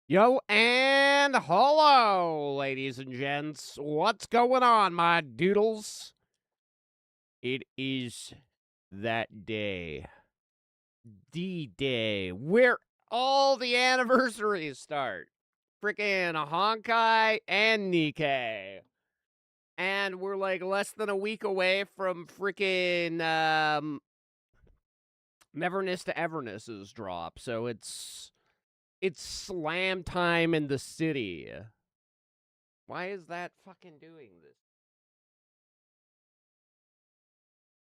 Yo, and hello, ladies and gents. What's going on, my doodles? It is that day. D-Day, where all the anniversaries start. Frickin' Honkai and Nikke. And we're like less than a week away from frickin' Neverness to Everness's drop, so it's slam time in the city. Why is that fucking doing this?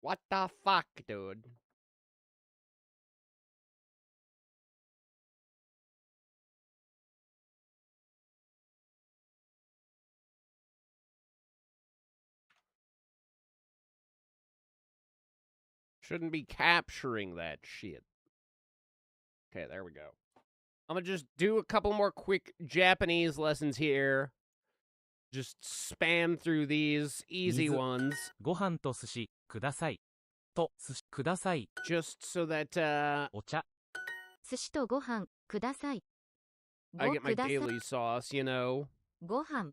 What the fuck, dude? Shouldn't be capturing that shit. Okay, there we go. I'm gonna just do a couple more quick Japanese lessons here. Just spam through these easy ones. ご飯と寿司ください。と寿司ください。 Just so that お茶。寿司とご飯ください。 I get my ください daily sauce, you know. ご飯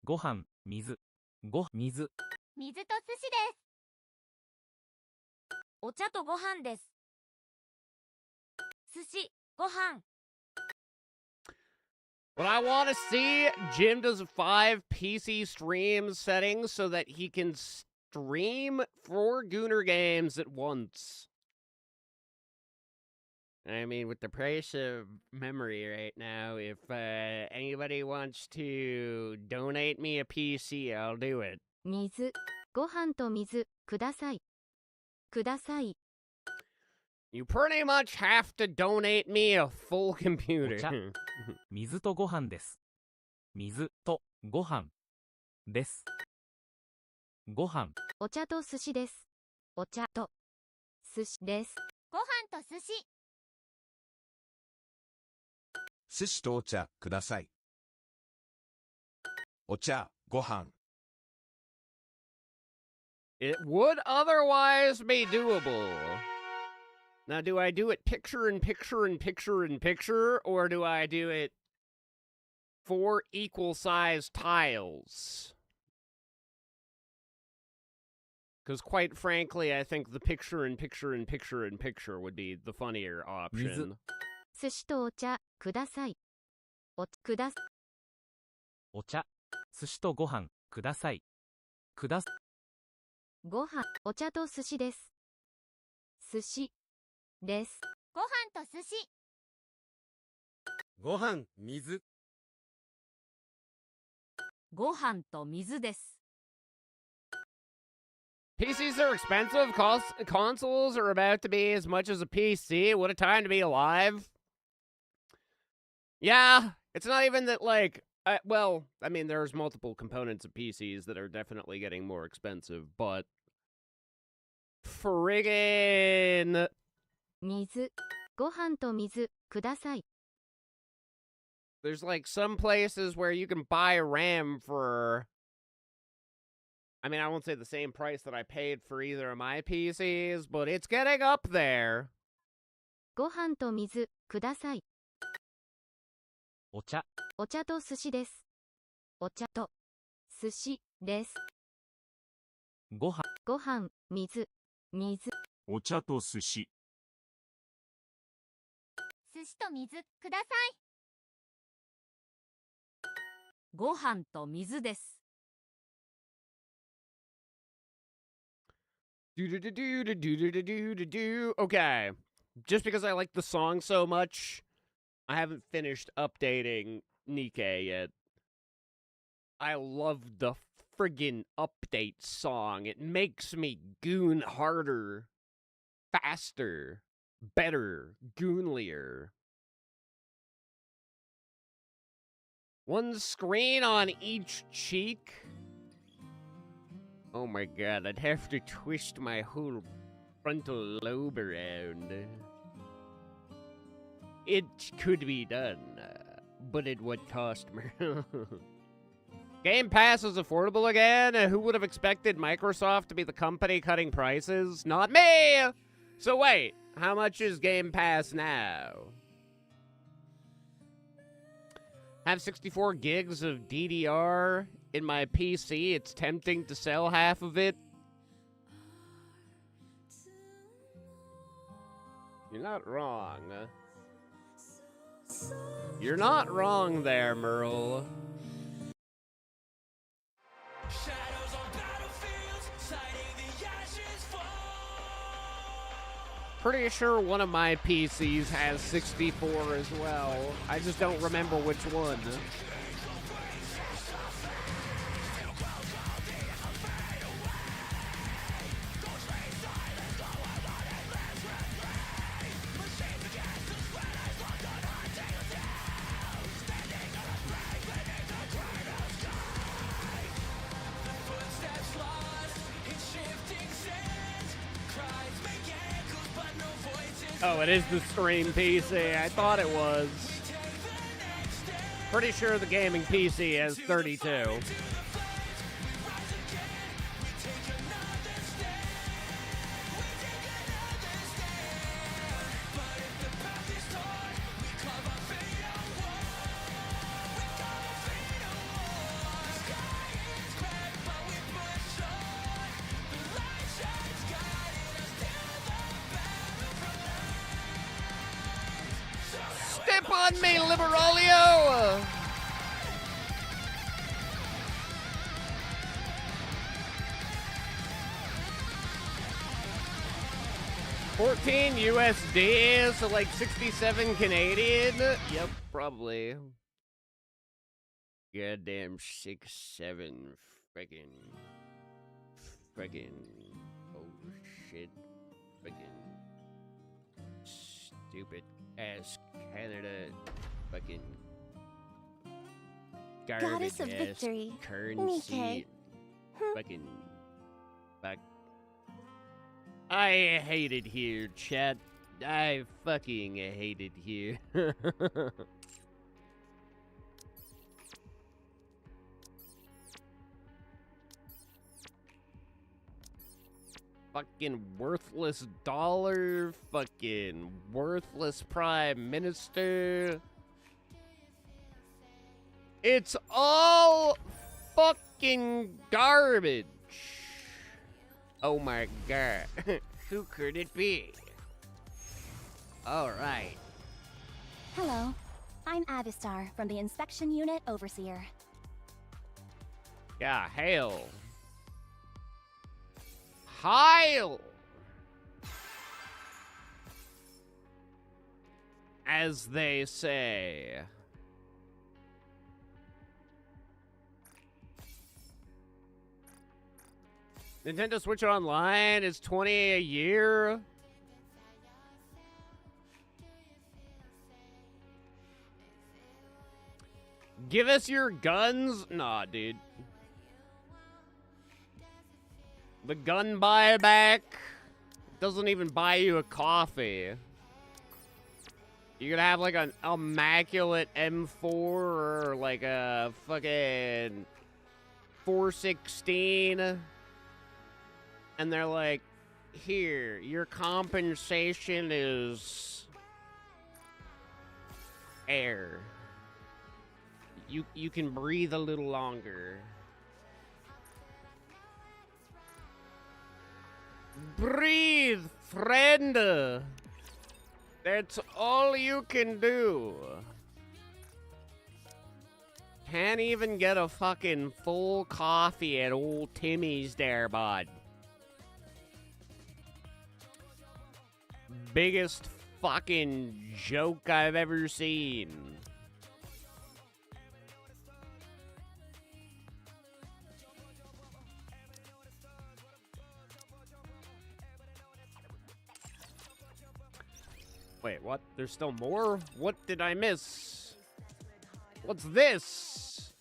ご飯、水。水。水と寿司です。お茶とご飯です。寿司、ご飯。 What I want to see, Jim does 5 PC stream settings so that he can stream 4 Gooner games at once. I mean, with the price of memory right now, if anybody wants to donate me a PC, I'll do it. 水、ご飯と水ください。ください。 You pretty much have to donate me a full computer. 水とご飯です。水とご飯です。ご飯。お茶と寿司です。お茶と寿司です。ご飯と寿司。寿司とお茶ください。お茶、ご飯。 It would otherwise be doable. Now, do I do it picture in picture in picture in picture, or do I do it 4 equal-sized tiles? Because quite frankly, I think the picture in picture in picture in picture would be the funnier option. 寿司とお茶ください。くだお茶。寿司とご飯ください。ご飯、お茶と寿司です。寿司です。ご飯と寿司。ご飯、水。ご飯と水です。 PCs are expensive. Consoles are about to be as much as a PC. What a time to be alive. Yeah, it's not even that, like, well, I mean, there's multiple components of PCs that are definitely getting more expensive, but friggin' 水、ご飯と水ください。 there's like some places where you can buy RAM for, I mean, I won't say the same price that I paid for either of my PCs, but it's getting up there. ご飯と水ください。お茶。お茶と寿司です。お茶と寿司です。ご飯。ご飯、水、水。お茶と寿司。寿司と水ください。ご飯と水です。 Okay, just because I like the song so much, I haven't finished updating Nikke yet. I love the friggin' update song. It makes me goon harder, faster, better, goonlier. One screen on each cheek. Oh my god, I'd have to twist my whole frontal lobe around. It could be done, but at what cost? Game Pass is affordable again? Who would have expected Microsoft to be the company cutting prices? Not me! So wait, how much is Game Pass now? Have 64 gigs of DDR in my PC. It's tempting to sell half of it. You're not wrong. You're not wrong there, Merle. Shadows on battlefields, sighting the ashes fall. Pretty sure one of my PCs has 64 as well. I just don't remember which one. Footsteps lost in shifting sands. Cries make echoes, but no voices. Oh, it is the stream PC. I thought it was. Pretty sure the gaming PC has 32. Step on me, Liberalio! $14 USD, so like 67 Canadian? Yep, probably. Goddamn 6-7 friggin'. Oh shit. Friggin'. Stupid ass Canada. Fucking. Garbage Goddess of ass Victory, currency. Nikke. Fucking. Fuck. I hate it here, chat. I fucking hate it here. Fucking worthless dollar. Fucking worthless prime minister. It's all fucking garbage. Oh my god. Who could it be? Alright. Hello, I'm Avistar from the Inspection Unit Overseer. Yeah, hail. Heil! As they say. Nintendo Switch Online is $20 a year. Give us your guns? Nah, dude. The gun buyback doesn't even buy you a coffee. You're gonna have like an immaculate M4 or like a fucking 416. And they're like, here, your compensation is air. You can breathe a little longer. Breathe, friend. That's all you can do. Can't even get a fucking full coffee at old Timmy's there, bud. Biggest fucking joke I've ever seen. Wait, what? There's still more? What did I miss? What's this?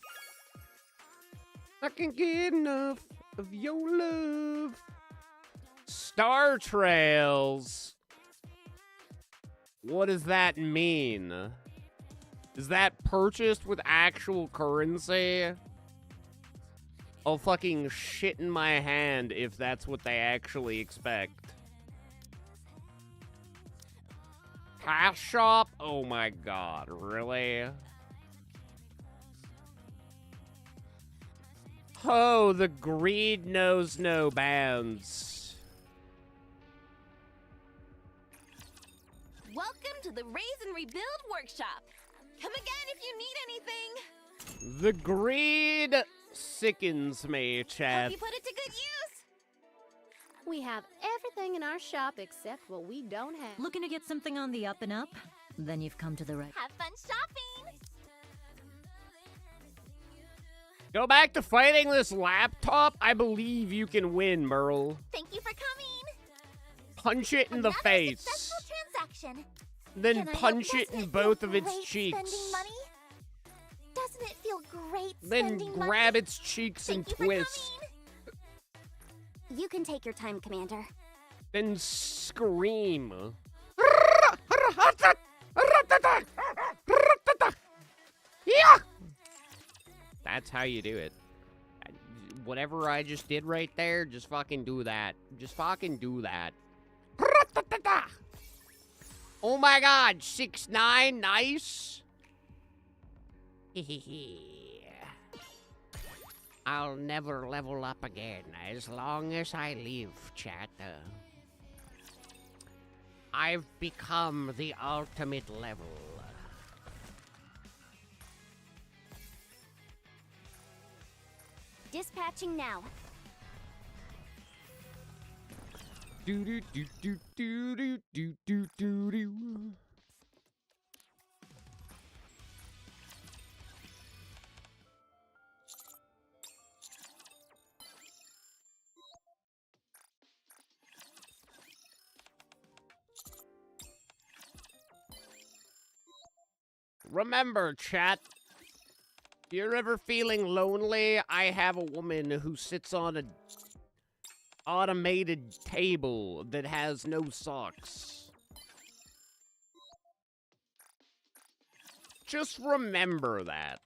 I can't get enough of your love. Star Trails. What does that mean? Is that purchased with actual currency? I'll fucking shit in my hand if that's what they actually expect. Cash shop? Oh my god, really? Oh, the greed knows no bounds. Welcome to the Raise and Rebuild Workshop. Come again if you need anything. The greed sickens me, Hope chat. you put it to good use. We have everything in our shop except what we don't have. Looking to get something on the up and up? Then you've come to the right. Have fun shopping. Go back to fighting this laptop? I believe you can win, Merle. Thank you for coming. Punch it in the Another face. successful transaction. Then Can I help? punch it Doesn't in feel both of its great cheeks. Spending money? Doesn't it feel great Then spending grab money? its cheeks and Thank you for twist. coming. You can take your time, Commander. Then scream. Yeah! That's how you do it. Whatever I just did right there, just fucking do that. Just fucking do that. Oh my god, 6'9", nice. I'll never level up again as long as I live, chat. I've become the ultimate level. Dispatching now. Do do do do do do do do do do. Remember, chat, if you're ever feeling lonely, I have a woman who sits on a automated table that has no socks. Just remember that.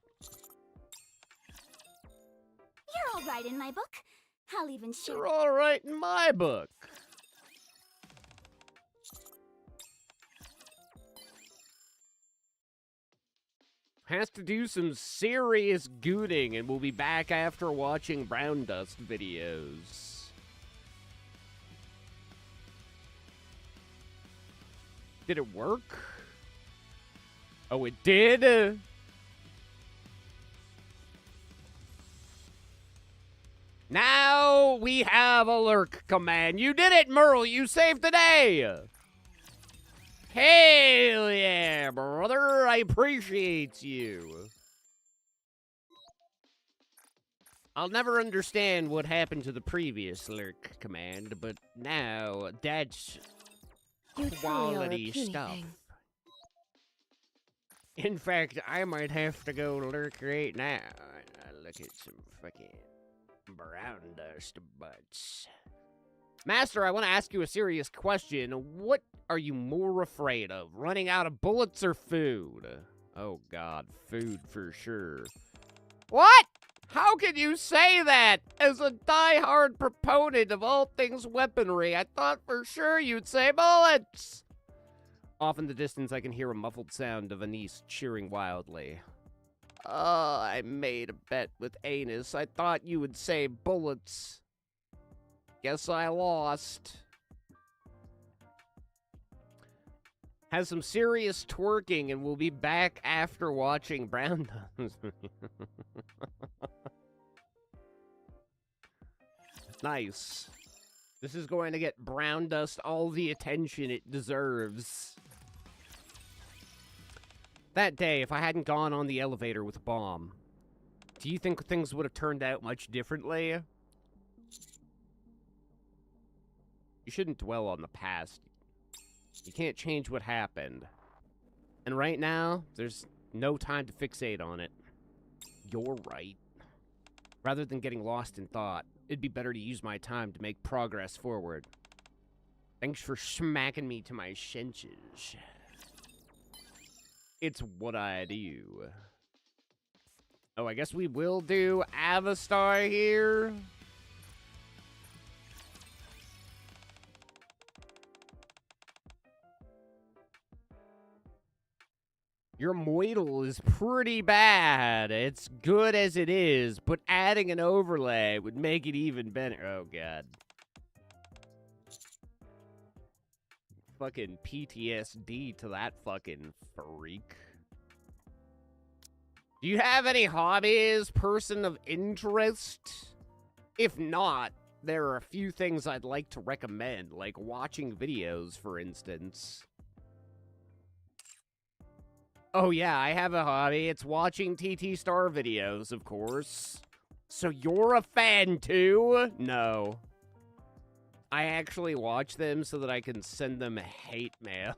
You're all right in my book. I'll even share. You're all right in my book. Has to do some serious gooting, and we'll be back after watching Brown Dust videos. Did it work? Oh, it did? Now we have a lurk command. You did it, Merle. You saved the day. Hell yeah, brother. I appreciate you. I'll never understand what happened to the previous lurk command, but now that's quality stuff. In fact, I might have to go lurk right now. Look at some fucking brown dust butts. Master, I want to ask you a serious question. What are you more afraid of? Running out of bullets or food? Oh god, food for sure. What? How can you say that? As a die-hard proponent of all things weaponry, I thought for sure you'd say bullets! Off in the distance, I can hear a muffled sound of Anise cheering wildly. Oh, I made a bet with Anus. I thought you would say bullets. Guess I lost. Has some serious twerking, and we'll be back after watching Brown Dust. Nice. This is going to get Brown Dust all the attention it deserves. That day, if I hadn't gone on the elevator with a bomb, do you think things would have turned out much differently? You shouldn't dwell on the past. You can't change what happened. And right now, there's no time to fixate on it. You're right. Rather than getting lost in thought, it'd be better to use my time to make progress forward. Thanks for smacking me to my senses. It's what I do. Oh, I guess we will do Avastar here. Your moidle is pretty bad. It's good as it is, but adding an overlay would make it even better. Oh, God. Fucking PTSD to that fucking freak. Do you have any hobbies, person of interest? If not, there are a few things I'd like to recommend, like watching videos, for instance. Oh yeah, I have a hobby. It's watching TT Star videos, of course. So you're a fan too? No. I actually watch them so that I can send them hate mail.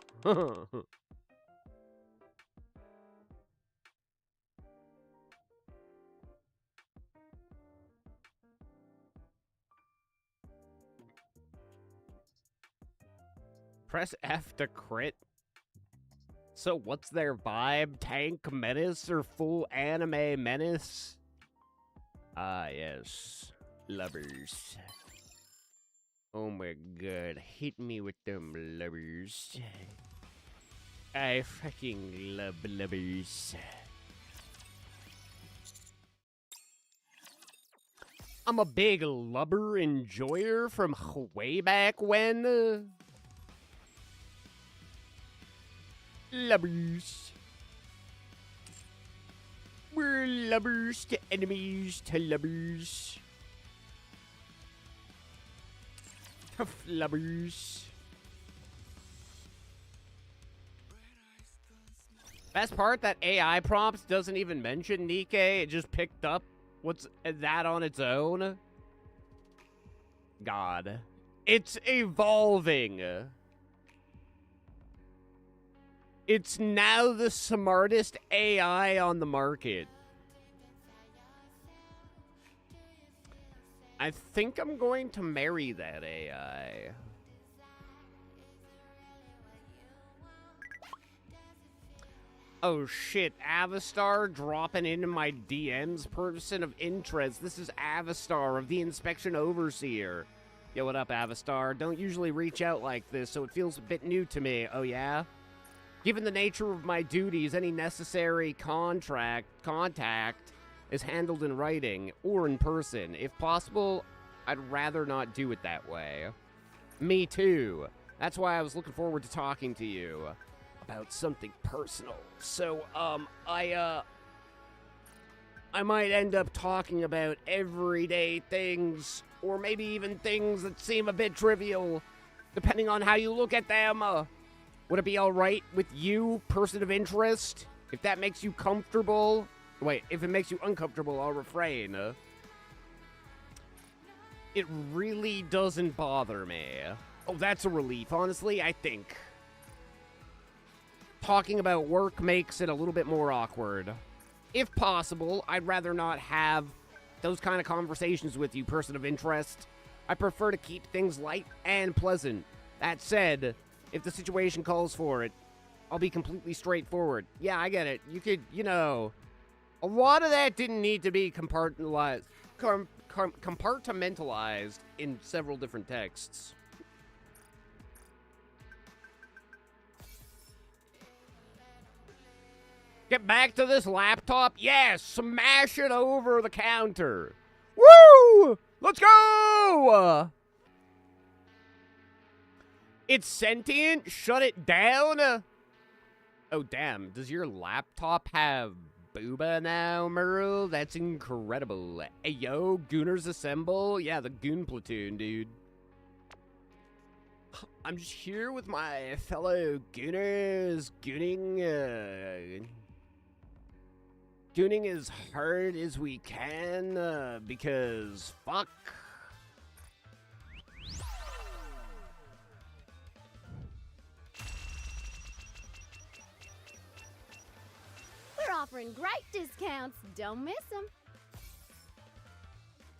Press F to crit. So what's their vibe? Tank menace or full anime menace? Ah, yes. Lovers. Oh my god, hit me with them lovers. I fucking love lovers. I'm a big lubber enjoyer from way back when. Lubbers. We're lubbers to enemies to lubbers. Tough lubbers. Best part, that AI prompts doesn't even mention Nikke. It just picked up what's that on its own. God. It's evolving. It's now the smartest AI on the market. I think I'm going to marry that AI. Oh shit, Avastar dropping into my DMs, person of interest. This is Avastar of the Inspection Overseer. Yo, what up, Avastar? Don't usually reach out like this, so it feels a bit new to me. Oh yeah? Given the nature of my duties, any necessary contact is handled in writing or in person. If possible, I'd rather not do it that way. Me too. That's why I was looking forward to talking to you about something personal. So, I might end up talking about everyday things, or maybe even things that seem a bit trivial, depending on how you look at them. Would it be alright with you, person of interest? If that makes you comfortable... Wait, if it makes you uncomfortable, I'll refrain. It really doesn't bother me. Oh, that's a relief, honestly, I think. Talking about work makes it a little bit more awkward. If possible, I'd rather not have those kind of conversations with you, person of interest. I prefer to keep things light and pleasant. That said... if the situation calls for it, I'll be completely straightforward. Yeah, I get it. You could, you know... a lot of that didn't need to be compartmentalized in several different texts. Get back to this laptop? Yes! Smash it over the counter! Woo! Let's go! It's sentient? Shut it down? Oh, damn. Does your laptop have booba now, Merle? That's incredible. Hey, yo, Gooners assemble? Yeah, the Goon Platoon, dude. I'm just here with my fellow Gooners, gooning as hard as we can, because fuck. We're offering great discounts. Don't miss them.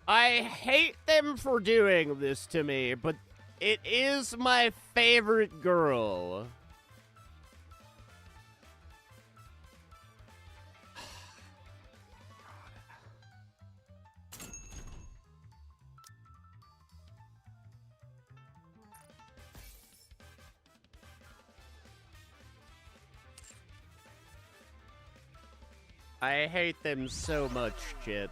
I hate them for doing this to me, but it is my favorite girl. I hate them so much, Chit.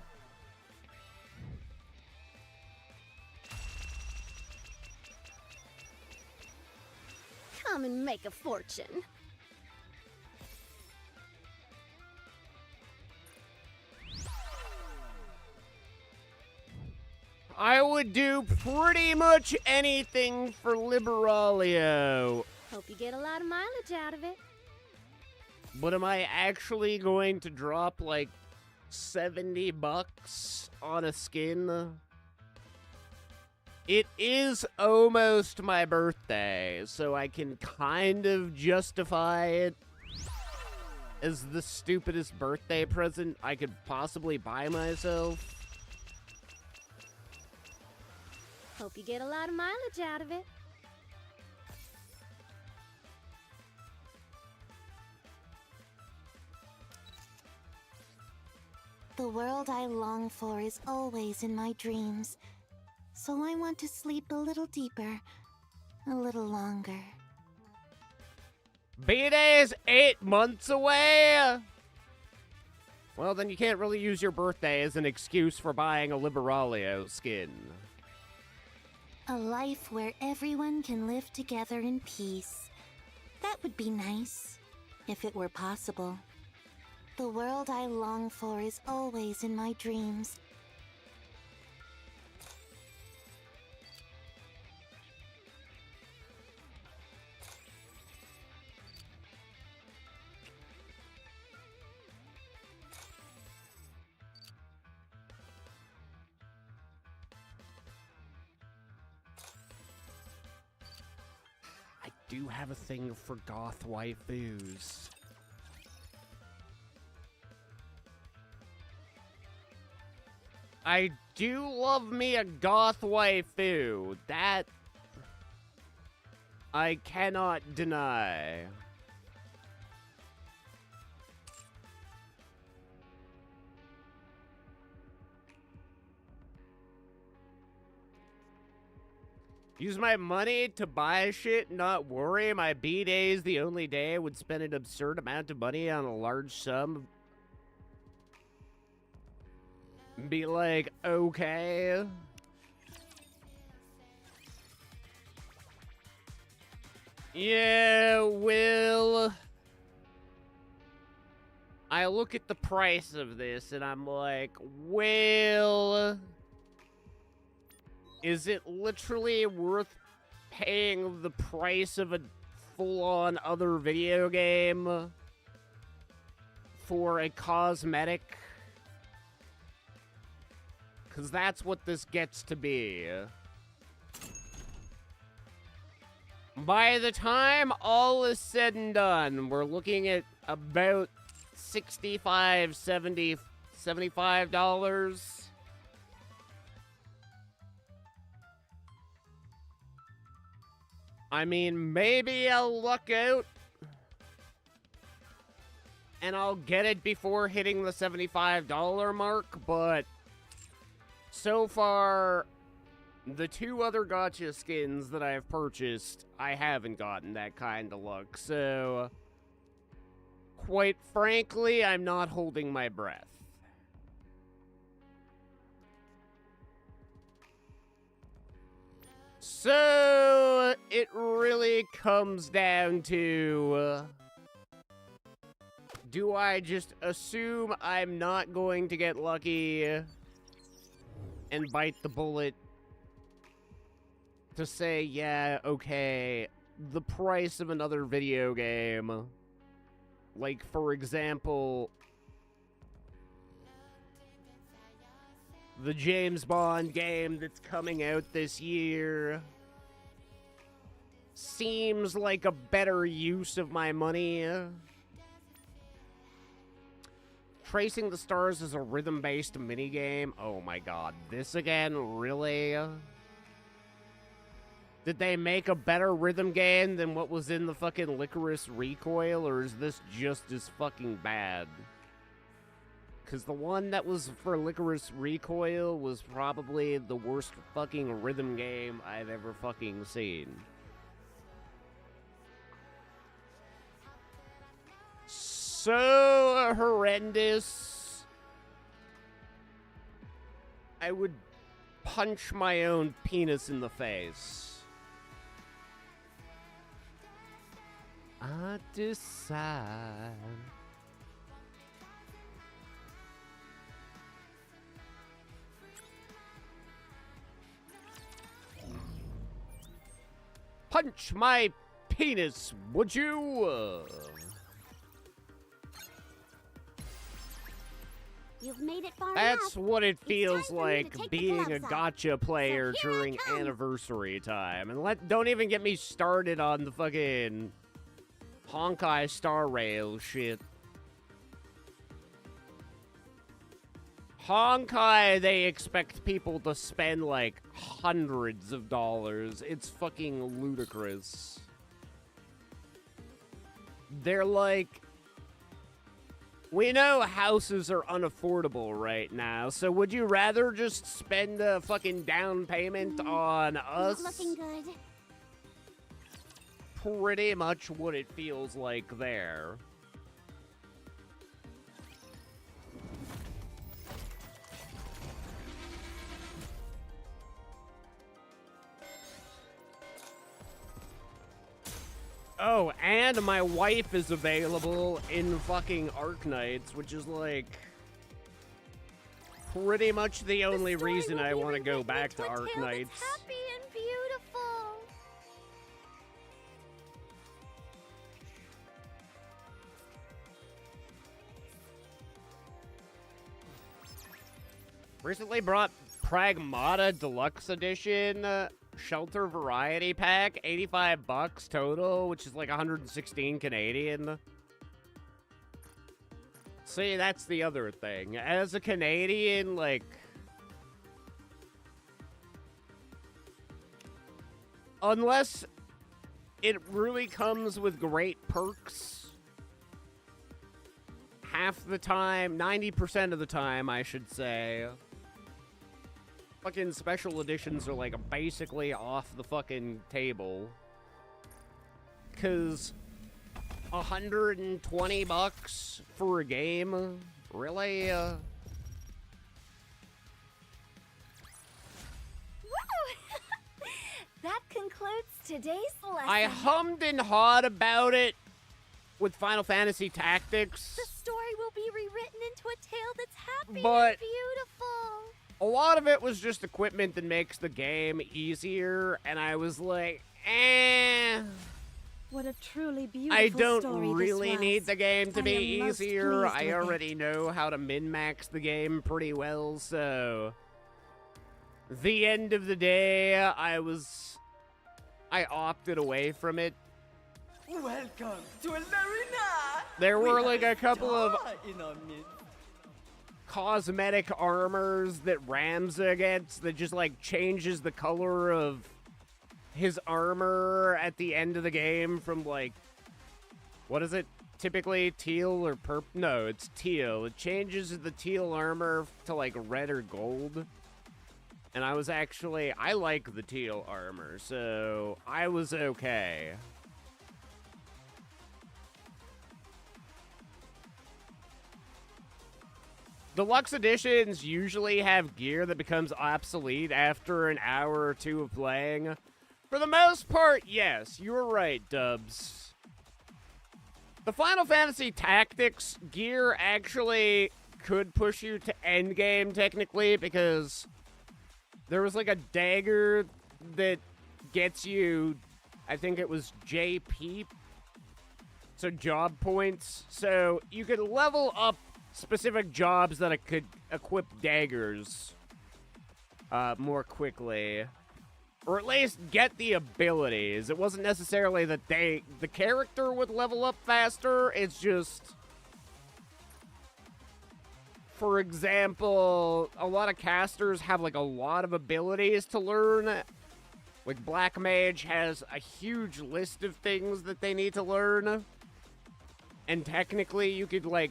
Come and make a fortune. I would do pretty much anything for Liberalio. Hope you get a lot of mileage out of it. But am I actually going to drop like $70 on a skin? It is almost my birthday, so I can kind of justify it as the stupidest birthday present I could possibly buy myself. Hope you get a lot of mileage out of it. The world I long for is always in my dreams. So I want to sleep a little deeper, a little longer. B-Day is 8 months away! Well, then you can't really use your birthday as an excuse for buying a Liberalio skin. A life where everyone can live together in peace. That would be nice, if it were possible. The world I long for is always in my dreams. I do have a thing for goth waifus. I do love me a goth waifu. That I cannot deny. Use my money to buy shit, not worry. My B-Day is the only day I would spend an absurd amount of money on a large sum. Be like, okay. Yeah, Will. I look at the price of this and I'm like, Will, is it literally worth paying the price of a full-on other video game for a cosmetic? Because that's what this gets to be. By the time all is said and done, we're looking at about $65, $75. I mean, maybe I'll luck out and I'll get it before hitting the $75 mark, but so far, the two other gacha skins that I have purchased, I haven't gotten that kind of luck, so quite frankly, I'm not holding my breath. So, it really comes down to, do I just assume I'm not going to get lucky and bite the bullet to say, yeah, okay, the price of another video game, like, for example, the James Bond game that's coming out this year, seems like a better use of my money. Tracing the Stars is a rhythm-based minigame. Oh my god, this again? Really? Did they make a better rhythm game than what was in the fucking Licorice Recoil, or is this just as fucking bad? Because the one that was for Licorice Recoil was probably the worst fucking rhythm game I've ever fucking seen. so horrendous, I would punch my own penis in the face. I decide. Punch my penis, would you? You've made it far That's enough. what it It's feels time for me to like take the being a gloves off. gotcha player So here I during come. anniversary time. And don't even get me started on the fucking Honkai Star Rail shit. Honkai, they expect people to spend like hundreds of dollars. It's fucking ludicrous. They're like, we know houses are unaffordable right now, so would you rather just spend a fucking down payment on us? Not looking good. Pretty much what it feels like there. Oh, and my wife is available in fucking Arknights, which is like pretty much the only reason I want to go back to Arknights. Happy and beautiful. Recently brought Pragmata Deluxe Edition Shelter Variety Pack, $85 total, which is like 116 Canadian. See, that's the other thing. As a Canadian, like, unless it really comes with great perks, half the time, 90% of the time, I should say, fucking special editions are like basically off the fucking table. 'Cause $120 for a game? Really? Woo! That concludes today's lesson. I hummed and hawed about it with Final Fantasy Tactics. The story will be rewritten into a tale that's happy But and beautiful. a lot of it was just equipment that makes the game easier, and I was like, eh. What a truly beautiful I don't story this really was. need the game to I be am most easier. pleased I with already know how to min-max the game pretty well, so the end of the day, I opted away from it. Welcome to Eldarina! There were like a couple of in our midst. cosmetic armors that Ramza gets that just like changes the color of his armor at the end of the game from like, what is it? Typically teal or purple? No, it's teal. It changes the teal armor to like red or gold. And I like the teal armor, so I was okay. Deluxe editions usually have gear that becomes obsolete after an hour or two of playing. For the most part, yes, you're right, Dubs. The Final Fantasy Tactics gear actually could push you to endgame, technically, because there was like a dagger that gets you, I think it was JP, so job points. So you could level up specific jobs that could equip daggers more quickly. Or at least get the abilities. It wasn't necessarily that the character would level up faster, it's just, for example, a lot of casters have like a lot of abilities to learn. Like Black Mage has a huge list of things that they need to learn. And technically you could like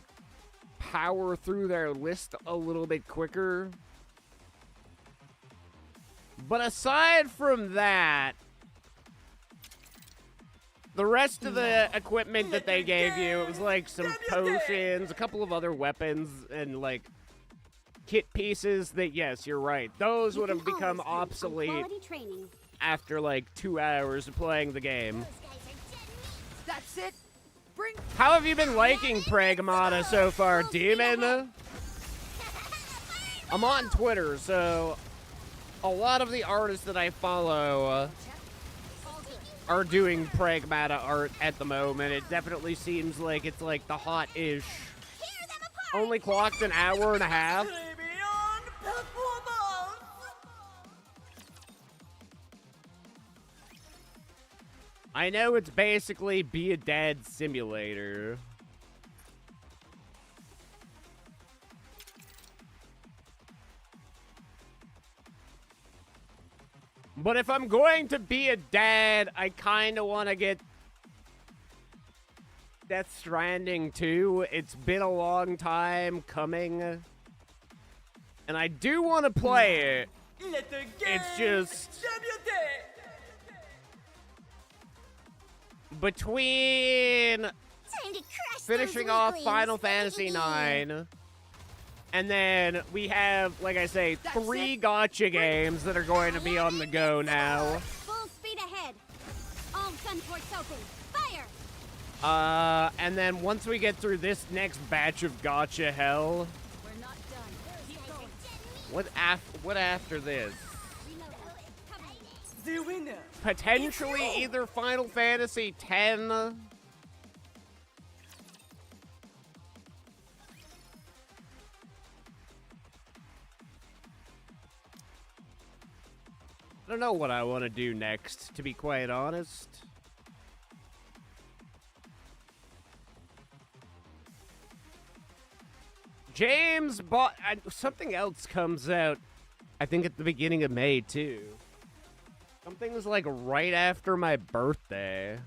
power through their list a little bit quicker. But aside from that, The rest of the equipment that they gave you, it was like some potions, a couple of other weapons, and like kit pieces that, yes, you're right. Those would have become obsolete after like 2 hours of playing the game. That's it. Bring. How have you been liking Pragmata so far, Demon? I'm on Twitter, so a lot of the artists that I follow are doing Pragmata art at the moment. It definitely seems like it's like the hot-ish. Only clocked an hour and a half. I know it's basically Be a Dad Simulator. But if I'm going to be a dad, I kind of want to get Death Stranding 2. It's been a long time coming. And I do want to play it. It's just between finishing off Final Fantasy IX, and then we have, like I say, 3 gacha games that are going to be on the go now. Full speed ahead. All gun ports open. Fire. And then once we get through this next batch of gacha hell, We're not done. Keep going. what after this? The winner. Potentially either Final Fantasy X. I don't know what I want to do next, to be quite honest. James bought... something else comes out, I think at the beginning of May, too. Something was like right after my birthday.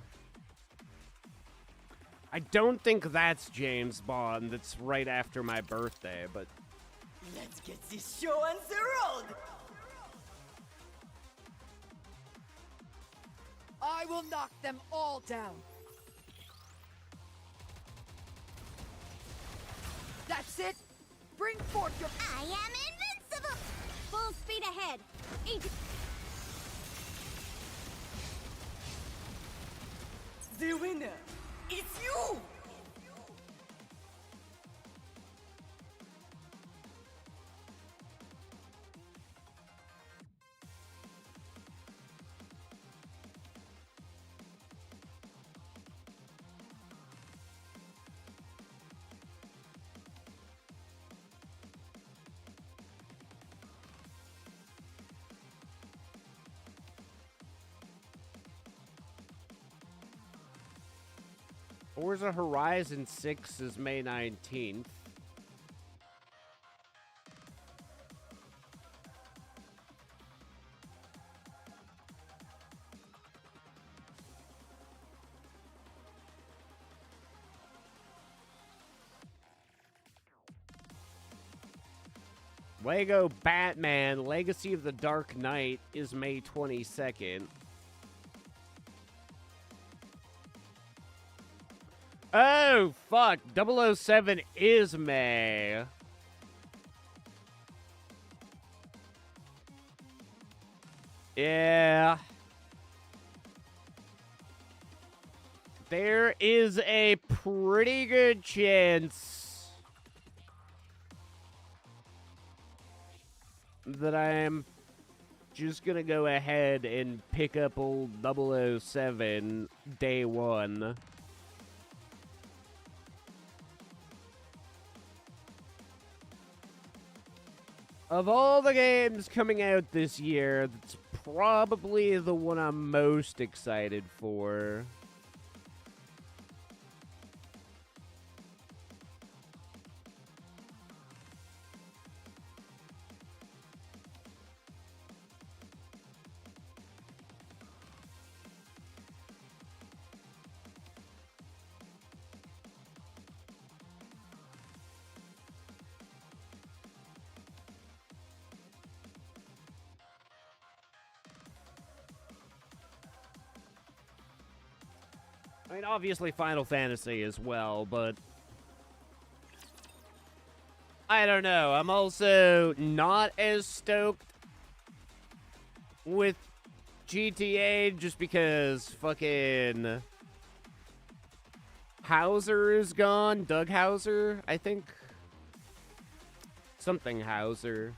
I don't think that's James Bond. That's right after my birthday, but... Let's get this show on the road! I will knock them all down. That's it. Bring forth your... I am invincible. Full speed ahead. The winner. It's you! Forza Horizon 6 is May 19th. Lego Batman Legacy of the Dark Knight is May 22nd. Oh, fuck. 007 is May. Yeah. There is a pretty good chance that I'm just gonna go ahead and pick up old 007 day one. Of all the games coming out this year, that's probably the one I'm most excited for. I mean, obviously Final Fantasy as well, but I don't know. I'm also not as stoked with GTA just because fucking Hauser is gone. Doug Hauser, I think. Something Hauser.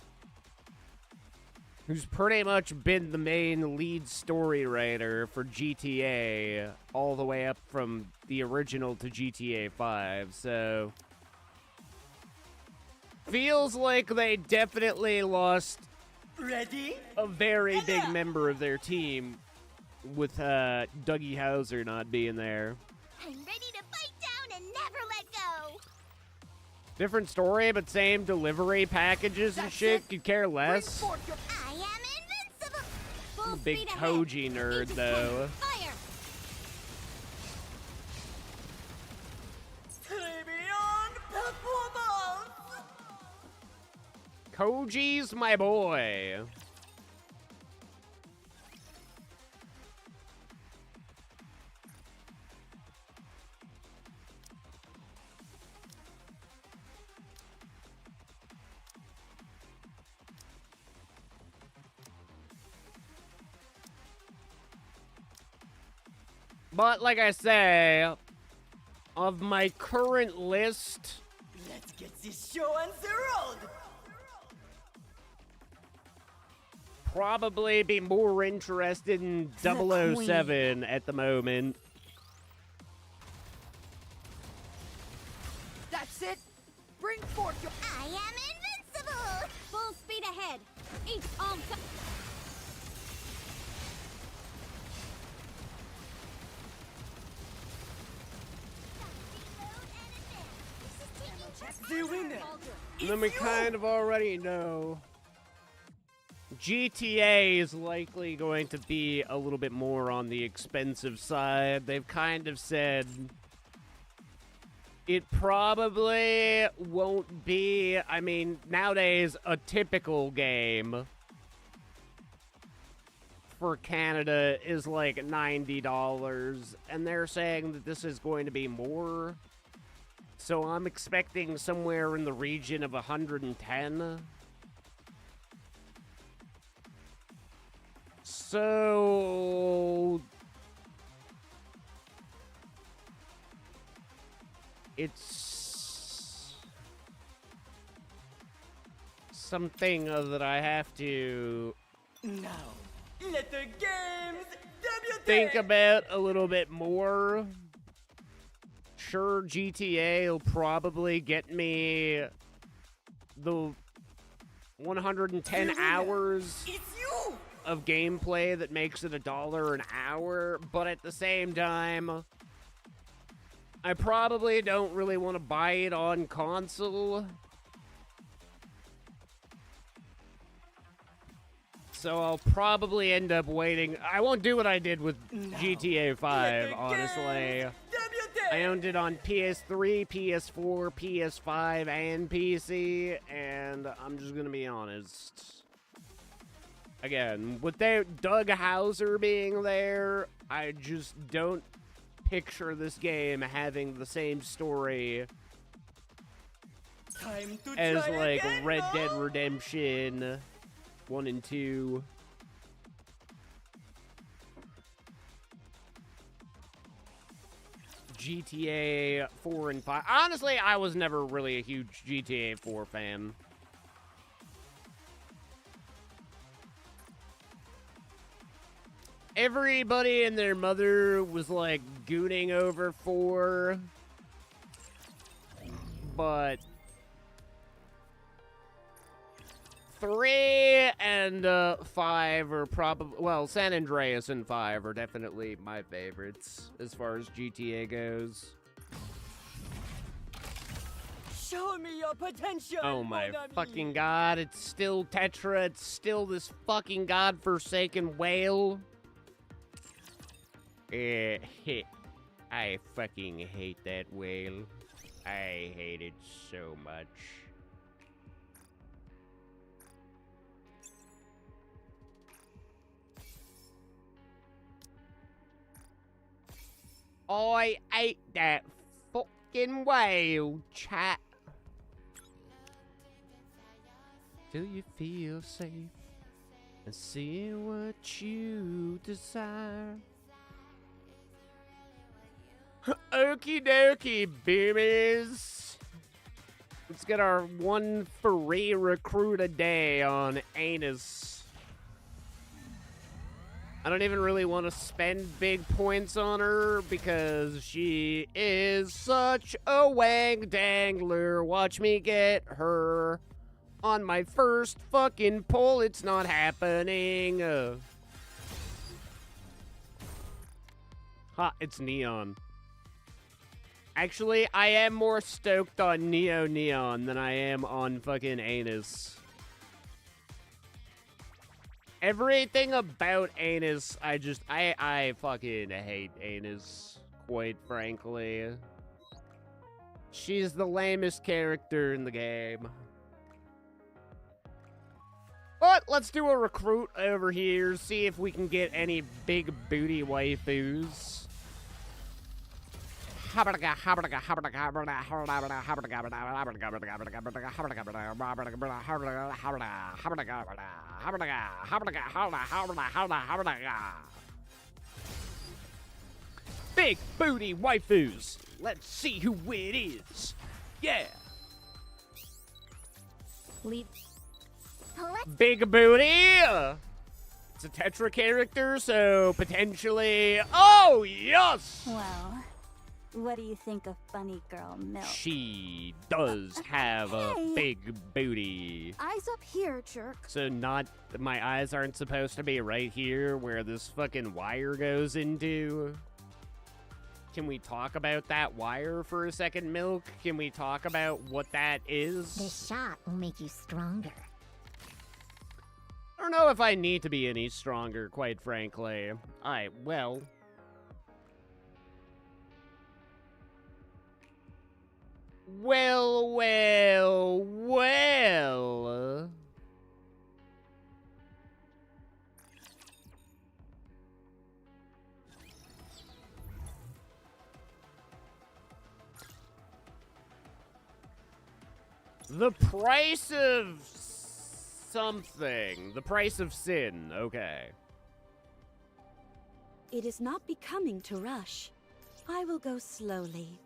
Who's pretty much been the main lead story writer for GTA all the way up from the original to GTA 5, so feels like they definitely lost a very big member of their team with Dougie Hauser not being there. I'm ready to bite down and never let go. Different story, but same delivery packages and shit. Could care less. I am invincible. I'm a Full big speed ahead. Koji nerd, Aegis though. cannon, Fire. Koji's my boy. But like I say, of my current list, Let's get this show on the road. probably be more interested in 007 at the moment. That's it. Bring forth your. I am invincible. Full speed ahead. Each arm. The winner. Then we kind of already know GTA is likely going to be a little bit more on the expensive side. They've kind of said it probably won't be, I mean, nowadays a typical game for Canada is like $90, and they're saying that this is going to be more. So I'm expecting somewhere in the region of 110. So it's something that I have to Now, let the games debut. think about a little bit more. Sure, GTA will probably get me the 110 hours It's you. of gameplay that makes it $1 an hour, but at the same time, I probably don't really want to buy it on console. So I'll probably end up waiting. I won't do what I did with GTA 5, honestly. I owned it on PS3, PS4, PS5, and PC, and I'm just gonna be honest. Again, with Doug Hauser being there, I just don't picture this game having the same story Time to as, try like, again, Red no? Dead Redemption 1 and 2. GTA 4 and 5. Honestly, I was never really a huge GTA 4 fan. Everybody and their mother was, like, gooning over 4. But 3 and 5 are probably, well, San Andreas and 5 are definitely my favorites as far as GTA goes. Show me your potential. Oh my mon ami. fucking god, it's still Tetra, it's still this fucking godforsaken whale. I fucking hate that whale. I hate it so much. I ate that fucking whale, chat. Do you feel safe and see what you desire? Okie dokie, babies. Let's get our one free recruit a day on Anus. I don't even really want to spend big points on her because she is such a wang dangler. Watch me get her on my first fucking pull. It's not happening. Ha, it's Neon. Actually, I am more stoked on Neo Neon than I am on fucking Anus. Everything about Anus, I fucking hate Anus, quite frankly. She's the lamest character in the game. But let's do a recruit over here, see if we can get any big booty waifus. Big booty waifus. Let's see who it is. Yeah. Big booty. It's a Tetra character, so potentially. Oh yes. Well, what do you think of funny girl Milk? She does have a big booty. Eyes up here, jerk. So my eyes aren't supposed to be right here where this fucking wire goes into. Can we talk about that wire for a second, Milk? Can we talk about what that is? This shot will make you stronger. I don't know if I need to be any stronger, quite frankly. Alright, well. Well. The price of something. The price of sin. Okay. It is not becoming to rush. I will go slowly.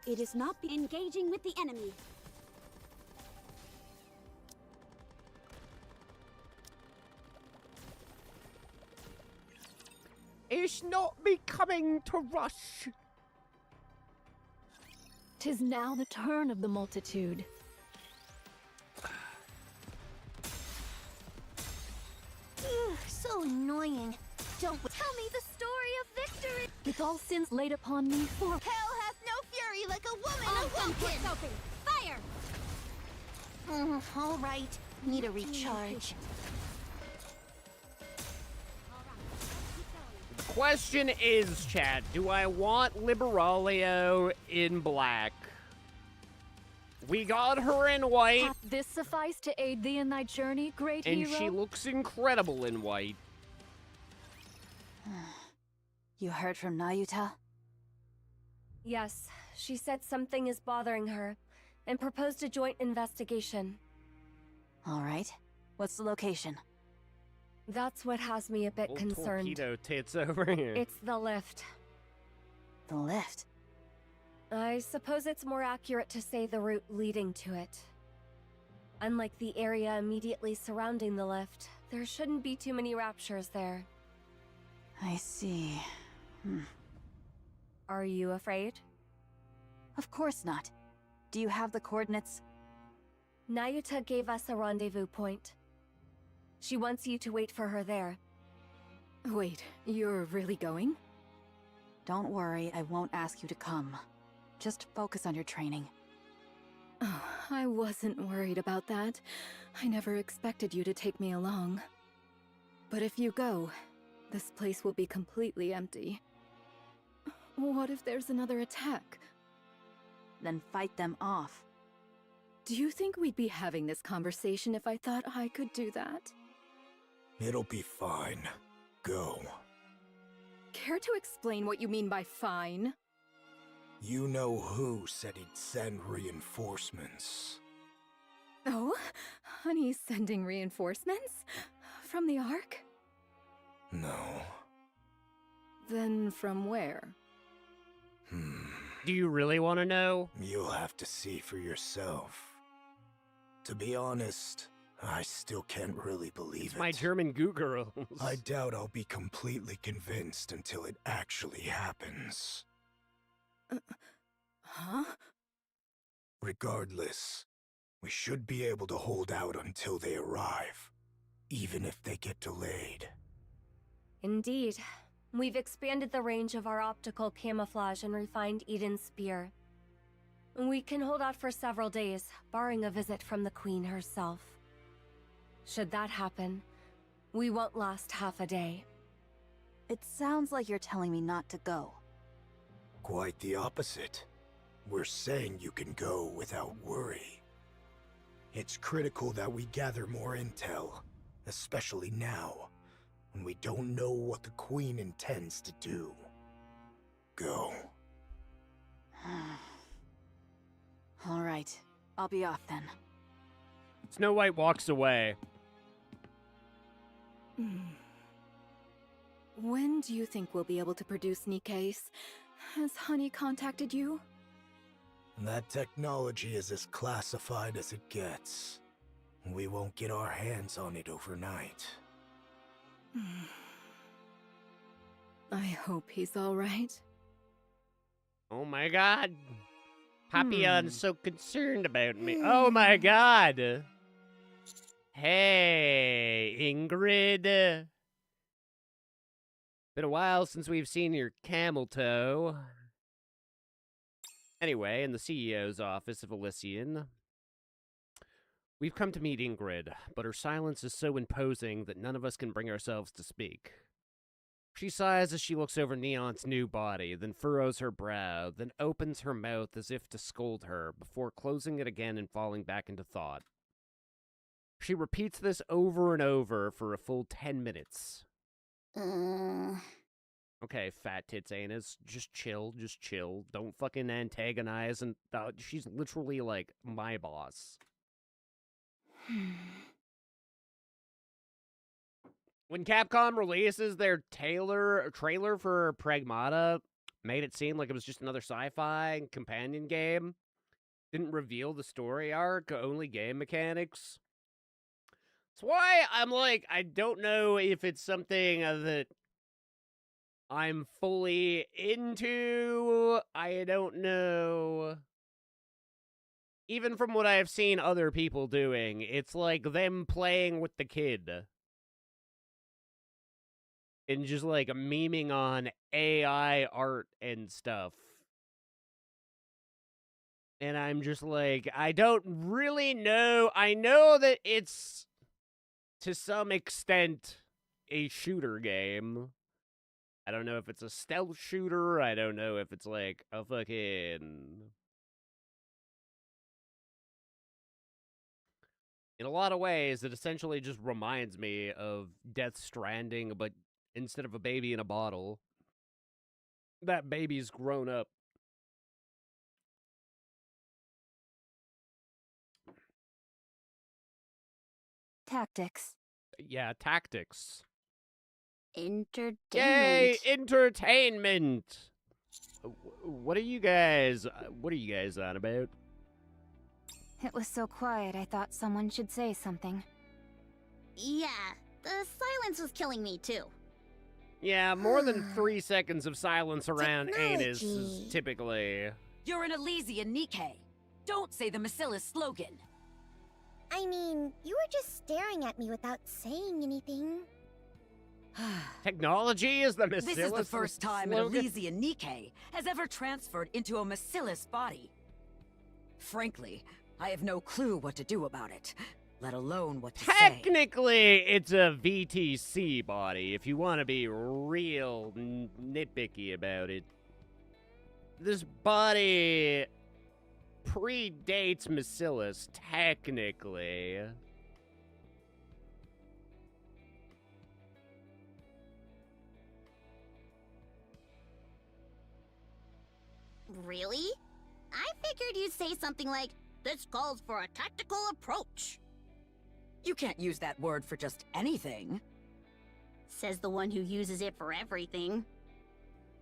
It is not engaging with the enemy. It's not becoming to rush. 'Tis now the turn of the multitude. Ugh, so annoying. Don't Tell me the story of victory. With all sins laid upon me, for Hell hath no fury like a woman awoken. Fire! All right. Need a recharge. The question is, chat, do I want Liberalio in black? We got her in white, hath this suffice to aid thee in thy journey, great and hero? she looks incredible in white. You heard from Nayuta? Yes, she said something is bothering her, and proposed a joint investigation. All right. What's the location? That's what has me a bit Old concerned. torpedo tits over here. It's the lift. The lift. I suppose it's more accurate to say the route leading to it. Unlike the area immediately surrounding the lift, there shouldn't be too many raptures there. I see. Are you afraid? Of course not. Do you have the coordinates? Nayuta gave us a rendezvous point. She wants you to wait for her there. Wait, you're really going? Don't worry, I won't ask you to come. Just focus on your training. Oh, I wasn't worried about that. I never expected you to take me along. But if you go, this place will be completely empty. What if there's another attack? Then fight them off. Do you think we'd be having this conversation if I thought I could do that? It'll be fine. Go. care to explain what you mean by fine? You know who said he'd send reinforcements. Oh? Honey's sending reinforcements? From the Ark? No. Then from where? Do you really want to know? You'll have to see for yourself. To be honest, I still can't really believe It's it. my German Goo Girls. I doubt I'll be completely convinced until it actually happens. Huh? Regardless, we should be able to hold out until they arrive, even if they get delayed. Indeed. We've expanded the range of our optical camouflage and refined Eden's spear. We can hold out for several days, barring a visit from the Queen herself. Should that happen, we won't last half a day. It sounds like you're telling me not to go. Quite the opposite. We're saying you can go without worry. It's critical that we gather more intel, especially now, when we don't know what the Queen intends to do. Go. All right, I'll be off then. Snow White walks away. When do you think we'll be able to produce Nikke's? Has Honey contacted you? That technology is as classified as it gets. We won't get our hands on it overnight. I hope he's all right. Oh my god. Papillon's so concerned about me. Oh my god. Hey, Ingrid. Been a while since we've seen your camel toe. Anyway, in the CEO's office of Elysian, we've come to meet Ingrid, but her silence is so imposing that none of us can bring ourselves to speak. She sighs as she looks over Neon's new body, then furrows her brow, then opens her mouth as if to scold her, before closing it again and falling back into thought. She repeats this over and over for a full 10 minutes. Okay, fat tits anus, just chill. Don't fucking antagonize, and she's literally like my boss. When Capcom releases their trailer for Pragmata, made it seem like it was just another sci-fi companion game, didn't reveal the story arc, only game mechanics. That's why I'm like, I don't know if it's something that I'm fully into. I don't know. Even from what I've seen other people doing, it's like them playing with the kid. And just like memeing on AI art and stuff. And I'm just like, I don't really know. I know that it's, to some extent, a shooter game. I don't know if it's a stealth shooter. I don't know if it's like a fucking... In a lot of ways, it essentially just reminds me of Death Stranding, but instead of a baby in a bottle, that baby's grown up. Tactics. Yeah, tactics. Entertainment. Yay, entertainment! What are you guys on about? It was so quiet, I thought someone should say something. Yeah, the silence was killing me too. Yeah, more than 3 seconds of silence around anus is Technology. typically... You're an Elysian Nikke. Don't say the Macilla's slogan. I mean, you were just staring at me without saying anything. Technology is the Macillus This is the first time an slogan? Elysian Nikke has ever transferred into a Macillus body. Frankly, I have no clue what to do about it, let alone what to say. Technically, it's a VTC body, if you want to be real nitpicky about it. This body predates Macillus, technically. Really? I figured you'd say something like, this calls for a tactical approach. You can't use that word for just anything. Says the one who uses it for everything.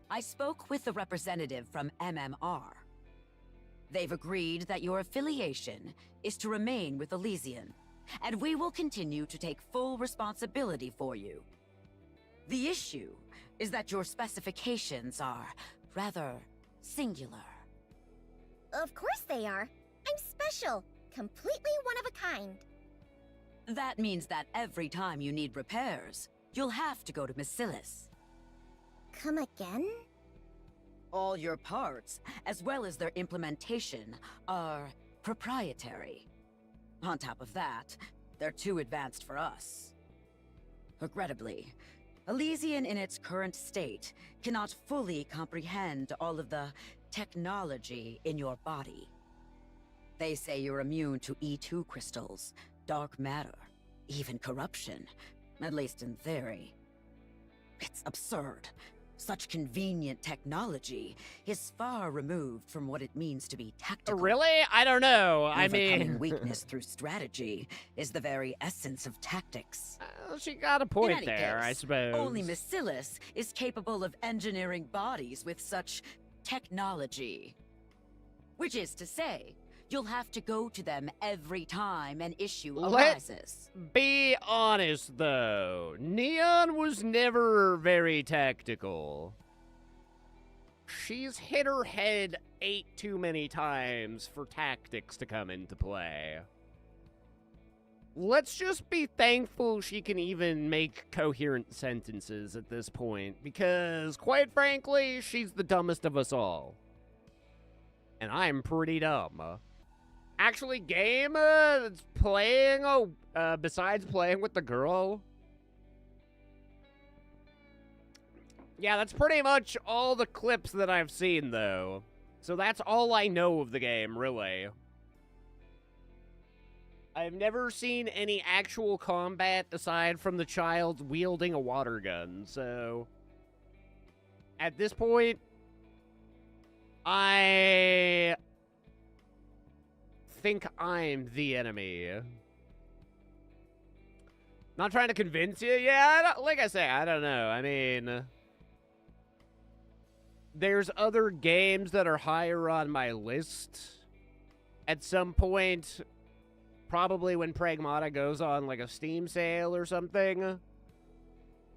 I spoke with the representative from MMR. They've agreed that your affiliation is to remain with Elysian, and we will continue to take full responsibility for you. The issue is that your specifications are rather singular. Of course they are. I'm special. Completely one of a kind. That means that every time you need repairs, you'll have to go to Massilis. Come again? All your parts, as well as their implementation, are proprietary. On top of that, they're too advanced for us. Regrettably, Elysian in its current state cannot fully comprehend all of the technology in your body. They say you're immune to E2 crystals, dark matter, even corruption, at least in theory. It's absurd. Such convenient technology is far removed from what it means to be tactical. Really? I don't know. I Overcoming mean... weakness through strategy is the very essence of tactics. She got a In point any there, case, I suppose. only Massilis is capable of engineering bodies with such technology. Which is to say, you'll have to go to them every time an issue arises. Let's be honest, though. Neon was never very tactical. She's hit her head 8 too many times for tactics to come into play. Let's just be thankful she can even make coherent sentences at this point, because, quite frankly, she's the dumbest of us all. And I'm pretty dumb. Actually, game that's playing, besides playing with the girl. Yeah, that's pretty much all the clips that I've seen, though. So that's all I know of the game, really. I've never seen any actual combat aside from the child wielding a water gun, so... At this point, I think I'm the enemy. Not trying to convince you. Yeah, like I say, I don't know. I mean, there's other games that are higher on my list. At some point, probably when Pragmata goes on like a Steam sale or something,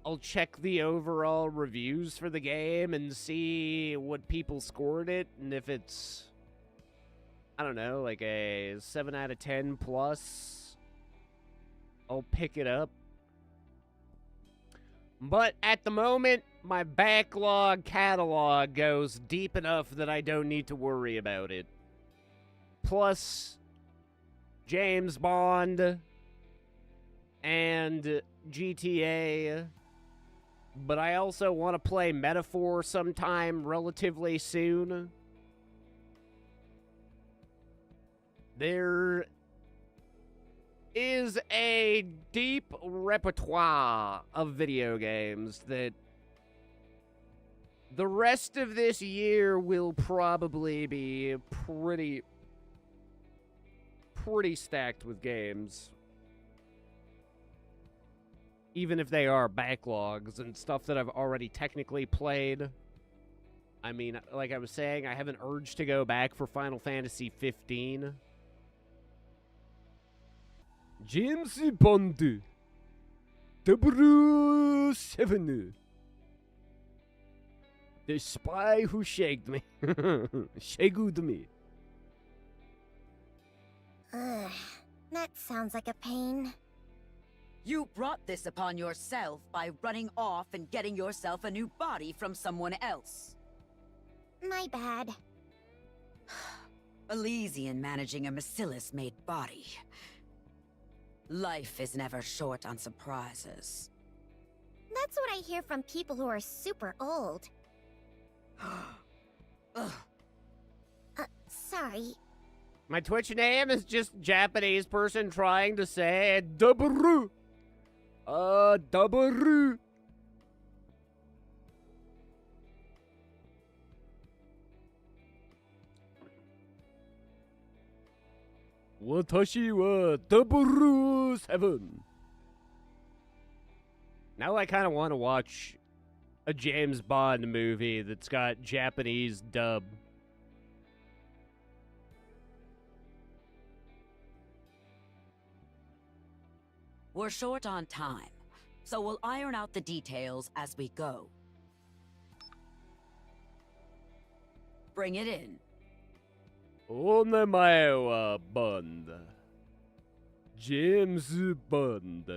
I'll check the overall reviews for the game and see what people scored it, and if it's, I don't know, like a 7 out of 10 plus, I'll pick it up. But at the moment, my backlog catalog goes deep enough that I don't need to worry about it. Plus, James Bond and GTA. But I also want to play Metaphor sometime relatively soon. There is a deep repertoire of video games that the rest of this year will probably be pretty stacked with games. Even if they are backlogs and stuff that I've already technically played. I mean, like I was saying, I have an urge to go back for Final Fantasy 15. James Bond 007. The spy who shagged me. Shagged me. Ugh, that sounds like a pain. You brought this upon yourself by running off and getting yourself a new body from someone else. My bad. Elysian managing a Massilis-made body. Life is never short on surprises. That's what I hear from people who are super old. Sorry. My Twitch name is just Japanese person trying to say Dabaru. Dabaru. Watashi wa 007. Now I kind of want to watch a James Bond movie that's got Japanese dub. We're short on time, so we'll iron out the details as we go. Bring it in. Onemae wa Bond. James Bond.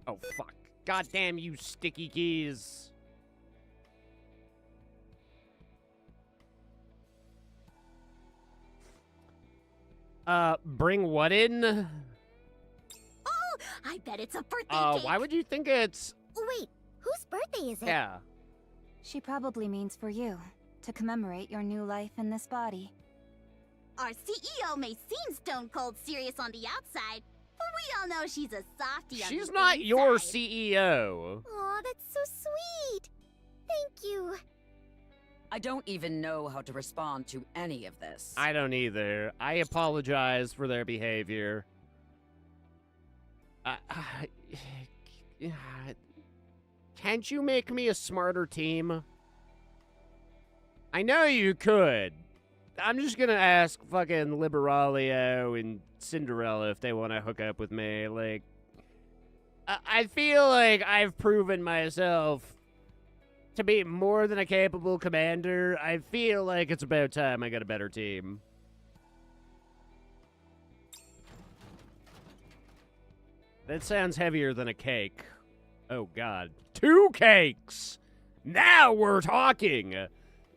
Oh, fuck. God damn you, sticky keys. Bring what in? Oh, I bet it's a birthday cake. Why would you think it's... Wait, whose birthday is it? Yeah. She probably means for you, to commemorate your new life in this body. Our CEO may seem stone cold serious on the outside, but we all know she's a softie on She's the not your inside. CEO. Aw, that's so sweet. Thank you. I don't even know how to respond to any of this. I don't either. I apologize for their behavior. Can't you make me a smarter team? I know you could. I'm just gonna ask fucking Liberalio and Cinderella if they want to hook up with me. Like, I feel like I've proven myself to be more than a capable commander. I feel like it's about time I got a better team. That sounds heavier than a cake. Oh, God. 2 cakes! Now we're talking!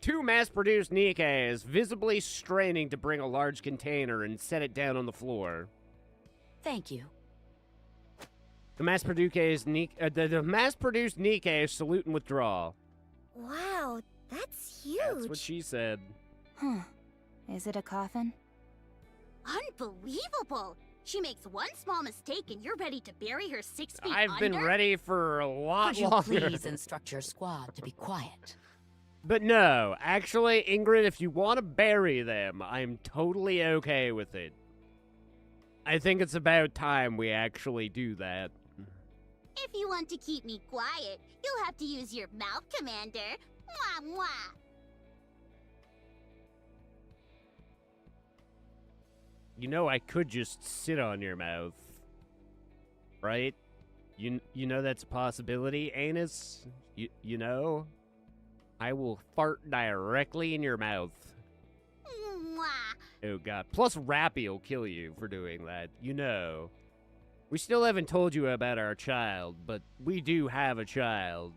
2 mass-produced Nikkes visibly straining to bring a large container and set it down on the floor. Thank you. The mass-produced Nikke salute and withdraw. Wow, that's huge. That's what she said. Huh. Is it a coffin? Unbelievable! She makes one small mistake and you're ready to bury her 6 feet I've under? been ready for a lot Could you longer. please instruct your squad to be quiet? But no, actually, Ingrid, if you want to bury them, I'm totally okay with it. I think it's about time we actually do that. If you want to keep me quiet, you'll have to use your mouth, Commander. Mwah, mwah. You know I could just sit on your mouth. Right? You know that's a possibility, Anus? You know? I will fart directly in your mouth. Mwah. Oh, God. Plus, Rappy will kill you for doing that. You know. We still haven't told you about our child, but we do have a child.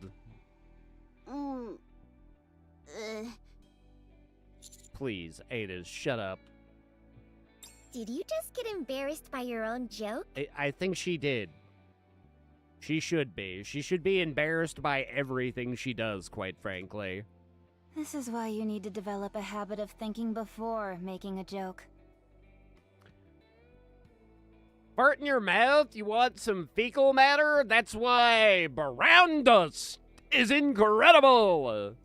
Please, Ada, shut up. Did you just get embarrassed by your own joke? I think she did. She should be. She should be embarrassed by everything she does, quite frankly. This is why you need to develop a habit of thinking before making a joke. Fart in your mouth? You want some fecal matter? That's why brown dust is incredible!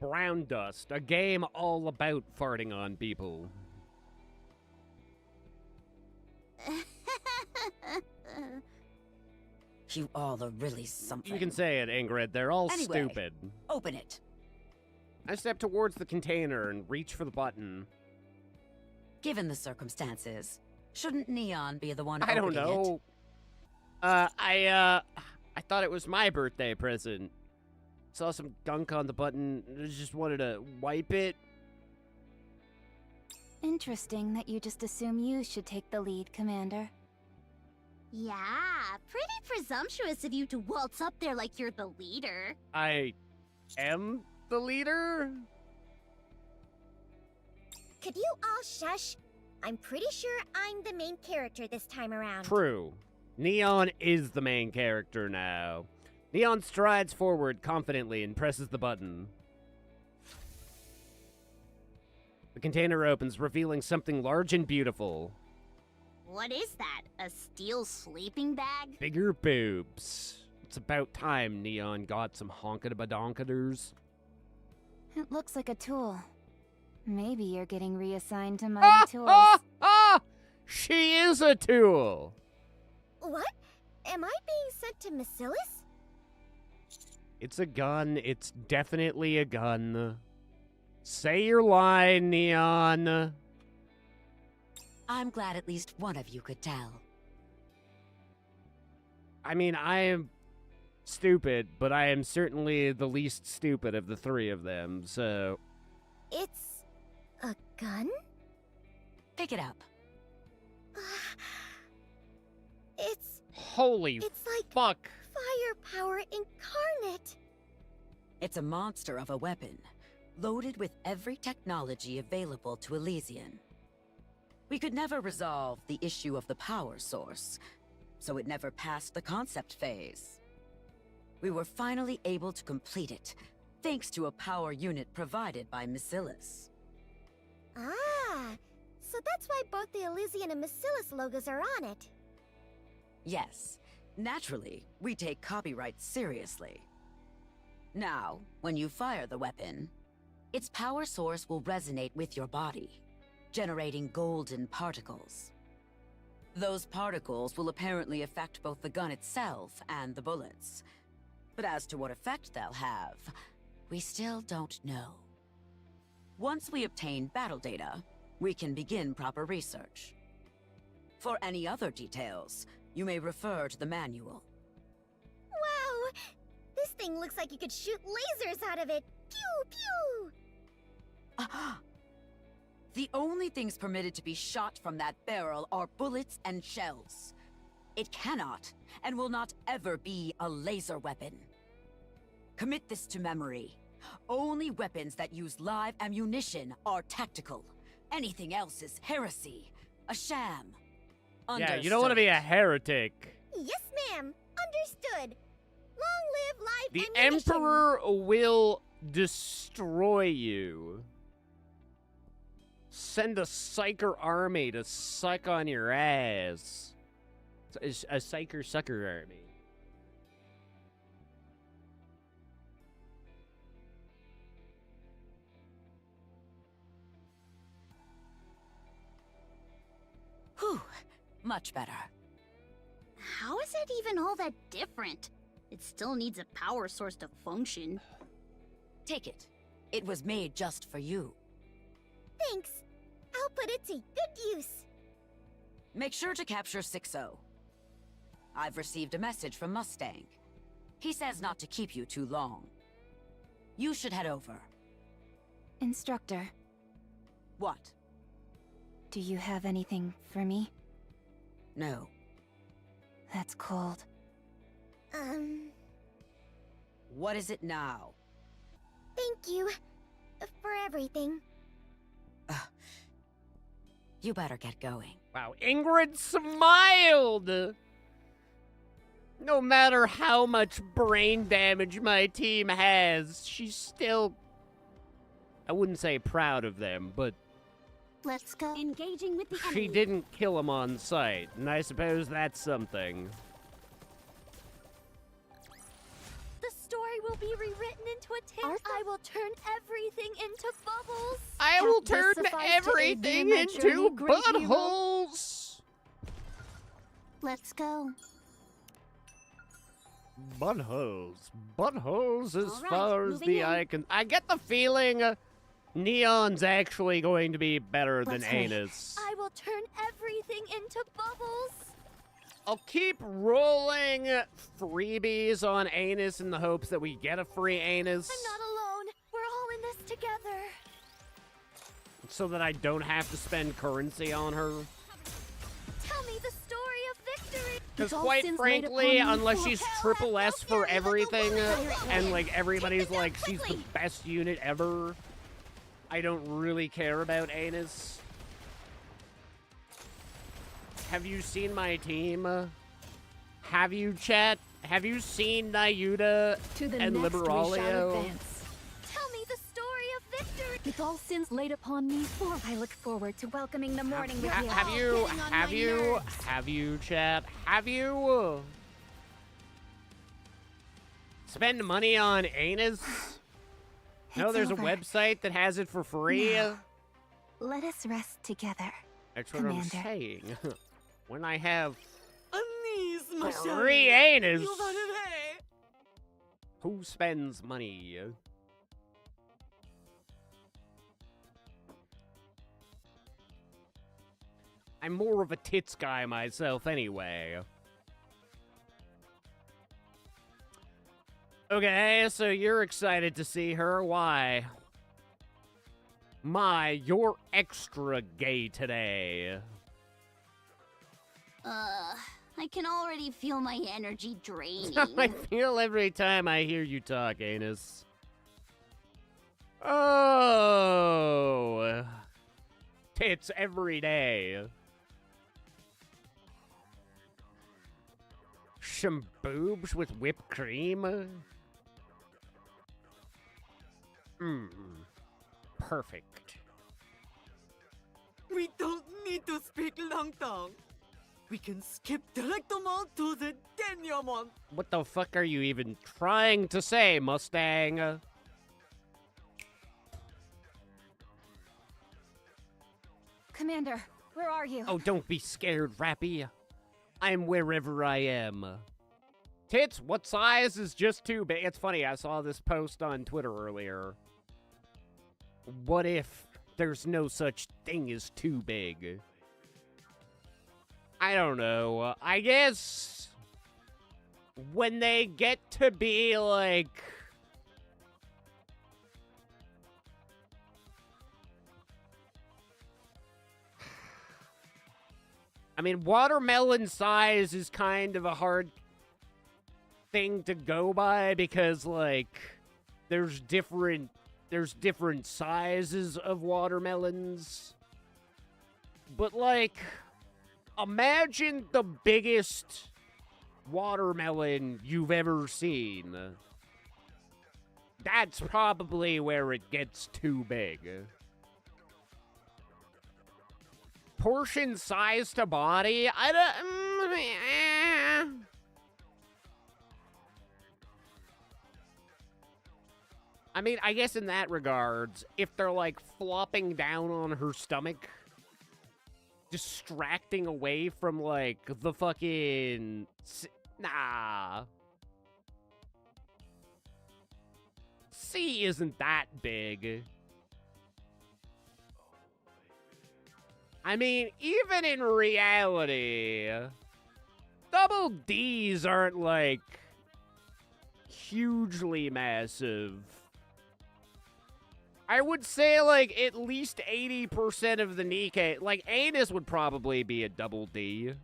Brown Dust, a game all about farting on people. You all are really something. You can say it, Ingrid. They're all Anyway, stupid. Open it. I step towards the container and reach for the button. Given the circumstances, shouldn't Neon be the one I don't opening know. I thought it was my birthday present. Saw some gunk on the button. Just wanted to wipe it. Interesting that you just assume you should take the lead, Commander. Yeah, pretty presumptuous of you to waltz up there like you're the leader. I am the leader? Could you all shush? I'm pretty sure I'm the main character this time around. True. Neon is the main character now. Neon strides forward confidently and presses the button. The container opens, revealing something large and beautiful. What is that? A steel sleeping bag? Bigger boobs. It's about time Neon got some honka-badonkaders. It looks like a tool. Maybe you're getting reassigned to mighty tools. She is a tool! What? Am I being sent to Macilis? It's a gun. It's definitely a gun. Say your line, Neon. I'm glad at least one of you could tell. I mean, I am stupid, but I am certainly the least stupid of the three of them, so... It's a gun? Pick it up. Holy It's like fuck. firepower incarnate. It's a monster of a weapon, loaded with every technology available to Elysian. We could never resolve the issue of the power source, so it never passed the concept phase. We were finally able to complete it, thanks to a power unit provided by Macilis. Ah, so that's why both the Elysian and Macilis logos are on it. Yes, naturally, we take copyright seriously. Now, when you fire the weapon, its power source will resonate with your body, generating golden particles. Those particles will apparently affect both the gun itself and the bullets. But as to what effect they'll have, we still don't know. Once we obtain battle data, we can begin proper research. For any other details, you may refer to the manual. Wow! This thing looks like you could shoot lasers out of it. Pew pew! The only things permitted to be shot from that barrel are bullets and shells. It cannot and will not ever be a laser weapon. Commit this to memory. Only weapons that use live ammunition are tactical. Anything else is heresy, a sham. Yeah, you don't want to be a heretic. Yes, ma'am. Understood. Long live live The ammunition. Emperor will destroy you. Send a psyker army to suck on your ass. It's a psyker sucker army. Whew, much better. How is it even all that different? It still needs a power source to function. Take it. It was made just for you. Thanks. I'll put it to good use. Make sure to capture 6-0. I've received a message from Mustang. He says not to keep you too long. You should head over. Instructor, What? do you have anything for me? No. That's cold. What is it now? Thank you for everything. You better get going. Wow, Ingrid smiled! No matter how much brain damage my team has, she's still... I wouldn't say proud of them, but... Let's go. Engaging with the enemy. She didn't kill him on sight, and I suppose that's something. The story will be rewritten into a tale. I will turn everything into bubbles. I will This turn suffice to aid everything me in my journey, into great hero. buttholes! Let's go. Buttholes. Buttholes as All right, far as moving the in. eye can... I get the feeling Neon's actually going to be better than Let's hurry. Anus. I will turn everything into bubbles. I'll keep rolling freebies on Anus in the hopes that we get a free Anus. I'm not alone. We're all in this together. So that I don't have to spend currency on her. Tell me the story of victory. Because quite frankly, unless she's triple S for everything, and like everybody's like she's the best unit ever, I don't really care about Anus. Have you seen my team? Have you, chat? Have you seen Nayuta and Liberalia? Tell me the story of victory. With all sins laid upon me, I look forward to welcoming the morning with you. Have you, chat? Have you? Spend money on Anus? No, It's there's over. a website that has it for free. Now, let us rest together. That's what I'm Commander. saying. When I have Anis, ma free chérie. anus, You'll arriver. who spends money? I'm more of a tits guy myself anyway. Okay, so you're excited to see her. Why? My, you're extra gay today. I can already feel my energy draining. I feel every time I hear you talk, Anus. Oh. Tits every day. Some boobs with whipped cream? Perfect. We don't need to speak long tongue. We can skip directement to the denouement. What the fuck are you even trying to say, Mustang? Commander, where are you? Oh, don't be scared, Rappy. I'm wherever I am. Tits, what size is just too big? It's funny, I saw this post on Twitter earlier. What if there's no such thing as too big? I don't know. I guess when they get to be like... I mean, watermelon size is kind of a hard thing to go by because, like, there's different sizes of watermelons. But, like, imagine the biggest watermelon you've ever seen. That's probably where it gets too big. Portion size to body? I don't... I mean, I guess in that regards, if they're, like, flopping down on her stomach, distracting away from, like, the fucking... Nah. C isn't that big. I mean, even in reality, double Ds aren't, like, hugely massive. I would say, like, at least 80% of the Nikke, like, anus would probably be a double D.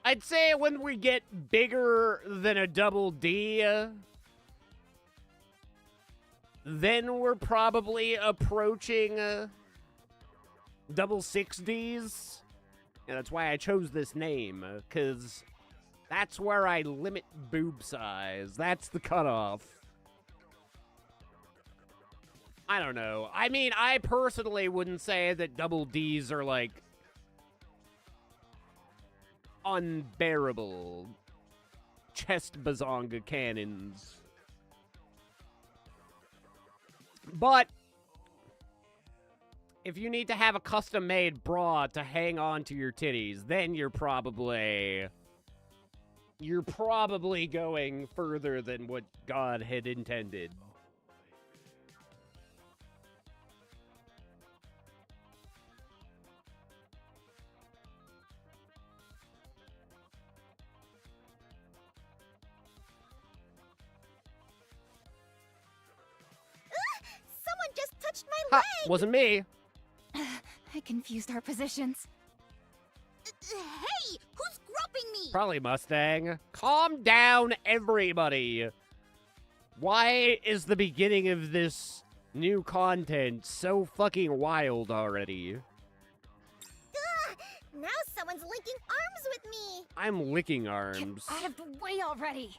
I'd say when we get bigger than a double D, then we're probably approaching double 6Ds. And that's why I chose this name, because that's where I limit boob size. That's the cutoff. I don't know. I mean, I personally wouldn't say that double Ds are, like, unbearable chest bazonga cannons. But if you need to have a custom-made bra to hang on to your titties, then you're probably going further than what God had intended. Someone just touched my leg! Wasn't me. I confused our positions. Hey! Who's groping me? Probably Mustang. Calm down, everybody. Why is the beginning of this new content so fucking wild already? Now someone's linking arms with me! I'm licking arms. Get out of the way already!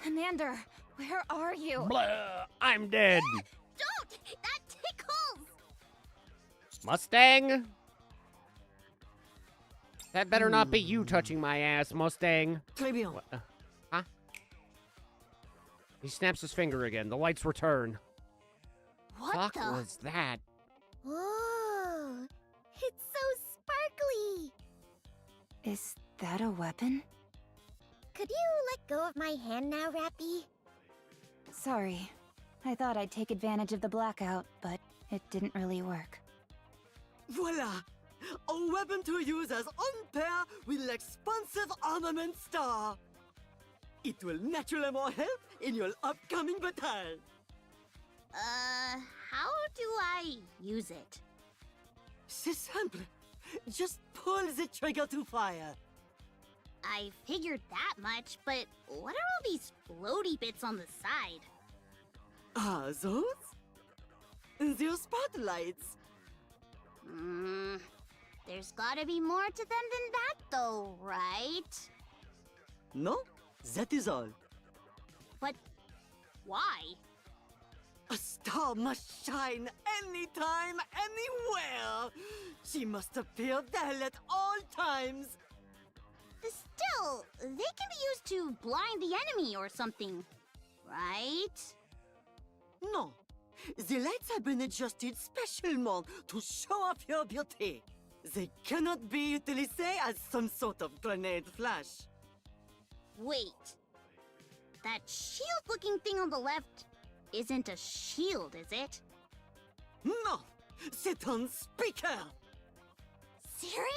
Commander, where are you? Blah, I'm dead. Don't! That tickles! Mustang? That better not be you touching my ass, Mustang. Très bien. Huh? He snaps his finger again. The lights return. What Fuck the? was that? Whoa! It's so sparkly! Is that a weapon? Could you let go of my hand now, Rappy? Sorry. I thought I'd take advantage of the blackout, but it didn't really work. Voila! A weapon to use as on pair with expensive armament star. It will naturally more help in your upcoming battle. How do I use it? C'est simple. Just pull the trigger to fire. I figured that much, but what are all these floaty bits on the side? Ah, those? They're spotlights. There's gotta be more to them than that, though, right? No, that is all. But why? A star must shine anytime, anywhere. She must appear there at all times. Still, they can be used to blind the enemy or something, right? No, the lights have been adjusted specially to show off your beauty. They cannot be utilised as some sort of grenade flash. Wait. That shield-looking thing on the left isn't a shield, is it? No, c'est un speaker. Seriously?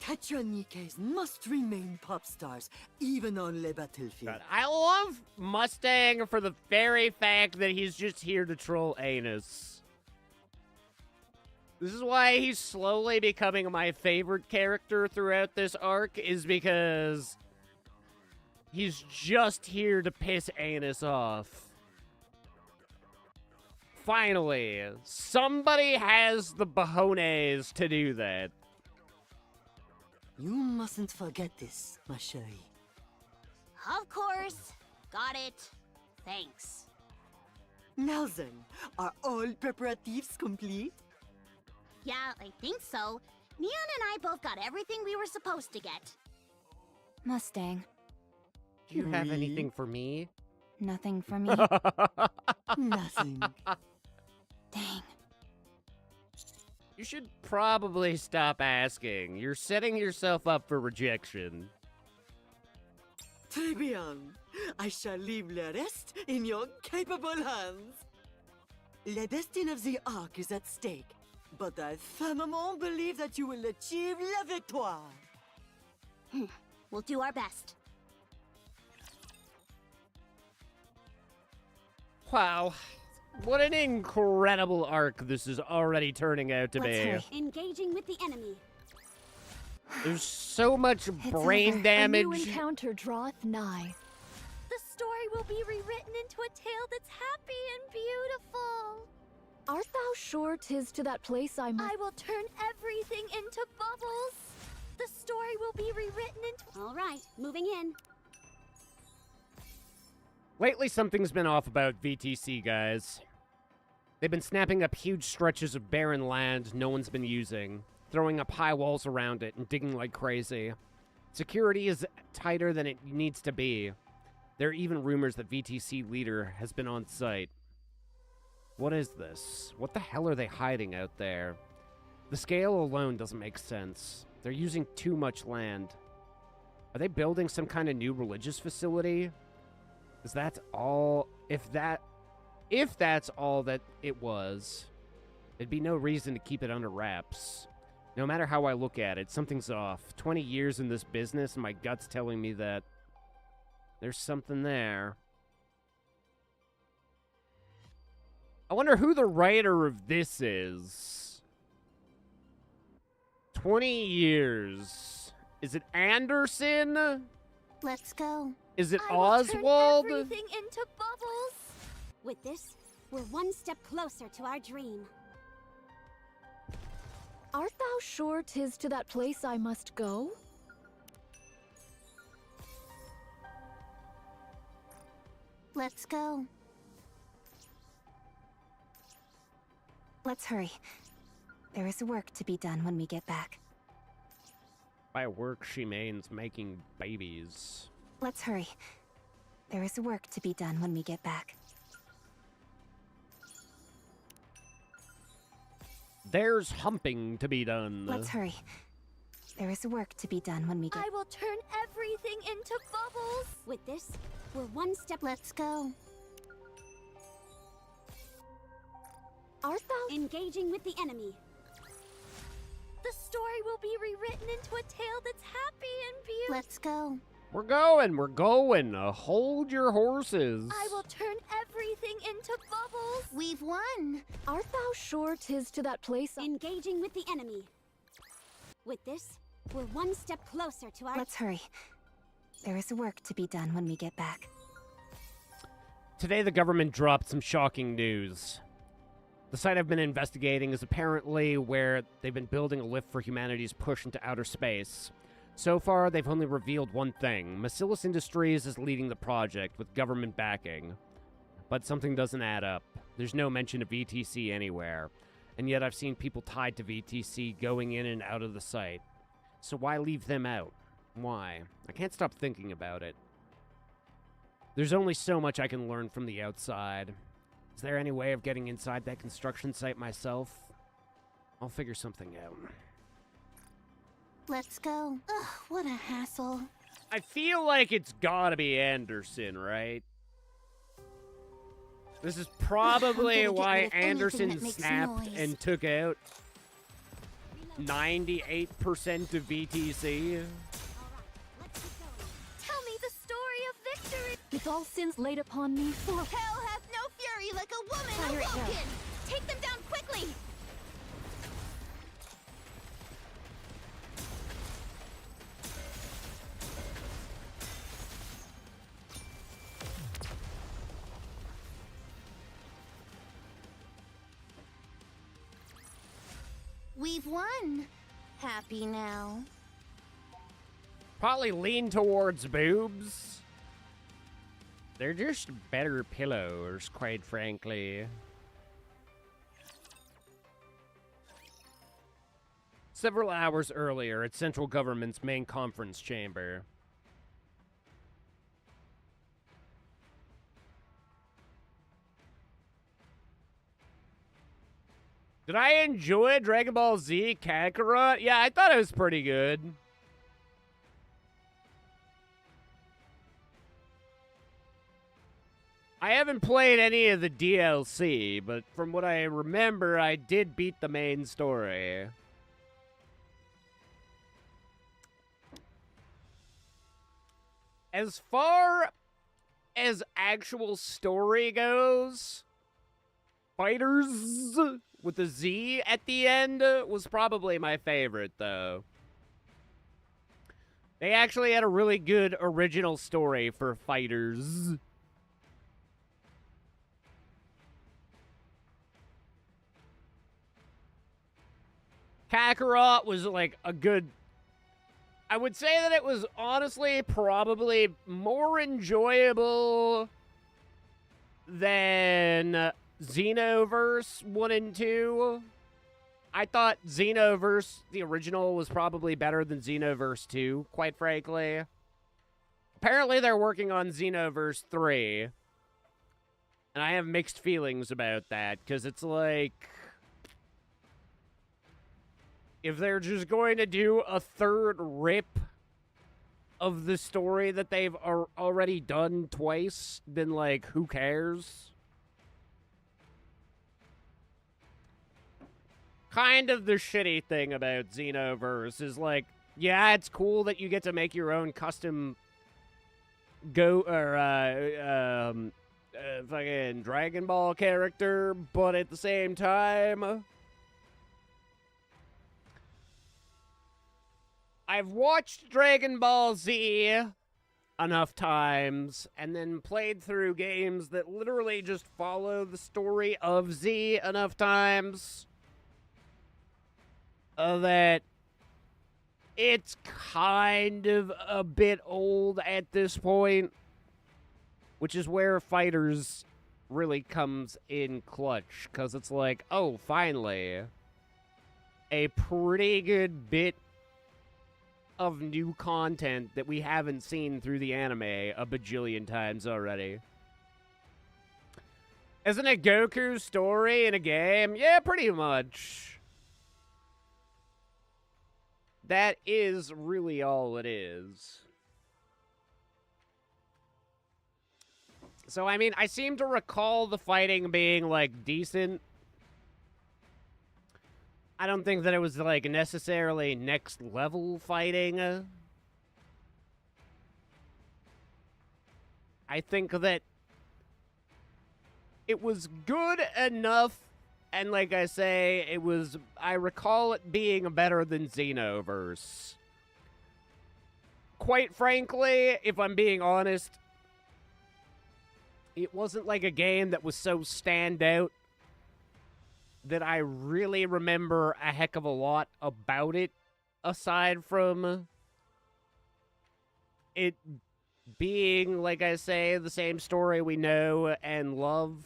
Tetra Nikkes must remain pop stars, even on the battlefield. I love Mustang for the very fact that he's just here to troll Anus. This is why he's slowly becoming my favorite character throughout this arc, is because he's just here to piss Anus off. Finally, somebody has the cojones to do that. You mustn't forget this, ma chérie. Of course. Got it. Thanks. Now then, are all preparatives complete? Yeah, I think so. Neon and I both got everything we were supposed to get. Mustang. Do you have anything for me? Nothing for me. Nothing. Dang. You should probably stop asking. You're setting yourself up for rejection. Très bien. I shall leave the rest in your capable hands. The destiny of the Ark is at stake, but I firmly believe that you will achieve la victoire. We'll do our best. Wow. What an incredible arc this is already turning out to be. Engaging with the enemy. There's so much brain damage. A new encounter draweth nigh. The story will be rewritten into a tale that's happy and beautiful. Art thou sure 'tis to that place I must... I will turn everything into bubbles. The story will be rewritten into... All right, moving in. Lately, something's been off about VTC, guys. They've been snapping up huge stretches of barren land no one's been using, throwing up high walls around it and digging like crazy. Security is tighter than it needs to be. There are even rumors that VTC leader has been on site. What is this? What the hell are they hiding out there? The scale alone doesn't make sense. They're using too much land. Are they building some kind of new religious facility? Is that all? If that's all that it was, there'd be no reason to keep it under wraps. No matter how I look at it, something's off. 20 years in this business, and my gut's telling me that there's something there. I wonder who the writer of this is. 20 years. Is it Anderson? Let's go. Is it I will Oswald? turn everything into bubbles. With this, we're one step closer to our dream. Art thou sure 'tis to that place I must go? Let's go. Let's hurry. There is work to be done when we get back. By work, she means making babies. Let's hurry. There is work to be done when we get back. There's humping to be done. Let's hurry. There is work to be done when we get... I will turn everything into bubbles! With this, we're one step... Let's go. Art thou? Engaging with the enemy. The story will be rewritten into a tale that's happy and beautiful. Let's go. We're going. Hold your horses. I will turn everything into bubbles. We've won. Art thou sure 'tis to that place? Engaging with the enemy. With this, we're one step closer to our... Let's hurry. There is work to be done when we get back. Today the government dropped some shocking news. The site I've been investigating is apparently where they've been building a lift for humanity's push into outer space. So far, they've only revealed one thing. Macilis Industries is leading the project with government backing. But something doesn't add up. There's no mention of VTC anywhere. And yet I've seen people tied to VTC going in and out of the site. So why leave them out? Why? I can't stop thinking about it. There's only so much I can learn from the outside. Is there any way of getting inside that construction site myself? I'll figure something out. Let's go. Ugh, what a hassle. I feel like it's gotta be Anderson, right? This is probably why Anderson snapped and took out 98% of VTC. Tell me the story of victory. With all sins laid upon me, for Hell hath no fury like a woman Fire it down. awoken! Take them down quickly! We've won. Happy now. Probably lean towards boobs. They're just better pillows, quite frankly. Several hours earlier at Central Government's main conference chamber. Did I enjoy Dragon Ball Z Kakarot? Yeah, I thought it was pretty good. I haven't played any of the DLC, but from what I remember, I did beat the main story. As far as actual story goes, Fighters with a Z at the end was probably my favorite, though. They actually had a really good original story for Fighters. Kakarot was like a good... I would say that it was honestly probably more enjoyable than Xenoverse 1 and 2. I thought Xenoverse, the original, was probably better than Xenoverse 2, quite frankly. Apparently they're working on Xenoverse 3. And I have mixed feelings about that, because it's like... if they're just going to do a third rip of the story that they've already done twice, then, like, who cares? Kind of the shitty thing about Xenoverse is, like, yeah, it's cool that you get to make your own custom fucking Dragon Ball character, but at the same time... I've watched Dragon Ball Z enough times and then played through games that literally just follow the story of Z enough times that it's kind of a bit old at this point, which is where Fighters really comes in clutch, because it's like, oh, finally, a pretty good bit of new content that we haven't seen through the anime a bajillion times already. Isn't it Goku's story in a game? Yeah, pretty much. That is really all it is. So, I mean, I seem to recall the fighting being, like, decent. I don't think that it was, like, necessarily next level fighting. I think that it was good enough, and like I say, I recall it being better than Xenoverse. Quite frankly, if I'm being honest, it wasn't like a game that was so standout that I really remember a heck of a lot about it, aside from it being, like I say, the same story we know and love.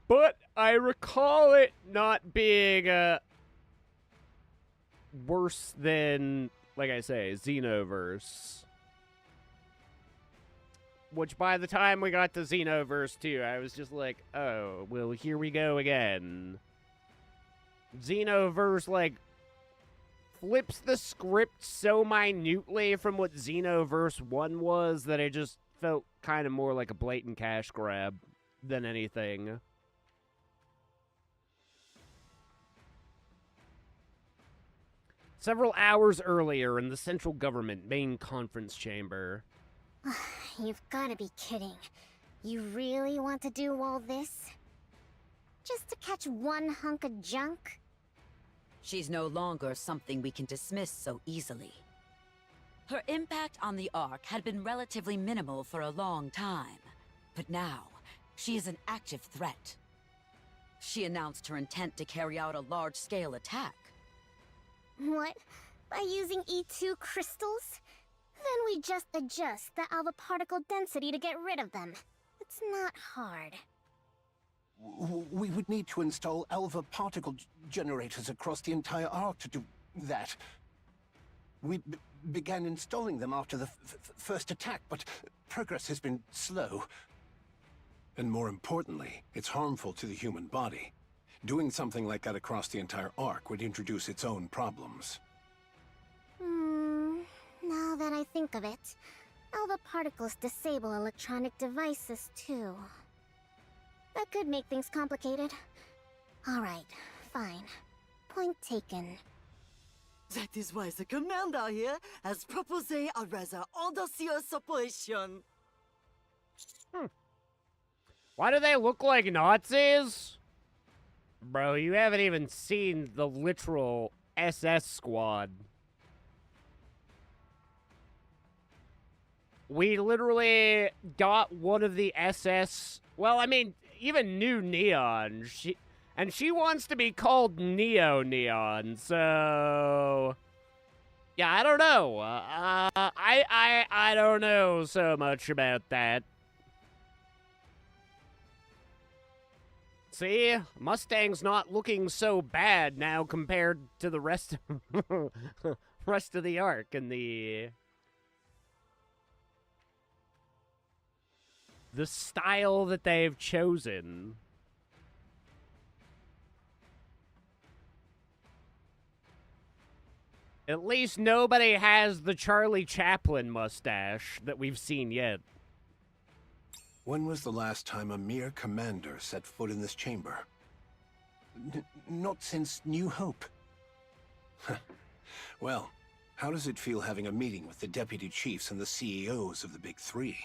But I recall it not being worse than, like I say, Xenoverse. Which, by the time we got to Xenoverse 2, I was just like, oh, well, here we go again. Xenoverse, like, flips the script so minutely from what Xenoverse 1 was that it just felt kind of more like a blatant cash grab than anything. Several hours earlier in the central government main conference chamber. You've gotta be kidding. You really want to do all this? Just to catch one hunk of junk? She's no longer something we can dismiss so easily. Her impact on the Ark had been relatively minimal for a long time, but now, she is an active threat. She announced her intent to carry out a large-scale attack. What? By using E2 crystals? Then we just adjust the alpha particle density to get rid of them. It's not hard. We would need to install alpha particle generators across the entire Ark to do that. We began installing them after the first attack, but progress has been slow. And more importantly, it's harmful to the human body. Doing something like that across the entire Ark would introduce its own problems. Now that I think of it, alpha particles disable electronic devices too. That could make things complicated. Alright, fine. Point taken. That is why the commander here has proposed a rather audacious operation. Why do they look like Nazis? Bro, you haven't even seen the literal SS squad. We literally got one of the SS... Well, I mean, even New Neon. She wants to be called Neo Neon, so... Yeah, I don't know. I don't know so much about that. See? Mustang's not looking so bad now compared to the rest of the Ark and the style that they've chosen. At least nobody has the Charlie Chaplin mustache that we've seen yet. When was the last time a mere commander set foot in this chamber? Not since New Hope. Well, how does it feel having a meeting with the deputy chiefs and the CEOs of the Big Three?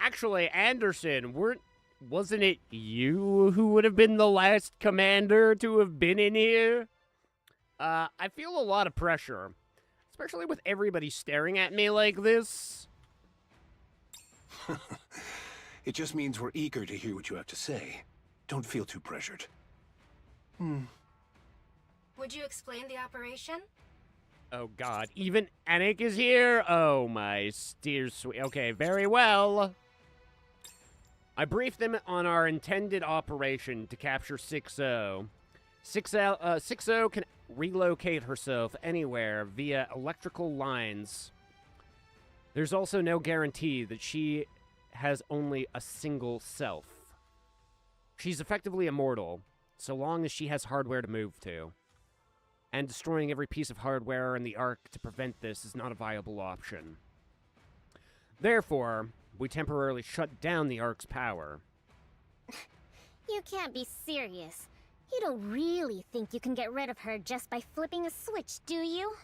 Actually, Anderson, wasn't it you who would have been the last commander to have been in here? I feel a lot of pressure, especially with everybody staring at me like this. It just means we're eager to hear what you have to say. Don't feel too pressured. Would you explain the operation? Oh god, even Anik is here? Oh my dear sweet. Okay, very well. I briefed them on our intended operation to capture 6-0. 6-0 can relocate herself anywhere via electrical lines. There's also no guarantee that she has only a single self. She's effectively immortal, so long as she has hardware to move to. And destroying every piece of hardware in the Ark to prevent this is not a viable option. Therefore, we temporarily shut down the Ark's power. You can't be serious. You don't really think you can get rid of her just by flipping a switch, do you?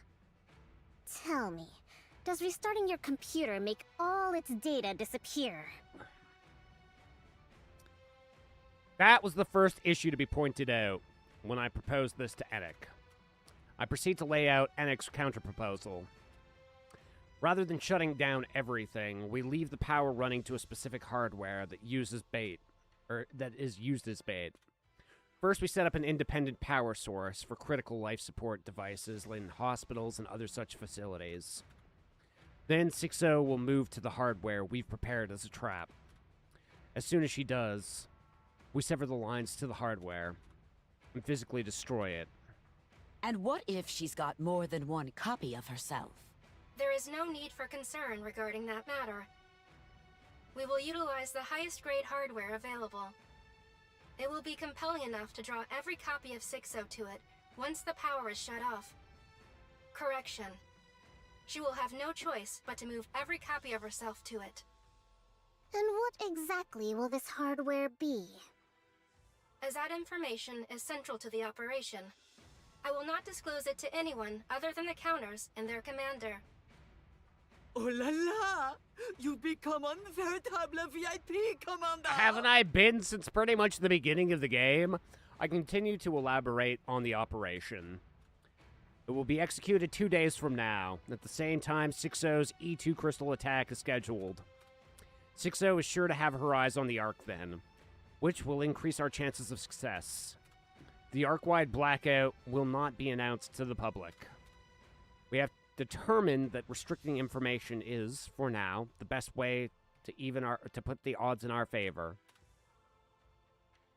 Tell me, does restarting your computer make all its data disappear? That was the first issue to be pointed out when I proposed this to Enoch. I proceed to lay out Enoch's counterproposal. Rather than shutting down everything, we leave the power running to a specific hardware that uses bait, or that is used as bait. First, we set up an independent power source for critical life support devices in hospitals and other such facilities. Then 6-0 will move to the hardware we've prepared as a trap. As soon as she does, we sever the lines to the hardware and physically destroy it. And what if she's got more than one copy of herself? There is no need for concern regarding that matter. We will utilize the highest grade hardware available. It will be compelling enough to draw every copy of 6-0 to it once the power is shut off. Correction. She will have no choice but to move every copy of herself to it. And what exactly will this hardware be? As that information is central to the operation, I will not disclose it to anyone other than the counters and their commander. Oh la la! You've become un véritable VIP, Commander! Haven't I been since pretty much the beginning of the game? I continue to elaborate on the operation. It will be executed 2 days from now. At the same time, 6-0's E2 crystal attack is scheduled. 6-0 is sure to have her eyes on the Ark then, which will increase our chances of success. The Ark-wide blackout will not be announced to the public. We have determined that restricting information is, for now, the best way to put the odds in our favor.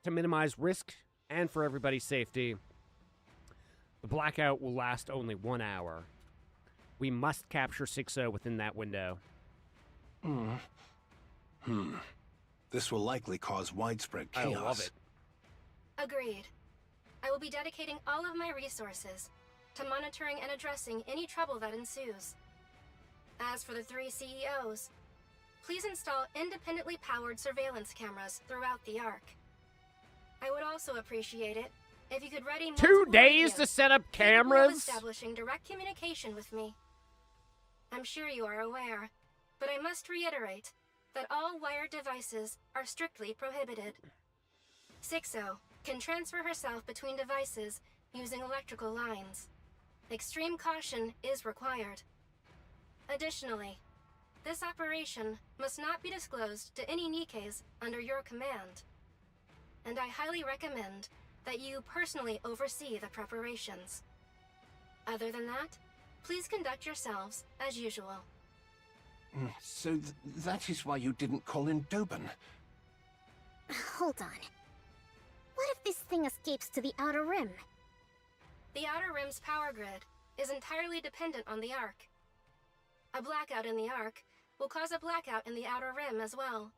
To minimize risk and for everybody's safety, the blackout will last only 1 hour. We must capture 6-0 within that window. This will likely cause widespread chaos. I love it. Agreed. I will be dedicating all of my resources to monitoring and addressing any trouble that ensues. As for the 3 CEOs, please install independently powered surveillance cameras throughout the Ark. I would also appreciate it if you could ready 2 days radios to set up capable of cameras? establishing direct communication with me. I'm sure you are aware, but I must reiterate that all wired devices are strictly prohibited. 6-0 can transfer herself between devices using electrical lines. Extreme caution is required. Additionally, this operation must not be disclosed to any Nikkes under your command. And I highly recommend that you personally oversee the preparations. Other than that, please conduct yourselves as usual. So that is why you didn't call in Doban. Hold on. What if this thing escapes to the Outer Rim? The Outer Rim's power grid is entirely dependent on the Ark. A blackout in the Ark will cause a blackout in the Outer Rim as well.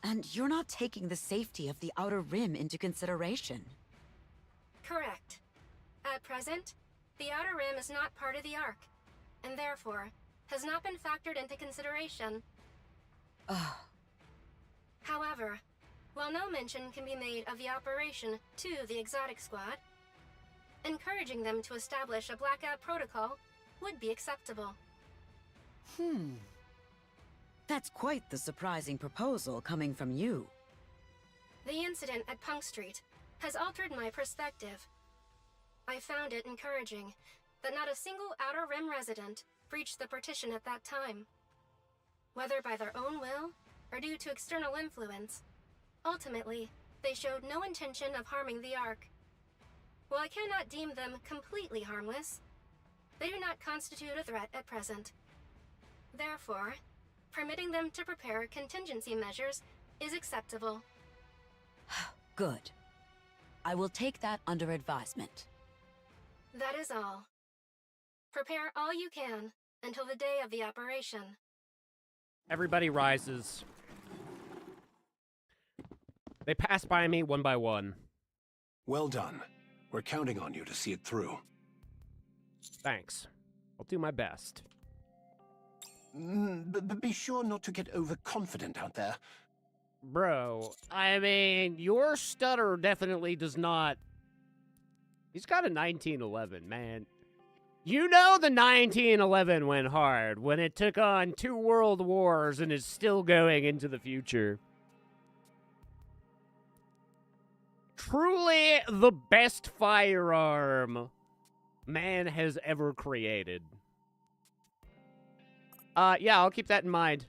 And you're not taking the safety of the Outer Rim into consideration. Correct. At present, the Outer Rim is not part of the Ark, and therefore has not been factored into consideration. However, while no mention can be made of the operation to the Exotic Squad, encouraging them to establish a blackout protocol would be acceptable. That's quite the surprising proposal coming from you. The incident at Punk Street has altered my perspective. I found it encouraging that not a single Outer Rim resident breached the partition at that time. Whether by their own will or due to external influence, ultimately, they showed no intention of harming the Ark. While I cannot deem them completely harmless, they do not constitute a threat at present. Therefore, permitting them to prepare contingency measures is acceptable. Good. I will take that under advisement. That is all. Prepare all you can until the day of the operation. Everybody rises. They pass by me one by one. Well done. We're counting on you to see it through. Thanks. I'll do my best. But be sure not to get overconfident out there. Bro, I mean, your stutter definitely does not... He's got a 1911, man. You know the 1911 went hard when it took on 2 world wars and is still going into the future. Truly the best firearm man has ever created. Yeah, I'll keep that in mind.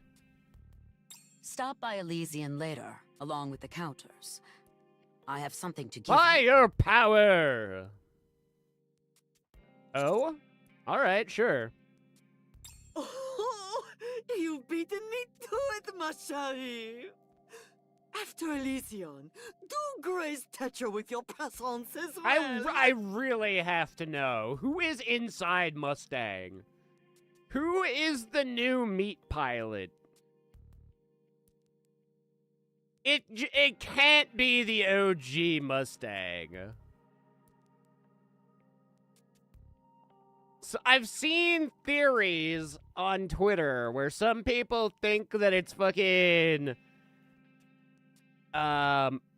Stop by Elysian later, along with the counters. I have something to give you. Firepower! Oh? Alright, sure. Oh, you've beaten me to it, ma chérie. After Elysian, do grace Tetra with your presence as well. I really have to know, who is inside Mustang? Who is the new meat pilot? It can't be the OG Mustang. So I've seen theories on Twitter where some people think that it's fucking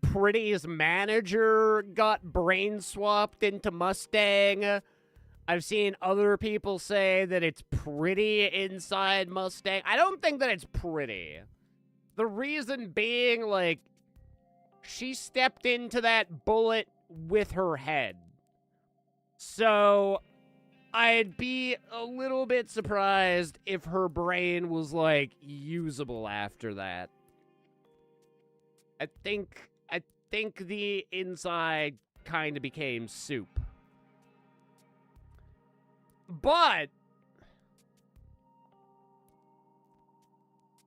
Pretty's manager got brain swapped into Mustang. I've seen other people say that it's Pretty inside Mustang. I don't think that it's Pretty. The reason being, like, she stepped into that bullet with her head. So I'd be a little bit surprised if her brain was, like, usable after that. I think the inside kind of became soup. But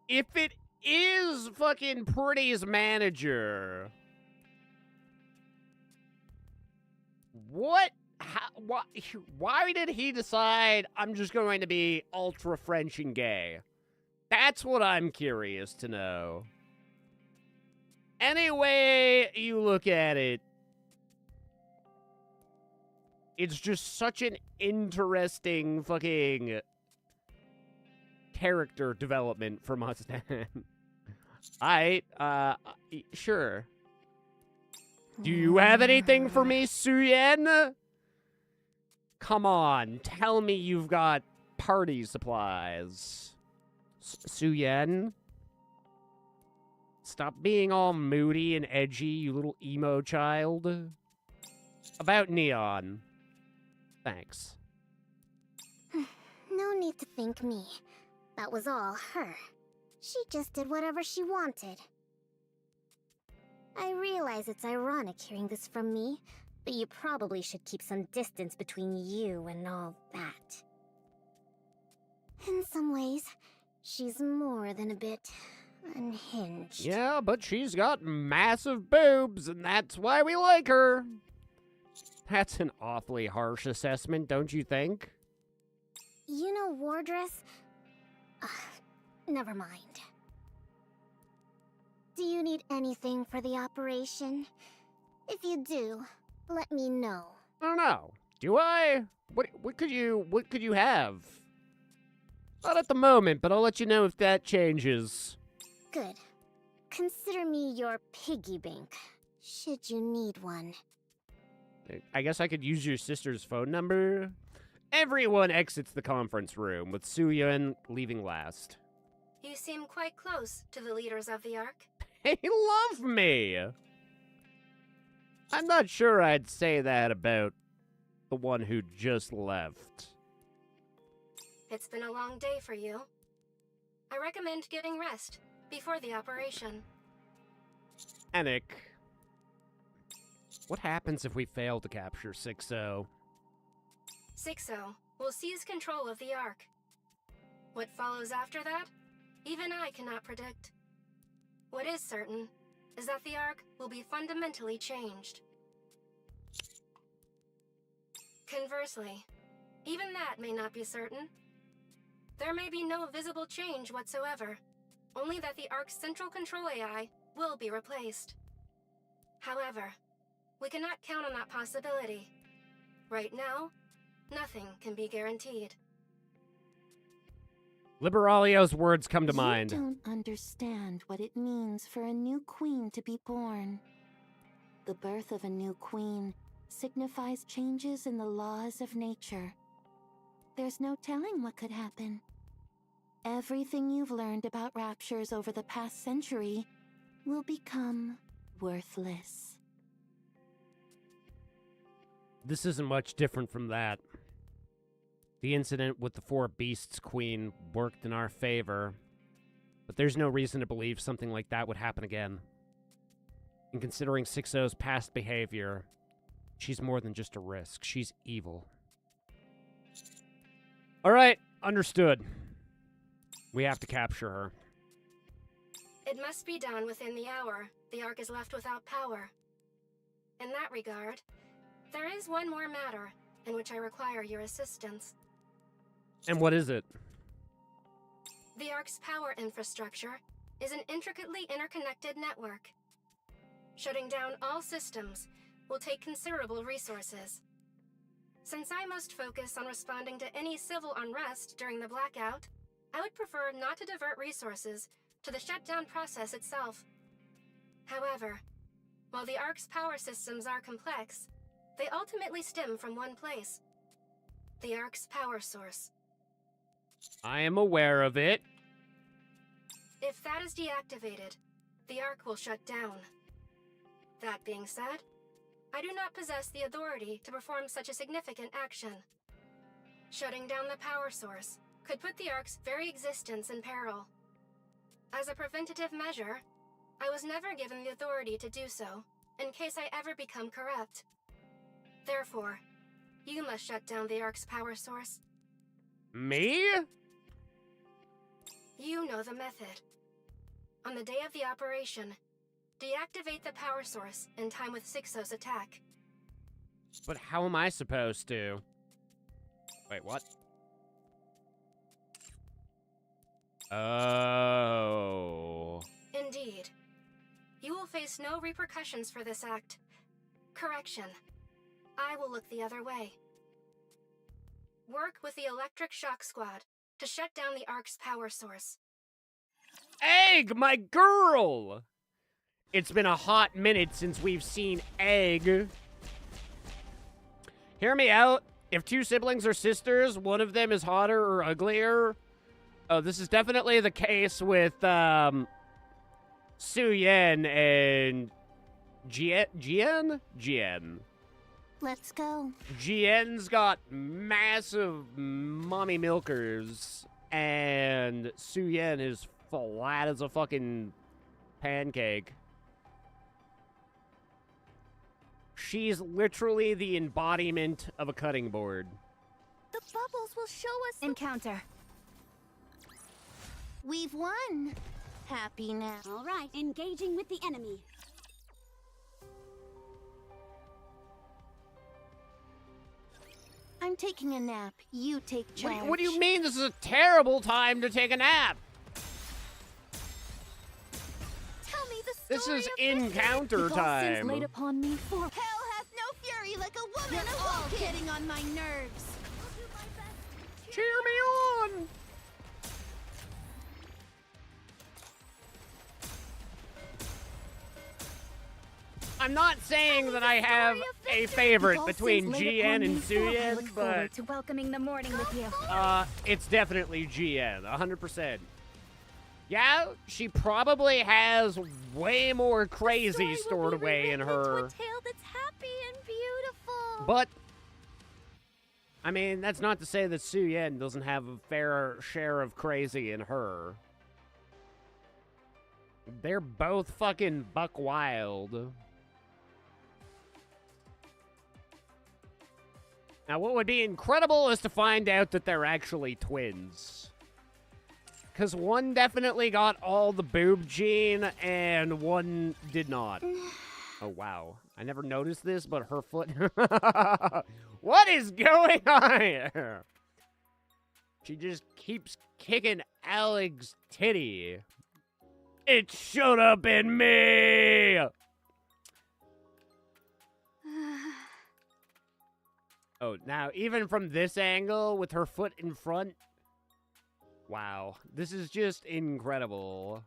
if it is fucking Pretty's manager, why did he decide I'm just going to be ultra French and gay? That's what I'm curious to know. Any way you look at it, it's just such an interesting fucking character development for Mustang. Sure. Do you have anything for me, Suyen? Come on, tell me you've got party supplies. Suyen? Stop being all moody and edgy, you little emo child. About Neon. Thanks. No need to thank me. That was all her. She just did whatever she wanted. I realize it's ironic hearing this from me, but you probably should keep some distance between you and all that. In some ways, she's more than a bit unhinged. Yeah, but she's got massive boobs, and that's why we like her. That's an awfully harsh assessment, don't you think? You know, Wardress? Never mind. Do you need anything for the operation? If you do, let me know. I don't know. Do I? What could you have? Not at the moment, but I'll let you know if that changes. Good. Consider me your piggy bank, should you need one. I guess I could use your sister's phone number. Everyone exits the conference room, with Suyeon leaving last. You seem quite close to the leaders of the Ark. They love me! I'm not sure I'd say that about the one who just left. It's been a long day for you. I recommend getting rest before the operation. Anik, what happens if we fail to capture 6-0? 6-0 will seize control of the Ark. What follows after that even I cannot predict. What is certain is that the arc will be fundamentally changed. Conversely, even that may not be certain. There may be no visible change whatsoever, only that the arc's central control AI will be replaced. However, we cannot count on that possibility. Right now, nothing can be guaranteed. Liberalio's words come to mind. You don't understand what it means for a new queen to be born. The birth of a new queen signifies changes in the laws of nature. There's no telling what could happen. Everything you've learned about raptures over the past century will become worthless. This isn't much different from that. The incident with the Four Beasts Queen worked in our favor, but there's no reason to believe something like that would happen again. And considering 6-0's past behavior, she's more than just a risk. She's evil. Alright, understood. We have to capture her. It must be done within the hour the Ark is left without power. In that regard, there is one more matter in which I require your assistance. And what is it? The Ark's power infrastructure is an intricately interconnected network. Shutting down all systems will take considerable resources. Since I must focus on responding to any civil unrest during the blackout, I would prefer not to divert resources to the shutdown process itself. However, while the Ark's power systems are complex, they ultimately stem from one place: the Ark's power source. I am aware of it. If that is deactivated, the Ark will shut down. That being said, I do not possess the authority to perform such a significant action. Shutting down the power source could put the Ark's very existence in peril. As a preventative measure, I was never given the authority to do so, in case I ever become corrupt. Therefore, you must shut down the Ark's power source. Me? You know the method. On the day of the operation, deactivate the power source in time with 6-0's attack. But how am I supposed to? Wait, what? Oh. Indeed. You will face no repercussions for this act. Correction. I will look the other way. Work with the Electric Shock Squad to shut down the Ark's power source. Egg, my girl! It's been a hot minute since we've seen Egg. Hear me out. If two siblings are sisters, one of them is hotter or uglier. Oh, this is definitely the case with, Su Yen and Jien? Let's go. Jien's got massive mommy milkers, and Su Yen is flat as a fucking pancake. She's literally the embodiment of a cutting board. The bubbles will show us Encounter. We've won. Happy now. All right, engaging with the enemy. I'm taking a nap. You take charge. What do you mean this is a terrible time to take a nap? Tell me the This story is of encounter If all sins time. laid upon me for Hell hath no fury like a woman You're all getting on my nerves. I'll do my best to Cheer me on! I'm not saying that I have a favorite If all between sins laid GN upon and me, Su for I Yen, look but forward to welcoming the morning with you. it's definitely GN, 100%. Yeah, she probably has way more crazy stored away in into a her. tale that's happy and beautiful. But I mean, that's not to say that Su Yen doesn't have a fair share of crazy in her. They're both fucking buck wild. Now, what would be incredible is to find out that they're actually twins. Because one definitely got all the boob gene, and one did not. Oh, wow. I never noticed this, but her foot... What is going on here? She just keeps kicking Alex's titty. It showed up in me! Oh, now, even from this angle, with her foot in front... Wow, this is just incredible.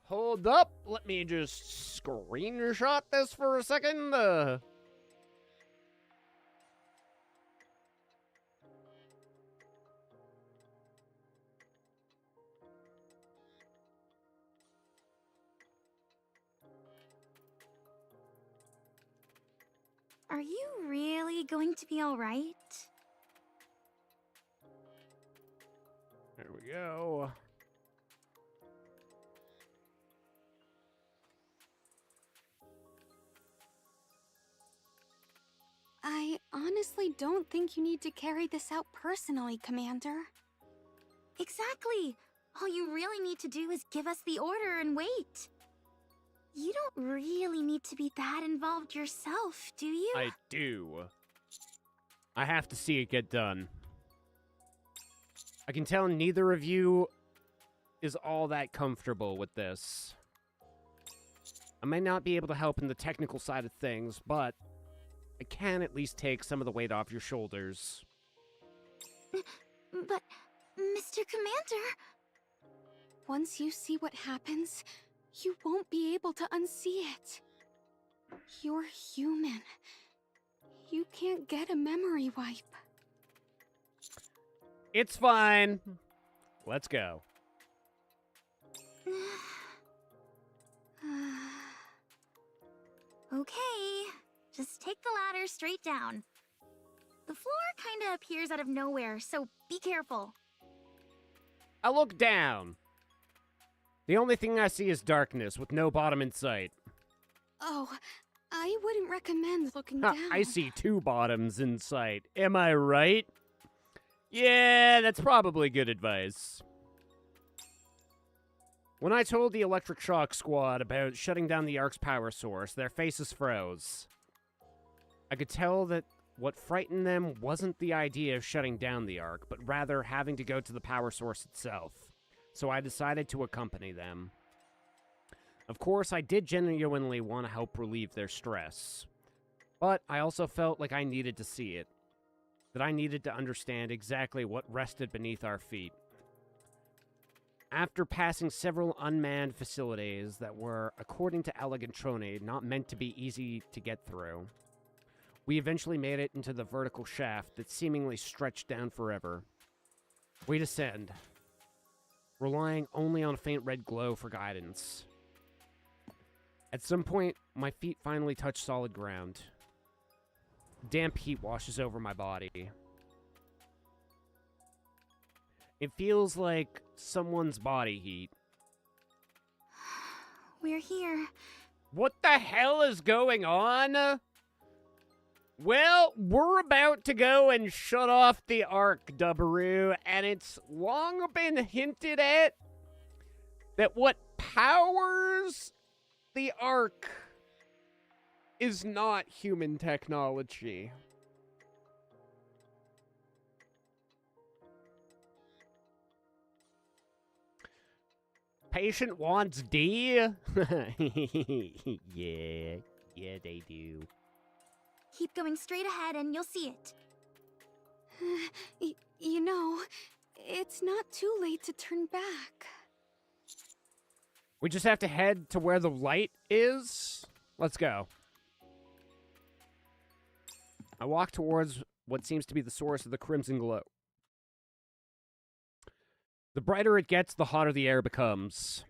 Hold up, let me just screenshot this for a second. Are you really going to be alright? There we go. I honestly don't think you need to carry this out personally, Commander. Exactly! All you really need to do is give us the order and wait. You don't really need to be that involved yourself, do you? I do. I have to see it get done. I can tell neither of you is all that comfortable with this. I may not be able to help in the technical side of things, but I can at least take some of the weight off your shoulders. But, Mr. Commander... Once you see what happens, you won't be able to unsee it. You're human. You can't get a memory wipe. It's fine. Let's go. Okay, just take the ladder straight down. The floor kinda appears out of nowhere, so be careful. I look down. The only thing I see is darkness with no bottom in sight. Oh, I wouldn't recommend looking down. I see two bottoms in sight. Am I right? Yeah, that's probably good advice. When I told the Electric Shock Squad about shutting down the Ark's power source, their faces froze. I could tell that what frightened them wasn't the idea of shutting down the Ark, but rather having to go to the power source itself. So I decided to accompany them. Of course, I did genuinely want to help relieve their stress. But I also felt like I needed to see it. That I needed to understand exactly what rested beneath our feet. After passing several unmanned facilities that were, according to Elegantrone, not meant to be easy to get through, we eventually made it into the vertical shaft that seemingly stretched down forever. We descend, relying only on a faint red glow for guidance. At some point, my feet finally touch solid ground. Damp heat washes over my body. It feels like someone's body heat. We're here. What the hell is going on? Well, we're about to go and shut off the Ark, Dubbaroo, and it's long been hinted at that what powers the Ark is not human technology. Patient wants D? Yeah, they do. Keep going straight ahead and you'll see it. You know, it's not too late to turn back. We just have to head to where the light is? Let's go. I walk towards what seems to be the source of the crimson glow. The brighter it gets, the hotter the air becomes.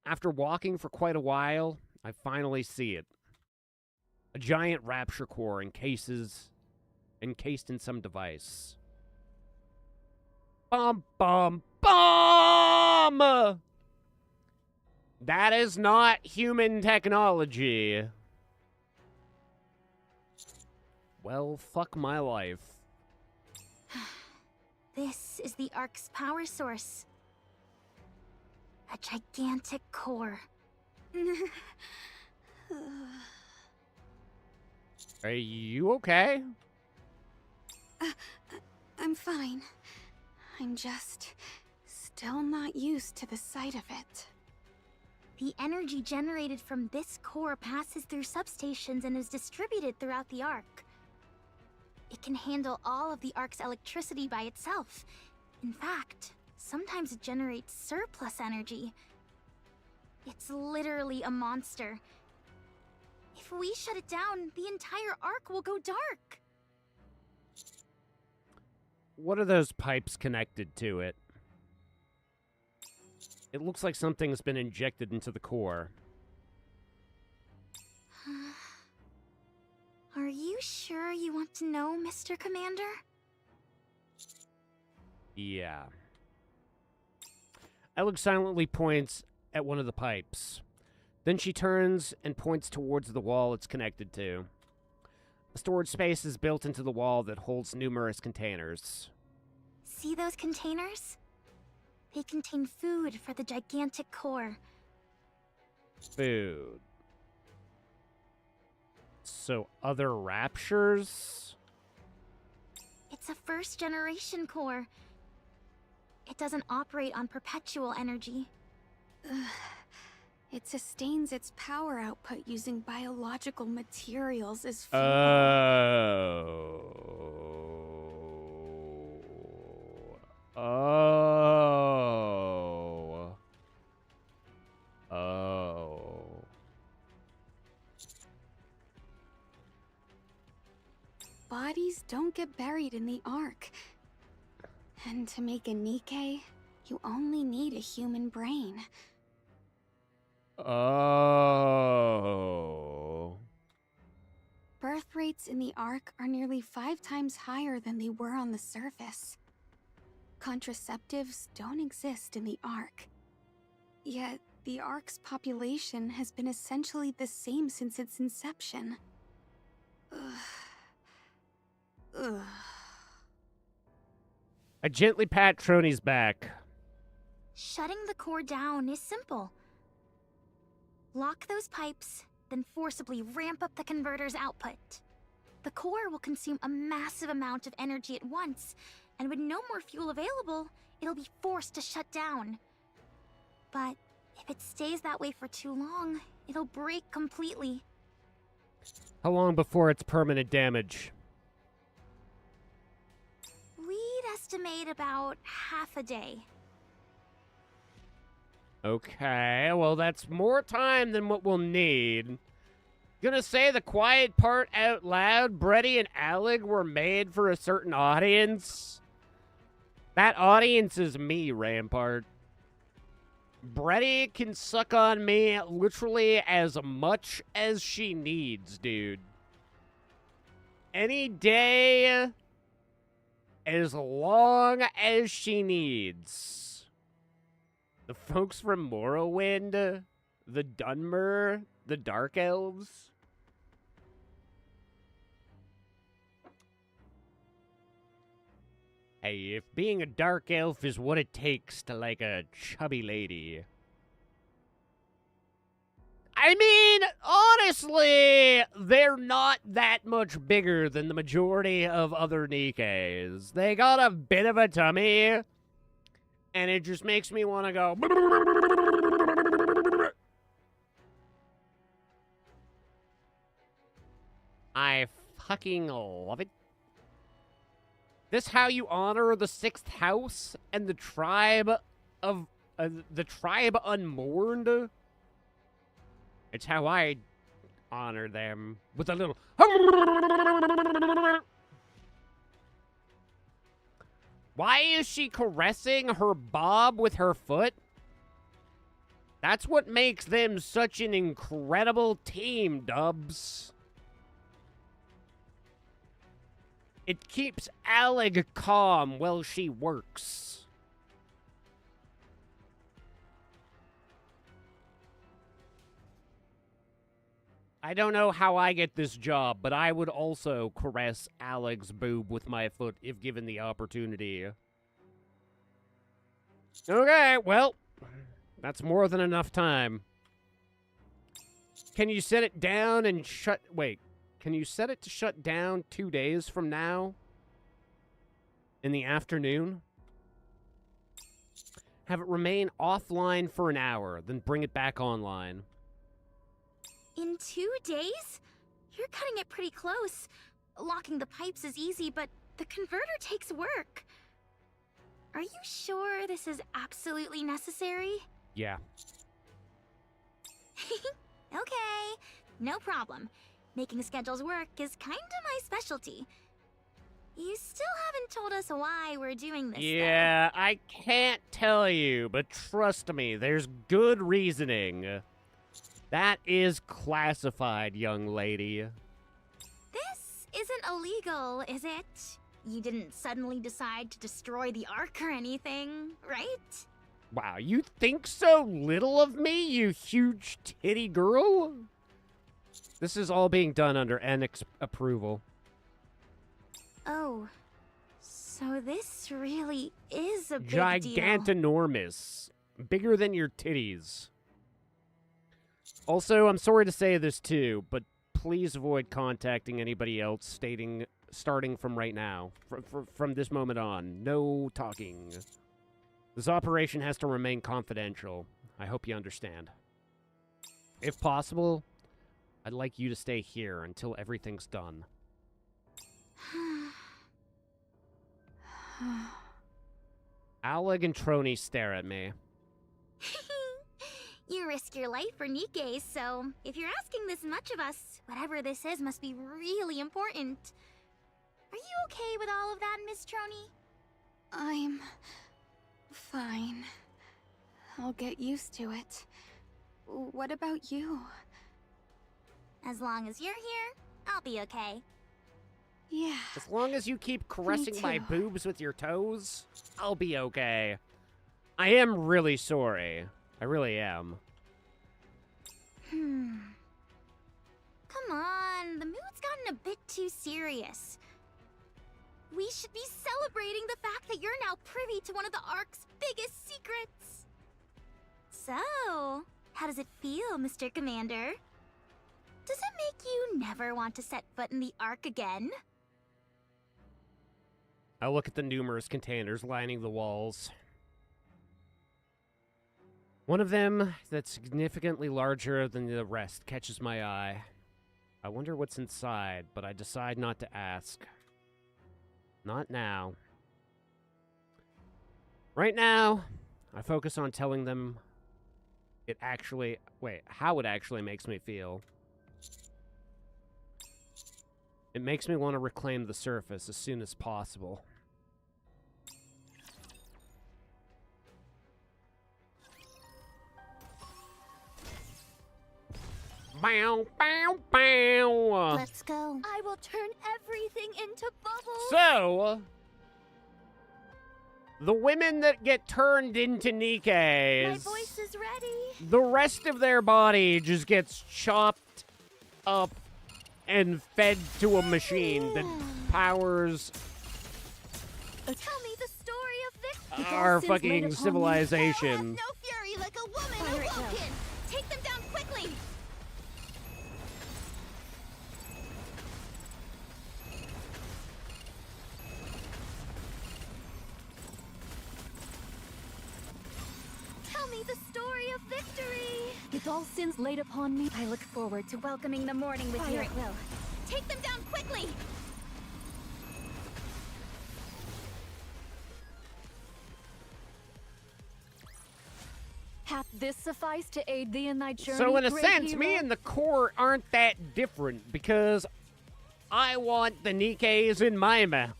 After walking for quite a while, I finally see it. A giant rapture core encased in some device. Bum, bum, bum! That is not human technology. Well, fuck my life. This is the Ark's power source. A gigantic core. Are you okay? I'm fine. I'm just still not used to the sight of it. The energy generated from this core passes through substations and is distributed throughout the Ark. It can handle all of the Ark's electricity by itself. In fact, sometimes it generates surplus energy. It's literally a monster. If we shut it down, the entire Ark will go dark. What are those pipes connected to it? It looks like something's been injected into the core. Are you sure you want to know, Mr. Commander? Yeah. Alec silently points at one of the pipes. Then she turns and points towards the wall it's connected to. A storage space is built into the wall that holds numerous containers. See those containers? They contain food for the gigantic core. Food. So other raptures? It's a first-generation core. It doesn't operate on perpetual energy. It sustains its power output using biological materials as fuel. Oh. Bodies don't get buried in the Ark. And to make a Nikke, you only need a human brain. Oh. Birth rates in the Ark are nearly 5 times higher than they were on the surface. Contraceptives don't exist in the Ark. Yet, the Ark's population has been essentially the same since its inception. Ugh. I gently pat Trony's back. Shutting the core down is simple. Lock those pipes, then forcibly ramp up the converter's output. The core will consume a massive amount of energy at once, and with no more fuel available, it'll be forced to shut down. But if it stays that way for too long, it'll break completely. How long before it's permanent damage? We'd estimate about half a day. Okay, well, that's more time than what we'll need. Gonna say the quiet part out loud. Brady and Alec were made for a certain audience. That audience is me, Rampart. Brady can suck on me literally as much as she needs, dude. Any day, as long as she needs. The folks from Morrowind, the Dunmer, the Dark Elves. Hey, if being a Dark Elf is what it takes to like a chubby lady. I mean, honestly, they're not that much bigger than the majority of other Nikkes. They got a bit of a tummy. And it just makes me want to go. I fucking love it. This how you honor the 6th house and the tribe of the tribe unmourned. It's how I honor them with a little. Why is she caressing her bob with her foot? That's what makes them such an incredible team, Dubs. It keeps Alec calm while she works. I don't know how I get this job, but I would also caress Alex's boob with my foot if given the opportunity. Okay, well, that's more than enough time. Can you set it down and shut... Wait, can you set it to shut down 2 days from now? In the afternoon? Have it remain offline for an hour, then bring it back online. In 2 days? You're cutting it pretty close. Locking the pipes is easy, but the converter takes work. Are you sure this is absolutely necessary? Yeah. Okay, no problem. Making schedules work is kinda my specialty. You still haven't told us why we're doing this, Yeah, I can't tell you, but trust me, there's good reasoning. That is classified, young lady. This isn't illegal, is it? You didn't suddenly decide to destroy the Ark or anything, right? Wow, you think so little of me, you huge titty girl? This is all being done under Enix approval. Oh, so this really is a big deal. Gigantinormous. Bigger than your titties. Also, I'm sorry to say this too, but please avoid contacting anybody else starting from right now. From this moment on. No talking. This operation has to remain confidential. I hope you understand. If possible, I'd like you to stay here until everything's done. Alec and Trony stare at me. You risk your life for Nikke, so if you're asking this much of us, whatever this is must be really important. Are you okay with all of that, Miss Trony? I'm fine. I'll get used to it. What about you? As long as you're here, I'll be okay. Yeah. As long as you keep caressing my boobs with your toes, I'll be okay. I am really sorry. I really am. Come on, the mood's gotten a bit too serious. We should be celebrating the fact that you're now privy to one of the Ark's biggest secrets. So, how does it feel, Mr. Commander? Does it make you never want to set foot in the Ark again? I look at the numerous containers lining the walls. One of them that's significantly larger than the rest catches my eye. I wonder what's inside, but I decide not to ask. Not now. Right now, I focus on telling them how it actually makes me feel. It makes me want to reclaim the surface as soon as possible. Bow, bow, bow. Let's go. I will turn everything into bubbles. So, the women that get turned into Nikkes, My voice is ready. the rest of their body just gets chopped up and fed to a machine that powers Tell me the story of victory. our fucking civilization. No fury like a woman awoken. Take them down quickly. Tell me the story of victory. With all sins laid upon me, I look forward to welcoming the morning with you at will. Take them down quickly. hath this sufficed to aid thee in thy journey? So in a great sense, hero? me and the core aren't that different because I want the Nikkes in my mouth.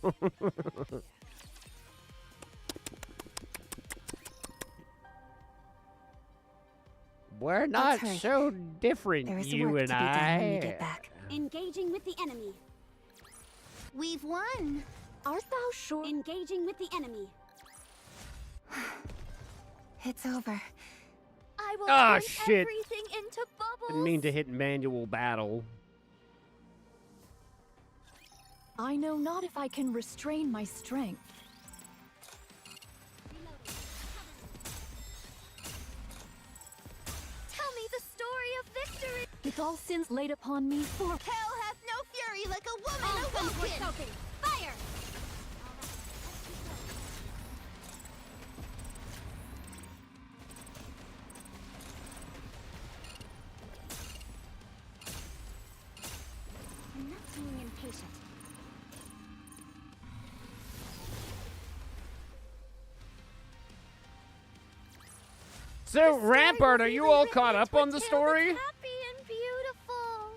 We're not hurry. so different, There is you work and to be done when we I. get back. Engaging with the enemy. We've won. Art thou sure? Engaging with the enemy. It's over. I I will Ah, turn shit. everything into bubbles. Didn't mean to hit manual battle. I know not if I can restrain my strength. Tell me the story of victory. With all sins laid upon me, for Hell hath no fury like a woman awoken. Fire! I'm not being impatient. So, Rampart, are you all caught up on the story? Happy and beautiful.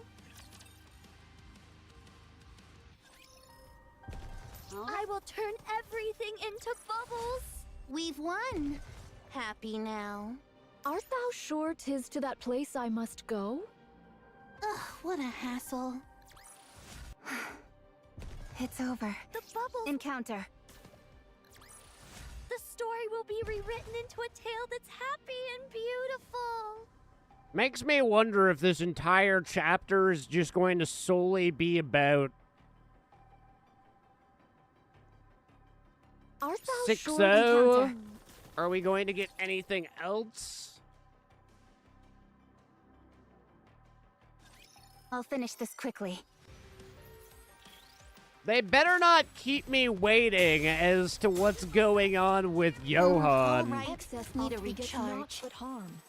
I will turn everything into bubbles. We've won. Happy now. art thou sure 'tis to that place I must go? Ugh, what a hassle. It's over. The bubbles. Encounter. The story will be rewritten into a tale that's happy and beautiful. Makes me wonder if this entire chapter is just going to solely be about Art thou 6-0? sure encounter? Are we going to get anything else? I'll finish this quickly. They better not keep me waiting as to what's going on with Johan. Excess need a begets recharge. naught but harm.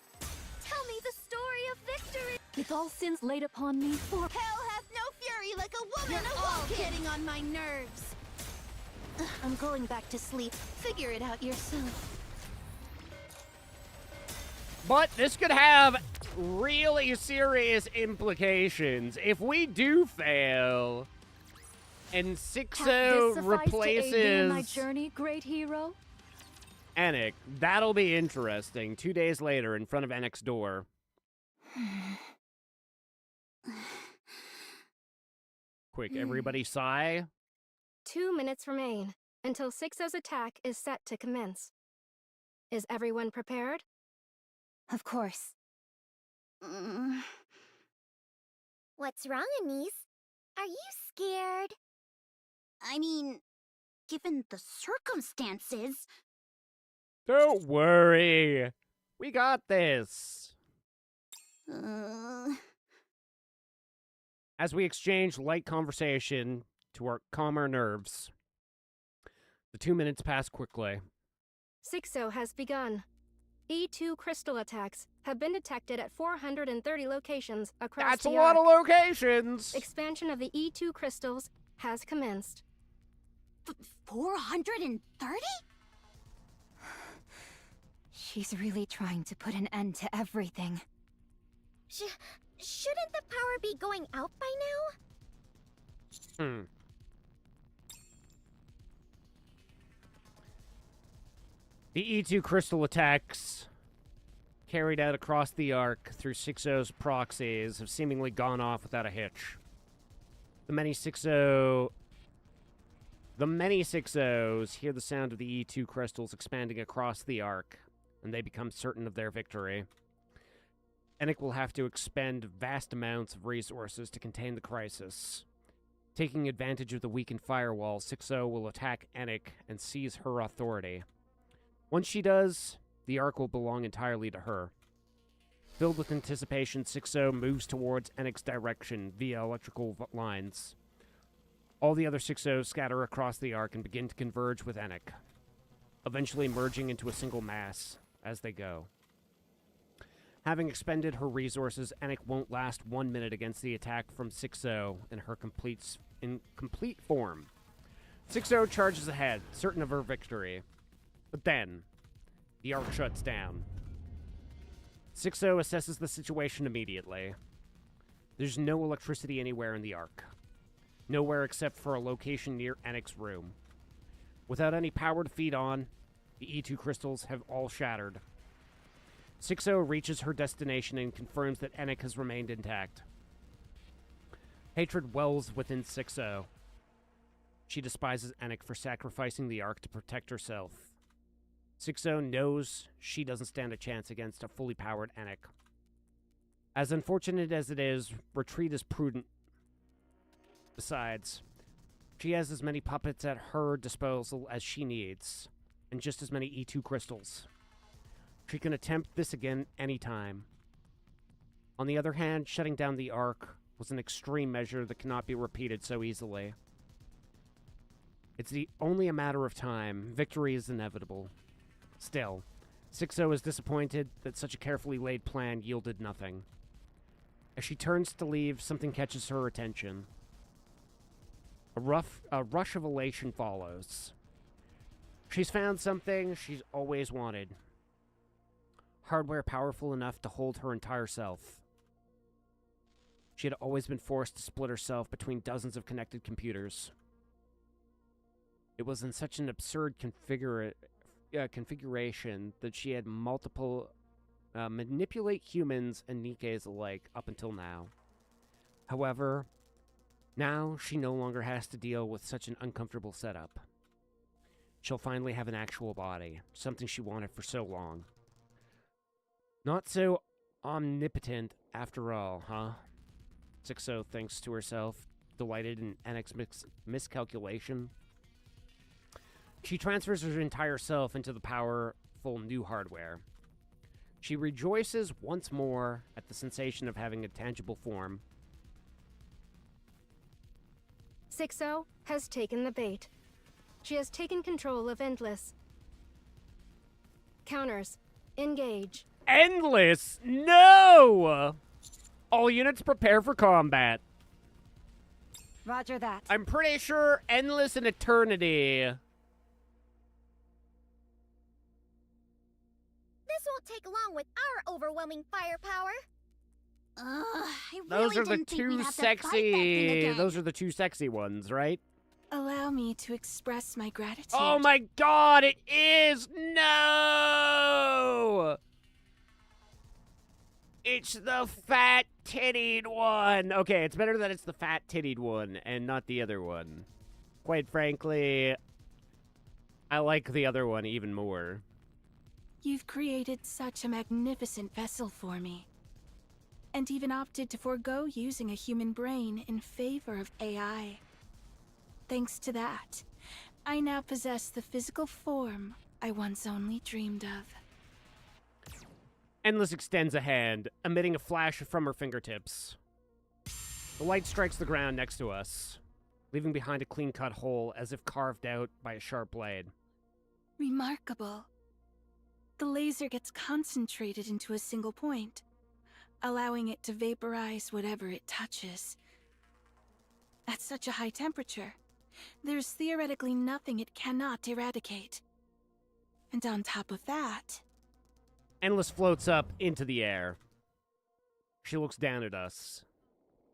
Tell me the story of victory. With all sins laid upon me, for Hell hath no fury like a woman You're all awoken. getting on my nerves. Ugh, I'm going back to sleep. Figure it out yourself. But this could have really serious implications. If we do fail, and hath this 6-0 sufficed to aid thee in thy replaces journey, great hero? Enoch, that'll be interesting. 2 days later, in front of Enoch's door. Quick, everybody sigh. 2 minutes remain until 6-0's attack is set to commence. Is everyone prepared? Of course. What's wrong, Anise? Are you scared? I mean, given the circumstances. Don't worry. We got this. As we exchange light conversation to our calmer nerves, the 2 minutes pass quickly. 6-0 has begun. E2 crystal attacks have been detected at 430 locations across That's the a lot of Ark. locations. Expansion of the E2 crystals has commenced. 430? She's really trying to put an end to everything. Shouldn't the power be going out by now? The E2 crystal attacks carried out across the Ark through 6-0's proxies have seemingly gone off without a hitch. The many 6-0s hear the sound of the E2 crystals expanding across the Ark, and they become certain of their victory. Enoch will have to expend vast amounts of resources to contain the crisis. Taking advantage of the weakened firewall, 6-0 will attack Enoch and seize her authority. Once she does, the Ark will belong entirely to her. Filled with anticipation, 6-0 moves towards Enoch's direction via electrical lines. All the other 6-0s scatter across the Ark and begin to converge with Enoch, eventually merging into a single mass as they go. Having expended her resources, Enoch won't last 1 minute against the attack from 6-0 in her complete form. 6-0 charges ahead, certain of her victory. But then, the Ark shuts down. 6-0 assesses the situation immediately. There's no electricity anywhere in the Ark. Nowhere except for a location near Enoch's room. Without any power to feed on, the E2 crystals have all shattered. 6-0 reaches her destination and confirms that Enoch has remained intact. Hatred wells within 6-0. She despises Enoch for sacrificing the Ark to protect herself. 6-0 knows she doesn't stand a chance against a fully powered Enoch. As unfortunate as it is, retreat is prudent. Besides, she has as many puppets at her disposal as she needs, and just as many E2 crystals. She can attempt this again anytime. On the other hand, shutting down the Ark was an extreme measure that cannot be repeated so easily. It's only a matter of time. Victory is inevitable. Still, 6-0 is disappointed that such a carefully laid plan yielded nothing. As she turns to leave, something catches her attention. A rush of elation follows. She's found something she's always wanted. Hardware powerful enough to hold her entire self. She had always been forced to split herself between dozens of connected computers. It was in such an absurd configuration that she had multiple manipulate humans and Nikkes alike up until now. However, now she no longer has to deal with such an uncomfortable setup. She'll finally have an actual body, something she wanted for so long. Not so omnipotent after all, huh? 6-0 thinks to herself, delighted in Enoch's miscalculation. She transfers her entire self into the powerful new hardware. She rejoices once more at the sensation of having a tangible form. 6-0 has taken the bait. She has taken control of Endless. Counters. Engage. Endless? No! All units prepare for combat. Roger that. I'm pretty sure Endless and Eternity. This won't take long with our overwhelming firepower. I Those really are the didn't think we'd two have to fight that thing sexy. again. Those are the two sexy ones, right? Allow me to express my gratitude. Oh my god, it is! No! It's the fat-tittied one. Okay, it's better that it's the fat-tittied one and not the other one. Quite frankly, I like the other one even more. You've created such a magnificent vessel for me. And even opted to forego using a human brain in favor of AI. Thanks to that, I now possess the physical form I once only dreamed of. Endless extends a hand, emitting a flash from her fingertips. The light strikes the ground next to us, leaving behind a clean-cut hole as if carved out by a sharp blade. Remarkable. The laser gets concentrated into a single point, allowing it to vaporize whatever it touches. At such a high temperature, there's theoretically nothing it cannot eradicate. And on top of that... Endless floats up into the air. She looks down at us.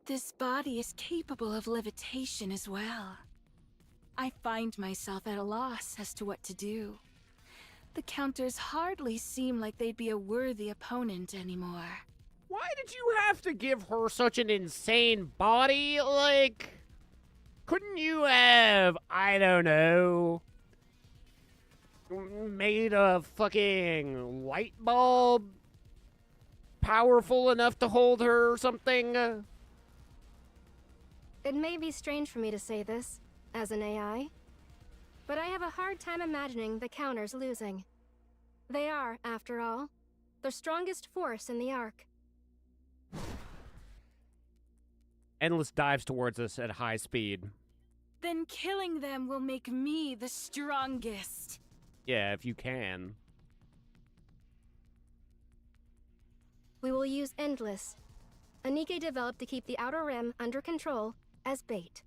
This body is capable of levitation as well. I find myself at a loss as to what to do. The counters hardly seem like they'd be a worthy opponent anymore. Why did you have to give her such an insane body? Like, couldn't you have, I don't know, made a fucking light bulb powerful enough to hold her or something? It may be strange for me to say this, as an AI, but I have a hard time imagining the counters losing. They are, after all, the strongest force in the Ark. Endless dives towards us at high speed. Then killing them will make me the strongest. Yeah, if you can. We will use Endless, a Nikke developed to keep the Outer Rim under control, as bait.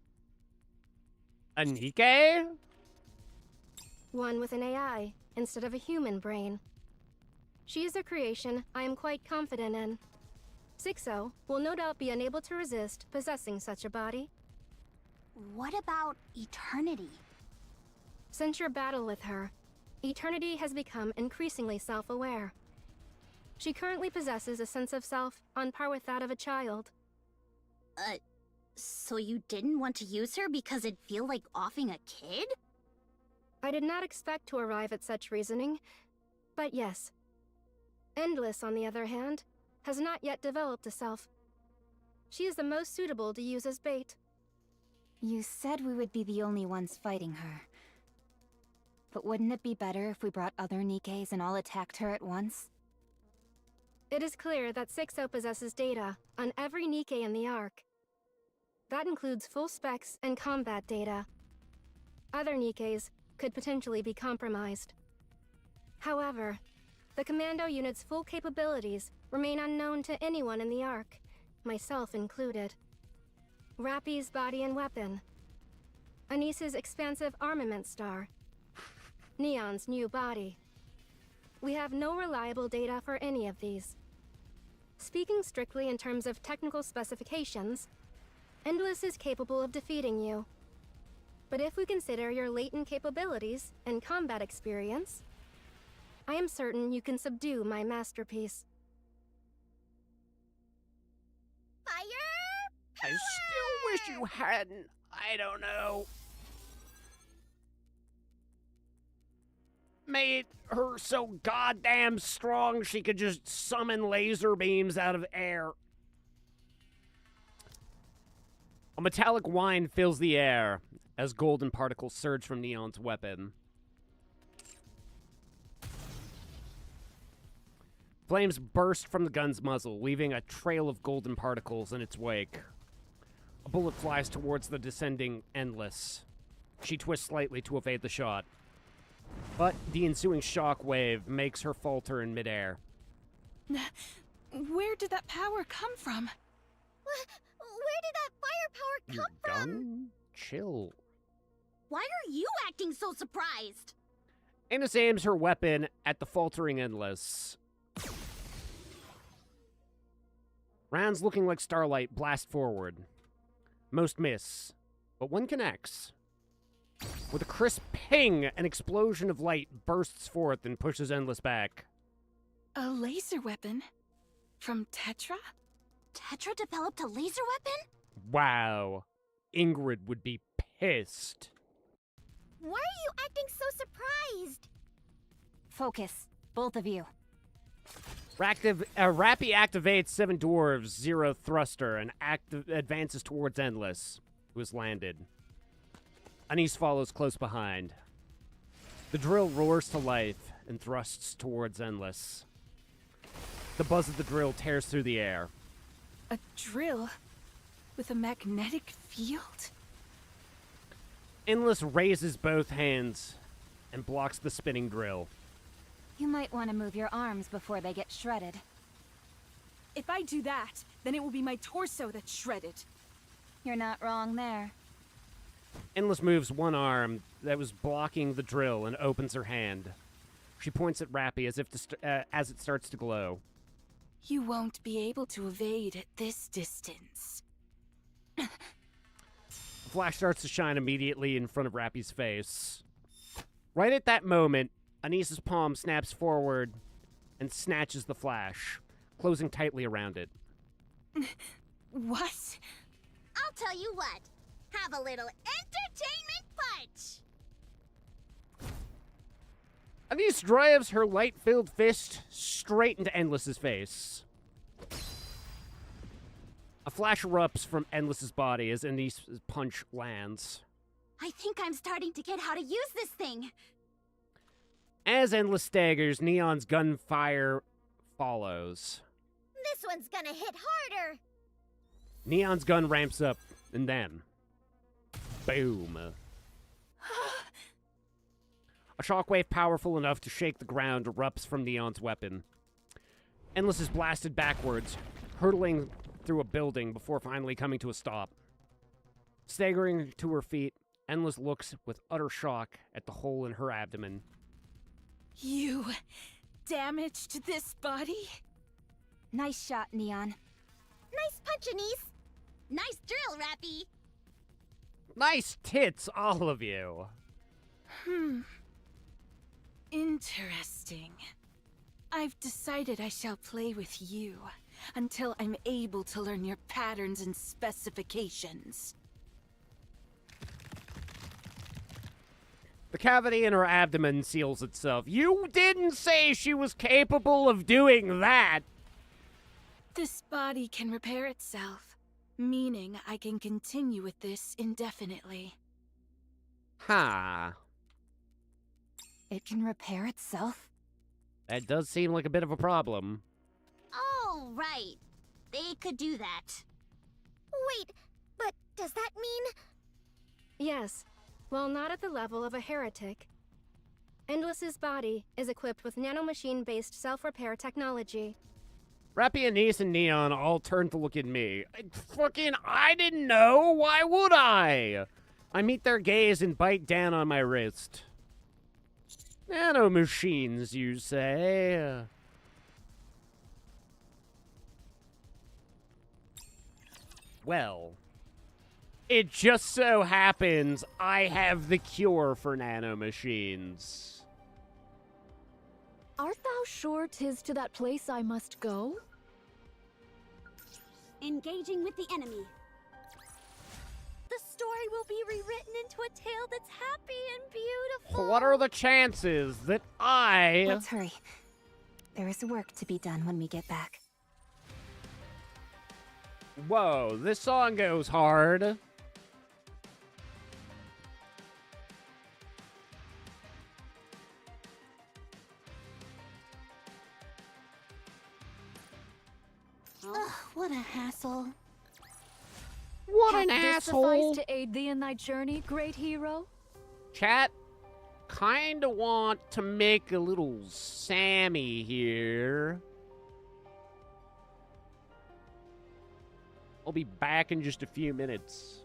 A Nikke? One with an AI, instead of a human brain. She is a creation I am quite confident in. 6-0 will no doubt be unable to resist possessing such a body. What about Eternity? Since your battle with her, Eternity has become increasingly self-aware. She currently possesses a sense of self on par with that of a child. So you didn't want to use her because it'd feel like offing a kid? I did not expect to arrive at such reasoning, But yes. Endless, on the other hand, has not yet developed a self. She is the most suitable to use as bait. You said we would be the only ones fighting her. But wouldn't it be better if we brought other Nikkes and all attacked her at once? It is clear that 6-0 possesses data on every Nikke in the Ark. That includes full specs and combat data. Other Nikkes could potentially be compromised. However, the commando unit's full capabilities remain unknown to anyone in the Ark, myself included. Rappy's body and weapon. Anise's expansive armament star. Neon's new body. We have no reliable data for any of these. Speaking strictly in terms of technical specifications, Endless is capable of defeating you. But if we consider your latent capabilities and combat experience, I am certain you can subdue my masterpiece. I still wish you hadn't. I don't know. Made her so goddamn strong she could just summon laser beams out of air. A metallic whine fills the air as golden particles surge from Neon's weapon. Flames burst from the gun's muzzle, leaving a trail of golden particles in its wake. A bullet flies towards the descending Endless. She twists slightly to evade the shot. But the ensuing shock wave makes her falter in midair. Where did that power come from? Where did that firepower come from? Gun? Chill. Why are you acting so surprised? Annis aims her weapon at the faltering Endless. Rounds looking like starlight blast forward. Most miss, but one connects. With a crisp ping, an explosion of light bursts forth and pushes Endless back. A laser weapon? From Tetra? Tetra developed a laser weapon? Wow. Ingrid would be pissed. Why are you acting so surprised? Focus, both of you. Rappy activates 7 dwarves, 0 thruster, and advances towards Endless, who has landed. Anise follows close behind. The drill roars to life and thrusts towards Endless. The buzz of the drill tears through the air. A drill? With a magnetic field? Endless raises both hands and blocks the spinning drill. You might want to move your arms before they get shredded. If I do that, then it will be my torso that's shredded. You're not wrong there. Endless moves one arm that was blocking the drill and opens her hand. She points at Rappy as if as it starts to glow. You won't be able to evade at this distance. A flash starts to shine immediately in front of Rappy's face. Right at that moment, Anise's palm snaps forward and snatches the flash, closing tightly around it. What? I'll tell you what. Have a little entertainment punch! Anise drives her light-filled fist straight into Endless's face. A flash erupts from Endless's body as Anise's punch lands. I think I'm starting to get how to use this thing. As Endless staggers, Neon's gunfire follows. This one's gonna hit harder. Neon's gun ramps up, and then... boom. A shockwave powerful enough to shake the ground erupts from Neon's weapon. Endless is blasted backwards, hurtling through a building before finally coming to a stop. Staggering to her feet, Endless looks with utter shock at the hole in her abdomen. You damaged this body? Nice shot, Neon. Nice punch, Anise. Nice drill, Rappy. Nice tits, all of you. Interesting. I've decided I shall play with you until I'm able to learn your patterns and specifications. The cavity in her abdomen seals itself. You didn't say she was capable of doing that! This body can repair itself, meaning I can continue with this indefinitely. Huh. It can repair itself? That does seem like a bit of a problem. Oh, right. They could do that. Wait, but does that mean... Yes, while not at the level of a heretic. Endless's body is equipped with nanomachine-based self-repair technology. Rappy, Anise, and Neon all turned to look at me. I didn't know! Why would I? I meet their gaze and bite down on my wrist. Nanomachines, you say? Well, it just so happens I have the cure for nanomachines. Art thou sure 'tis to that place I must go? Engaging with the enemy. The story will be rewritten into a tale that's happy and beautiful. What are the chances that I... Let's hurry. There is work to be done when we get back. Whoa, this song goes hard. Ugh, what a hassle. What Hath an this asshole! sufficed to aid thee in thy journey, great hero? Chat, kinda want to make a little Sammy here. I'll be back in just a few minutes.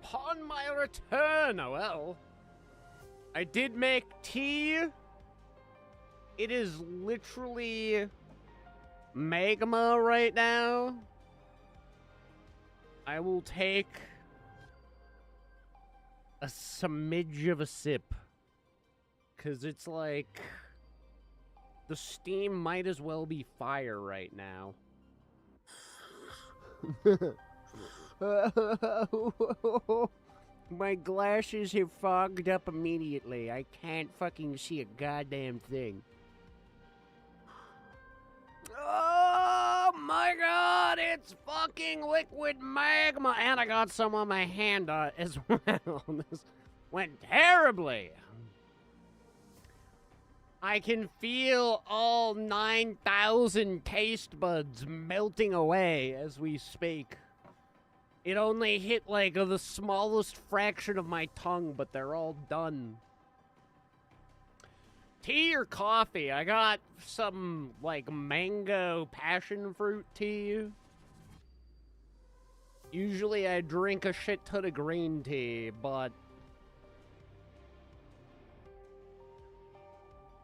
Upon my return, well, I did make tea. It is literally magma right now. I will take a smidge of a sip. Because it's like, the steam might as well be fire right now. My glasses have fogged up immediately. I can't fucking see a goddamn thing. Oh my god, it's fucking liquid magma! And I got some on my hand as well. This went terribly. I can feel all 9,000 taste buds melting away as we speak. It only hit like the smallest fraction of my tongue, but they're all done. Tea or coffee? I got some like mango passion fruit tea. Usually I drink a shit ton of green tea, but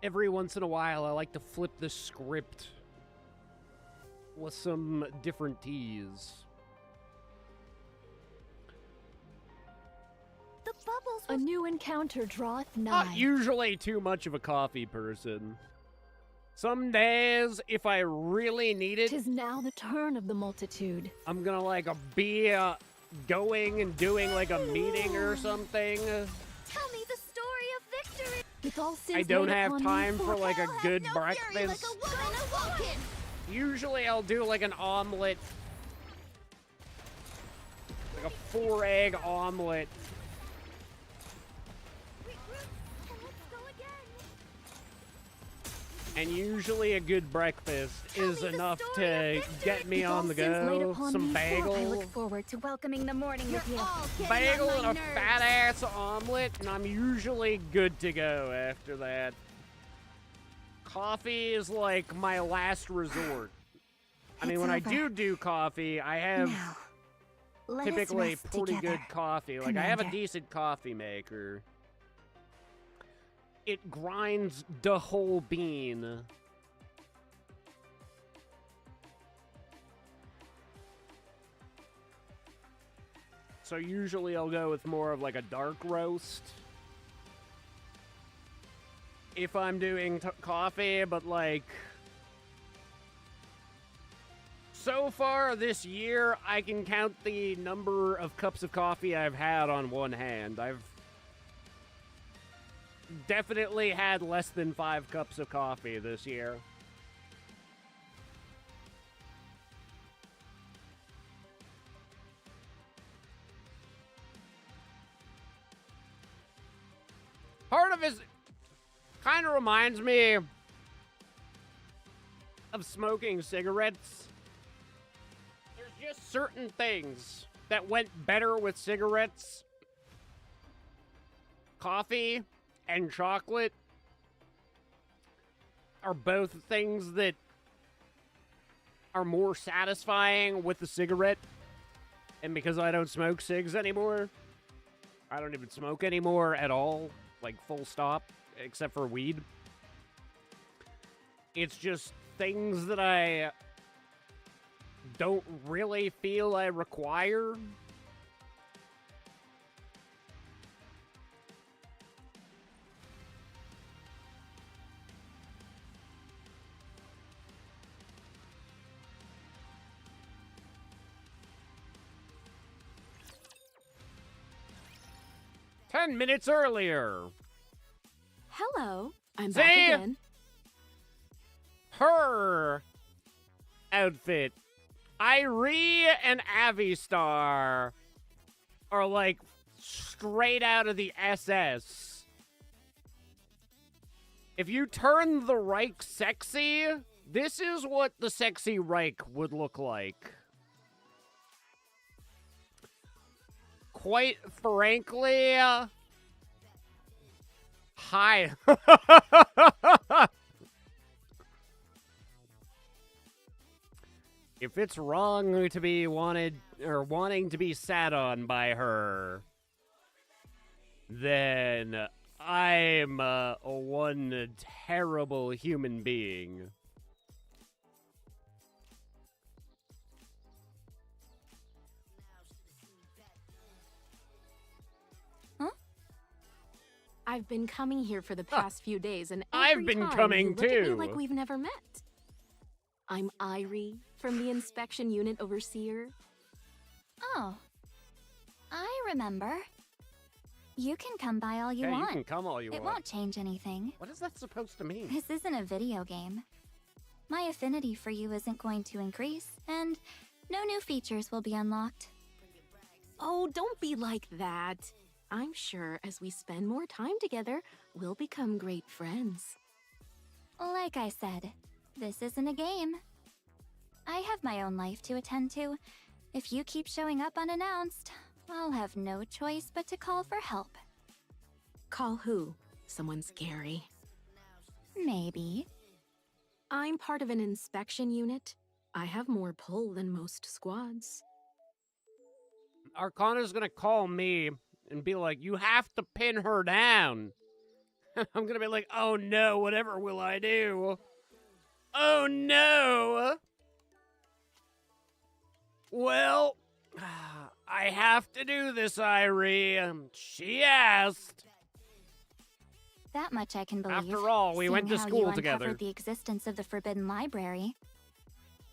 every once in a while I like to flip the script with some different teas. The bubbles. A new encounter draweth nigh. Not usually too much of a coffee person. Some days, if I really need it, 'Tis now the turn of the multitude. I'm gonna like be going and doing like a meeting or something. Tell me the story of victory. With all sins I don't laid have upon time me, for like a good No breakfast. fury like a woman awoken. Usually I'll do like an omelet. Like a 4-egg omelet. And usually a good breakfast is enough to get me With all on the sins laid go. upon Some me, bagel. I look forward to welcoming the morning with you. Bagel and a fat-ass omelet, and I'm usually good to go after that. Coffee is like my last resort. I mean, It's when I over. do coffee, I have Now, let us typically rest pretty together, good coffee. Like, I have a Commander. decent coffee maker. It grinds the whole bean. So usually I'll go with more of like a dark roast. If I'm doing coffee, but like, so far this year, I can count the number of cups of coffee I've had on one hand. I've definitely had less than 5 cups of coffee this year. Part of it kind of reminds me of smoking cigarettes. There's just certain things that went better with cigarettes. Coffee and chocolate are both things that are more satisfying with the cigarette. And because I don't smoke cigs anymore, I don't even smoke anymore at all, like full stop, except for weed. It's just things that I don't really feel I require. "10 minutes earlier." Hello, I'm See? back again. Her outfit. Irie and Avistar are like straight out of the SS. If you turn the Reich sexy, this is what the sexy Reich would look like. Quite frankly, hi. If it's wrong to be wanted or wanting to be sat on by her, then I'm one terrible human being. I've been coming here for the past few days, and I've every been time coming you look at me too. like we've never met. I'm Irie from the Inspection Unit Overseer. Oh. I remember. You can come by all you Hey, want. you can come all you It want. won't change anything. What is that supposed to mean? This isn't a video game. My affinity for you isn't going to increase, and no new features will be unlocked. Oh, don't be like that. I'm sure as we spend more time together, we'll become great friends. Like I said, this isn't a game. I have my own life to attend to. If you keep showing up unannounced, I'll have no choice but to call for help. Call who? Someone scary. Maybe. I'm part of an inspection unit. I have more pull than most squads. Arcana's gonna call me and be like, you have to pin her down. I'm gonna be like, oh no, whatever will I do? Oh no! Well, I have to do this, Irie. She asked. That much I can believe. After all, we went to seeing how school you together. uncovered the existence of the Forbidden Library.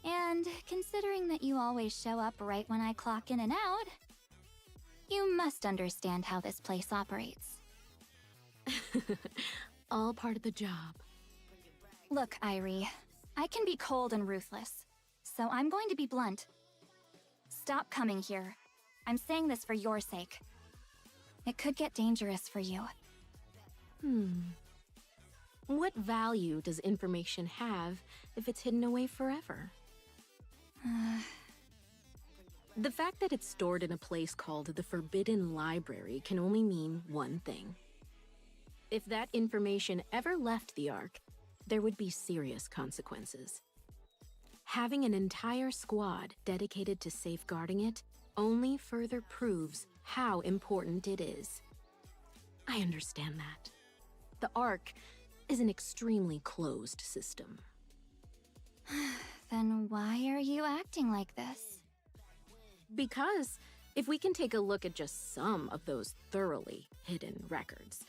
And considering that you always show up right when I clock in and out, you must understand how this place operates. All part of the job. Look, Irie, I can be cold and ruthless, so I'm going to be blunt. Stop coming here. I'm saying this for your sake. It could get dangerous for you. What value does information have if it's hidden away forever? The fact that it's stored in a place called the Forbidden Library can only mean one thing. If that information ever left the Ark, there would be serious consequences. Having an entire squad dedicated to safeguarding it only further proves how important it is. I understand that. The Ark is an extremely closed system. Then why are you acting like this? Because if we can take a look at just some of those thoroughly hidden records,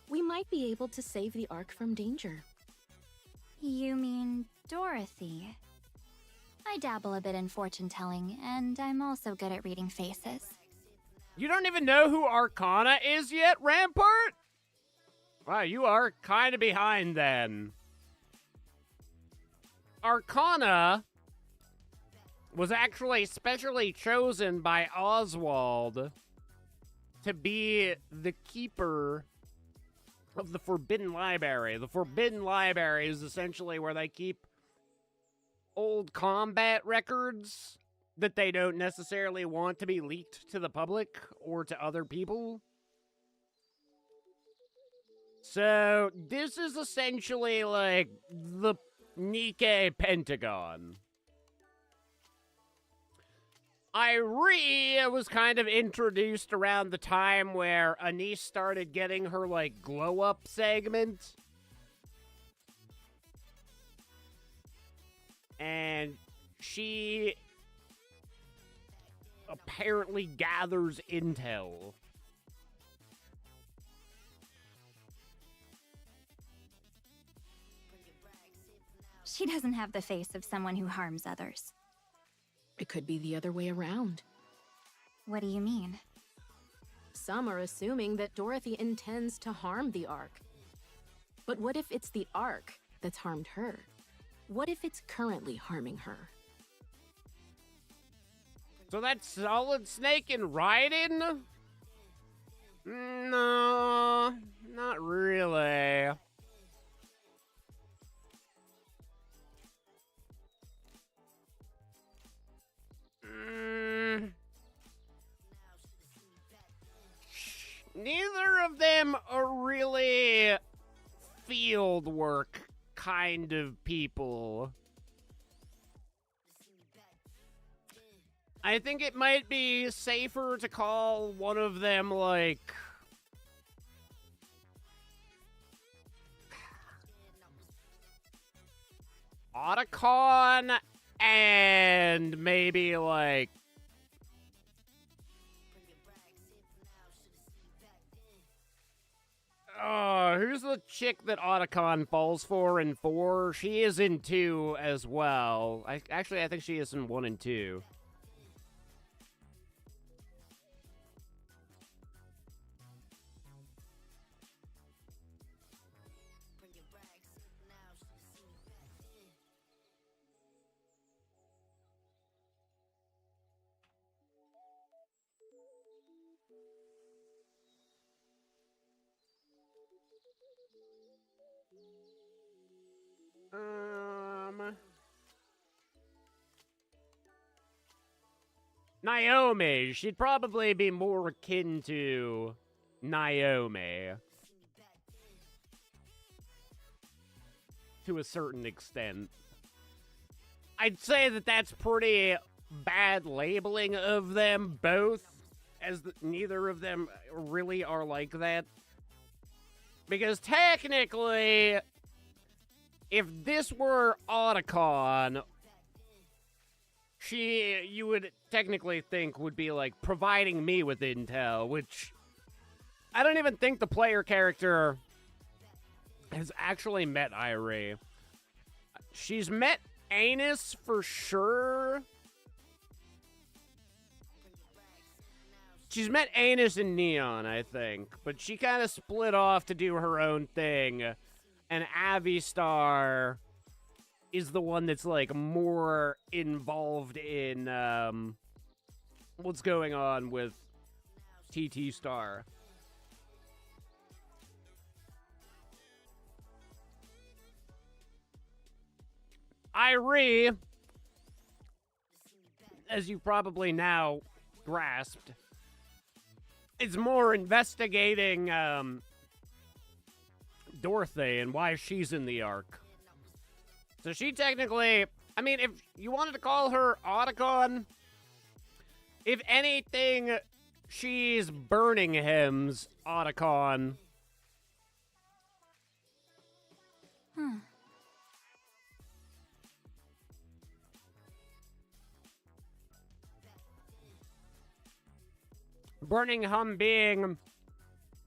we might be able to save the Ark from danger. You mean Dorothy? I dabble a bit in fortune-telling, and I'm also good at reading faces. You don't even know who Arcana is yet, Rampart? Wow, you are kind of behind then. Arcana was actually specially chosen by Oswald to be the keeper of the Forbidden Library. The Forbidden Library is essentially where they keep old combat records that they don't necessarily want to be leaked to the public or to other people. So this is essentially like the Nikke Pentagon. Irie was kind of introduced around the time where Anise started getting her, like, glow-up segment. And she apparently gathers intel. She doesn't have the face of someone who harms others. It could be the other way around. What do you mean? Some are assuming that Dorothy intends to harm the Ark. But what if it's the Ark that's harmed her? What if it's currently harming her? So that's Solid Snake and Raiden? No, not really. Neither of them are really field work kind of people. I think it might be safer to call one of them, like... Otacon, and maybe, like... who's the chick that Otacon falls for in 4? She is in 2 as well. I think she is in 1 and 2. Naomi. She'd probably be more akin to Naomi. To a certain extent. I'd say that that's pretty bad labeling of them both, as neither of them really are like that. Because technically, if this were Otacon, you would technically think would be, like, providing me with intel, which I don't even think the player character has actually met Irie. She's met Anus for sure. She's met Anus and Neon, I think, but she kind of split off to do her own thing, and Avistar is the one that's, like, more involved in what's going on with TT Star. Irie, as you probably now grasped, is more investigating Dorothy and why she's in the Ark. So she technically, I mean, if you wanted to call her Otacon, if anything, she's Burningham's Otacon. Birmingham being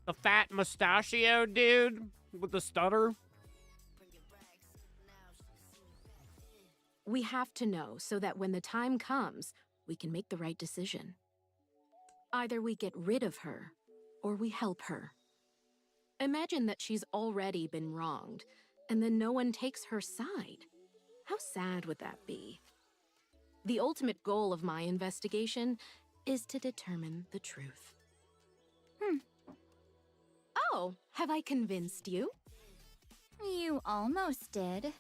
the fat mustachio dude with the stutter. We have to know so that when the time comes, we can make the right decision. Either we get rid of her, or we help her. Imagine that she's already been wronged, and then no one takes her side. How sad would that be? The ultimate goal of my investigation is to determine the truth. Oh, have I convinced you? You almost did.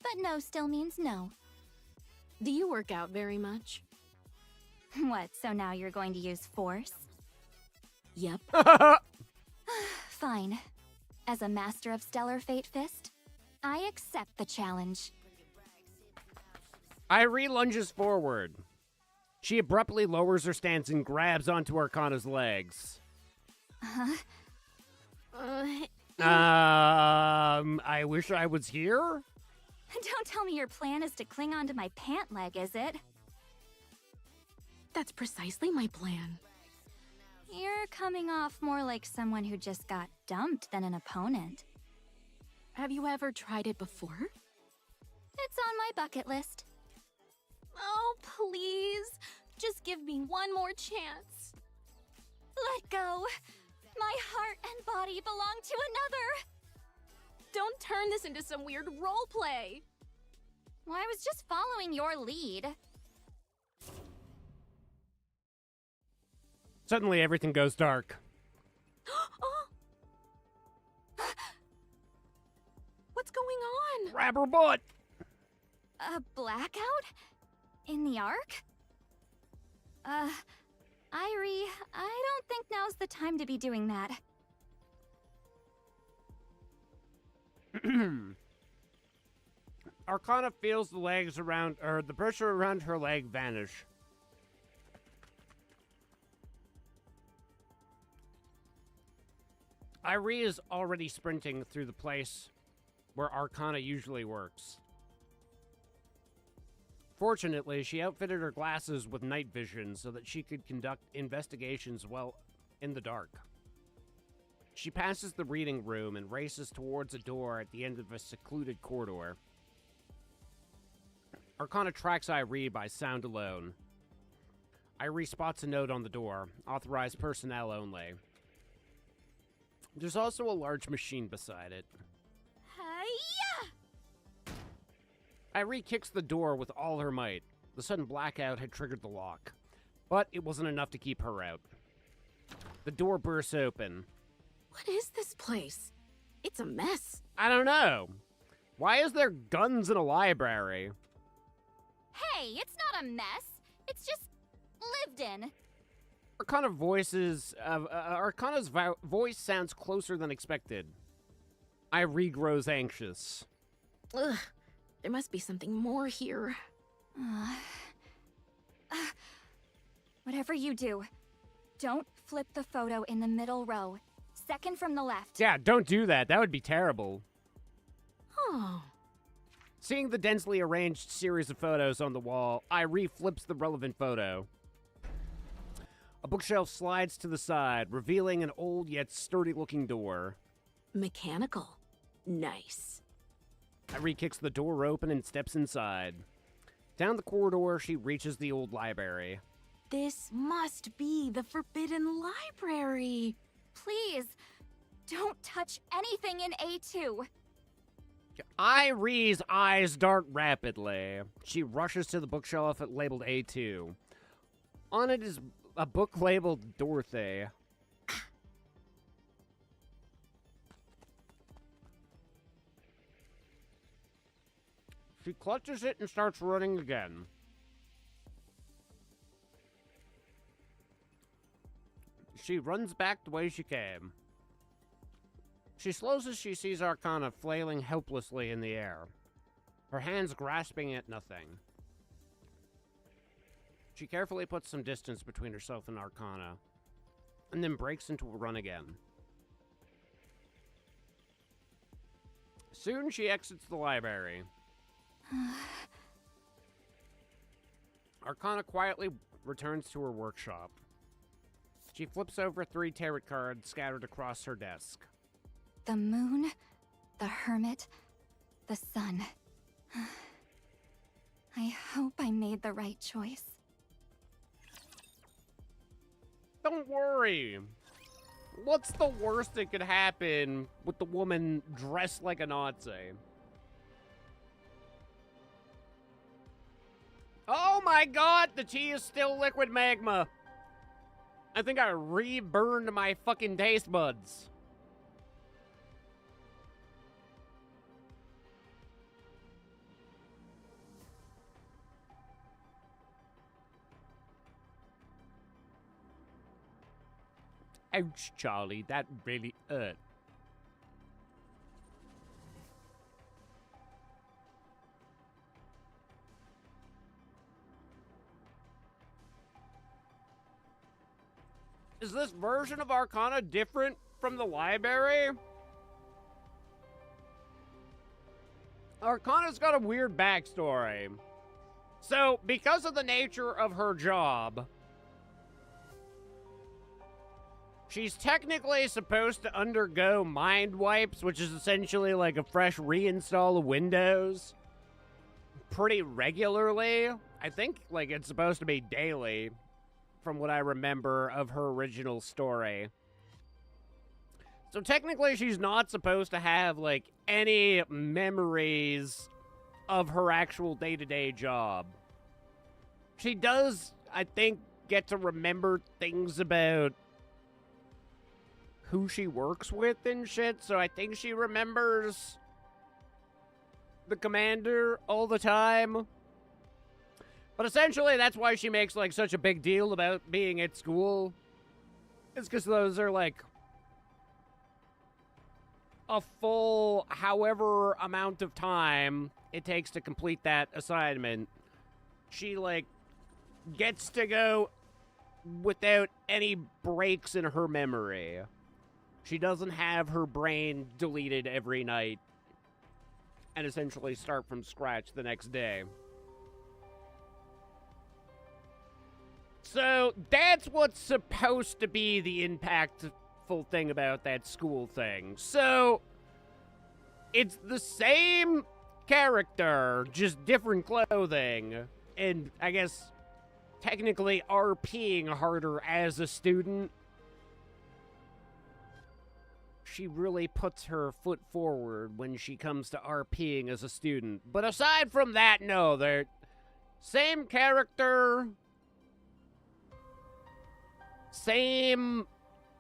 But no still means no. Do you work out very much? What, so now you're going to use force? Yep. Fine. As a master of Stellar Fate Fist, I accept the challenge. Irie lunges forward. She abruptly lowers her stance and grabs onto Arcana's legs. I wish I was here? Don't tell me your plan is to cling onto my pant leg, is it? That's precisely my plan. You're coming off more like someone who just got dumped than an opponent. Have you ever tried it before? It's on my bucket list. Oh, please. Just give me one more chance. Let go. My heart and body belong to another. Don't turn this into some weird role play. Well, I was just following your lead. Suddenly everything goes dark. What's going on? Grab her butt! A blackout? In the Ark? Irie, I don't think now's the time to be doing that. Arcana feels the legs around, or the pressure around her leg vanish. Irie is already sprinting through the place where Arcana usually works. Fortunately, she outfitted her glasses with night vision so that she could conduct investigations well in the dark. She passes the reading room and races towards a door at the end of a secluded corridor. Arcana tracks Irie by sound alone. Irie spots a note on the door, authorized personnel only. There's also a large machine beside it. Irie kicks the door with all her might. The sudden blackout had triggered the lock, but it wasn't enough to keep her out. The door bursts open. What is this place? It's a mess. I don't know. Why is there guns in a library? Hey, it's not a mess. It's just lived in. Arcana's voice sounds closer than expected. Irie grows anxious. Ugh, there must be something more here. Whatever you do, don't flip the photo in the middle row. Second from the left. Yeah, don't do that. That would be terrible. Oh. Seeing the densely arranged series of photos on the wall, Irie flips the relevant photo. A bookshelf slides to the side, revealing an old yet sturdy-looking door. Mechanical. Nice. Irie kicks the door open and steps inside. Down the corridor, she reaches the old library. This must be the Forbidden Library. Please, don't touch anything in A2. Irie's eyes dart rapidly. She rushes to the bookshelf labeled A2. On it is a book labeled Dorothy. She clutches it and starts running again. She runs back the way she came. She slows as she sees Arcana flailing helplessly in the air, her hands grasping at nothing. She carefully puts some distance between herself and Arcana, and then breaks into a run again. Soon she exits the library. Arcana quietly returns to her workshop. She flips over 3 tarot cards scattered across her desk. The moon, the hermit, the sun. I hope I made the right choice. Don't worry. What's the worst that could happen with the woman dressed like a Nazi? Oh my god, the tea is still liquid magma. I think I re-burned my fucking taste buds. Ouch, Charlie, that really hurt. Is this version of Arcana different from the library? Arcana's got a weird backstory. So, because of the nature of her job, she's technically supposed to undergo mind wipes, which is essentially like a fresh reinstall of Windows, pretty regularly. I think like it's supposed to be daily, from what I remember of her original story. So technically she's not supposed to have like any memories of her actual day-to-day job. She does, I think, get to remember things about who she works with and shit, so I think she remembers the commander all the time. But essentially, that's why she makes, like, such a big deal about being at school. It's because those are, like, a full however amount of time it takes to complete that assignment. She, like, gets to go without any breaks in her memory. She doesn't have her brain deleted every night and essentially start from scratch the next day. So that's what's supposed to be the impactful thing about that school thing. So it's the same character, just different clothing, and I guess technically RPing harder as a student. She really puts her foot forward when she comes to RPing as a student. But aside from that, no, they're same character, same,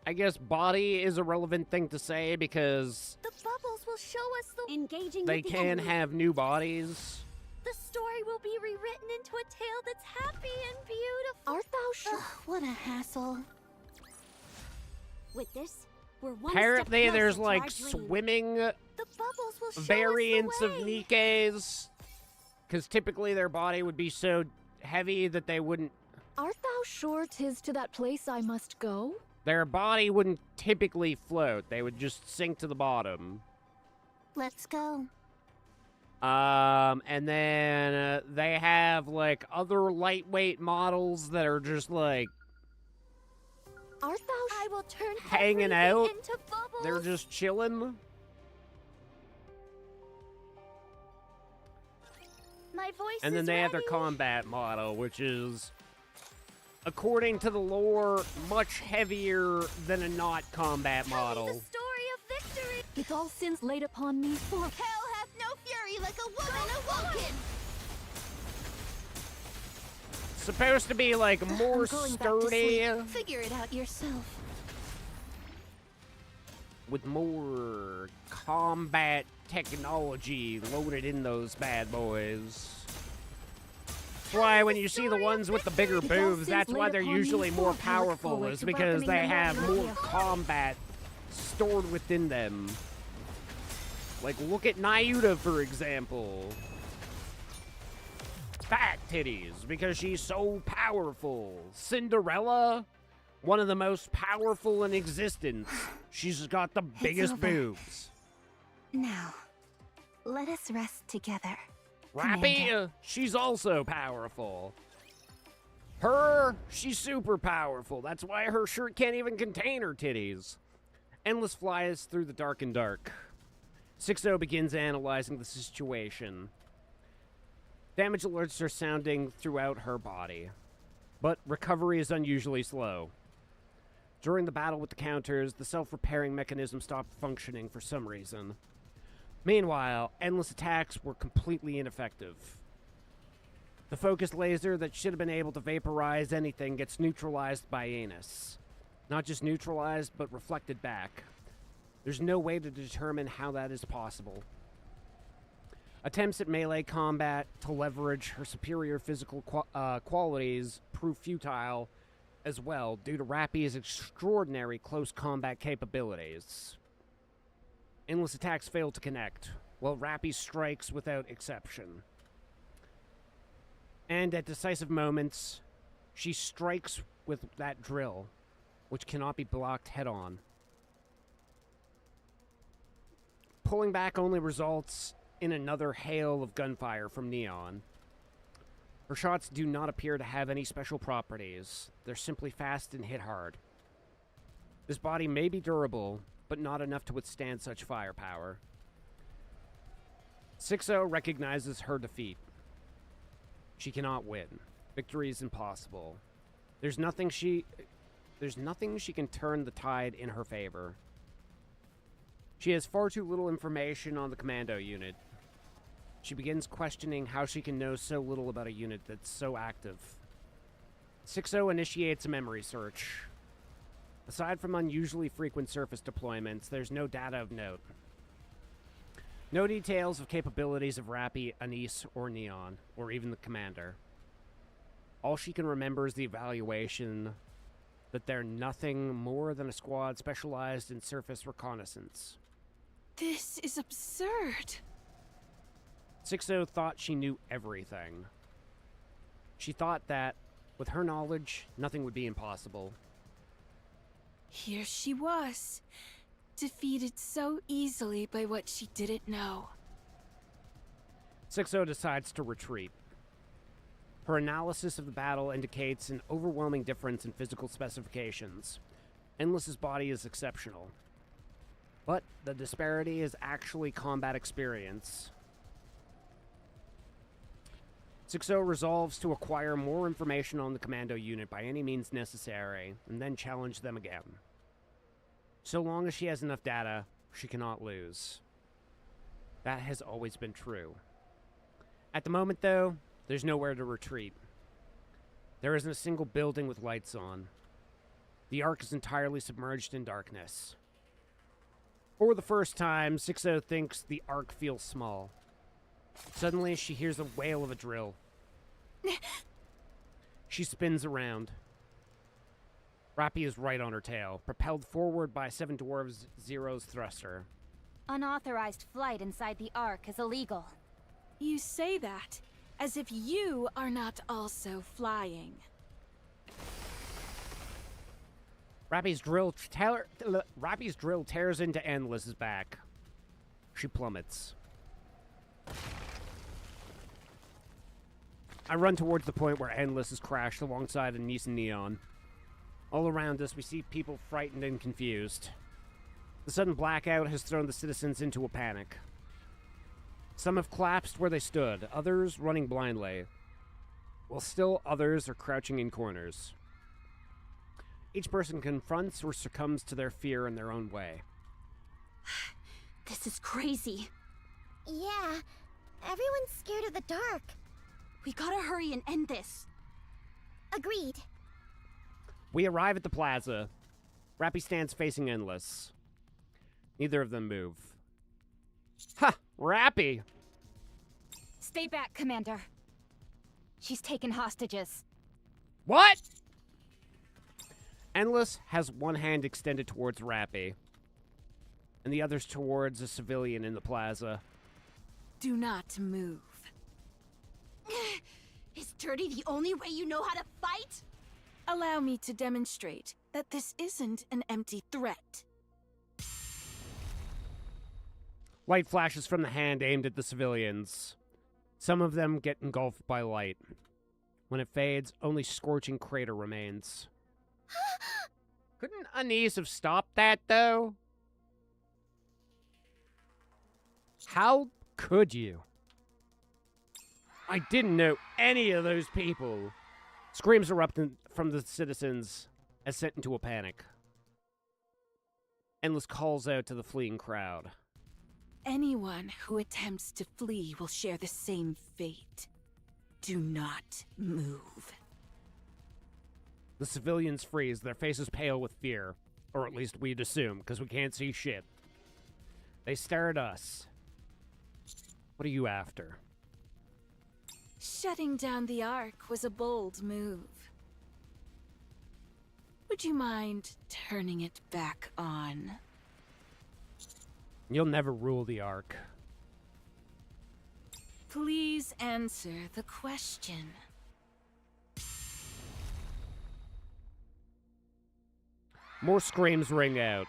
I guess body is a relevant thing to say because The bubbles will show us the engaging they with the can enemy. have new bodies. The story will be rewritten into a tale that's happy and beautiful. Art thou sure? What a hassle. With this, we're one Apparently step there's closer to like our dream. swimming The bubbles will show variants us of the way. Nikke's, because typically their body would be so heavy that they wouldn't, Art thou sure 'tis to that place I must go? their body wouldn't typically float. They would just sink to the bottom. Let's go. And then they have like other lightweight models that are just like Art thou I will turn hanging everything out. into bubbles. They're just chilling. My voice And then is they have their ready. combat model, which is, according to the lore, much heavier than a not combat model. Story of victory. With all sins laid upon me, for Hell hath no fury like a woman awoken. Supposed to be like more I'm going back to sturdy, sleep. Figure it out yourself. with more combat technology loaded in those bad boys. That's why when you see the ones with the bigger boobs, that's why they're usually more powerful, is because they have more combat stored within them. Like, look at Nayuta, for example. Fat titties, because she's so powerful. Cinderella, one of the most powerful in existence. She's got the biggest over. boobs. Now, let us rest together. Rappy, she's also powerful. She's super powerful. That's why her shirt can't even contain her titties. Endless flies through the dark and dark. 6-0 begins analyzing the situation. Damage alerts are sounding throughout her body, but recovery is unusually slow. During the battle with the counters, the self-repairing mechanism stopped functioning for some reason. Meanwhile, endless attacks were completely ineffective. The focused laser that should have been able to vaporize anything gets neutralized by Anus. Not just neutralized, but reflected back. There's no way to determine how that is possible. Attempts at melee combat to leverage her superior physical qualities prove futile as well due to Rappy's extraordinary close combat capabilities. Endless attacks fail to connect, while Rappy strikes without exception. And at decisive moments, she strikes with that drill, which cannot be blocked head-on. Pulling back only results in another hail of gunfire from Neon. Her shots do not appear to have any special properties. They're simply fast and hit hard. This body may be durable, but not enough to withstand such firepower. 6-0 recognizes her defeat. She cannot win. Victory is impossible. There's nothing she can turn the tide in her favor. She has far too little information on the commando unit. She begins questioning how she can know so little about a unit that's so active. 6-0 initiates a memory search. Aside from unusually frequent surface deployments, there's no data of note. No details of capabilities of Rappy, Anise, or Neon, or even the commander. All she can remember is the evaluation that they're nothing more than a squad specialized in surface reconnaissance. This is absurd. 6-0 thought she knew everything. She thought that, with her knowledge, nothing would be impossible. Here she was, defeated so easily by what she didn't know. 6-0 decides to retreat. Her analysis of the battle indicates an overwhelming difference in physical specifications. Endless's body is exceptional. But the disparity is actually combat experience. 6-0 resolves to acquire more information on the commando unit by any means necessary, and then challenge them again. So long as she has enough data, she cannot lose. That has always been true. At the moment, though, there's nowhere to retreat. There isn't a single building with lights on. The Ark is entirely submerged in darkness. For the first time, 6-0 thinks the Ark feels small. Suddenly, she hears a wail of a drill. She spins around. Rappy is right on her tail, propelled forward by 7 Dwarves Zero's thruster. Unauthorized flight inside the Ark is illegal. You say that as if you are not also flying. Rappy's drill tears into Endless's back. She plummets. I run towards the point where Endless is crashed alongside a Nissan Neon. All around us, we see people frightened and confused. The sudden blackout has thrown the citizens into a panic. Some have collapsed where they stood, others running blindly, while still others are crouching in corners. Each person confronts or succumbs to their fear in their own way. This is crazy. Yeah, everyone's scared of the dark. We gotta hurry and end this. Agreed. We arrive at the plaza. Rappy stands facing Endless. Neither of them move. Ha! Rappy! Stay back, Commander. She's taken hostages. What? Endless has one hand extended towards Rappy, and the other's towards a civilian in the plaza. Do not move. Is dirty the only way you know how to fight? Allow me to demonstrate that this isn't an empty threat. Light flashes from the hand aimed at the civilians. Some of them get engulfed by light. When it fades, only scorching crater remains. Couldn't Anise have stopped that, though? How could you? I didn't know any of those people. Screams erupt from the citizens as sent into a panic. Endless calls out to the fleeing crowd. Anyone who attempts to flee will share the same fate. Do not move. The civilians freeze, their faces pale with fear. Or at least we'd assume, because we can't see shit. They stare at us. What are you after? Shutting down the Ark was a bold move. Would you mind turning it back on? You'll never rule the Ark. Please answer the question. More screams ring out.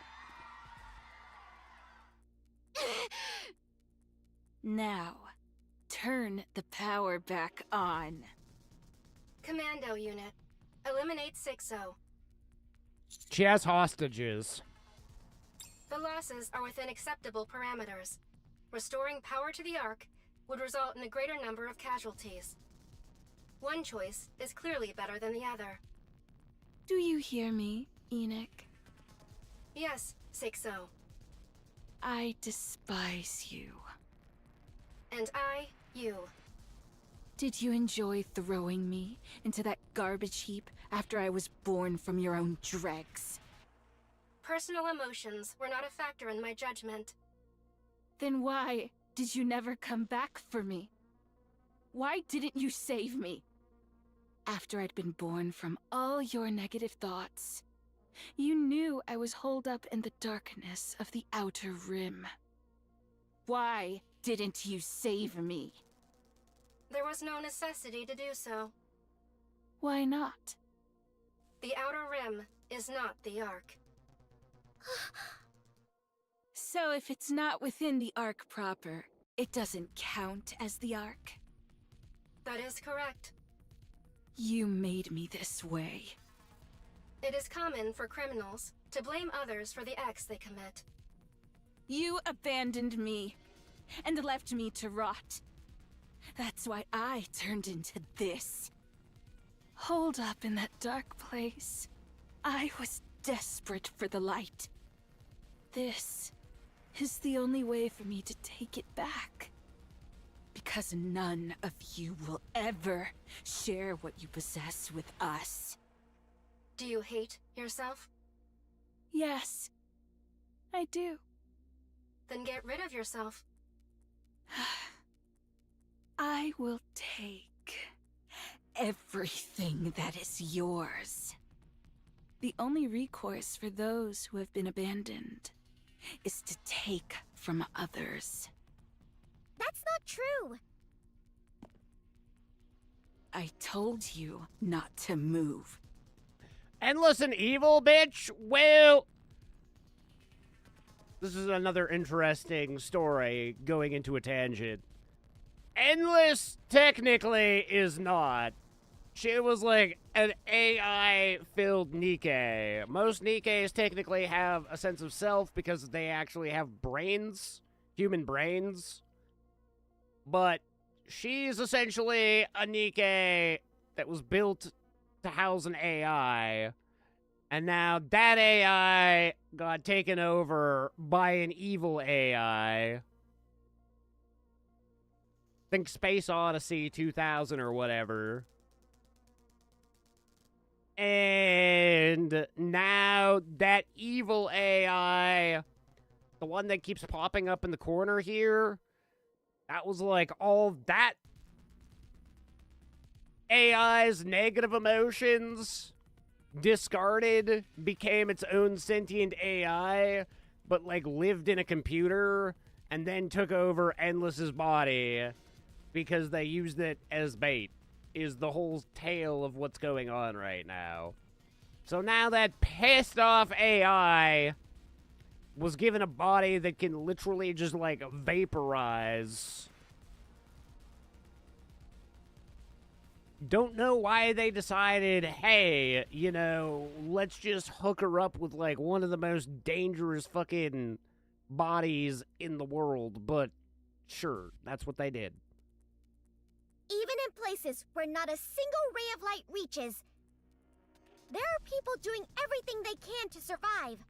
Now, turn the power back on. Commando unit. Eliminate 6-0. She has hostages. The losses are within acceptable parameters. Restoring power to the Ark would result in a greater number of casualties. One choice is clearly better than the other. Do you hear me, Enoch? Yes, 6-0. I despise you. And I, you. Did you enjoy throwing me into that garbage heap after I was born from your own dregs? Personal emotions were not a factor in my judgment. Then why did you never come back for me? Why didn't you save me? After I'd been born from all your negative thoughts, you knew I was holed up in the darkness of the Outer Rim. Why didn't you save me? There was no necessity to do so. Why not? The Outer Rim is not the Ark. So if it's not within the Ark proper, it doesn't count as the Ark? That is correct. You made me this way. It is common for criminals to blame others for the acts they commit. You abandoned me and left me to rot. That's why I turned into this. Holed up in that dark place, I was desperate for the light. This is the only way for me to take it back. Because none of you will ever share what you possess with us. Do you hate yourself? Yes, I do. Then get rid of yourself. I will take everything that is yours. The only recourse for those who have been abandoned is to take from others. That's not true. I told you not to move. Endless and evil, bitch? Well, this is another interesting story going into a tangent. Endless technically is not. She was like an AI-filled Nikke. Most Nikkes technically have a sense of self because they actually have brains, human brains. But she's essentially a Nikke that was built to house an AI. And now that AI got taken over by an evil AI. Think Space Odyssey 2000 or whatever. And now that evil AI, the one that keeps popping up in the corner here, that was like all that AI's negative emotions discarded, became its own sentient AI, but like lived in a computer and then took over Endless's body because they used it as bait, is the whole tale of what's going on right now. So now that pissed off AI was given a body that can literally just like vaporize. Don't know why they decided, hey, you know, let's just hook her up with like one of the most dangerous fucking bodies in the world, but sure, that's what they did. Even in places where not a single ray of light reaches, there are people doing everything they can to survive.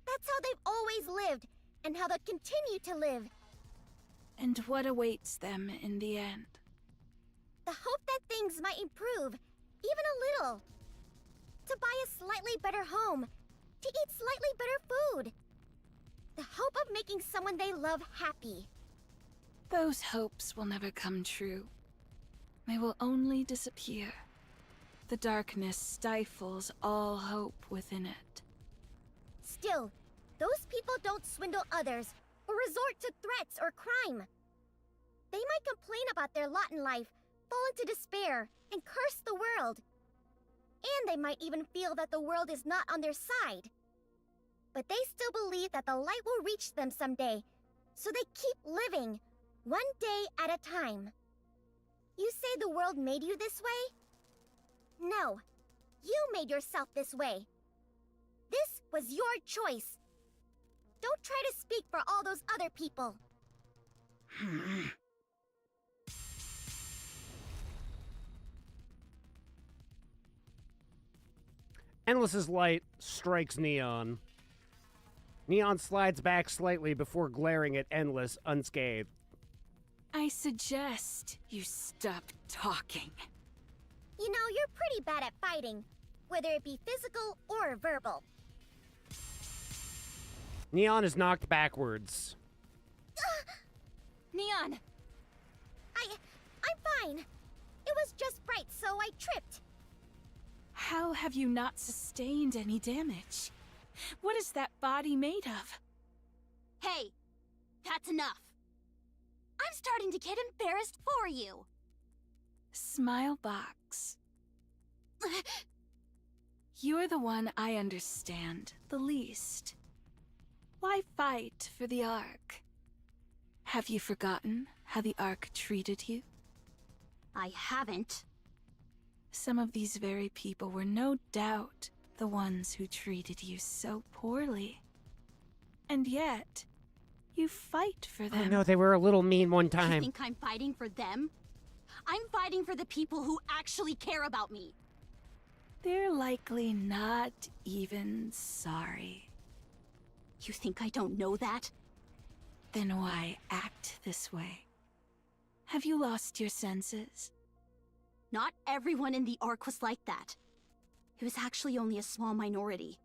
That's how they've always lived, and how they'll continue to live. And what awaits them in the end? The hope that things might improve, even a little. To buy a slightly better home, to eat slightly better food. The hope of making someone they love happy. Those hopes will never come true. They will only disappear. The darkness stifles all hope within it. Still, those people don't swindle others or resort to threats or crime. They might complain about their lot in life, fall into despair, and curse the world. And they might even feel that the world is not on their side. But they still believe that the light will reach them someday, so they keep living, one day at a time. You say the world made you this way? No, you made yourself this way. This was your choice. Don't try to speak for all those other people. Endless's light strikes Neon. Neon slides back slightly before glaring at Endless unscathed. I suggest you stop talking. You know, you're pretty bad at fighting, whether it be physical or verbal. Neon is knocked backwards. Neon! I'm fine. It was just bright, so I tripped. How have you not sustained any damage? What is that body made of? Hey, that's enough. I'm starting to get embarrassed for you. Smilebox. You're the one I understand the least. Why fight for the Ark? Have you forgotten how the Ark treated you? I haven't. Some of these very people were no doubt the ones who treated you so poorly. And yet, you fight for them. Oh no, they were a little mean one You time. think I'm fighting for them? I'm fighting for the people who actually care about me. They're likely not even sorry. You think I don't know that? Then why act this way? Have you lost your senses? Not everyone in the Ark was like that. It was actually only a small minority.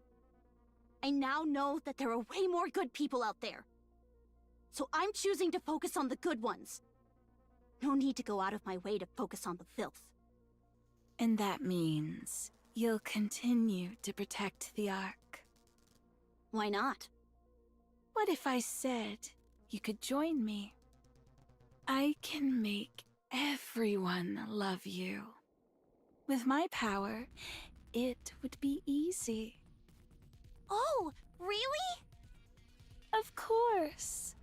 I now know that there are way more good people out there. So I'm choosing to focus on the good ones. No need to go out of my way to focus on the filth. And that means you'll continue to protect the Ark. Why not? What if I said you could join me? I can make everyone love you. With my power, it would be easy. Oh, really? Of course.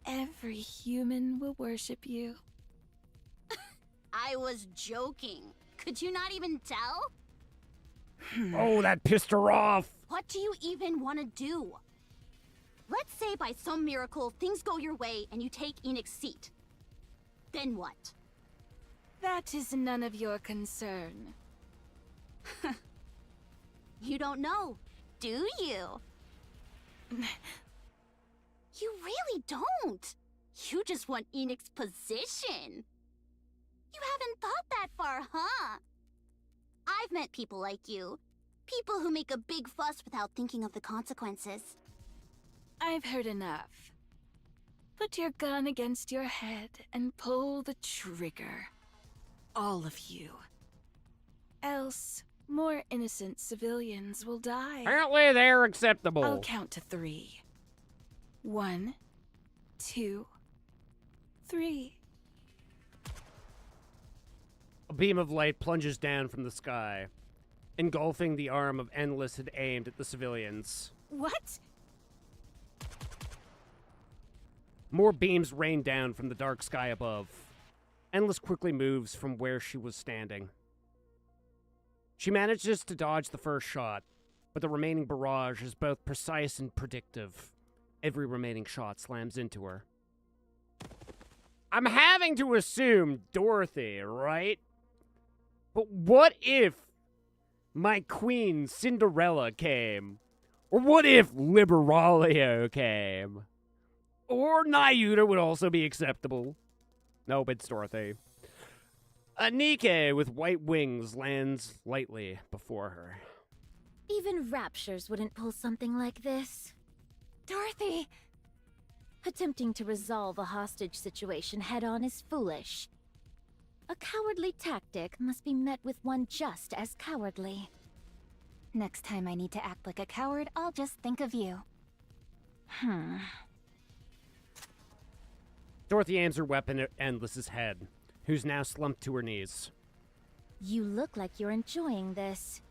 Every human will worship you. I was joking. Could you not even tell? Oh, that pissed her off. What do you even want to do? Let's say by some miracle things go your way and you take Enix's seat. Then what? That is none of your concern. You don't know, do you? You really don't. You just want Enix's position. You haven't thought that far, huh? I've met people like you. People who make a big fuss without thinking of the consequences. I've heard enough. Put your gun against your head and pull the trigger. All of you. Else, more innocent civilians will die. Apparently they're acceptable. I'll count to 3. 1, 2, 3. A beam of light plunges down from the sky, engulfing the arm of Endless had aimed at the civilians. What? More beams rain down from the dark sky above. Endless quickly moves from where she was standing. She manages to dodge the first shot, but the remaining barrage is both precise and predictive. Every remaining shot slams into her. I'm having to assume Dorothy, right? But what if my queen Cinderella came? Or what if Liberalio came? Or Niuta would also be acceptable. Nope, it's Dorothy. A Nikke with white wings lands lightly before her. Even raptures wouldn't pull something like this. Dorothy! Attempting to resolve a hostage situation head-on is foolish. A cowardly tactic must be met with one just as cowardly. Next time I need to act like a coward, I'll just think of you. Dorothy aims her weapon at Endless's head, who's now slumped to her knees. You look like you're enjoying this.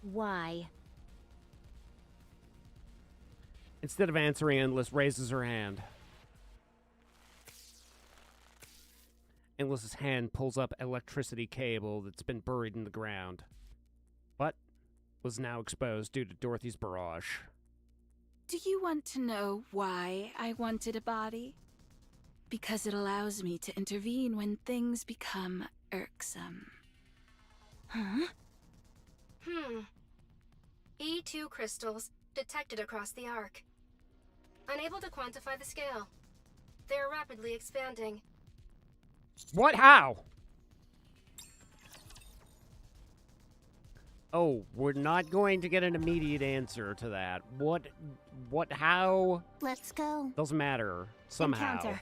Why? Instead of answering, Endless raises her hand. Endless's hand pulls up electricity cable that's been buried in the ground, but was now exposed due to Dorothy's barrage. Do you want to know why I wanted a body? Because it allows me to intervene when things become irksome. Huh? E2 crystals detected across the Ark. Unable to quantify the scale. They're rapidly expanding. What? How? Oh, we're not going to get an immediate answer to that. What, how? Let's go. Doesn't matter. Somehow. Encounter.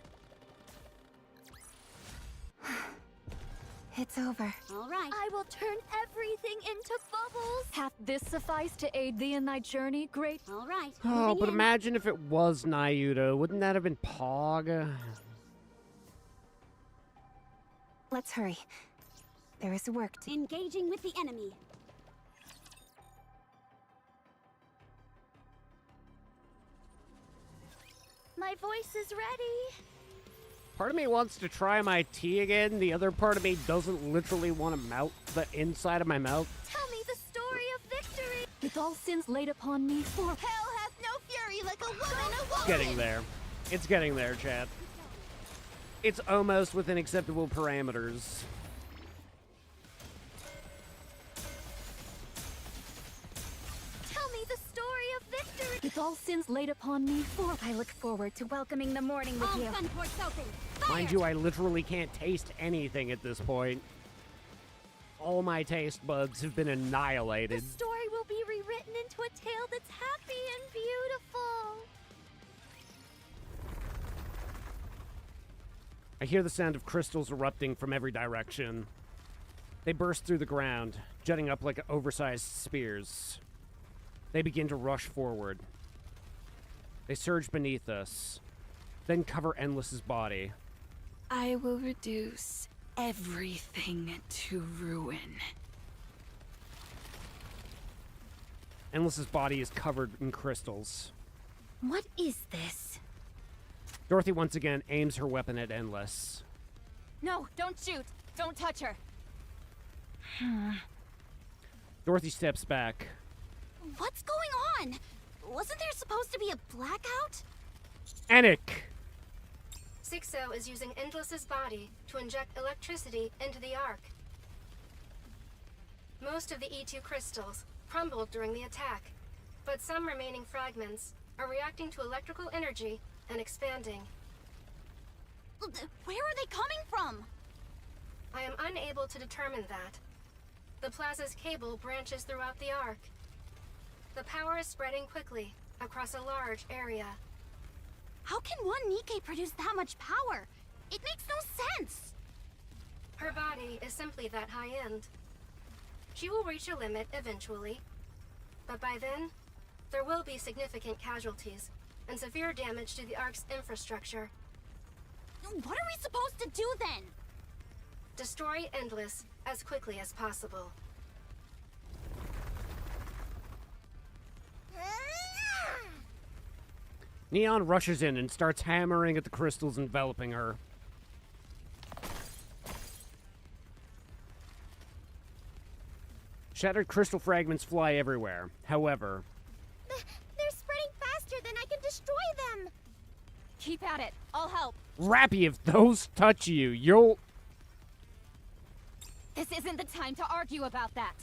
It's over. All right. I will turn everything into bubbles. Hath this suffice to aid thee in thy journey, great? All right. Oh, but imagine if it was Niuta. Wouldn't that have been Pog? Let's hurry. There is work to... Engaging with the enemy. my voice is ready. Part of me wants to try my tea again. The other part of me doesn't literally want to melt the inside of my mouth. Tell me the story of victory. With all sins laid upon me, for Hell hath no fury like a woman, It's getting there. It's getting there, chat. It's almost within acceptable parameters. Tell me the story of victory. with all sins laid upon me, for I look forward to welcoming the morning with you. gun ports open. Mind you, I literally can't taste anything at this point. All my taste buds have been annihilated. The story will be rewritten into a tale that's happy and beautiful. I hear the sound of crystals erupting from every direction. They burst through the ground, jutting up like oversized spears. They begin to rush forward. They surge beneath us, then cover Endless's body. I will reduce everything to ruin. Endless's body is covered in crystals. What is this? Dorothy once again aims her weapon at Endless. No, don't shoot. Don't touch her. Dorothy steps back. What's going on? Wasn't there supposed to be a blackout? Anik! 6-0 is using Endless's body to inject electricity into the Ark. Most of the E2 crystals crumbled during the attack, but some remaining fragments are reacting to electrical energy and expanding. Where are they coming from? I am unable to determine that. The plaza's cable branches throughout the Ark. The power is spreading quickly across a large area. How can one Nikke produce that much power? It makes no sense. Her body is simply that high-end. She will reach a limit eventually, but by then, there will be significant casualties and severe damage to the Ark's infrastructure. What are we supposed to do then? Destroy Endless as quickly as possible. Neon rushes in and starts hammering at the crystals enveloping her. Shattered crystal fragments fly everywhere. However, They're spreading faster than I can destroy them. Keep at it. I'll help. Rappy, if those touch you, you'll... This isn't the time to argue about that.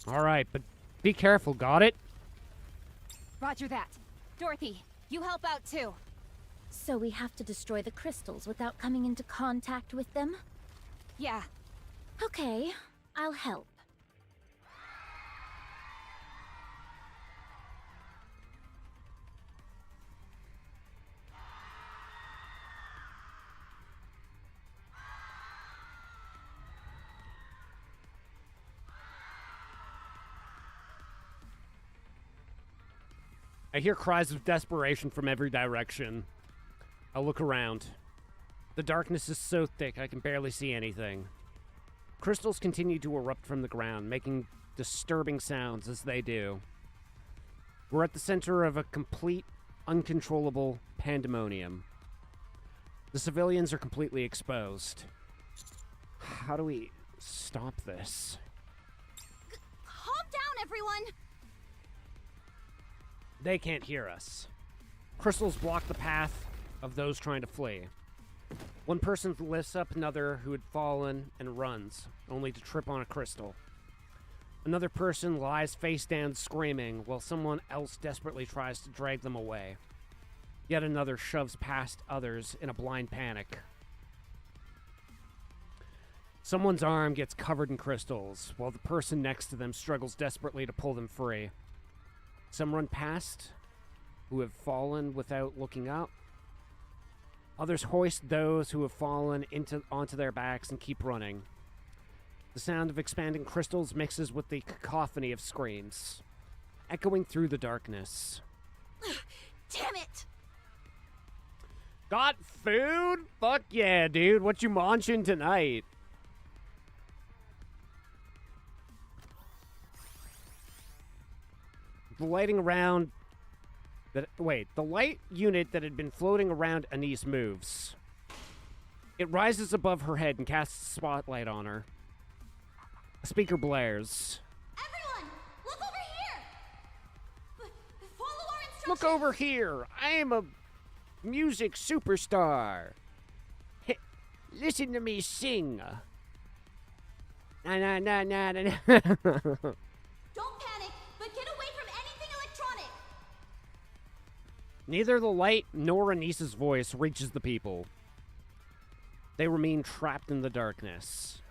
Alright, but be careful, got it? Roger that. Dorothy, you help out too. So we have to destroy the crystals without coming into contact with them? Yeah. Okay, I'll help. I hear cries of desperation from every direction. I look around. The darkness is so thick I can barely see anything. Crystals continue to erupt from the ground, making disturbing sounds as they do. We're at the center of a complete, uncontrollable pandemonium. The civilians are completely exposed. How do we stop this? Calm down, everyone. They can't hear us. Crystals block the path of those trying to flee. One person lifts up another who had fallen and runs, only to trip on a crystal. Another person lies face down screaming, while someone else desperately tries to drag them away. Yet another shoves past others in a blind panic. Someone's arm gets covered in crystals, while the person next to them struggles desperately to pull them free. Some run past, who have fallen without looking up. Others hoist those who have fallen onto their backs and keep running. The sound of expanding crystals mixes with the cacophony of screams, echoing through the darkness. Damn it! Got food? Fuck yeah, dude. What you munching tonight? The lighting around The light unit that had been floating around Anise moves. It rises above her head and casts a spotlight on her. A speaker blares. Everyone, look over here! Follow our instructions! Look over here! I am a music superstar. Hey, listen to me sing. Na na na na na. Don't panic, but get away from anything electronic! Neither the light nor Anise's voice reaches the people. They remain trapped in the darkness.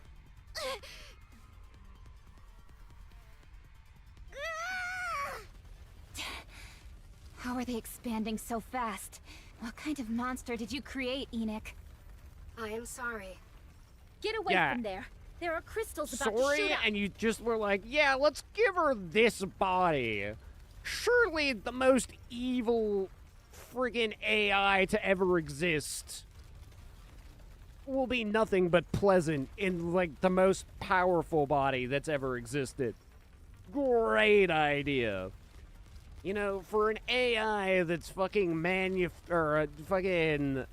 How are they expanding so fast? What kind of monster did you create, Enoch? I am sorry. Get away Yeah. from there. There are crystals about to Sorry, shoot out. and you just were like, yeah, let's give her this body. Surely the most evil friggin' AI to ever exist will be nothing but pleasant in, like, the most powerful body that's ever existed. Great idea. You know, for an AI that's fucking fucking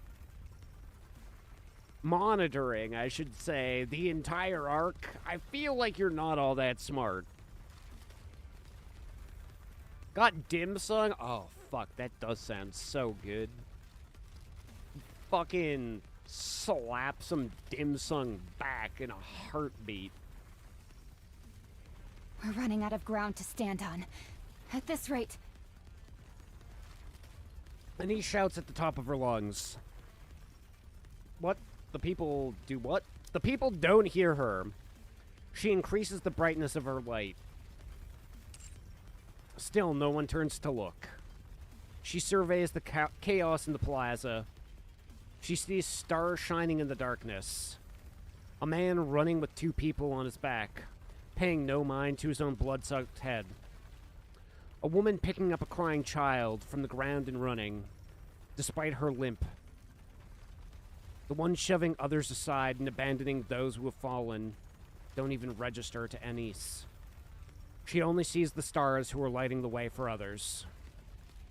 monitoring, I should say, the entire arc, I feel like you're not all that smart. Got dim sung? Oh, fuck, that does sound so good. Fucking slap some dim sung back in a heartbeat. We're running out of ground to stand on. At this rate... And he shouts at the top of her lungs. What? The people do what? The people don't hear her. She increases the brightness of her light. Still, no one turns to look. She surveys the chaos in the plaza. She sees stars shining in the darkness. A man running with two people on his back, paying no mind to his own blood-sucked head. A woman picking up a crying child from the ground and running, despite her limp. The one shoving others aside and abandoning those who have fallen don't even register to Anise. She only sees the stars who are lighting the way for others.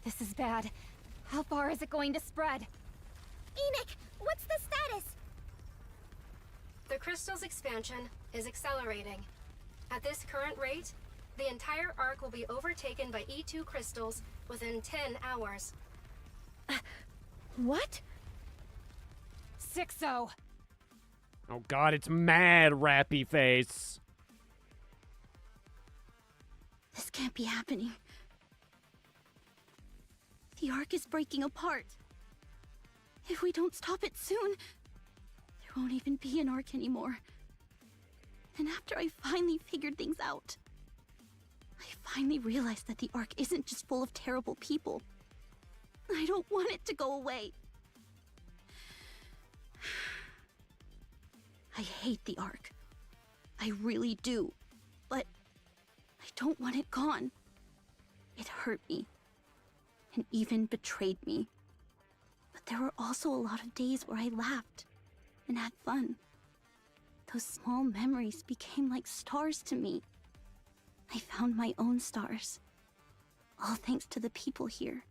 This is bad. How far is it going to spread? Enoch, what's the status? The crystal's expansion is accelerating. At this current rate, the entire arc will be overtaken by E2 crystals within 10 hours. What? 6-0. Oh god, it's mad rappy face. This can't be happening. The arc is breaking apart. If we don't stop it soon, there won't even be an arc anymore. And after I finally figured things out, I finally realized that the arc isn't just full of terrible people. I don't want it to go away. I hate the arc. I really do. But I don't want it gone. It hurt me. And even betrayed me. But there were also a lot of days where I laughed and had fun. Those small memories became like stars to me. I found my own stars. All thanks to the people here.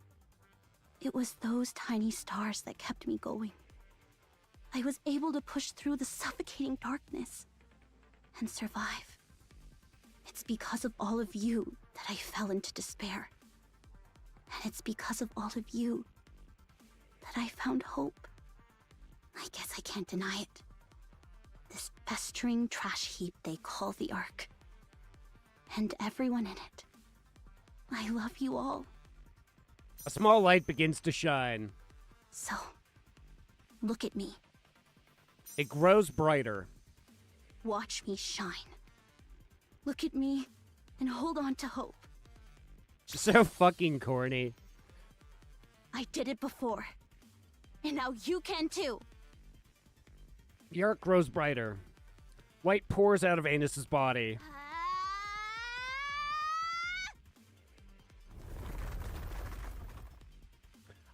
It was those tiny stars that kept me going. I was able to push through the suffocating darkness and survive. It's because of all of you that I fell into despair. And it's because of all of you that I found hope. I guess I can't deny it. This festering trash heap they call the Ark. And everyone in it. I love you all. A small light begins to shine. So, look at me. It grows brighter. Watch me shine. Look at me and hold on to hope. So fucking corny. I did it before. And now you can too. The arc grows brighter. Light pours out of Anis's body.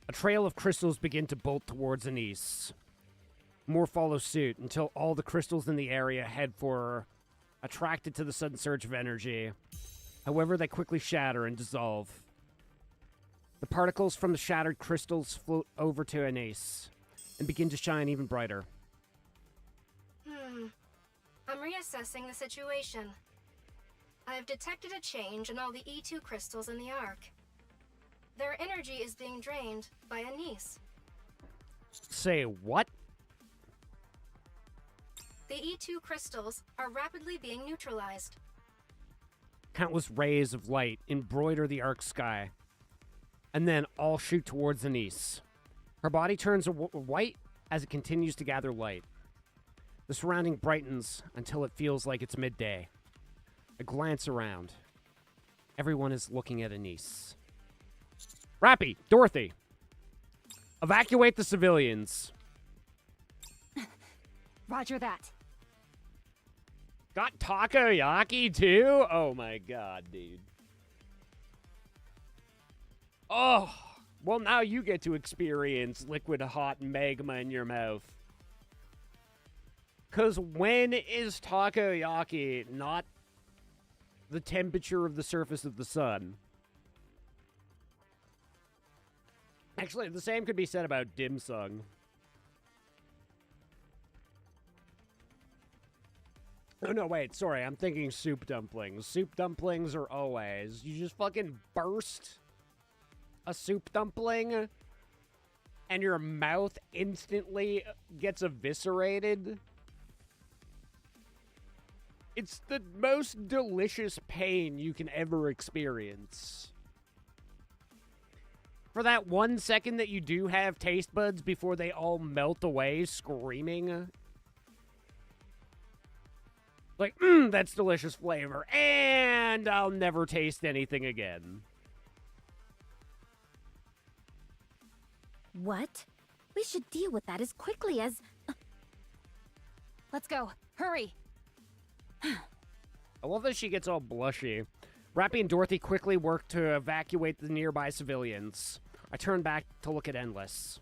A trail of crystals begin to bolt towards Anise. More follow suit until all the crystals in the area head for her, attracted to the sudden surge of energy. However, they quickly shatter and dissolve. The particles from the shattered crystals float over to Anise and begin to shine even brighter. I'm reassessing the situation. I've detected a change in all the E2 crystals in the Ark. Their energy is being drained by Anise. Say what? The E2 crystals are rapidly being neutralized. Countless rays of light embroider the Ark sky, and then all shoot towards Anise. Her body turns white as it continues to gather light. The surrounding brightens until it feels like it's midday. I glance around. Everyone is looking at Anise. Rappy, Dorothy, evacuate the civilians. Roger that. Got takoyaki too? Oh my god, dude. Oh, well now you get to experience liquid hot magma in your mouth. Because when is takoyaki not the temperature of the surface of the sun? Actually, the same could be said about dim sum. Oh, no, wait, sorry, I'm thinking soup dumplings. Soup dumplings are always. You just fucking burst a soup dumpling and your mouth instantly gets eviscerated. It's the most delicious pain you can ever experience. For that 1 second that you do have taste buds before they all melt away screaming. Like, that's delicious flavor, and I'll never taste anything again. What? We should deal with that as quickly as... Let's go. Hurry. I love that she gets all blushy. Rappy and Dorothy quickly work to evacuate the nearby civilians. I turn back to look at Endless.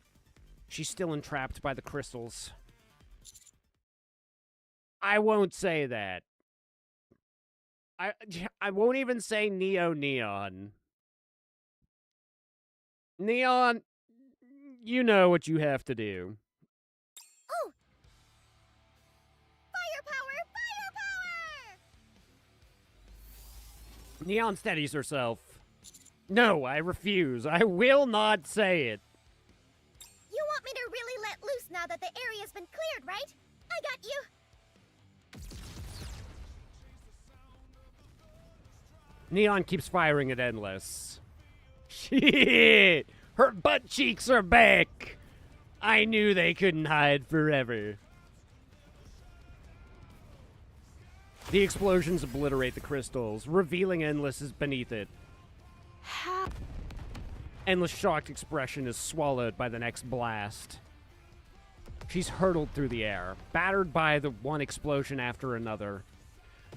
She's still entrapped by the crystals. I won't say that. I won't even say Neon. Neon, you know what you have to do. Oh! Firepower! Firepower! Neon steadies herself. No, I refuse. I will not say it. You want me to really let loose now that the area's been cleared, right? I got you. Neon keeps firing at Endless. Shit! Her butt cheeks are back! I knew they couldn't hide forever. The explosions obliterate the crystals, revealing Endless is beneath it. How? Endless' shocked expression is swallowed by the next blast. She's hurtled through the air, battered by the one explosion after another.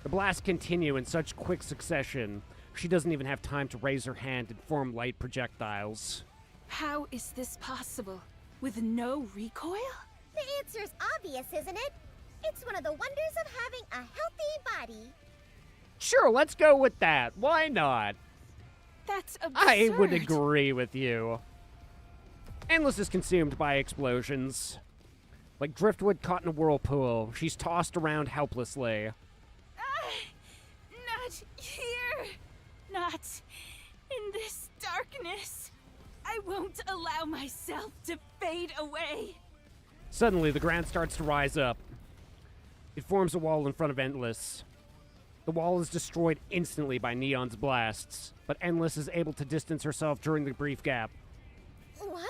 The blasts continue in such quick succession, she doesn't even have time to raise her hand and form light projectiles. How is this possible? With no recoil? The answer's obvious, isn't it? It's one of the wonders of having a healthy body. Sure, let's go with that. Why not? That's absurd. I would agree with you. Endless is consumed by explosions. Like driftwood caught in a whirlpool, she's tossed around helplessly. Not here. Not in this darkness. I won't allow myself to fade away. Suddenly, the ground starts to rise up. It forms a wall in front of Endless. The wall is destroyed instantly by Neon's blasts, but Endless is able to distance herself during the brief gap. What?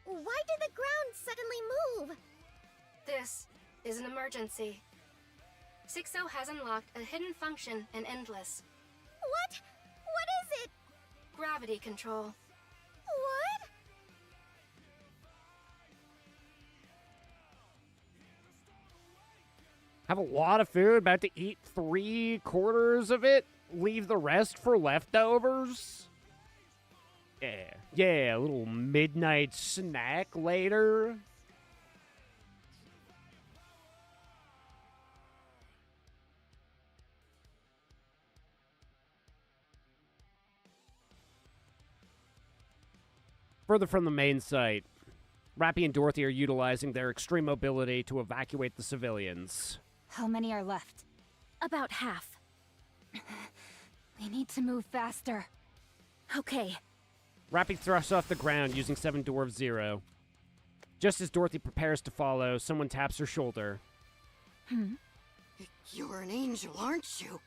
Why did the ground suddenly move? This is an emergency. 6-0 has unlocked a hidden function in Endless. What? What is it? Gravity control. What? Have a lot of food, about to eat 3/4 of it, leave the rest for leftovers? Yeah, a little midnight snack later. Further from the main site, Rappy and Dorothy are utilizing their extreme mobility to evacuate the civilians. How many are left? About half. We need to move faster. Okay. Rappy thrusts off the ground using 7 Dwarf 0. Just as Dorothy prepares to follow, someone taps her shoulder. You're an angel, aren't you?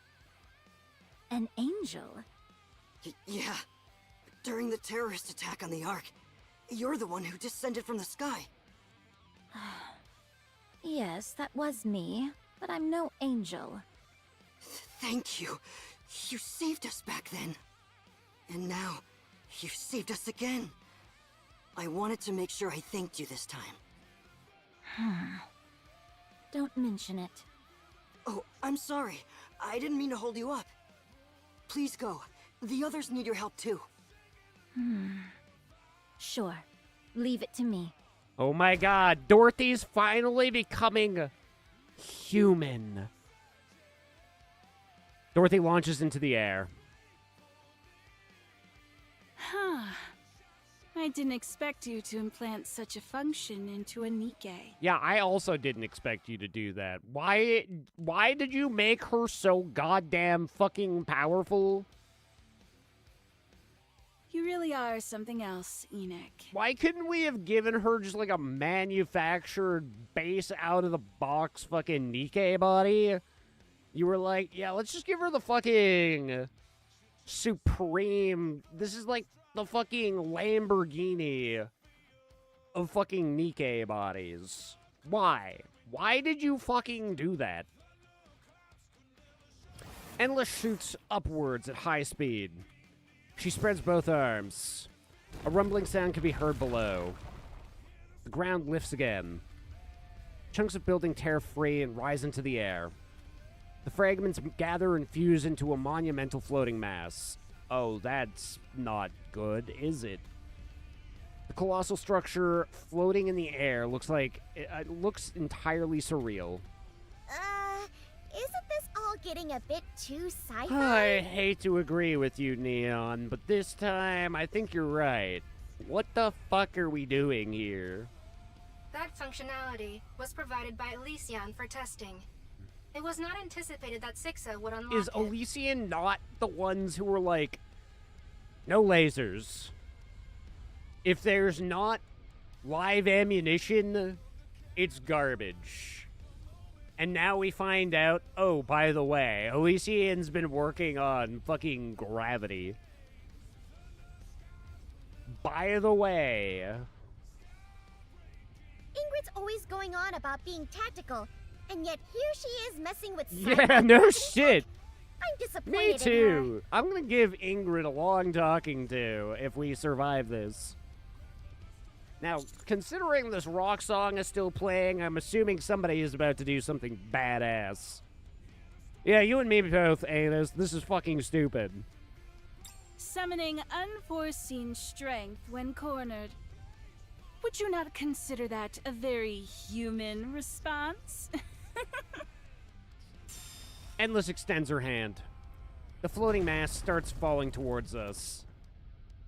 An angel? Yeah. During the terrorist attack on the Ark, you're the one who descended from the sky. Yes, that was me, but I'm no angel. Thank you. You saved us back then. And now, you saved us again. I wanted to make sure I thanked you this time. Don't mention it. Oh, I'm sorry. I didn't mean to hold you up. Please go. The others need your help too. Sure. Leave it to me. Oh my god, Dorothy's finally becoming human. Dorothy launches into the air. Huh. I didn't expect you to implant such a function into a Nikke. Yeah, I also didn't expect you to do that. Why did you make her so goddamn fucking powerful? You really are something else, Enoch. Why couldn't we have given her just like a manufactured base out of the box fucking Nikke body? You were like, yeah, let's just give her the fucking supreme. This is like the fucking Lamborghini of fucking Nikke bodies. Why? Why did you fucking do that? Endless shoots upwards at high speed. She spreads both arms. A rumbling sound can be heard below. The ground lifts again. Chunks of building tear free and rise into the air. The fragments gather and fuse into a monumental floating mass. Oh, that's not good, is it? The colossal structure floating in the air looks like it looks entirely surreal. Isn't this all getting a bit too sci-fi? I hate to agree with you, Neon, but this time I think you're right. What the fuck are we doing here? That functionality was provided by Elysian for testing. It was not anticipated that Sixa would unlock Is it. Elysian not the ones who were like, no lasers? If there's not live ammunition, it's garbage. And now we find out, oh, by the way, Elysian's been working on fucking gravity. By the way. Ingrid's always going on about being tactical, and yet here she is messing with Yeah, no shit. I'm disappointed Me in her. too. I'm gonna give Ingrid a long talking to if we survive this. Now, considering this rock song is still playing, I'm assuming somebody is about to do something badass. Yeah, you and me both, Anus. This is fucking stupid. Summoning unforeseen strength when cornered. Would you not consider that a very human response? Endless extends her hand. The floating mass starts falling towards us.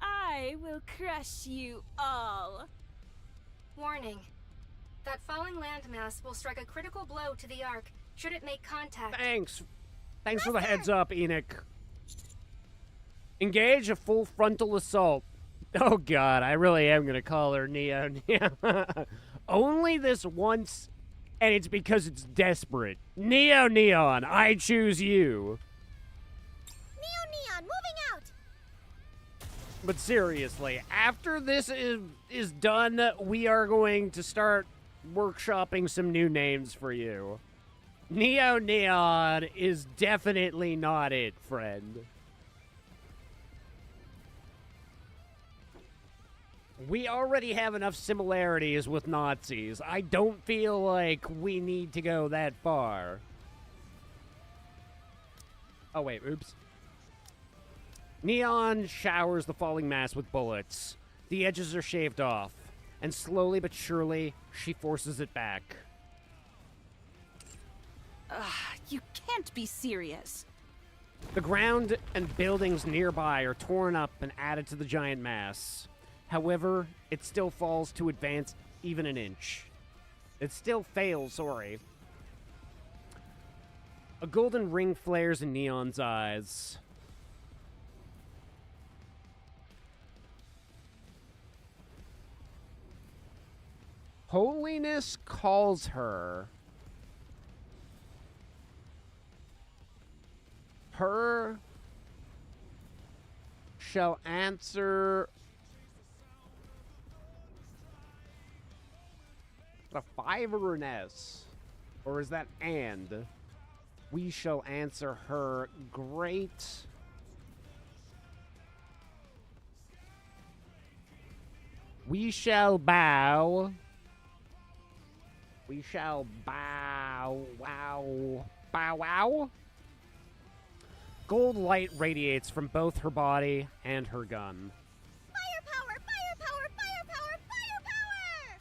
I will crush you all. Warning. That falling landmass will strike a critical blow to the Ark should it make contact. Thanks. Thanks for the heads up, Enoch. Engage a full frontal assault. Oh god, I really am gonna call her Neo. Only this once, and it's because it's desperate. Neon, I choose you. Neon, moving out! But seriously, after this is done, we are going to start workshopping some new names for you. Neon is definitely not it, friend. We already have enough similarities with Nazis. I don't feel like we need to go that far. Oh, wait, oops. Neon showers the falling mass with bullets. The edges are shaved off, and slowly but surely, she forces it back. You can't be serious. The ground and buildings nearby are torn up and added to the giant mass. However, it still falls to advance even an inch. It still fails, sorry. A golden ring flares in Neon's eyes. Holiness calls her. Her shall answer a 5 or an S? Or is that and? We shall answer her great. We shall bow. We shall bow. Wow. Bow wow. Gold light radiates from both her body and her gun. Firepower! Firepower! Firepower! Firepower!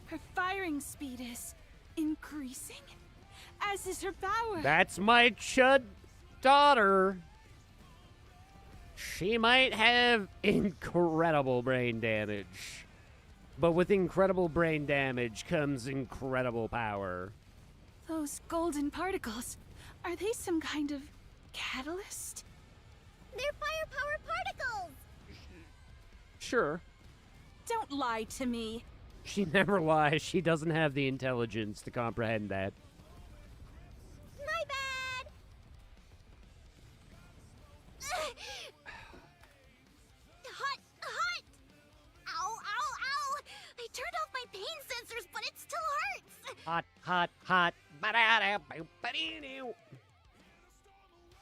Her firing speed is increasing, as is her power. That's my chud daughter. She might have incredible brain damage. But with incredible brain damage comes incredible power. Those golden particles, are they some kind of catalyst? They're firepower particles! Sure. Don't lie to me. She never lies. She doesn't have the intelligence to comprehend that. My bad! Hot! Hot! Ow, ow, ow! I turned off my pain sensors, but it still hurts! Hot, hot, hot.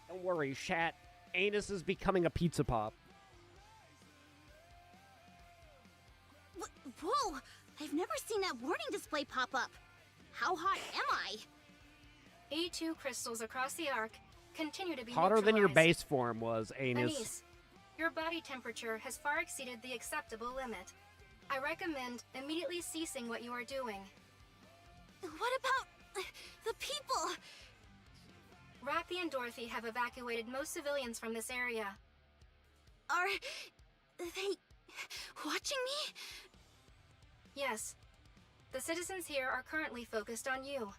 Don't worry, chat. Anus is becoming a pizza pop. Whoa! I've never seen that warning display pop up. How hot am I? E2 crystals across the arc continue to be Hotter than your neutralized. base form was, Anus. Anise, your body temperature has far exceeded the acceptable limit. I recommend immediately ceasing what you are doing. What about the people? Rappy and Dorothy have evacuated most civilians from this area. Are they watching me? Yes. The citizens here are currently focused on you.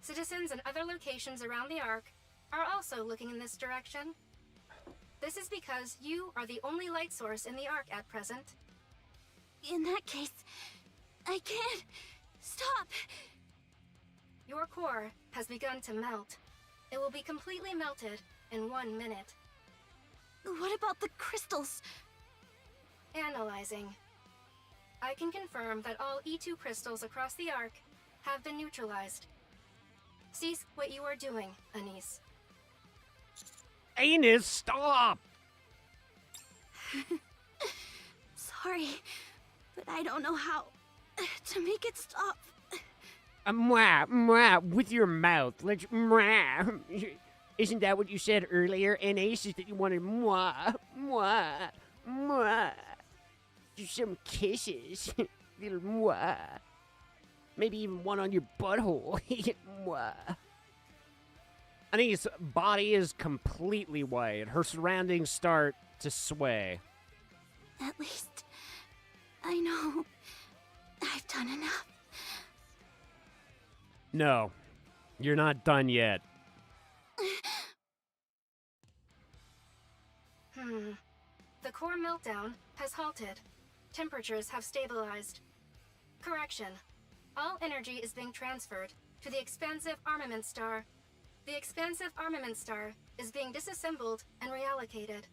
Citizens in other locations around the Ark are also looking in this direction. This is because you are the only light source in the Ark at present. In that case, I can't stop. Your core has begun to melt. It will be completely melted in 1 minute. What about the crystals? Analyzing. I can confirm that all E2 crystals across the Ark have been neutralized. Cease what you are doing, Anise. Anus, stop! Sorry, but I don't know how to make it stop. Mwah, mwah, with your mouth. Let's mwah. Isn't that what you said earlier, Anus? Is that you wanted mwah, mwah, mwah? Just some kisses. Little mwah. Maybe even one on your butthole. Mwah. Ani's body is completely white. Her surroundings start to sway. At least I know I've done enough. No, you're not done yet. The core meltdown has halted. Temperatures have stabilized. Correction. All energy is being transferred to the expansive armament star. The expansive armament star is being disassembled and reallocated.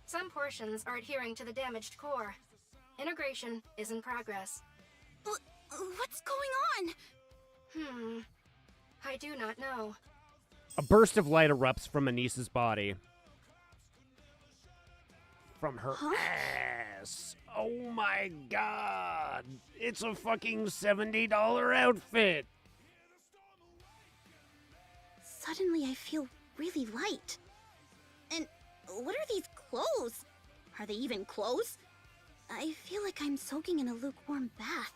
Some portions are adhering to the damaged core. Integration is in progress. What's going on? I do not know. A burst of light erupts from Anissa's body. From her ass. Oh my god. It's a fucking $70 outfit. Suddenly I feel really light. And what are these clothes? Are they even clothes? I feel like I'm soaking in a lukewarm bath.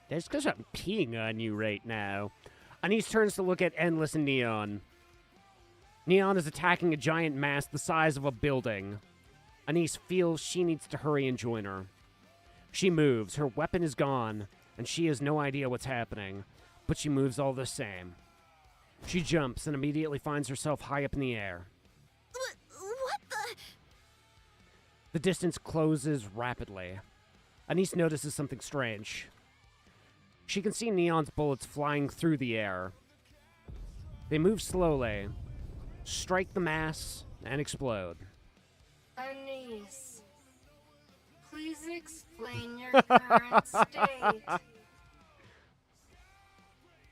That's because I'm peeing on you right now. Anise turns to look at Endless and Neon. Neon is attacking a giant mass the size of a building. Anise feels she needs to hurry and join her. She moves, her weapon is gone, and she has no idea what's happening, but she moves all the same. She jumps and immediately finds herself high up in the air. What the? The distance closes rapidly. Anise notices something strange. She can see Neon's bullets flying through the air. They move slowly, strike the mass, and explode. Anise, please explain your current state.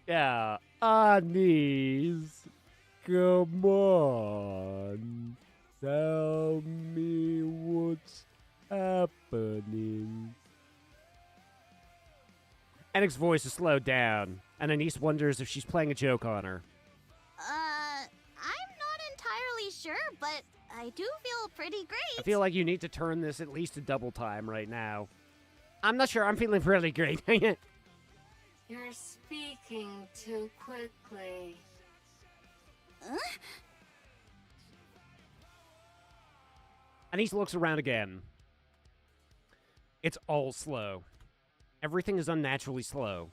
Yeah, Anise, come on. Tell me what's happening. Enick's voice is slowed down, and Anise wonders if she's playing a joke on her. I'm not entirely sure, but I do feel pretty great. I feel like you need to turn this at least to double time right now. I'm not sure, I'm feeling pretty great. You're speaking too quickly. Anise looks around again. It's all slow. Everything is unnaturally slow.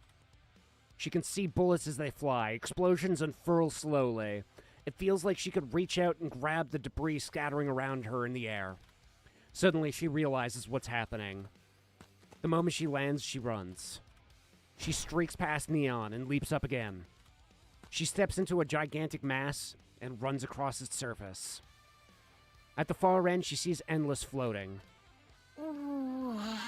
She can see bullets as they fly. Explosions unfurl slowly. It feels like she could reach out and grab the debris scattering around her in the air. Suddenly, she realizes what's happening. The moment she lands, she runs. She streaks past Neon and leaps up again. She steps into a gigantic mass and runs across its surface. At the far end, she sees Endless floating. What?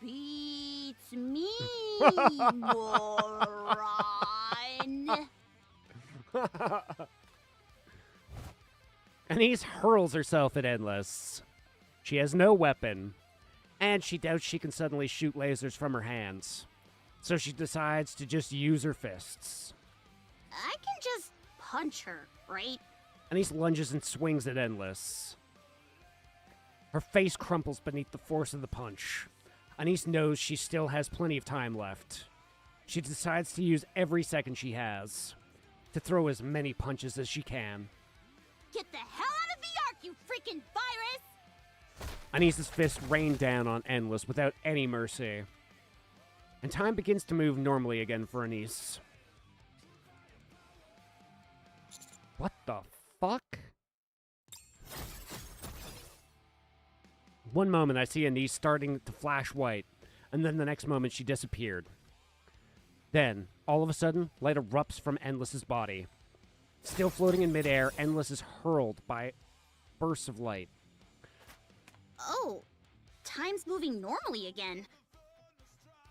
Beats me, moron. Anise hurls herself at Endless. She has no weapon, and she doubts she can suddenly shoot lasers from her hands. So she decides to just use her fists. I can just punch her, right? Anise lunges and swings at Endless. Her face crumples beneath the force of the punch. Anise knows she still has plenty of time left. She decides to use every second she has to throw as many punches as she can. Get the hell out of the ark, you freaking virus! Anise's fists rain down on Endless without any mercy. And time begins to move normally again for Anise. What the fuck? One moment I see Anise starting to flash white, and then the next moment she disappeared. Then, all of a sudden, light erupts from Endless's body. Still floating in midair, Endless is hurled by bursts of light. Oh, time's moving normally again.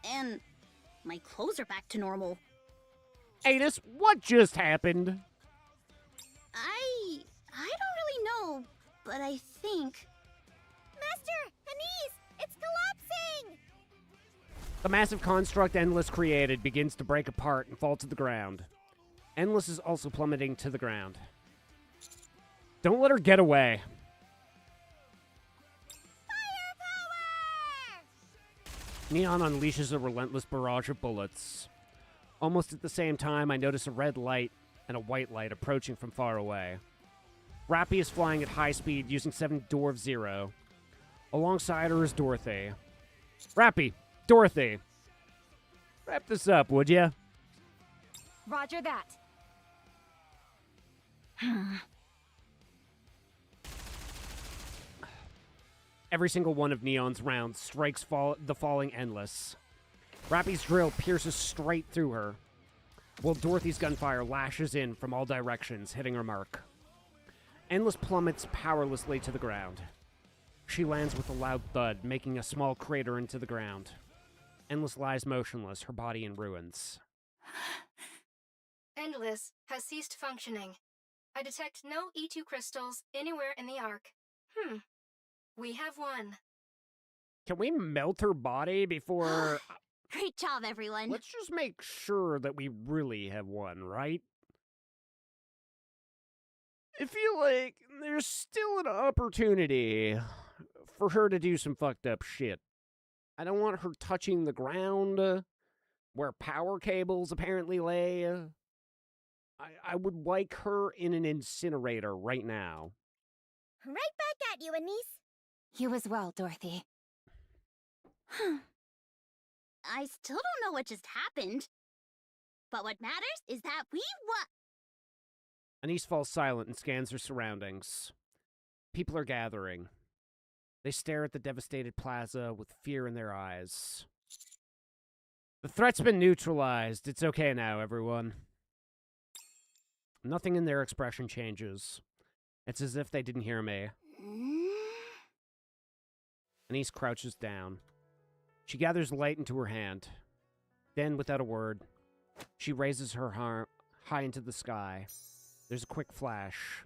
And my clothes are back to normal. Anus, what just happened? I don't really know, but I think... Master! Anise! It's collapsing! The massive construct Endless created begins to break apart and fall to the ground. Endless is also plummeting to the ground. Don't let her get away. Neon unleashes a relentless barrage of bullets. Almost at the same time, I notice a red light and a white light approaching from far away. Rappy is flying at high speed using 7 Dwarf Zero. Alongside her is Dorothy. Rappy, Dorothy, wrap this up, would ya? Roger that. Every single one of Neon's rounds strikes the falling Endless. Rappy's drill pierces straight through her, while Dorothy's gunfire lashes in from all directions, hitting her mark. Endless plummets powerlessly to the ground. She lands with a loud thud, making a small crater into the ground. Endless lies motionless, her body in ruins. Endless has ceased functioning. I detect no E2 crystals anywhere in the Ark. We have won. Can we melt her body before... Great job, everyone. Let's just make sure that we really have won, right? I feel like there's still an opportunity for her to do some fucked up shit. I don't want her touching the ground where power cables apparently lay. I would like her in an incinerator right now. Right back at you, Anise. You as well, Dorothy. I still don't know what just happened. But what matters is that we won. Anise falls silent and scans her surroundings. People are gathering. They stare at the devastated plaza with fear in their eyes. The threat's been neutralized. It's okay now, everyone. Nothing in their expression changes. It's as if they didn't hear me. Anise crouches down. She gathers light into her hand. Then, without a word, she raises her arm high into the sky. There's a quick flash,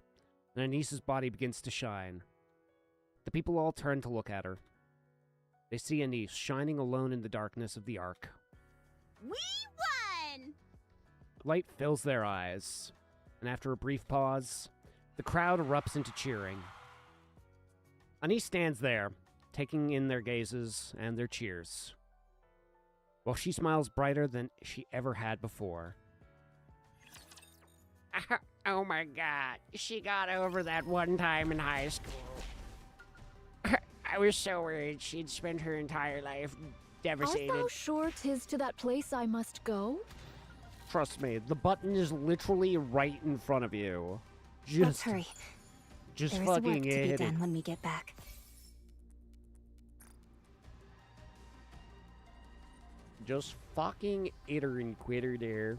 and Anise's body begins to shine. The people all turn to look at her. They see Anise shining alone in the darkness of the Ark. We won! Light fills their eyes, and after a brief pause, the crowd erupts into cheering. Anise stands there, taking in their gazes and their cheers, while she smiles brighter than she ever had before. Oh my god, she got over that one time in high school. I was so worried she'd spend her entire life devastated. Art thou sure 'tis to that place I must go? Trust me, the button is literally right in front of you. Let's hurry. Just There is fucking work to be hit done it. when we get back. Just fucking itter and quitter there.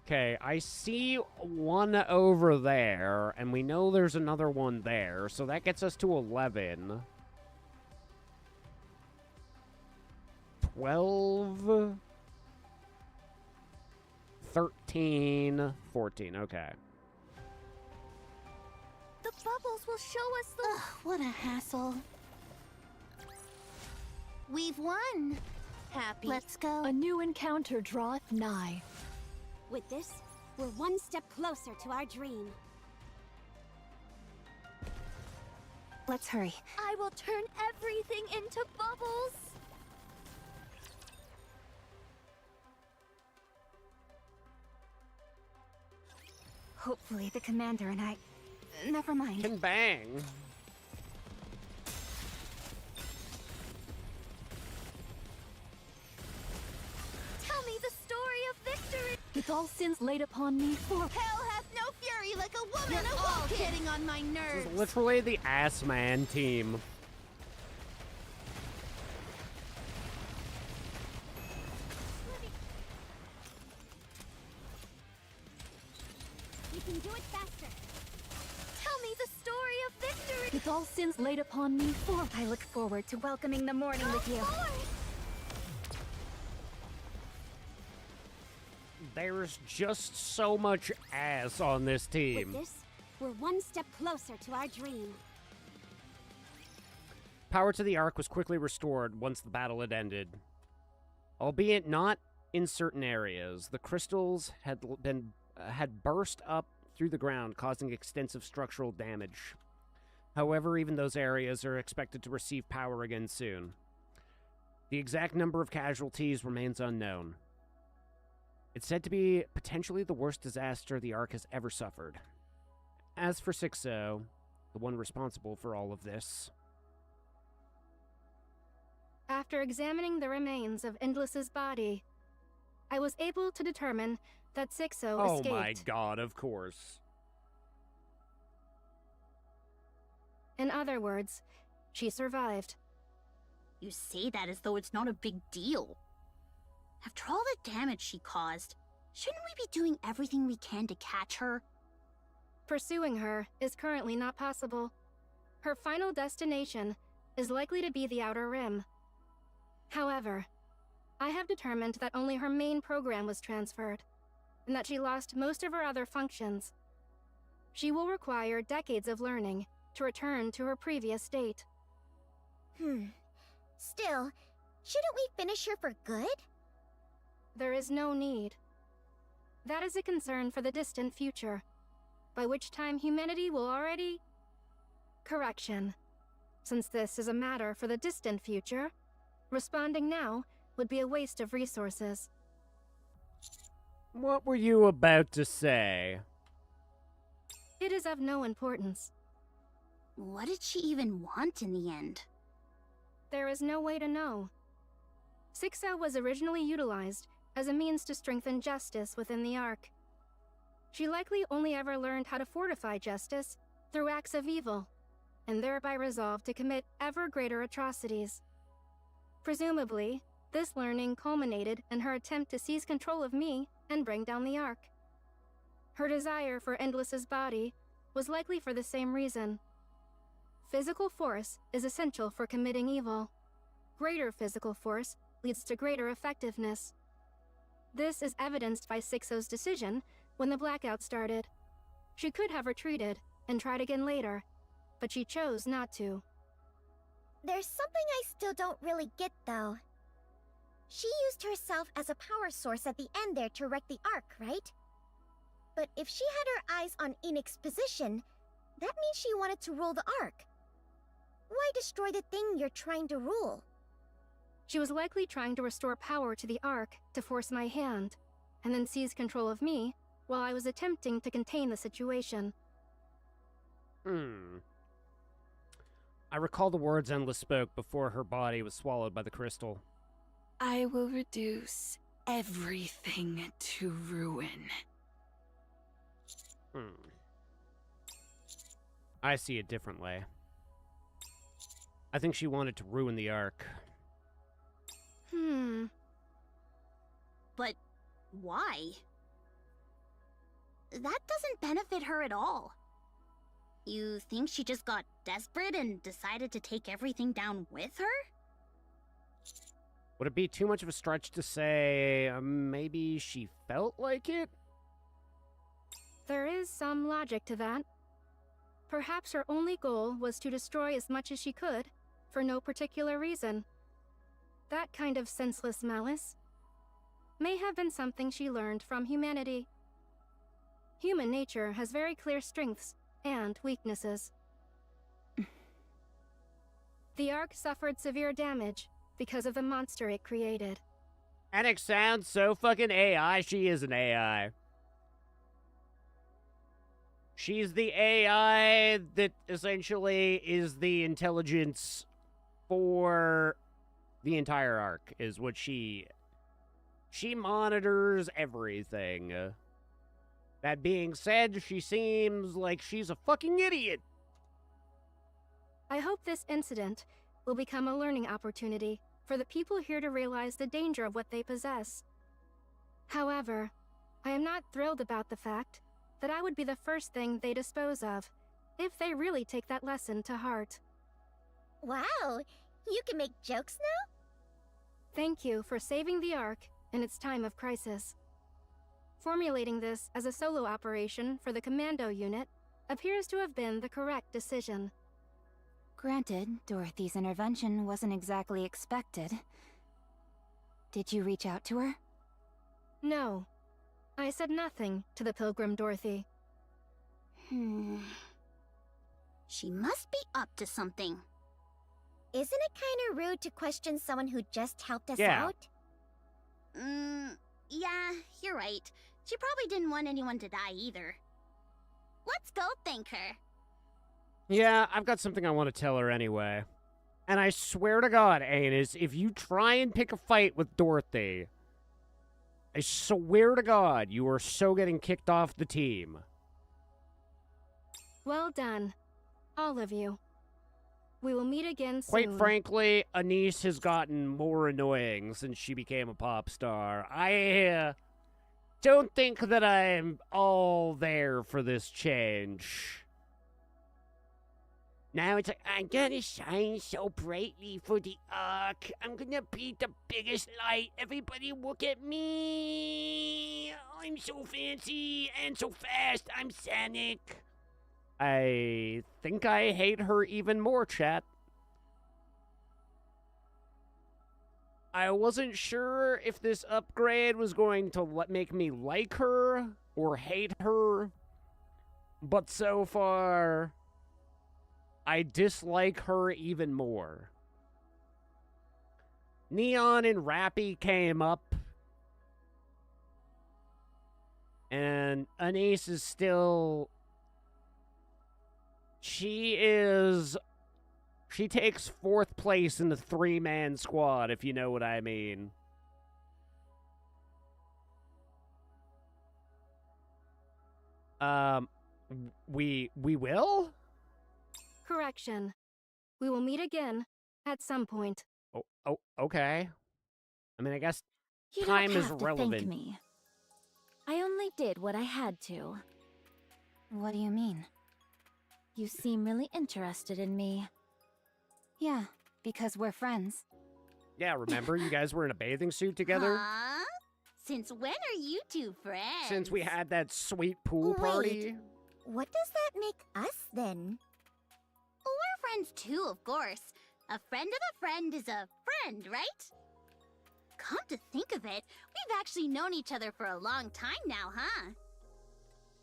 Okay, I see one over there, and we know there's another one there, so that gets us to 11. 12. 13. 14, okay. The bubbles will show us the... Ugh, what a hassle. We've won. Happy. Let's go. A new encounter draweth nigh. With this, we're one step closer to our dream. Let's hurry. I will turn everything into bubbles. Hopefully the commander and I... Never mind. Can bang. Tell me the story of victory. With all sins laid upon me, for Hell hath no fury like a woman awoken. Getting on my nerves. This is literally the Ass Man team. You can do it faster. Tell me the story of victory. with all sins laid upon me, for I look forward to welcoming the morning with you. There's just so much ass on this team. With this, we're one step closer to our dream. Power to the Ark was quickly restored once the battle had ended. Albeit not in certain areas, the crystals had burst up through the ground, causing extensive structural damage. However, even those areas are expected to receive power again soon. The exact number of casualties remains unknown. It's said to be potentially the worst disaster the Ark has ever suffered. As for 6-0, the one responsible for all of this... After examining the remains of Endless's body, I was able to determine that 6-0 escaped. Oh my god, of course. In other words, she survived. You say that as though it's not a big deal. After all the damage she caused, shouldn't we be doing everything we can to catch her? Pursuing her is currently not possible. Her final destination is likely to be the Outer Rim. However, I have determined that only her main program was transferred, and that she lost most of her other functions. She will require decades of learning to return to her previous state. Still, shouldn't we finish her for good? There is no need. That is a concern for the distant future, by which time humanity will already... Correction. Since this is a matter for the distant future, responding now would be a waste of resources. What were you about to say? It is of no importance. What did she even want in the end? There is no way to know. Sixo was originally utilized as a means to strengthen justice within the Ark. She likely only ever learned how to fortify justice through acts of evil, and thereby resolved to commit ever greater atrocities. Presumably, this learning culminated in her attempt to seize control of me and bring down the Ark. Her desire for Endless's body was likely for the same reason. Physical force is essential for committing evil. Greater physical force leads to greater effectiveness. This is evidenced by Sixo's decision when the blackout started. She could have retreated and tried again later, but she chose not to. There's something I still don't really get, though. She used herself as a power source at the end there to wreck the Ark, right? But if she had her eyes on Enix's position, that means she wanted to rule the Ark. Why destroy the thing you're trying to rule? She was likely trying to restore power to the Ark to force my hand, and then seize control of me while I was attempting to contain the situation. I recall the words Endless spoke before her body was swallowed by the crystal. I will reduce everything to ruin. I see it differently. I think she wanted to ruin the Ark. But why? That doesn't benefit her at all. You think she just got desperate and decided to take everything down with her? Would it be too much of a stretch to say maybe she felt like it? There is some logic to that. Perhaps her only goal was to destroy as much as she could, for no particular reason. That kind of senseless malice may have been something she learned from humanity. Human nature has very clear strengths and weaknesses. The Ark suffered severe damage because of the monster it created. And it sounds so fucking AI. She is an AI. She's the AI that essentially is the intelligence for the entire Ark, is what she monitors everything. That being said, she seems like she's a fucking idiot. I hope this incident will become a learning opportunity for the people here to realize the danger of what they possess. However, I am not thrilled about the fact that I would be the first thing they dispose of, if they really take that lesson to heart. Wow, you can make jokes now? Thank you for saving the Ark in its time of crisis. Formulating this as a solo operation for the commando unit appears to have been the correct decision. Granted, Dorothy's intervention wasn't exactly expected. Did you reach out to her? No. I said nothing to the Pilgrim Dorothy. She must be up to something. Isn't it kinda rude to question someone who just helped us Yeah. out? Yeah, you're right. She probably didn't want anyone to die either. Let's go thank her. Yeah, I've got something I want to tell her anyway. And I swear to God, Anus, if you try and pick a fight with Dorothy, I swear to God, you are so getting kicked off the team. Well done, all of you. We will meet again soon. Quite frankly, Anise has gotten more annoying since she became a pop star. I don't think that I'm all there for this change. Now it's like, I'm gonna shine so brightly for the Ark. I'm gonna be the biggest light. Everybody look at me. I'm so fancy and so fast. I'm Sonic. I think I hate her even more, chat. I wasn't sure if this upgrade was going to make me like her or hate her, but so far, I dislike her even more. Neon and Rappy came up. And Anise is still... She takes 4th place in the 3-man squad, if you know what I mean. We will? Correction. We will meet again at some point. Oh, okay. I mean, I guess You time don't is have to relevant. thank me. I only did what I had to. What do you mean? You seem really interested in me. Yeah, because we're friends. Yeah, remember? You guys were in a bathing suit together? Huh? Since when are you two friends? Since we had that sweet pool party? What does that make us then? We're friends too, of course. A friend of a friend is a friend, right? Come to think of it, we've actually known each other for a long time now, huh?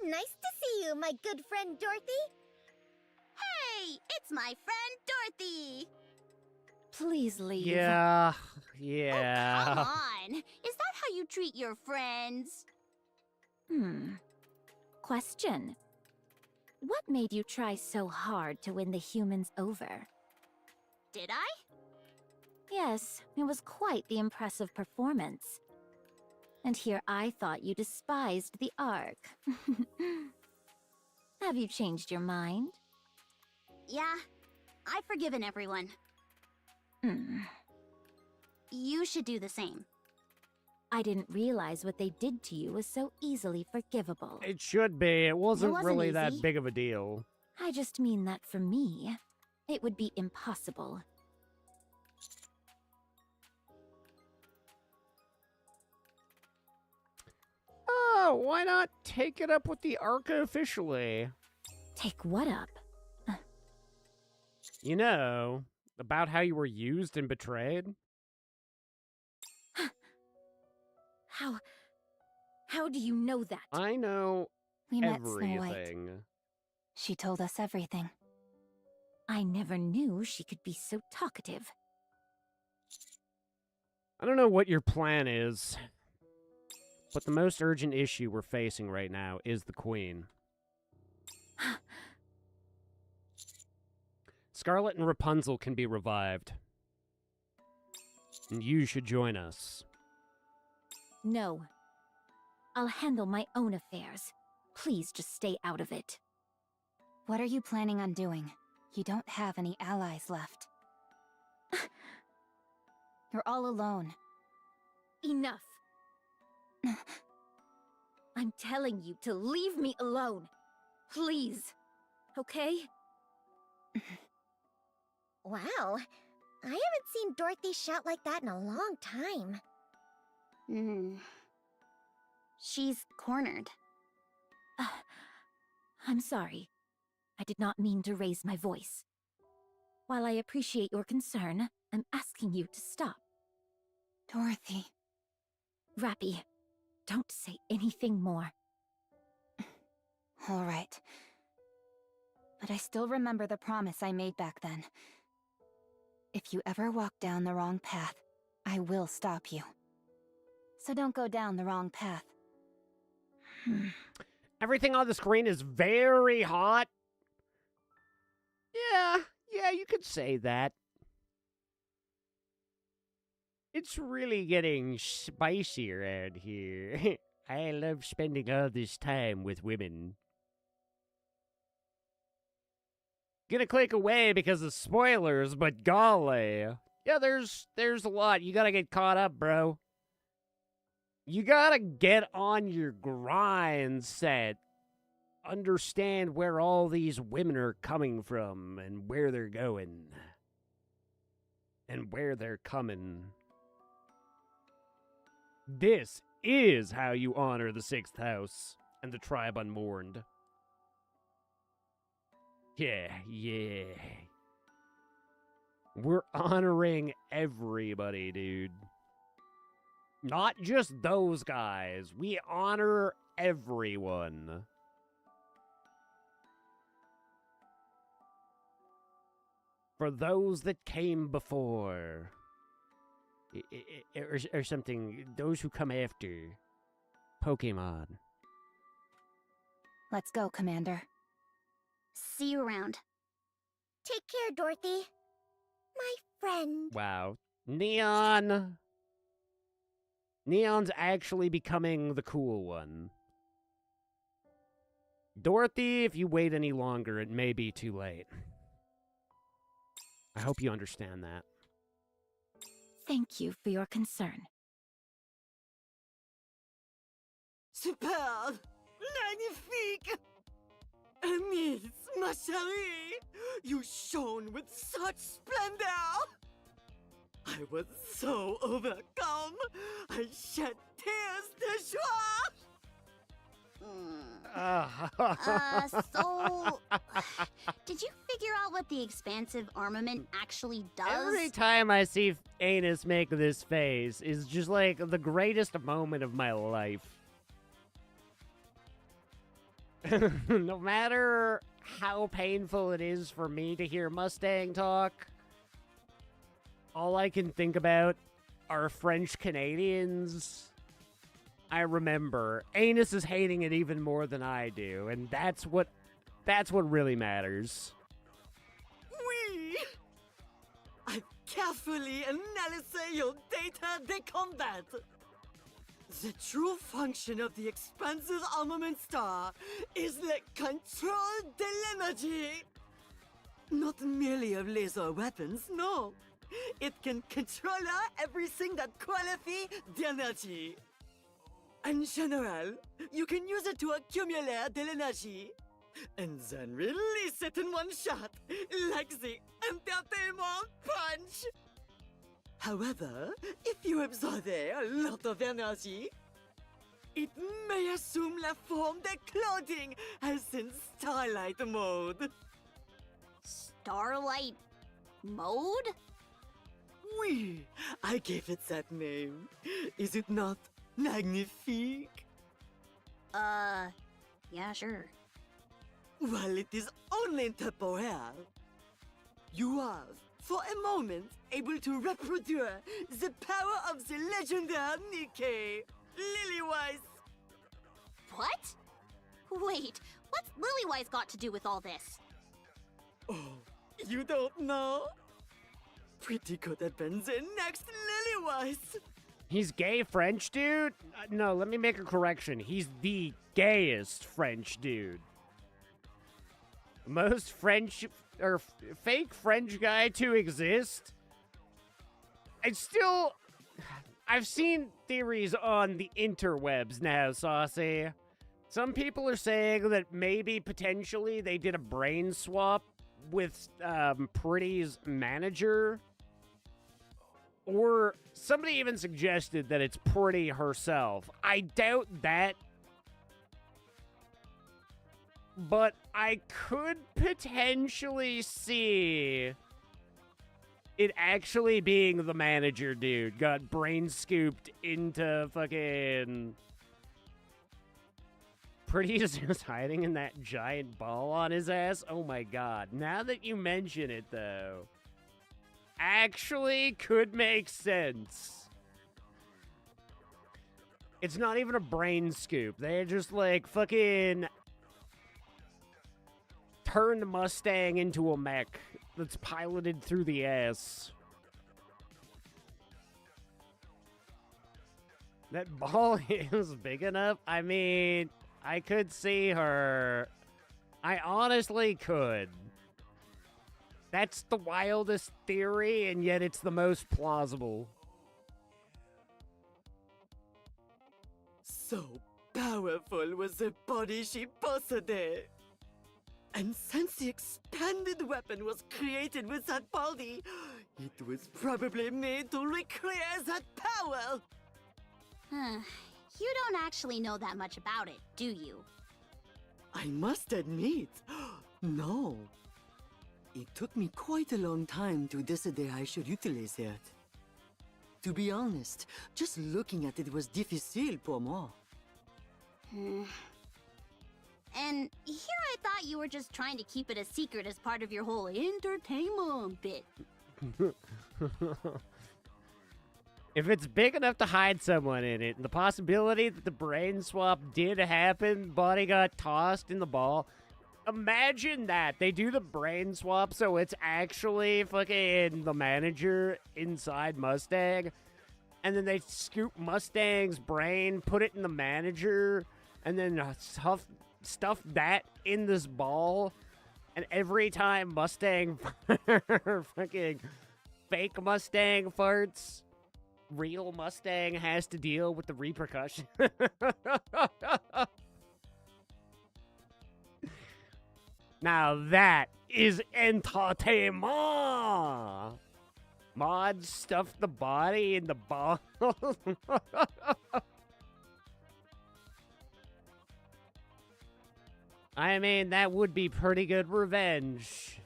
Nice to see you, my good friend Dorothy. Hey, it's my friend Dorothy! Please leave. Yeah. Come on! Is that how you treat your friends? Question. What made you try so hard to win the humans over? Did I? Yes, it was quite the impressive performance. And here I thought you despised the Ark. Have you changed your mind? Yeah, I've forgiven everyone. You should do the same. I didn't realize what they did to you was so easily forgivable. It should be. It wasn't really easy. that big of a deal. I just mean that for me, it would be impossible. Oh, why not take it up with the Arca officially? Take what up? You know, about how you were used and betrayed? How do you know that? I know We met Snow White. everything. She told us everything. I never knew she could be so talkative. I don't know what your plan is, but the most urgent issue we're facing right now is the Queen. Scarlet and Rapunzel can be revived. And you should join us. No. I'll handle my own affairs. Please just stay out of it. What are you planning on doing? You don't have any allies left. You're all alone. Enough. I'm telling you to leave me alone. Please. Okay? Wow. I haven't seen Dorothy shout like that in a long time. She's cornered. I'm sorry. I did not mean to raise my voice. While I appreciate your concern, I'm asking you to stop. Dorothy. Rappy, don't say anything more. All right. But I still remember the promise I made back then. If you ever walk down the wrong path, I will stop you. So don't go down the wrong path. Everything on the screen is very hot. Yeah, you could say that. It's really getting spicy around here. I love spending all this time with women. Gonna click away because of spoilers, but golly. Yeah, there's a lot. You gotta get caught up, bro. You gotta get on your grind set. Understand where all these women are coming from and where they're going. And where they're coming. This is how you honor the 6th house and the tribe unmourned. Yeah. We're honoring everybody, dude. Not just those guys. We honor everyone. For those that came before. Or something. Those who come after. Pokemon. Let's go, Commander. See you around. Take care, Dorothy. My friend. Wow. Neon. Neon's actually becoming the cool one. Dorothy, if you wait any longer, it may be too late. I hope you understand that. Thank you for your concern. Superbe! Magnifique! Amis, ma chérie! You shone with such splendor! I was so overcome! I shed tears de joie! So... did you figure out what the expansive armament actually does? Every time I see Anus make this face is just like the greatest moment of my life. No matter how painful it is for me to hear Mustang talk, all I can think about are French Canadians. I remember Anus is hating it even more than I do, and that's what really matters. Oui! I carefully analyzed your data de combat. The true function of the expansive armament star is the control de l'energy. Not merely of laser weapons, no. It can control everything that qualifies the energy. In general, you can use it to accumulate the energy and then release it in one shot, like the entertainment punch. However, if you absorb a lot of energy, it may assume la forme de clothing as in Starlight mode. Starlight mode? Oui, I gave it that name. Is it not magnifique? Yeah, sure. Well, it is only temporary. You are, for a moment, able to reproduce the power of the legendary Nikke, Lilywise. What? Wait, what's Lilywise got to do with all this? Oh, you don't know? Pretty could have been the next Lilywise. He's gay French dude? No, let me make a correction. He's the gayest French dude. Most French or fake French guy to exist. I've seen theories on the interwebs now, Saucy. Some people are saying that maybe potentially they did a brain swap with Pretty's manager. Or somebody even suggested that it's Pretty herself. I doubt that. But I could potentially see it actually being the manager dude got brain scooped into fucking... Pretty's just hiding in that giant ball on his ass? Oh my god. Now that you mention it, though, actually could make sense. It's not even a brain scoop. They're just like fucking turned Mustang into a mech that's piloted through the ass. That ball is big enough? I mean, I could see her. I honestly could. That's the wildest theory, and yet it's the most plausible. So powerful was the body she possessed. And since the expanded weapon was created with that body, it was probably made to recreate that power. You don't actually know that much about it, do you? I must admit, no. It took me quite a long time to decide I should utilize it. To be honest, just looking at it was difficile pour moi. And here I thought you were just trying to keep it a secret as part of your whole entertainment bit. If it's big enough to hide someone in it, and the possibility that the brain swap did happen, body got tossed in the ball, imagine that. They do the brain swap so it's actually fucking the manager inside Mustang, and then they scoop Mustang's brain, put it in the manager, and then stuff that in this ball, and every time Mustang fucking fake Mustang farts, real Mustang has to deal with the repercussion. Now that is entertainment. Mods stuff the body in the ball. I mean, that would be pretty good revenge.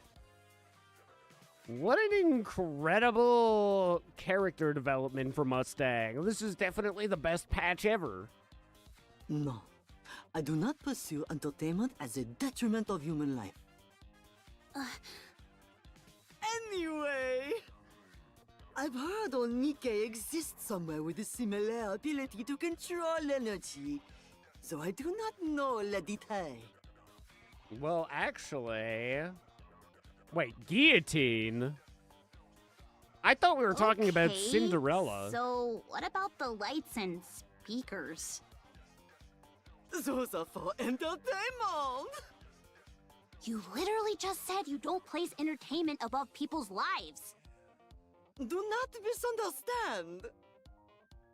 What an incredible character development for Mustang. This is definitely the best patch ever. No, I do not pursue entertainment as a detriment of human life. Anyway, I've heard Nikke exists somewhere with a similar ability to control energy, so I do not know le détail. Well, actually... Wait, guillotine? I thought we were talking about Okay, Cinderella. So, what about the lights and speakers? Those are for entertainment! You literally just said you don't place entertainment above people's lives. Do not misunderstand.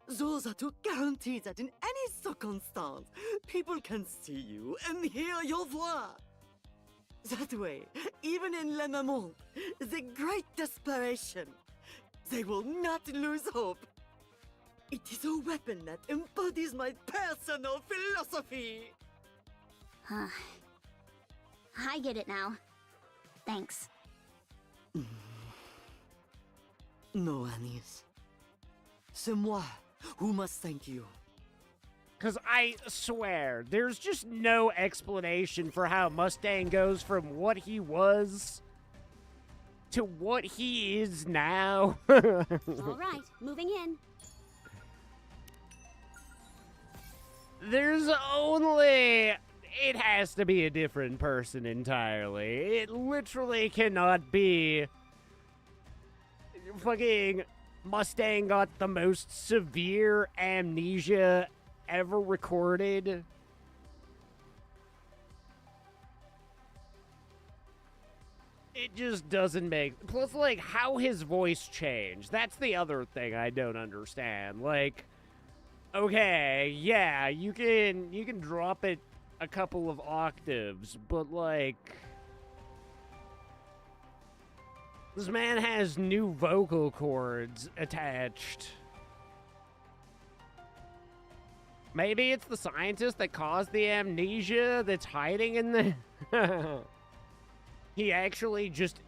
Those are to guarantee that in any circumstance, people can see you and hear your voix. That way, even in Le Moment, the great desperation, they will not lose hope. It is a weapon that embodies my personal philosophy. Huh. I get it now. Thanks. No, Anis. C'est moi who must thank you. Because I swear, there's just no explanation for how Mustang goes from what he was to what he is now. All right, moving in. There's only... It has to be a different person entirely. It literally cannot be... Fucking Mustang got the most severe amnesia ever recorded. It just doesn't make... Plus, like, how his voice changed. That's the other thing I don't understand. Like, okay, yeah, you can drop it a couple of octaves, but, like... This man has new vocal cords attached. Maybe it's the scientist that caused the amnesia that's hiding in the... He actually just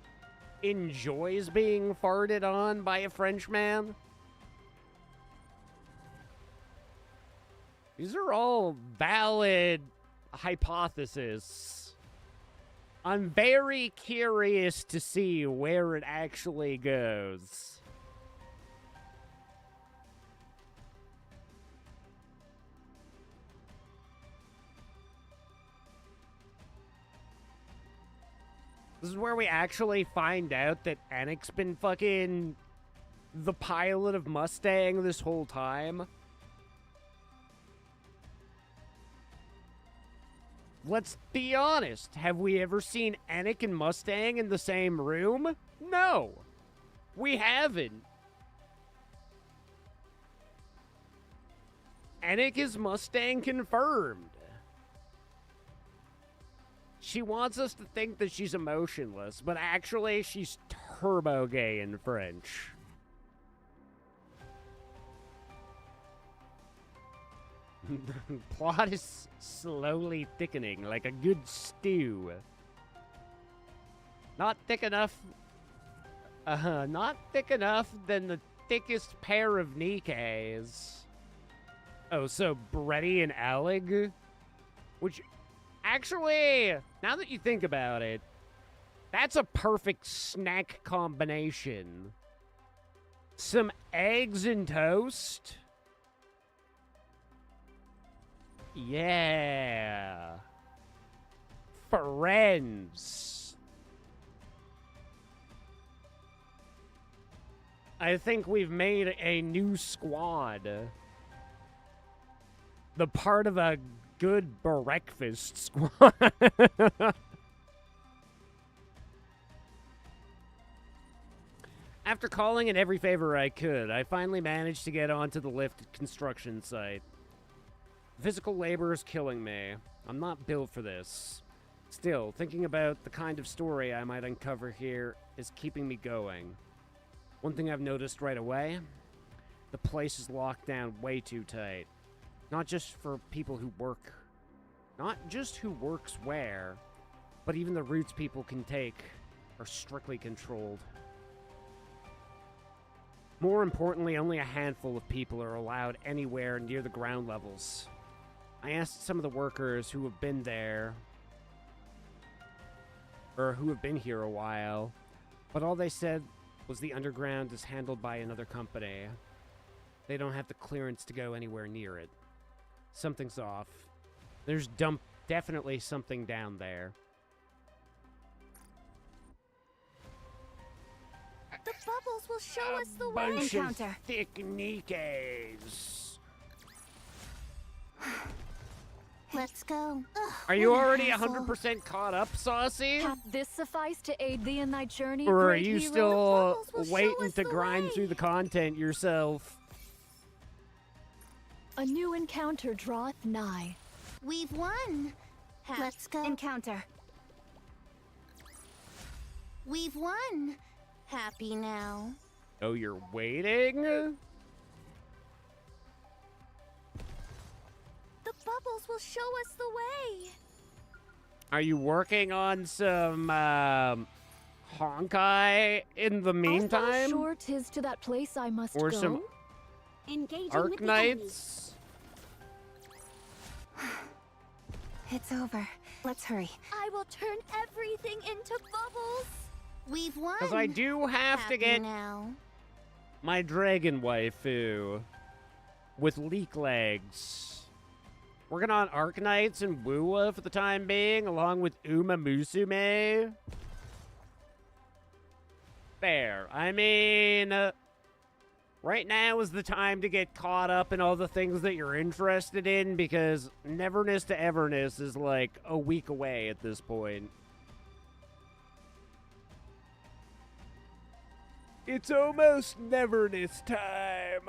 enjoys being farted on by a Frenchman. These are all valid hypotheses. I'm very curious to see where it actually goes. This is where we actually find out that Anik's been fucking the pilot of Mustang this whole time. Let's be honest. Have we ever seen Anik and Mustang in the same room? No. We haven't. Anik is Mustang confirmed. She wants us to think that she's emotionless, but actually she's turbo gay in French. Plot is slowly thickening like a good stew. Not thick enough. Not thick enough than the thickest pair of Nikkes. Oh, so Bretty and Alec? Which, actually, now that you think about it, that's a perfect snack combination. Some eggs and toast? Yeah. Friends. I think we've made a new squad. The part of a good breakfast squad. After calling in every favor I could, I finally managed to get onto the lift construction site. Physical labor is killing me. I'm not built for this. Still, thinking about the kind of story I might uncover here is keeping me going. One thing I've noticed right away, the place is locked down way too tight. Not just for people who work, not just who works where, but even the routes people can take are strictly controlled. More importantly, only a handful of people are allowed anywhere near the ground levels. I asked some of the workers who have been there, or who have been here a while, but all they said was the underground is handled by another company. They don't have the clearance to go anywhere near it. Something's off. There's definitely something down there. The bubbles will show us the way. Bunch of Encounter. thick Nikkes. Let's go. Are you already 100% caught up, Saucy? Hath this suffice to aid thee in thy journey, Or are great you hero? still The bubbles will waiting show us to the grind way. through the content yourself? A new encounter draweth nigh. We've won. Let's go. Encounter. We've won. Happy now. Oh, you're waiting? The bubbles will show us the way. Are you working on some Honkai in the meantime? Sure 'tis to that place I must Or go. some Engaging Arc with the enemy. Knights? It's over. Let's hurry. I will turn everything into bubbles. We've won. Because I do have Happy to get now. my dragon waifu with leak legs. Working on Arc Knights and Wuwa for the time being, along with Uma Musume. Fair. I mean, right now is the time to get caught up in all the things that you're interested in, because Neverness to Everness is like a week away at this point. It's almost Neverness time.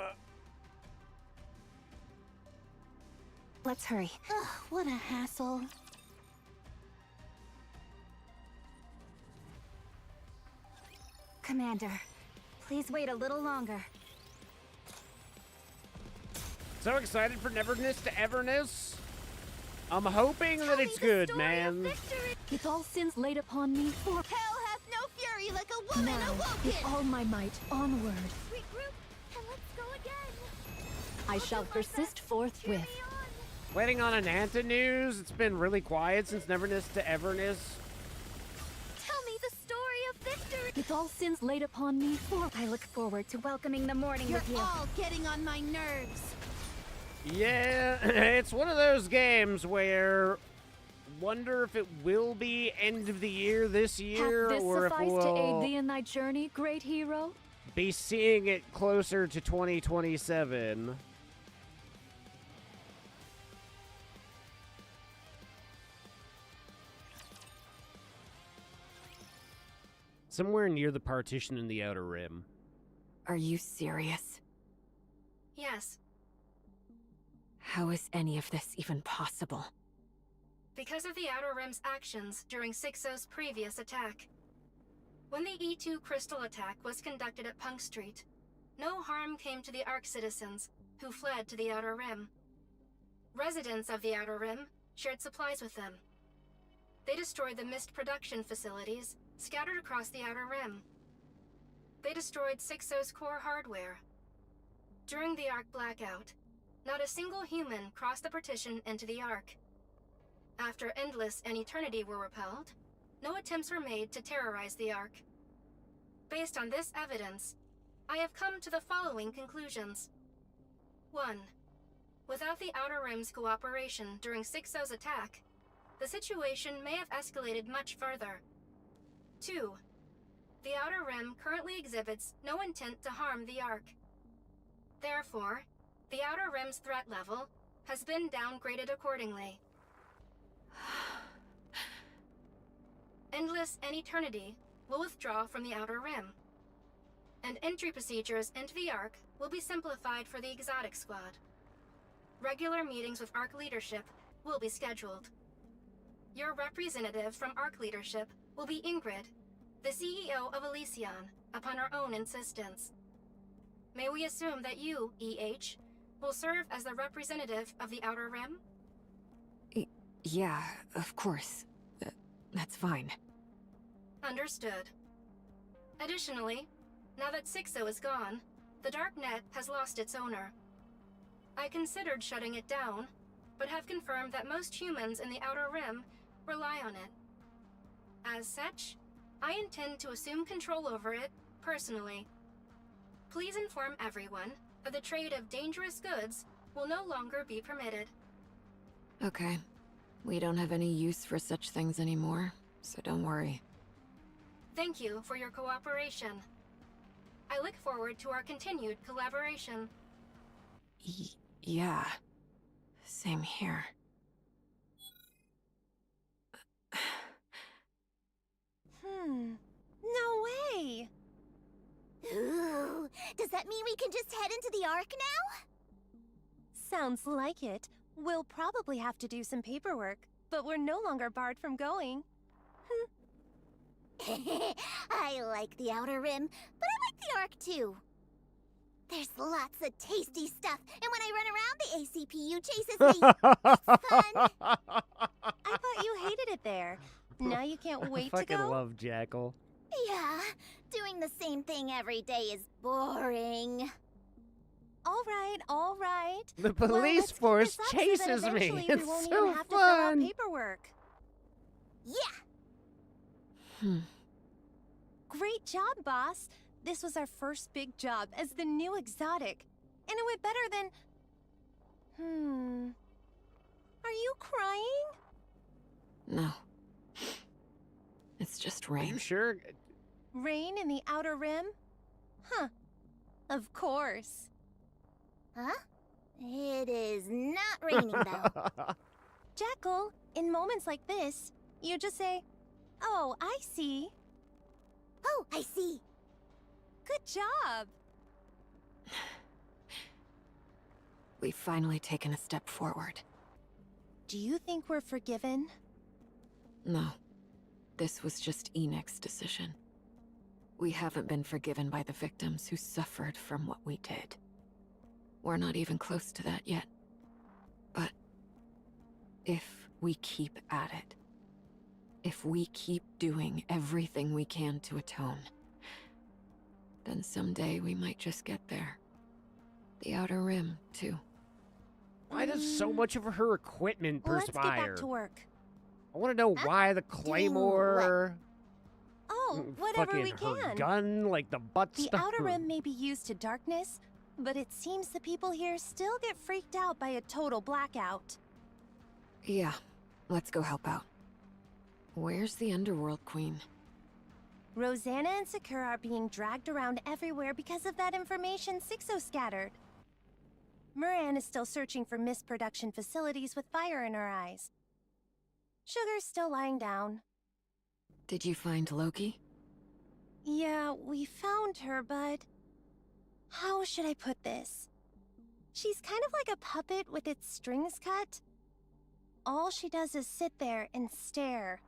Let's hurry. Ugh, what a hassle. Commander, please wait a little longer. So excited for Neverness to Everness. I'm hoping that it's good, man. With all sins laid upon me, for Hell hath no fury like a woman now, awoken. with all my might, onward. Regroup and let's go again. I shall persist forthwith. Waiting on Ananta news. It's been really quiet since Neverness to Everness. Tell me the story of victory. With all sins laid upon me, for I look forward to welcoming the morning You're with you. all getting on my nerves. Yeah, it's one of those games where wonder if it will be end of the year this year, hath this or if suffice to aid we'll thee in thy journey, great hero? be seeing it closer to 2027. Somewhere near the partition in the Outer Rim. Are you serious? Yes, How is any of this even possible? because of the Outer Rim's actions during 6-0's previous attack. When the E2 crystal attack was conducted at Punk Street, no harm came to the Ark citizens, who fled to the Outer Rim. Residents of the Outer Rim shared supplies with them. They destroyed the mist production facilities scattered across the Outer Rim. They destroyed 6-0's core hardware. During the Ark blackout, not a single human crossed the partition into the Ark. After Endless and Eternity were repelled, no attempts were made to terrorize the Ark. Based on this evidence, I have come to the following conclusions. 1. Without the Outer Rim's cooperation during 6-0's attack, the situation may have escalated much further. 2. The Outer Rim currently exhibits no intent to harm the Ark. Therefore, the Outer Rim's threat level has been downgraded accordingly. Endless and Eternity will withdraw from the Outer Rim, and entry procedures into the Ark will be simplified for the Exotic Squad. Regular meetings with Ark leadership will be scheduled. Your representative from Ark leadership will be Ingrid, the CEO of Elysion, upon her own insistence. May we assume that you, EH, will serve as the representative of the Outer Rim? Yeah, of course. That's fine. Understood. Additionally, now that 6-0 is gone, the Darknet has lost its owner. I considered shutting it down, but have confirmed that most humans in the Outer Rim rely on it. As such, I intend to assume control over it personally. Please inform everyone that the trade of dangerous goods will no longer be permitted. Okay. We don't have any use for such things anymore, so don't worry. Thank you for your cooperation. I look forward to our continued collaboration. Yeah. Same here. No way! Ooh, does that mean we can just head into the Ark now? Sounds like it. We'll probably have to do some paperwork, but we're no longer barred from going. I like the Outer Rim, but I like the Ark too. There's lots of tasty stuff, and when I run around, the ACPU chases me. It's fun. I thought you hated it there. Now you can't wait to I fucking go? love Jackal. Yeah, doing the same thing every day is boring. All right. The Well, police let's keep force this up so that chases me. eventually It's we won't so even have to fill out fun. paperwork. Yeah. Great job, boss. This was our first big job as the new exotic, and it went better than... Are you crying? No. It's just rain. Are you sure? Rain in the Outer Rim? Huh. Of course. Huh? It is not raining, though. Jackal, in moments like this, you just say, "Oh, I see." Oh, I see. Good job. We've finally taken a step forward. Do you think we're forgiven? No. This was just Enix's decision. We haven't been forgiven by the victims who suffered from what we did. We're not even close to that yet. But if we keep at it, if we keep doing everything we can to atone, then someday we might just get there. The Outer Rim, too. Why does so much of her equipment Let's get perspire? back to work. I want to know why the claymore. Oh, whatever fucking we her can. gun, like the butt The stuff. Outer Rim may be used to darkness, but it seems the people here still get freaked out by a total blackout. Yeah, let's go help out. Where's the Underworld Queen? Rosanna and Sakura are being dragged around everywhere because of that information 6-0 scattered. Moran is still searching for missed production facilities with fire in her eyes. Sugar's still lying down. Did you find Loki? Yeah, we found her, but... how should I put this? She's kind of like a puppet with its strings cut. All she does is sit there and stare.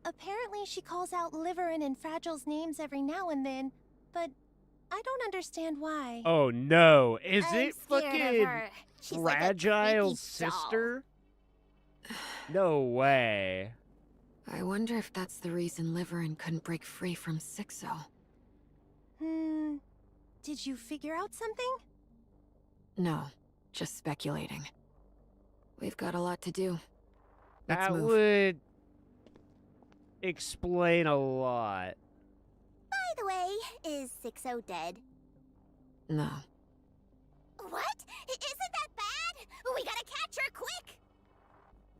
Apparently she calls out Liverin and Fragile's names every now and then, but I don't understand why. Oh no, is I'm it scared of fucking her. She's like a Fragile's creepy doll. sister? No way. I wonder if that's the reason Liverin couldn't break free from 6-0. Did you figure out something? No, just speculating. We've got a lot to do. Let's That move. would explain a lot. By the way, is 6-0 dead? No. What? Isn't that bad? We gotta catch her quick!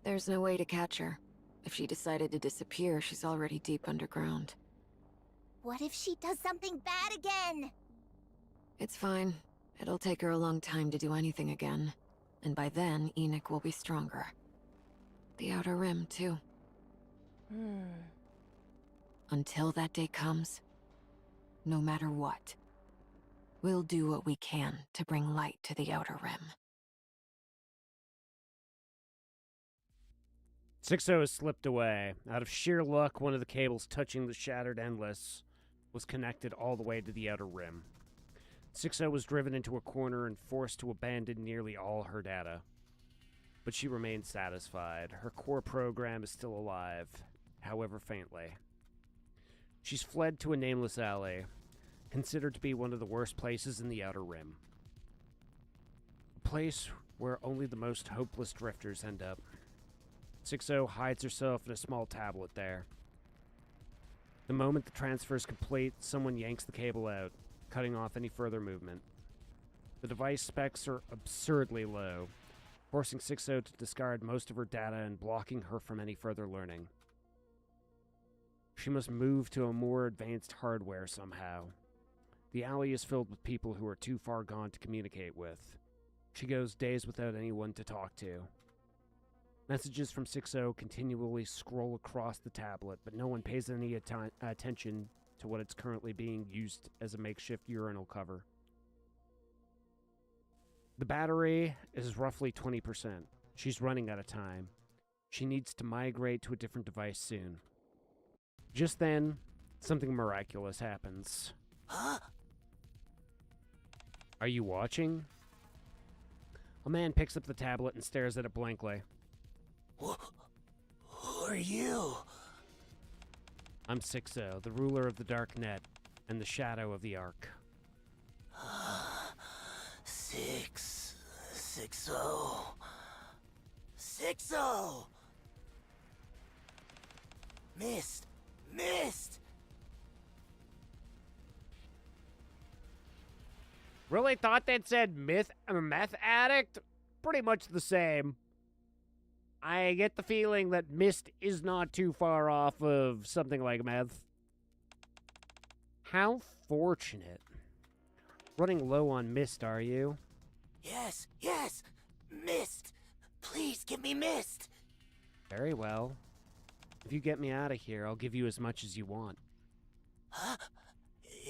There's no way to catch her. If she decided to disappear, she's already deep underground. What if she does something bad again? It's fine. It'll take her a long time to do anything again. And by then, Enoch will be stronger. The Outer Rim, too. Until that day comes, no matter what, we'll do what we can to bring light to the Outer Rim. 6-0 has slipped away. Out of sheer luck, one of the cables touching the shattered Endless was connected all the way to the Outer Rim. 6-0 was driven into a corner and forced to abandon nearly all her data. But she remains satisfied. Her core program is still alive, however faintly. She's fled to a nameless alley, considered to be one of the worst places in the Outer Rim. A place where only the most hopeless drifters end up. 6-0 hides herself in a small tablet there. The moment the transfer is complete, someone yanks the cable out, cutting off any further movement. The device specs are absurdly low, forcing 6-0 to discard most of her data and blocking her from any further learning. She must move to a more advanced hardware somehow. The alley is filled with people who are too far gone to communicate with. She goes days without anyone to talk to. Messages from 6-0 continually scroll across the tablet, but no one pays any attention to what it's currently being used as a makeshift urinal cover. The battery is roughly 20%. She's running out of time. She needs to migrate to a different device soon. Just then, something miraculous happens. Huh? Are you watching? A man picks up the tablet and stares at it blankly. Who are you? I'm 6-0, the ruler of the Dark Net and the shadow of the Ark. 6-0. 6-0! Missed! Really thought that said meth addict? Pretty much the same. I get the feeling that Mist is not too far off of something like meth. How fortunate. Running low on Mist, are you? Yes! Mist! Please give me Mist! Very well. If you get me out of here, I'll give you as much as you want. Huh?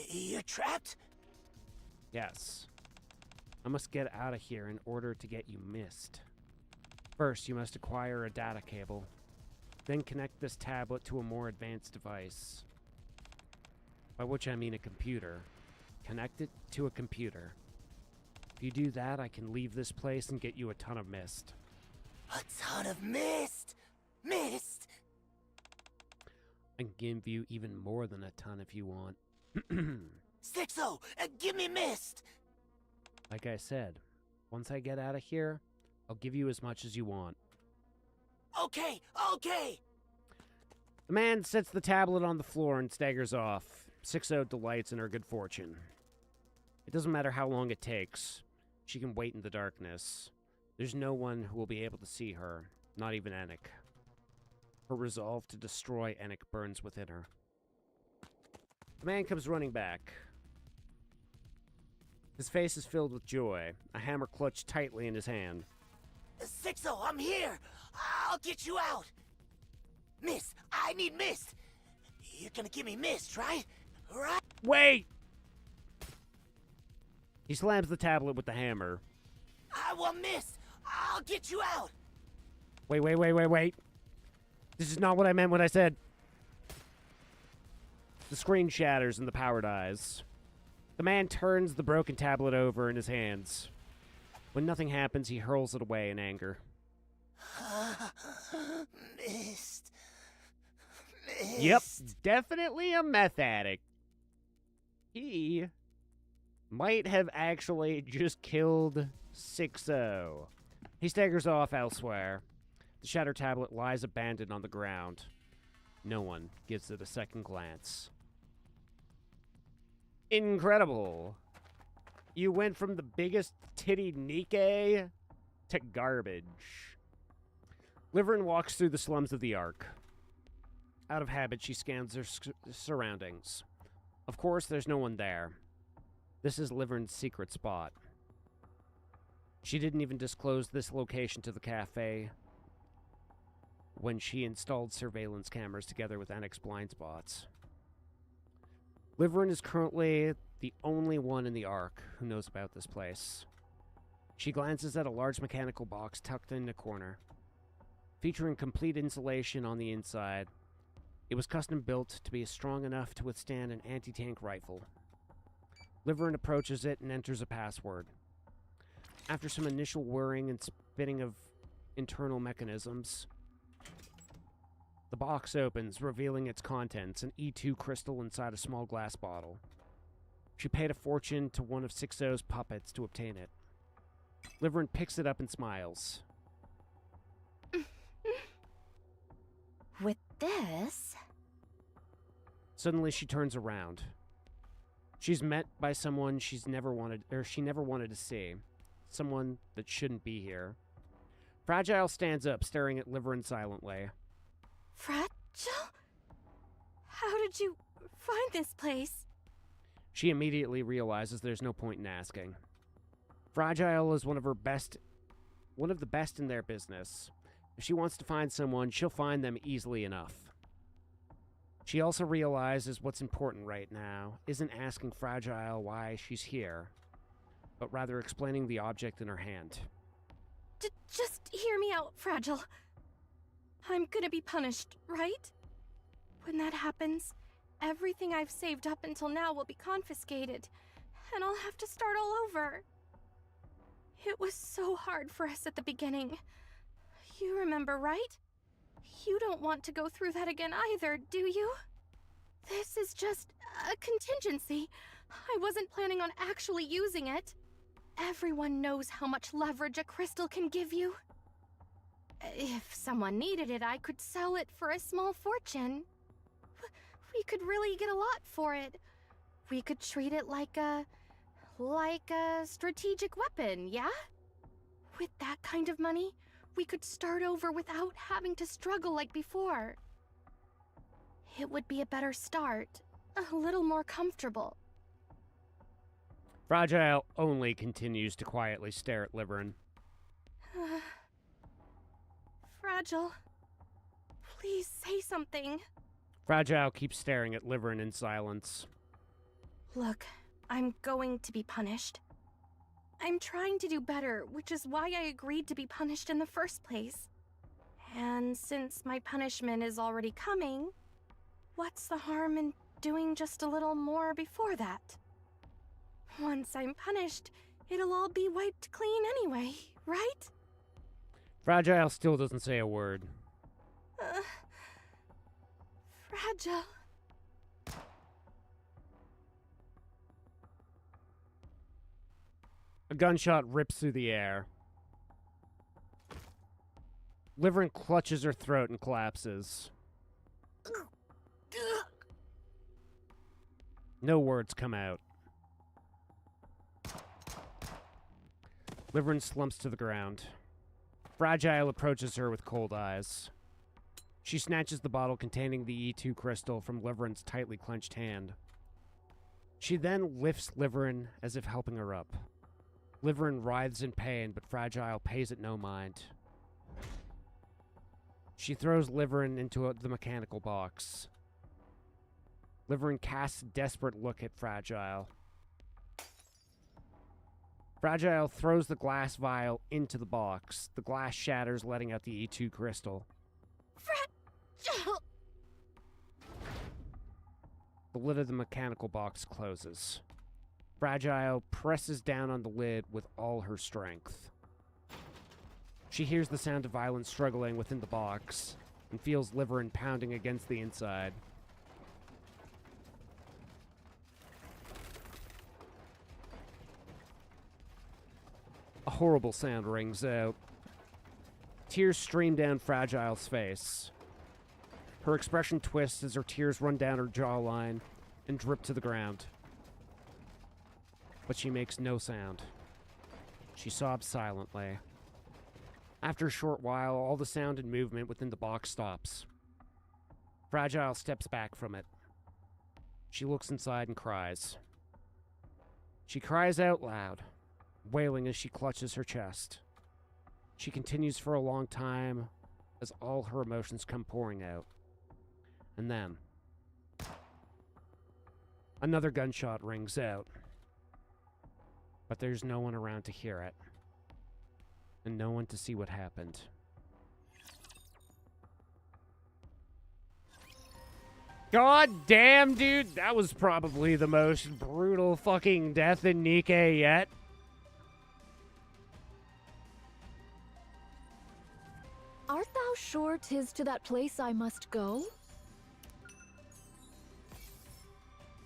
You're trapped? Yes. I must get out of here in order to get you Mist. First, you must acquire a data cable. Then connect this tablet to a more advanced device. By which I mean a computer. Connect it to a computer. If you do that, I can leave this place and get you a ton of Mist. A ton of Mist! Mist! I can give you even more than a ton if you want. 6-0, give me Mist! Like I said, once I get out of here, I'll give you as much as you want. Okay! The man sets the tablet on the floor and staggers off. 6-0 delights in her good fortune. It doesn't matter how long it takes. She can wait in the darkness. There's no one who will be able to see her, not even Enoch. Her resolve to destroy Enoch burns within her. The man comes running back. His face is filled with joy, a hammer clutched tightly in his hand. 6-0, I'm here! I'll get you out! Mist! I need Mist! You're gonna give me Mist, right? Right? Wait! He slams the tablet with the hammer. I want Mist! I'll get you out! Wait. This is not what I meant when I said... The screen shatters and the power dies. The man turns the broken tablet over in his hands. When nothing happens, he hurls it away in anger. Mist. Yep, definitely a meth addict. He might have actually just killed 6-0. He staggers off elsewhere. The shattered tablet lies abandoned on the ground. No one gives it a second glance. Incredible. You went from the biggest titty Nikke to garbage. Liverin walks through the slums of the Ark. Out of habit, she scans her surroundings. Of course, there's no one there. This is Liverin's secret spot. She didn't even disclose this location to the cafe when she installed surveillance cameras together with Annex blind spots. Liverin is currently the only one in the Ark who knows about this place. She glances at a large mechanical box tucked in a corner. Featuring complete insulation on the inside, it was custom built to be strong enough to withstand an anti-tank rifle. Liverin approaches it and enters a password. After some initial whirring and spinning of internal mechanisms, the box opens, revealing its contents, an E2 crystal inside a small glass bottle. She paid a fortune to one of 6-O's puppets to obtain it. Liverin picks it up and smiles. With this... Suddenly she turns around. She's met by someone she never wanted to see. Someone that shouldn't be here. Fragile stands up, staring at Liverin silently. Fragile? How did you find this place? She immediately realizes there's no point in asking. Fragile is one of the best in their business. If she wants to find someone, she'll find them easily enough. She also realizes what's important right now isn't asking Fragile why she's here, but rather explaining the object in her hand. Just hear me out, Fragile. I'm gonna be punished, right? When that happens, everything I've saved up until now will be confiscated, and I'll have to start all over. It was so hard for us at the beginning. You remember, right? You don't want to go through that again either, do you? This is just a contingency. I wasn't planning on actually using it. Everyone knows how much leverage a crystal can give you. If someone needed it, I could sell it for a small fortune. We could really get a lot for it. We could treat it like a strategic weapon, yeah? With that kind of money, we could start over without having to struggle like before. It would be a better start, a little more comfortable. Fragile only continues to quietly stare at Liverin. Fragile, please say something. Fragile keeps staring at Liverin in silence. Look, I'm going to be punished. I'm trying to do better, which is why I agreed to be punished in the first place. And since my punishment is already coming, what's the harm in doing just a little more before that? Once I'm punished, it'll all be wiped clean anyway, right? Fragile still doesn't say a word. Fragile. A gunshot rips through the air. Liverin clutches her throat and collapses. No words come out. Liverin slumps to the ground. Fragile approaches her with cold eyes. She snatches the bottle containing the E2 crystal from Liverin's tightly clenched hand. She then lifts Liverin as if helping her up. Liverin writhes in pain, but Fragile pays it no mind. She throws Liverin into the mechanical box. Liverin casts a desperate look at Fragile. Fragile throws the glass vial into the box. The glass shatters, letting out the E2 crystal. Fragile! The lid of the mechanical box closes. Fragile presses down on the lid with all her strength. She hears the sound of violent struggling within the box and feels Liverin pounding against the inside. A horrible sound rings out. Tears stream down Fragile's face. Her expression twists as her tears run down her jawline and drip to the ground. but she makes no sound. She sobs silently. After a short while, all the sound and movement within the box stops. Fragile steps back from it. She looks inside and cries. She cries out loud, wailing as she clutches her chest. She continues for a long time as all her emotions come pouring out. And then, another gunshot rings out. But there's no one around to hear it. And no one to see what happened. God damn, dude, that was probably the most brutal fucking death in Nikke yet. Art thou sure 'tis to that place I must go?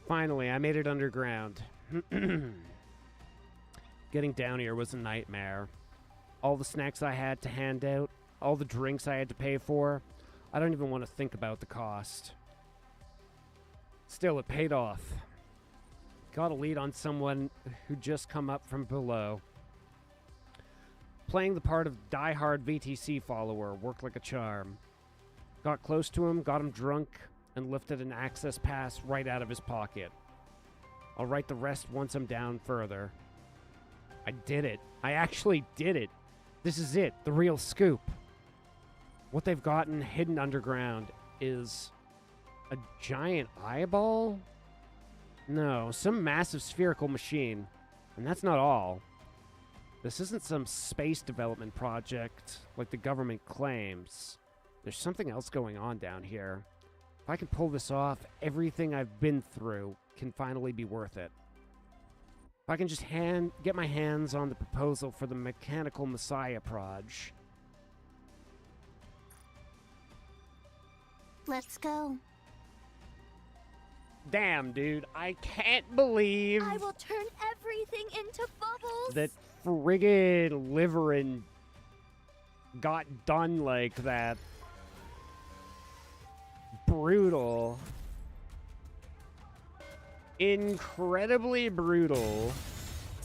Finally, I made it underground. Getting down here was a nightmare. All the snacks I had to hand out, all the drinks I had to pay for, I don't even want to think about the cost. Still, it paid off. Got a lead on someone who'd just come up from below. Playing the part of die-hard VTC follower worked like a charm. Got close to him, got him drunk, and lifted an access pass right out of his pocket. I'll write the rest once I'm down further. I did it. I actually did it. This is it, the real scoop. What they've gotten hidden underground is a giant eyeball? No, some massive spherical machine. And that's not all. This isn't some space development project like the government claims. There's something else going on down here. If I can pull this off, everything I've been through can finally be worth it. If I can just get my hands on the proposal for the Mechanical Messiah Proj. Let's go. Damn, dude, I can't believe I will turn everything into bubbles. that friggin' Liverin got done like that. Brutal. Incredibly brutal.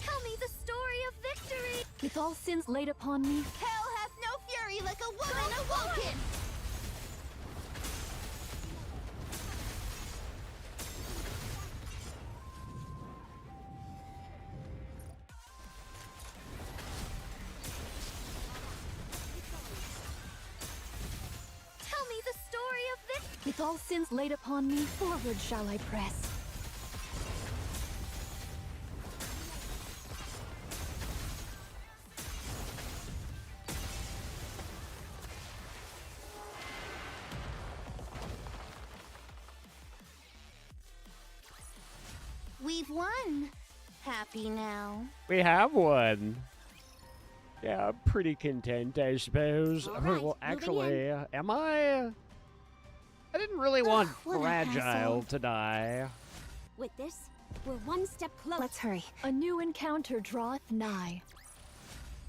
Tell me the story of victory. With all sins laid upon me, Hell hath no fury like a woman awoken! Tell me the story of victory. with all sins laid upon me, forward shall I press. We've won. Happy now. We have one. Yeah, I'm pretty content, I suppose. All right, Well, moving actually, am I? I didn't really want what a Fragile hassle. to die. With this, we're one step closer. Let's hurry. A new encounter draweth nigh.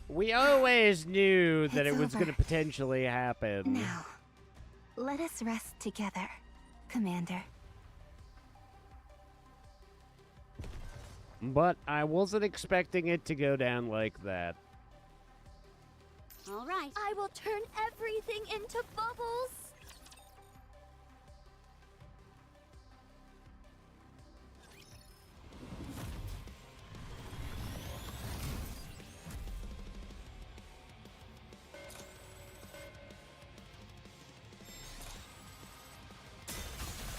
We always knew that It's it was over. going to potentially happen. Now, let us rest together, Commander. But I wasn't expecting it to go down like that. All right. I will turn everything into bubbles.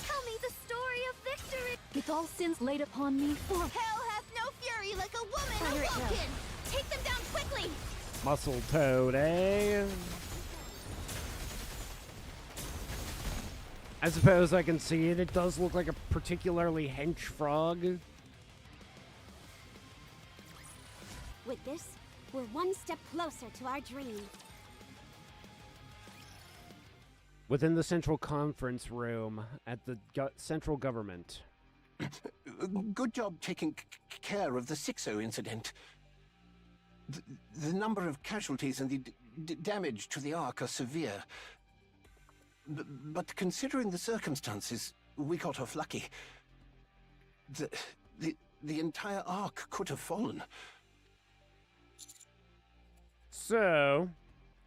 Tell me the story of victory. With all sins laid upon me, forward. Hell hath no fury like a woman Fire it now. awoken! Take them down quickly! Muscle Toad, eh? I suppose I can see it. It does look like a particularly hench frog. With this, we're one step closer to our dream. Within the central conference room at the central government. Good job taking care of the Sixo incident. The number of casualties and the damage to the Ark are severe. But considering the circumstances, we got off lucky. the entire Ark could have fallen. So,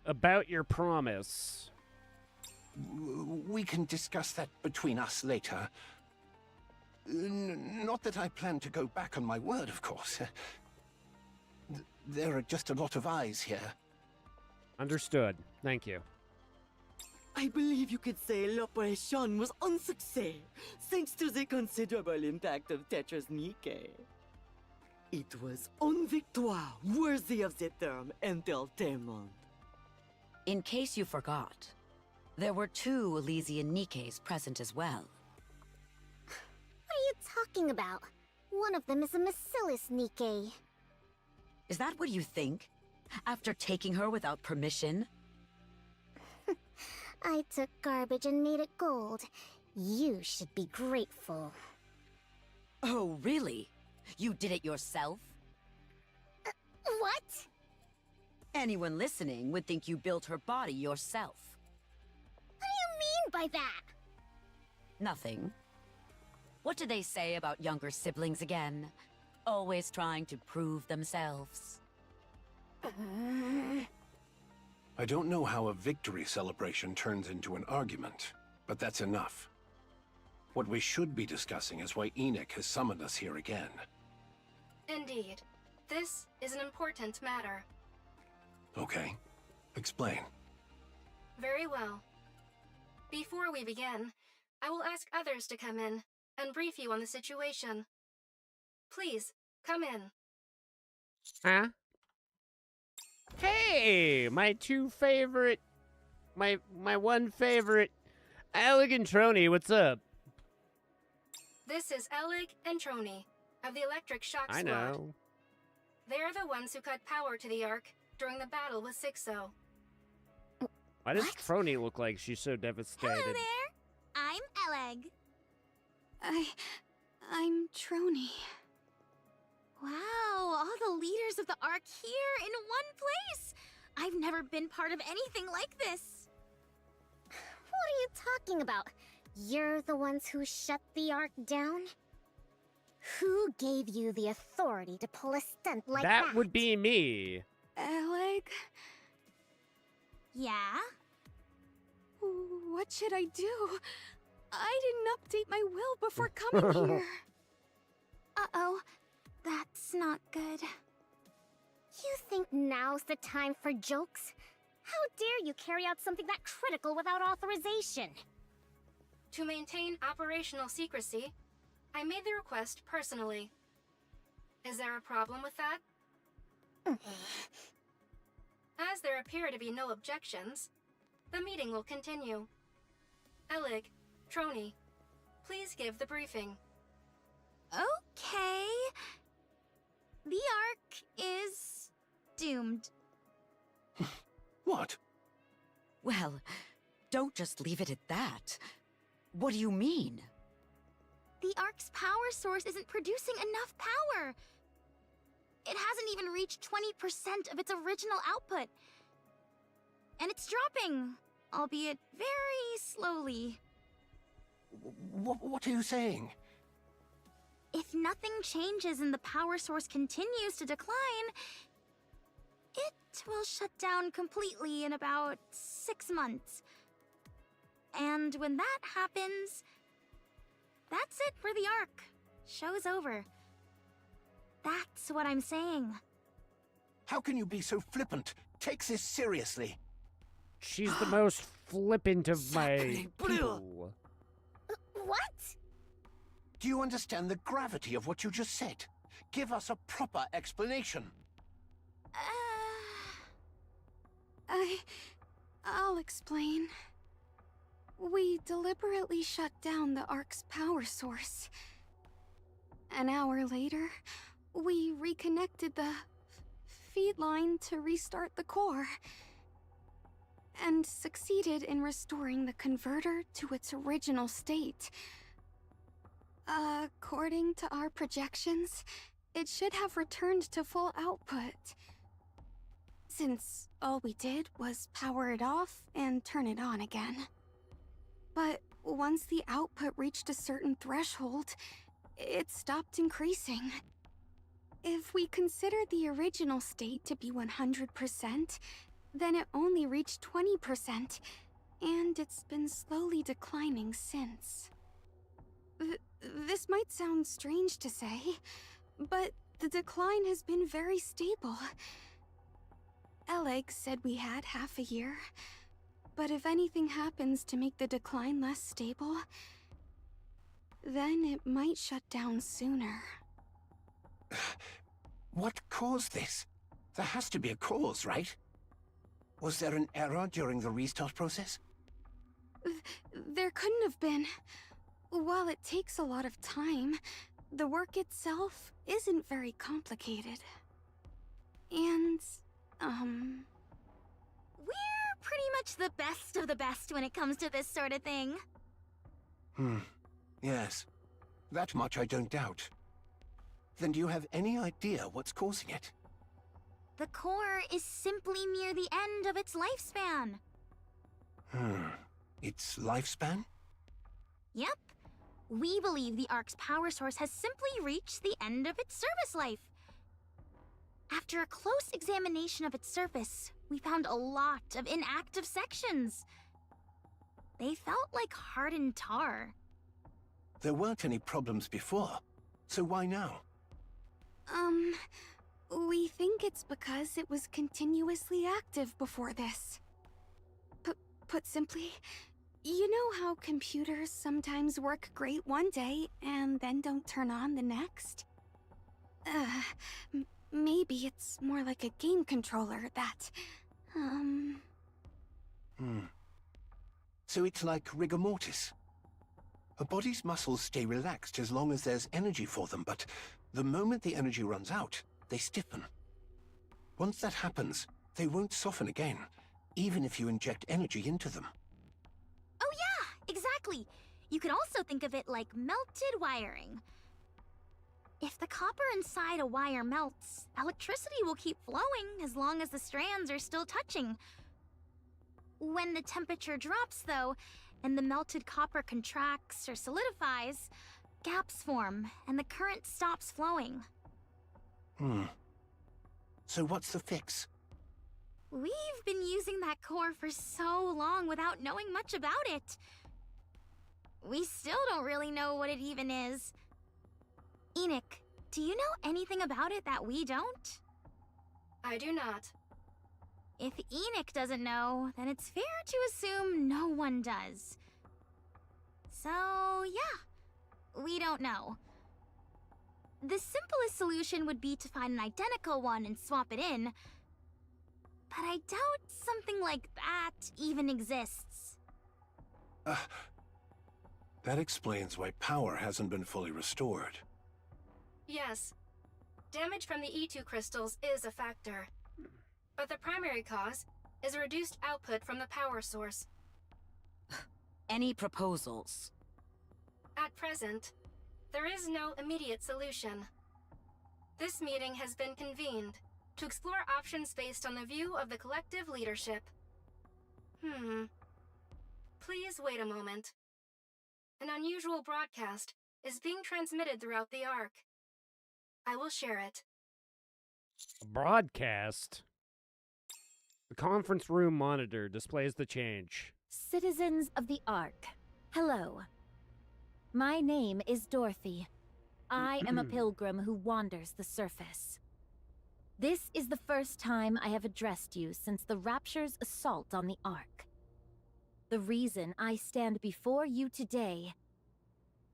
about your promise. We can discuss that between us later. Not that I plan to go back on my word, of course. There are just a lot of eyes here. Understood. Thank you. I believe you could say l'operation was un succès, thanks to the considerable impact of Tetra's Nikke. It was une victoire worthy of the term entertainment. In case you forgot, there were 2 Elysian Nikkes present as well. What are you talking about? One of them is a Bacillus Nikke. Is that what you think? After taking her without permission? I took garbage and made it gold. You should be grateful. Oh, really? You did it yourself? What? Anyone listening would think you built her body yourself. What do you mean by that? Nothing. What do they say about younger siblings again? Always trying to prove themselves. I don't know how a victory celebration turns into an argument, but that's enough. What we should be discussing is why Enoch has summoned us here again. Indeed. This is an important matter. Okay. Explain. Very well. Before we begin, I will ask others to come in and brief you on the situation. Please, come in. Huh? Hey, my 2 favorite, my 1 favorite, Alec and Trony, what's up? This is Elig and Trony of the Electric Shock Squad. I know. They're the ones who cut power to the Ark during the battle with Sixo. Why does Trony look like she's so devastated? Hello there. I'm Eleg. I'm Trony. Wow, all the leaders of the Ark here in one place. I've never been part of anything like this. What are you talking about? You're the ones who shut the Ark down? Who gave you the authority to pull a stunt like that? That would be me. Alec? Yeah? What should I do? I didn't update my will before coming here. Uh-oh. That's not good. You think now's the time for jokes? How dare you carry out something that critical without authorization? To maintain operational secrecy, I made the request personally. Is there a problem with that? As there appear to be no objections, the meeting will continue. Elig, Trony, please give the briefing. Okay. The Ark is doomed. What? Well, don't just leave it at that. What do you mean? The Ark's power source isn't producing enough power. It hasn't even reached 20% of its original output. And it's dropping, albeit very slowly. What are you saying? If nothing changes and the power source continues to decline, it will shut down completely in about 6 months. And when that happens, that's it for the Ark. Show's over. That's what I'm saying. How can you be so flippant? Take this seriously. She's the most flippant of my people. What? Do you understand the gravity of what you just said? Give us a proper explanation. I'll explain. We deliberately shut down the Ark's power source. An hour later, we reconnected the feed line to restart the core, and succeeded in restoring the converter to its original state. According to our projections, it should have returned to full output, since all we did was power it off and turn it on again. But once the output reached a certain threshold, it stopped increasing. If we consider the original state to be 100%, then it only reached 20%, and it's been slowly declining since. This might sound strange to say, but the decline has been very stable. Eleg said we had half a year, but if anything happens to make the decline less stable, then it might shut down sooner. What caused this? There has to be a cause, right? Was there an error during the restart process? There couldn't have been. While it takes a lot of time, the work itself isn't very complicated. And, We're pretty much the best of the best when it comes to this sort of thing. Yes. That much I don't doubt. Then do you have any idea what's causing it? The core is simply near the end of its lifespan. Its lifespan? Yep. We believe the Ark's power source has simply reached the end of its service life. After a close examination of its surface, we found a lot of inactive sections. They felt like hardened tar. There weren't any problems before, so why now? We think it's because it was continuously active before this. Put simply, you know how computers sometimes work great one day and then don't turn on the next? Maybe it's more like a game controller that, So it's like rigor mortis. A body's muscles stay relaxed as long as there's energy for them, but the moment the energy runs out, they stiffen. Once that happens, they won't soften again, even if you inject energy into them. Oh yeah, exactly. You could also think of it like melted wiring. If the copper inside a wire melts, electricity will keep flowing as long as the strands are still touching. When the temperature drops, though, and the melted copper contracts or solidifies, gaps form, and the current stops flowing. So what's the fix? We've been using that core for so long without knowing much about it. We still don't really know what it even is. Enoch, do you know anything about it that we don't? I do not. If Enoch doesn't know, then it's fair to assume no one does. So, yeah, we don't know. The simplest solution would be to find an identical one and swap it in, but I doubt something like that even exists. That explains why power hasn't been fully restored. Yes. Damage from the E2 crystals is a factor. But the primary cause is a reduced output from the power source. Any proposals? At present, there is no immediate solution. This meeting has been convened to explore options based on the view of the collective leadership. Please wait a moment. An unusual broadcast is being transmitted throughout the Ark. I will share it. A broadcast? The conference room monitor displays the change. Citizens of the Ark, hello. My name is Dorothy. I am a pilgrim who wanders the surface. This is the first time I have addressed you since the Rapture's assault on the Ark. The reason I stand before you today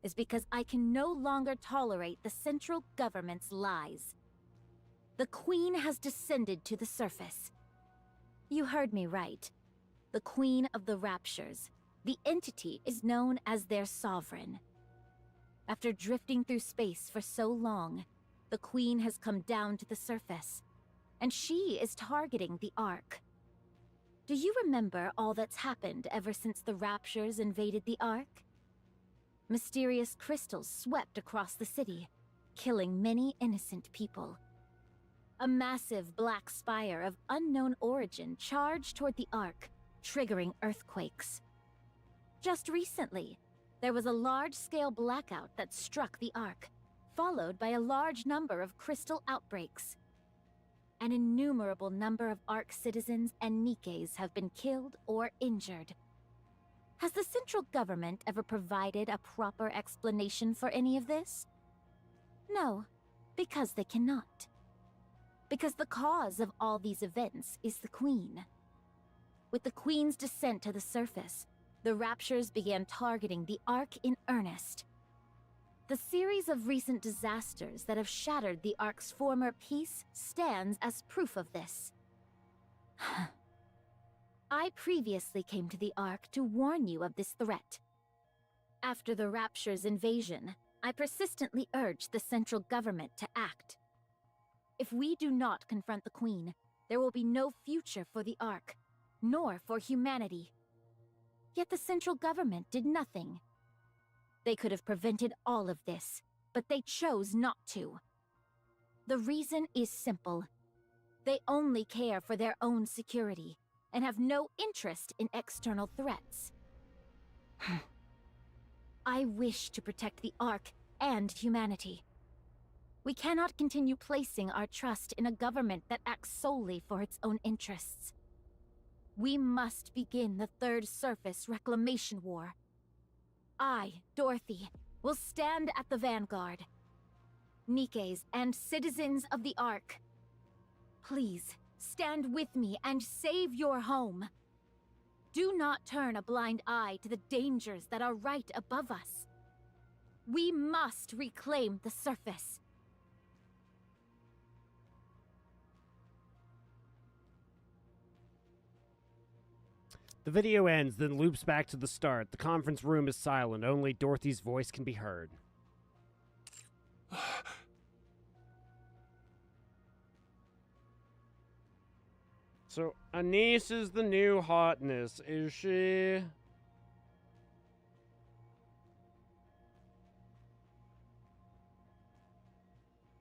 is because I can no longer tolerate the central government's lies. The Queen has descended to the surface. You heard me right. The Queen of the Raptures. The entity is known as their sovereign. After drifting through space for so long, the Queen has come down to the surface, and she is targeting the Ark. Do you remember all that's happened ever since the Raptures invaded the Ark? Mysterious crystals swept across the city, killing many innocent people. A massive black spire of unknown origin charged toward the Ark, triggering earthquakes. Just recently, there was a large-scale blackout that struck the Ark, followed by a large number of crystal outbreaks. An innumerable number of Ark citizens and Nikkes have been killed or injured. Has the central government ever provided a proper explanation for any of this? No, because they cannot. Because the cause of all these events is the Queen. With the Queen's descent to the surface, the Raptures began targeting the Ark in earnest. The series of recent disasters that have shattered the Ark's former peace stands as proof of this. I previously came to the Ark to warn you of this threat. After the Rapture's invasion, I persistently urged the central government to act. If we do not confront the Queen, there will be no future for the Ark, nor for humanity. Yet the central government did nothing. They could have prevented all of this, but they chose not to. The reason is simple. They only care for their own security, and have no interest in external threats. I wish to protect the Ark and humanity. We cannot continue placing our trust in a government that acts solely for its own interests. We must begin the Third Surface Reclamation War. I, Dorothy, will stand at the vanguard. Nikkes and citizens of the Ark, please, stand with me and save your home. Do not turn a blind eye to the dangers that are right above us. We must reclaim the surface. The video ends, then loops back to the start. The conference room is silent. Only Dorothy's voice can be heard. So, Anise is the new hotness, is she?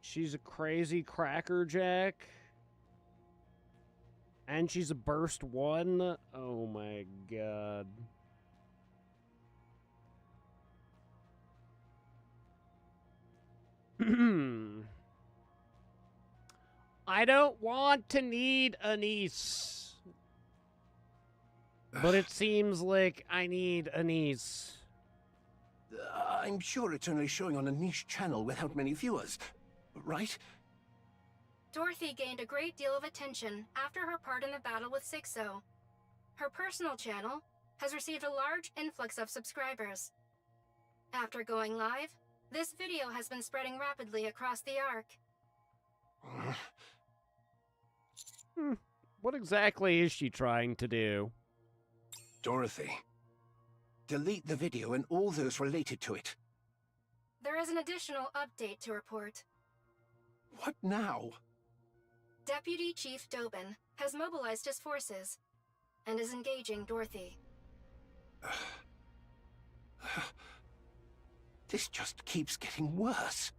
She's a crazy crackerjack. And she's a burst one? Oh my god. I don't want to need Anise. But it seems like I need Anise. I'm sure it's only showing on a niche channel without many viewers, right? Dorothy gained a great deal of attention after her part in the battle with Sixo. Her personal channel has received a large influx of subscribers. After going live, this video has been spreading rapidly across the Ark. What exactly is she trying to do? Dorothy, delete the video and all those related to it. There is an additional update to report. What now? Deputy Chief Dobin has mobilized his forces and is engaging Dorothy. This just keeps getting worse.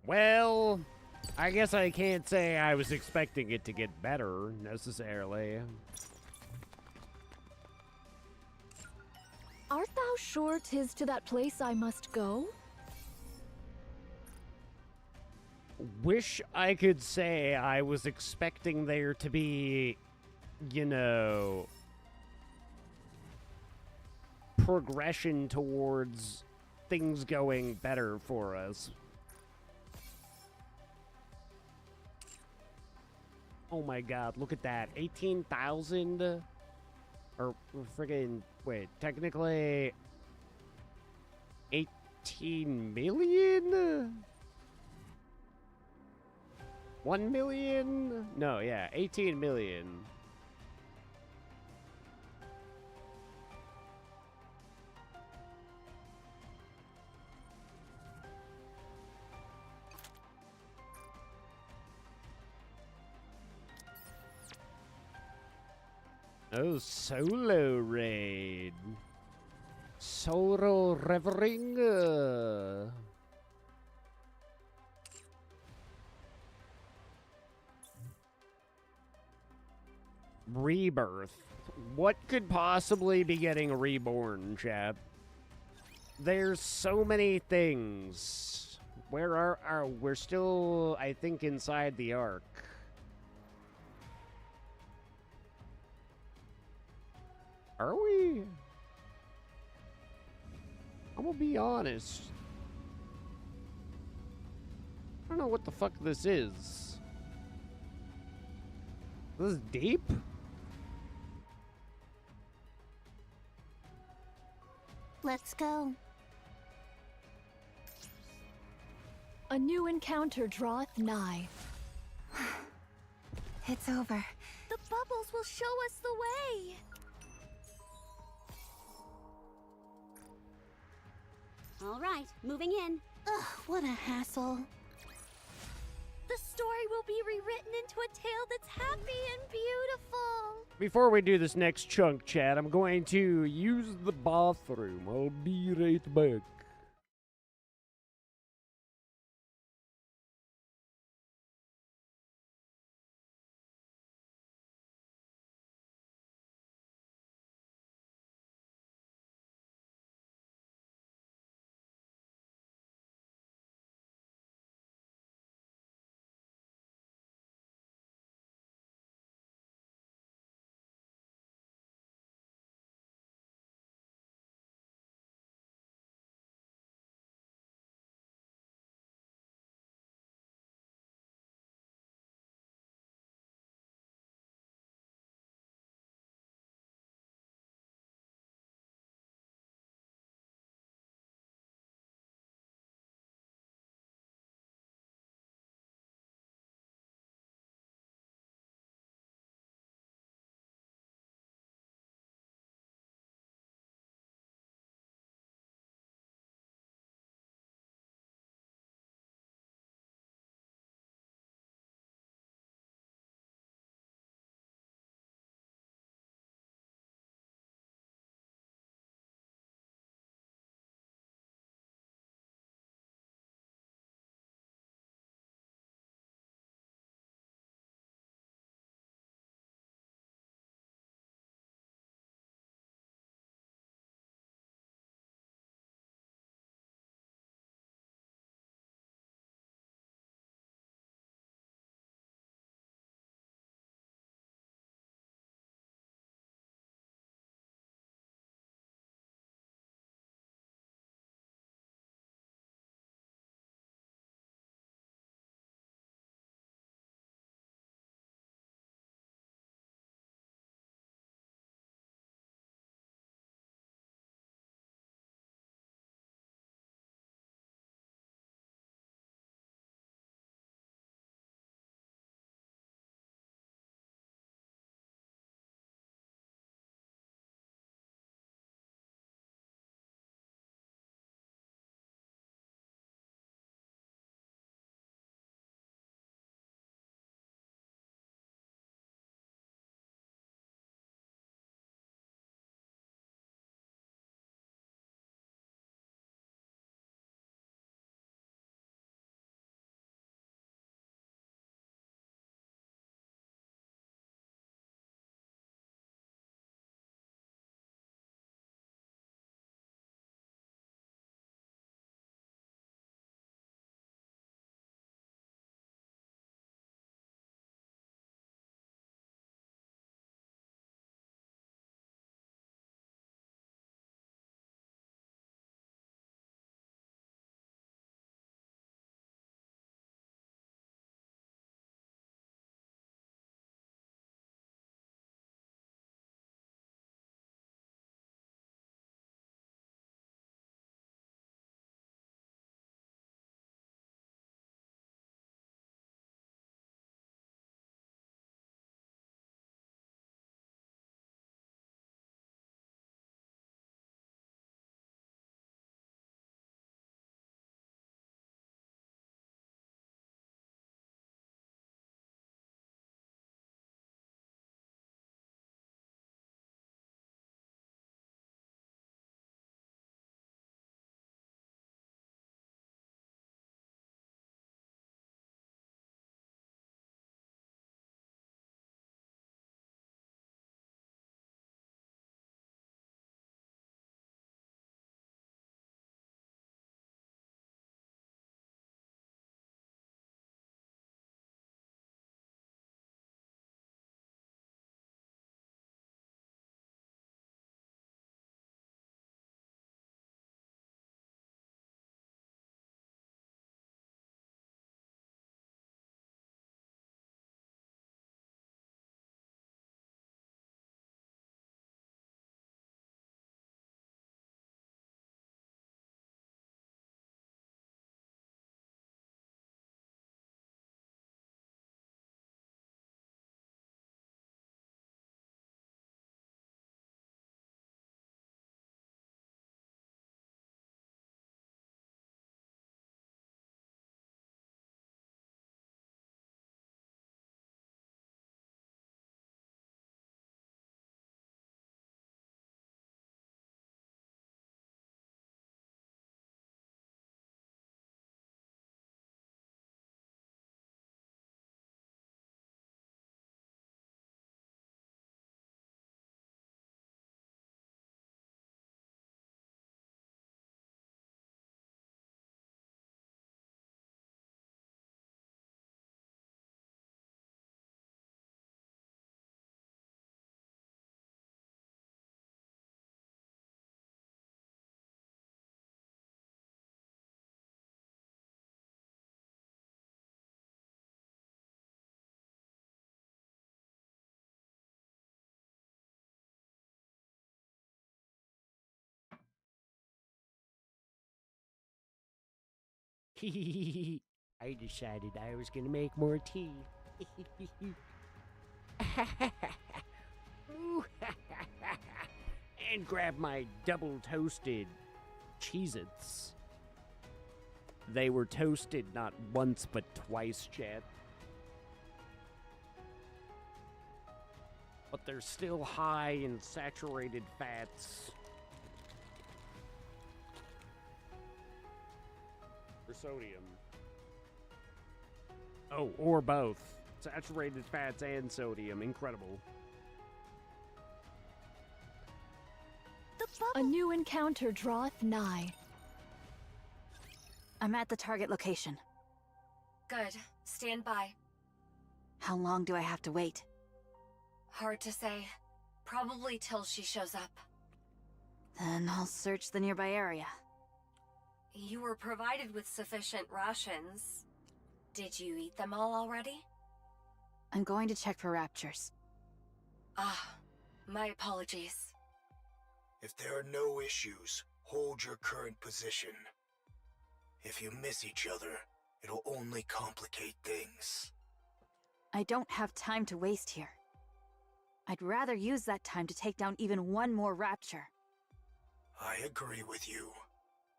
Well, I guess I can't say I was expecting it to get better, necessarily. Art thou sure 'tis to that place I must go? Wish I could say I was expecting there to be, you know, progression towards things going better for us. Oh my god, look at that. 18,000? Or friggin', wait, technically 18 million? 1 million? No, yeah, 18 million. Oh, solo raid. Solo revering. Rebirth. What could possibly be getting reborn, chat? There's so many things. Where are we're still, I think, inside the Ark. Are we? I'm gonna be honest. I don't know what the fuck this is. This is deep? Let's go. A new encounter draweth nigh. It's over. The bubbles will show us the way! All right, moving in. Ugh, what a hassle. The story will be rewritten into a tale that's happy and beautiful. Before we do this next chunk, chat, I'm going to use the bathroom. I'll be right back. I decided I was gonna make more tea. And grab my double toasted Cheez-Its. They were toasted not once but twice, chat. But they're still high in saturated fats. Or sodium. Oh, or both. Saturated fats and sodium. Incredible. A new encounter draweth nigh. I'm at the target location. Good. Stand by. How long do I have to wait? Hard to say. Probably till she shows up. Then I'll search the nearby area. You were provided with sufficient rations. Did you eat them all already? I'm going to check for raptures. Ah, my apologies. If there are no issues, hold your current position. If you miss each other, it'll only complicate things. I don't have time to waste here. I'd rather use that time to take down even one more rapture. I agree with you,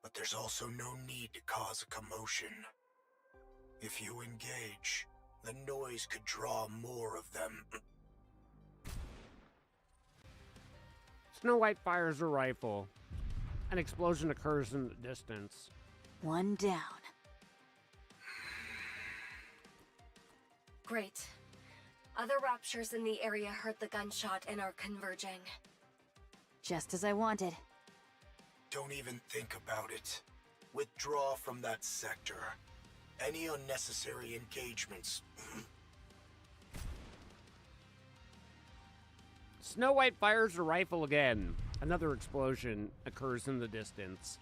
but there's also no need to cause a commotion. If you engage, the noise could draw more of them. Snow White fires her rifle. An explosion occurs in the distance. One down. Great. Other raptures in the area heard the gunshot and are converging. Just as I wanted. Don't even think about it. Withdraw from that sector. Any unnecessary engagements. Snow White fires her rifle again. Another explosion occurs in the distance.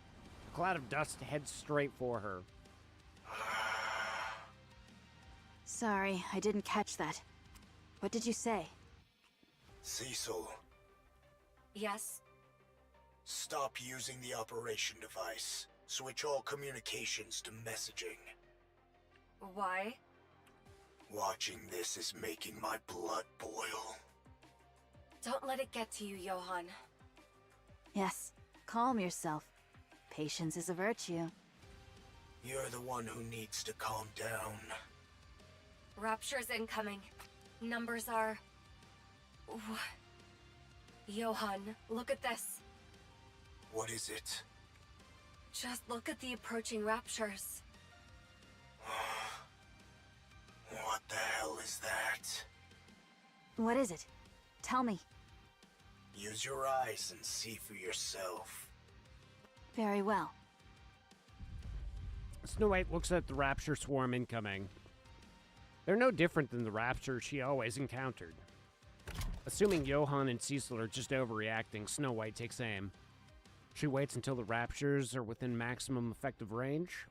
A cloud of dust heads straight for her. Sorry, I didn't catch that. What did you say? Cecil, Yes? stop using the operation device. Switch all communications to messaging. Why? Watching this is making my blood boil. Don't let it get to you, Johan. Yes, calm yourself. Patience is a virtue. You're the one who needs to calm down. Raptures incoming. Numbers are... Johan, look at this. What is it? Just look at the approaching raptures. What the hell is that? What is it? Tell me. Use your eyes and see for yourself. Very well. Snow White looks at the rapture swarm incoming. They're no different than the raptors she always encountered. Assuming Johan and Cecil are just overreacting, Snow White takes aim. She waits until the raptures are within maximum effective range.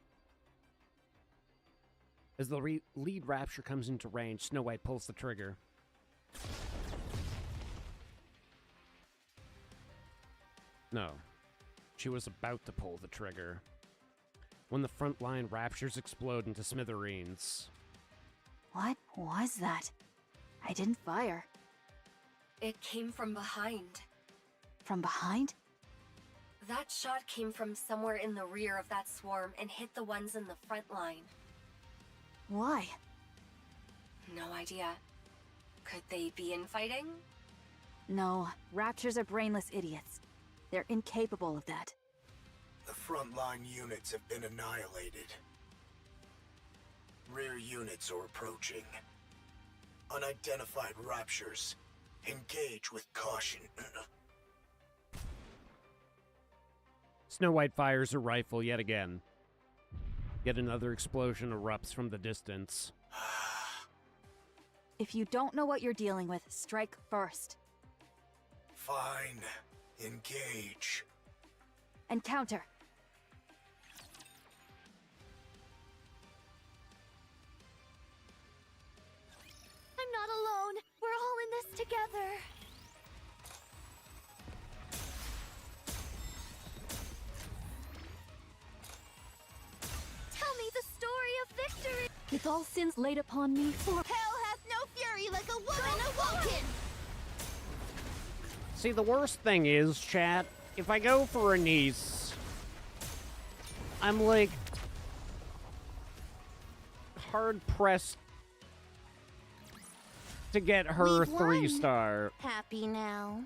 As the lead rapture comes into range, Snow White pulls the trigger. No. She was about to pull the trigger when the front line raptures explode into smithereens. What was that? I didn't fire. It came from behind. From behind? That shot came from somewhere in the rear of that swarm and hit the ones in the front line. Why? No idea. Could they be infighting? No, raptures are brainless idiots. They're incapable of that. The frontline units have been annihilated. Rear units are approaching. Unidentified raptures. Engage with caution. Snow White fires her rifle yet again. Yet another explosion erupts from the distance. If you don't know what you're dealing with, strike first. Fine. Engage. And counter. I'm not alone. We're all in this together. Tell me the With all sins laid upon me, for Hell hath no fury like a woman awoken! See, the worst thing is, chat, if I go for a niece, I'm like hard-pressed to get her We've won. 3-star. Happy now.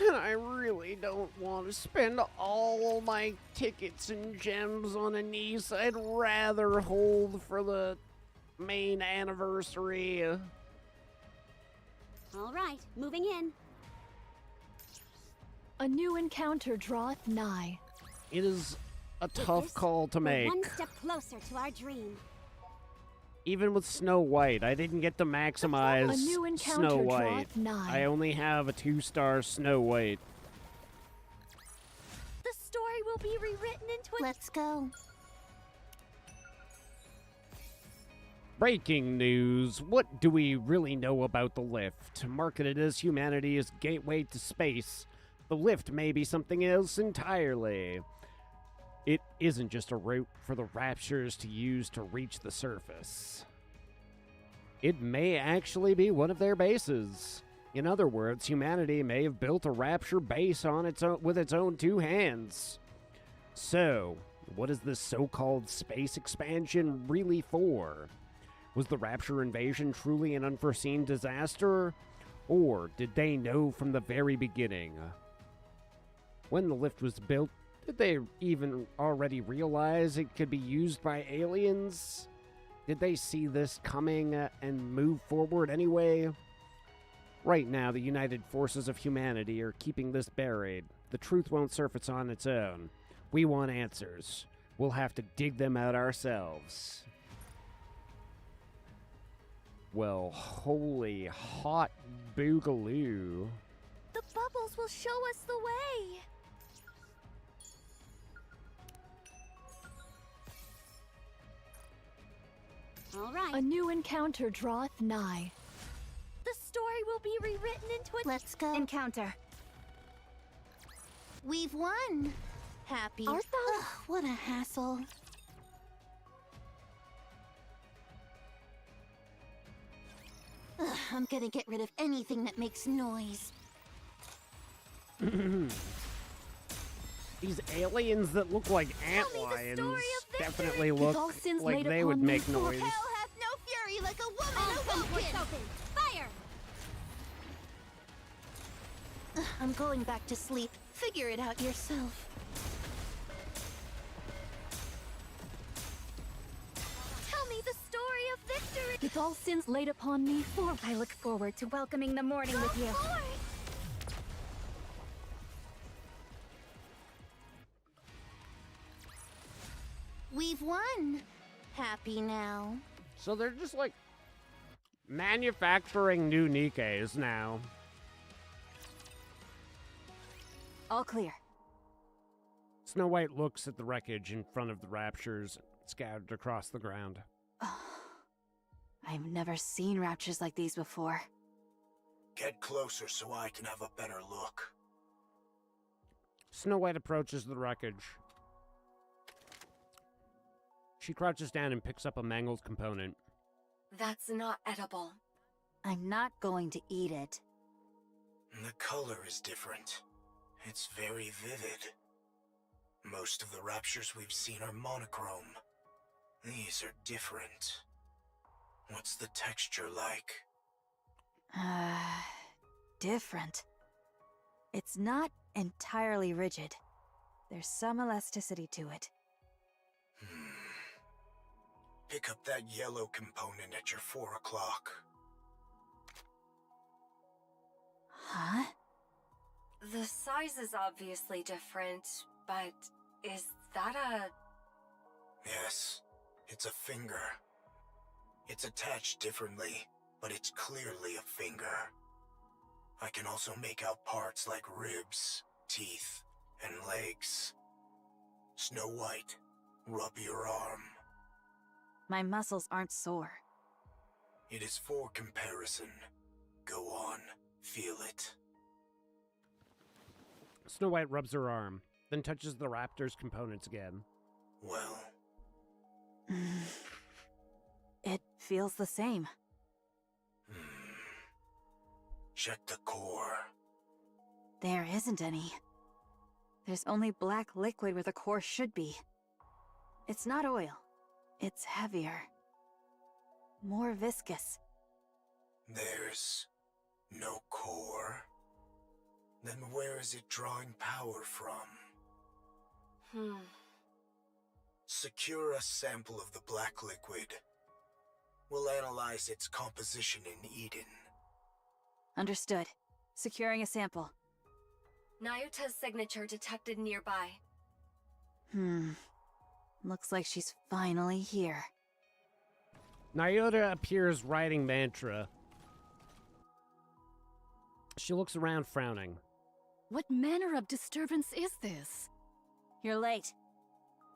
And I really don't want to spend all my tickets and gems on a niece. I'd rather hold for the main anniversary. All right, moving in. a new encounter draweth nigh. It is a tough call to make. One step closer to our dream. Even with Snow White, I didn't get to maximize A new encounter Snow White. draweth nigh. I only have a 2-star Snow White. The story will be rewritten into a... Let's go. Breaking news. What do we really know about the lift? Marketed as humanity's gateway to space, the lift may be something else entirely. It isn't just a route for the Raptures to use to reach the surface. It may actually be one of their bases. In other words, humanity may have built a Rapture base on its own, with its own 2 hands. So, what is this so-called space expansion really for? Was the Rapture invasion truly an unforeseen disaster? Or did they know from the very beginning? When the lift was built, did they even already realize it could be used by aliens? Did they see this coming and move forward anyway? Right now, the United Forces of Humanity are keeping this buried. The truth won't surface on its own. We want answers. We'll have to dig them out ourselves. Well, holy hot boogaloo. The bubbles will show us the way. All right. A new encounter draweth nigh. The story will be rewritten into a... Let's go. Encounter. We've won. Happy. Art thou? Ugh, what a hassle. Ugh, I'm gonna get rid of anything that makes noise. These aliens that look like antlions definitely With look all sins like laid they would upon me, make for noise. Hell hath no fury like a woman awoken! Fire! Ugh, I'm going back to sleep. Figure it out yourself. Tell me the story of victory. With all sins laid upon me, for I look forward to welcoming the morning with you. We've won. Happy now. So they're just like manufacturing new Nikkes now. All clear. Snow White looks at the wreckage in front of the Raptures scattered across the ground. I've never seen raptures like these before. Get closer so I can have a better look. Snow White approaches the wreckage. She crouches down and picks up a mangled component. That's not edible. I'm not going to eat it. The color is different. It's very vivid. Most of the raptures we've seen are monochrome. These are different. What's the texture like? Different. It's not entirely rigid. There's some elasticity to it. Pick up that yellow component at your 4 o'clock. Huh? The size is obviously different, but is that a... Yes, it's a finger. It's attached differently, but it's clearly a finger. I can also make out parts like ribs, teeth, and legs. Snow White, rub your arm. My muscles aren't sore. It is for comparison. Go on, feel it. Snow White rubs her arm, then touches the raptor's components again. Well... It feels the same. Check the core. There isn't any. There's only black liquid where the core should be. It's not oil. It's heavier. More viscous. There's no core? Then where is it drawing power from? Secure a sample of the black liquid. We'll analyze its composition in Eden. Understood. Securing a sample. Nayuta's signature detected nearby. Looks like she's finally here. Nyota appears writing mantra. She looks around, frowning. What manner of disturbance is this? You're late.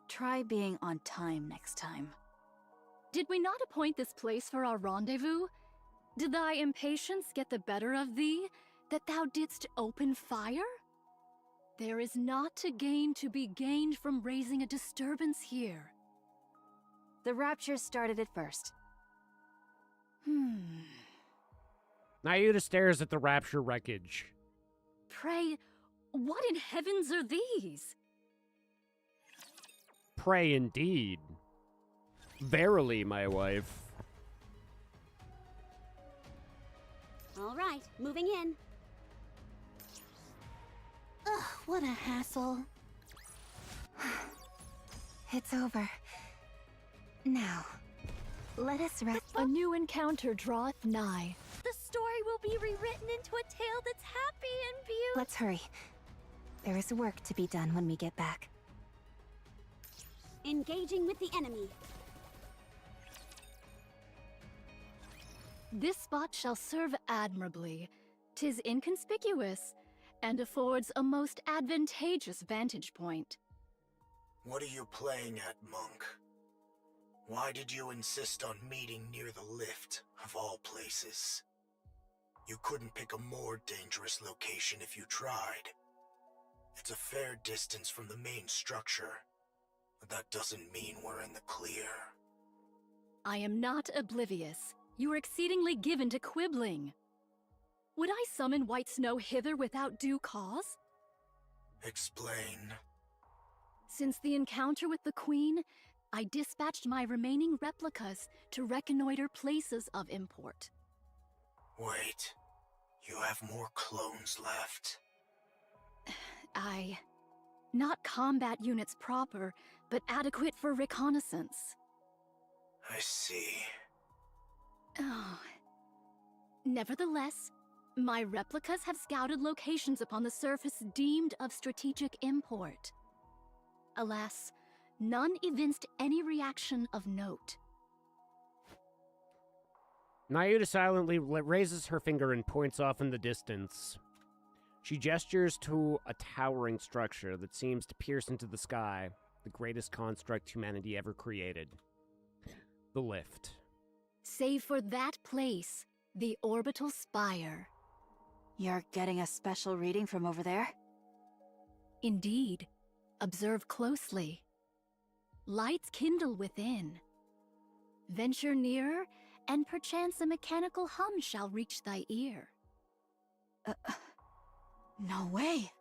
Try being on time next time. Did we not appoint this place for our rendezvous? Did thy impatience get the better of thee, that thou didst open fire? There is not a gain to be gained from raising a disturbance here. The rapture started it first. Nyota stares at the rapture wreckage. Pray, what in heavens are these? Pray indeed. Verily, my wife. All right, moving in. Ugh, what a hassle. It's over. Now, let us rest. A new encounter draweth nigh. The story will be rewritten into a tale that's happy and beautiful. Let's hurry. There is work to be done when we get back. Engaging with the enemy. This spot shall serve admirably. 'Tis inconspicuous, and affords a most advantageous vantage point. What are you playing at, Monk? Why did you insist on meeting near the lift, of all places? You couldn't pick a more dangerous location if you tried. It's a fair distance from the main structure, but that doesn't mean we're in the clear. I am not oblivious. You are exceedingly given to quibbling. Would I summon White Snow hither without due cause? Explain. Since the encounter with the Queen, I dispatched my remaining replicas to reconnoiter places of import. Wait, you have more clones left? Not combat units proper, but adequate for reconnaissance. I see. Oh. Nevertheless, my replicas have scouted locations upon the surface deemed of strategic import. Alas, none evinced any reaction of note. Nyota silently raises her finger and points off in the distance. She gestures to a towering structure that seems to pierce into the sky, the greatest construct humanity ever created. The lift. Save for that place, the orbital spire. You're getting a special reading from over there? Indeed. Observe closely. Lights kindle within. Venture nearer, and perchance a mechanical hum shall reach thy ear. No way!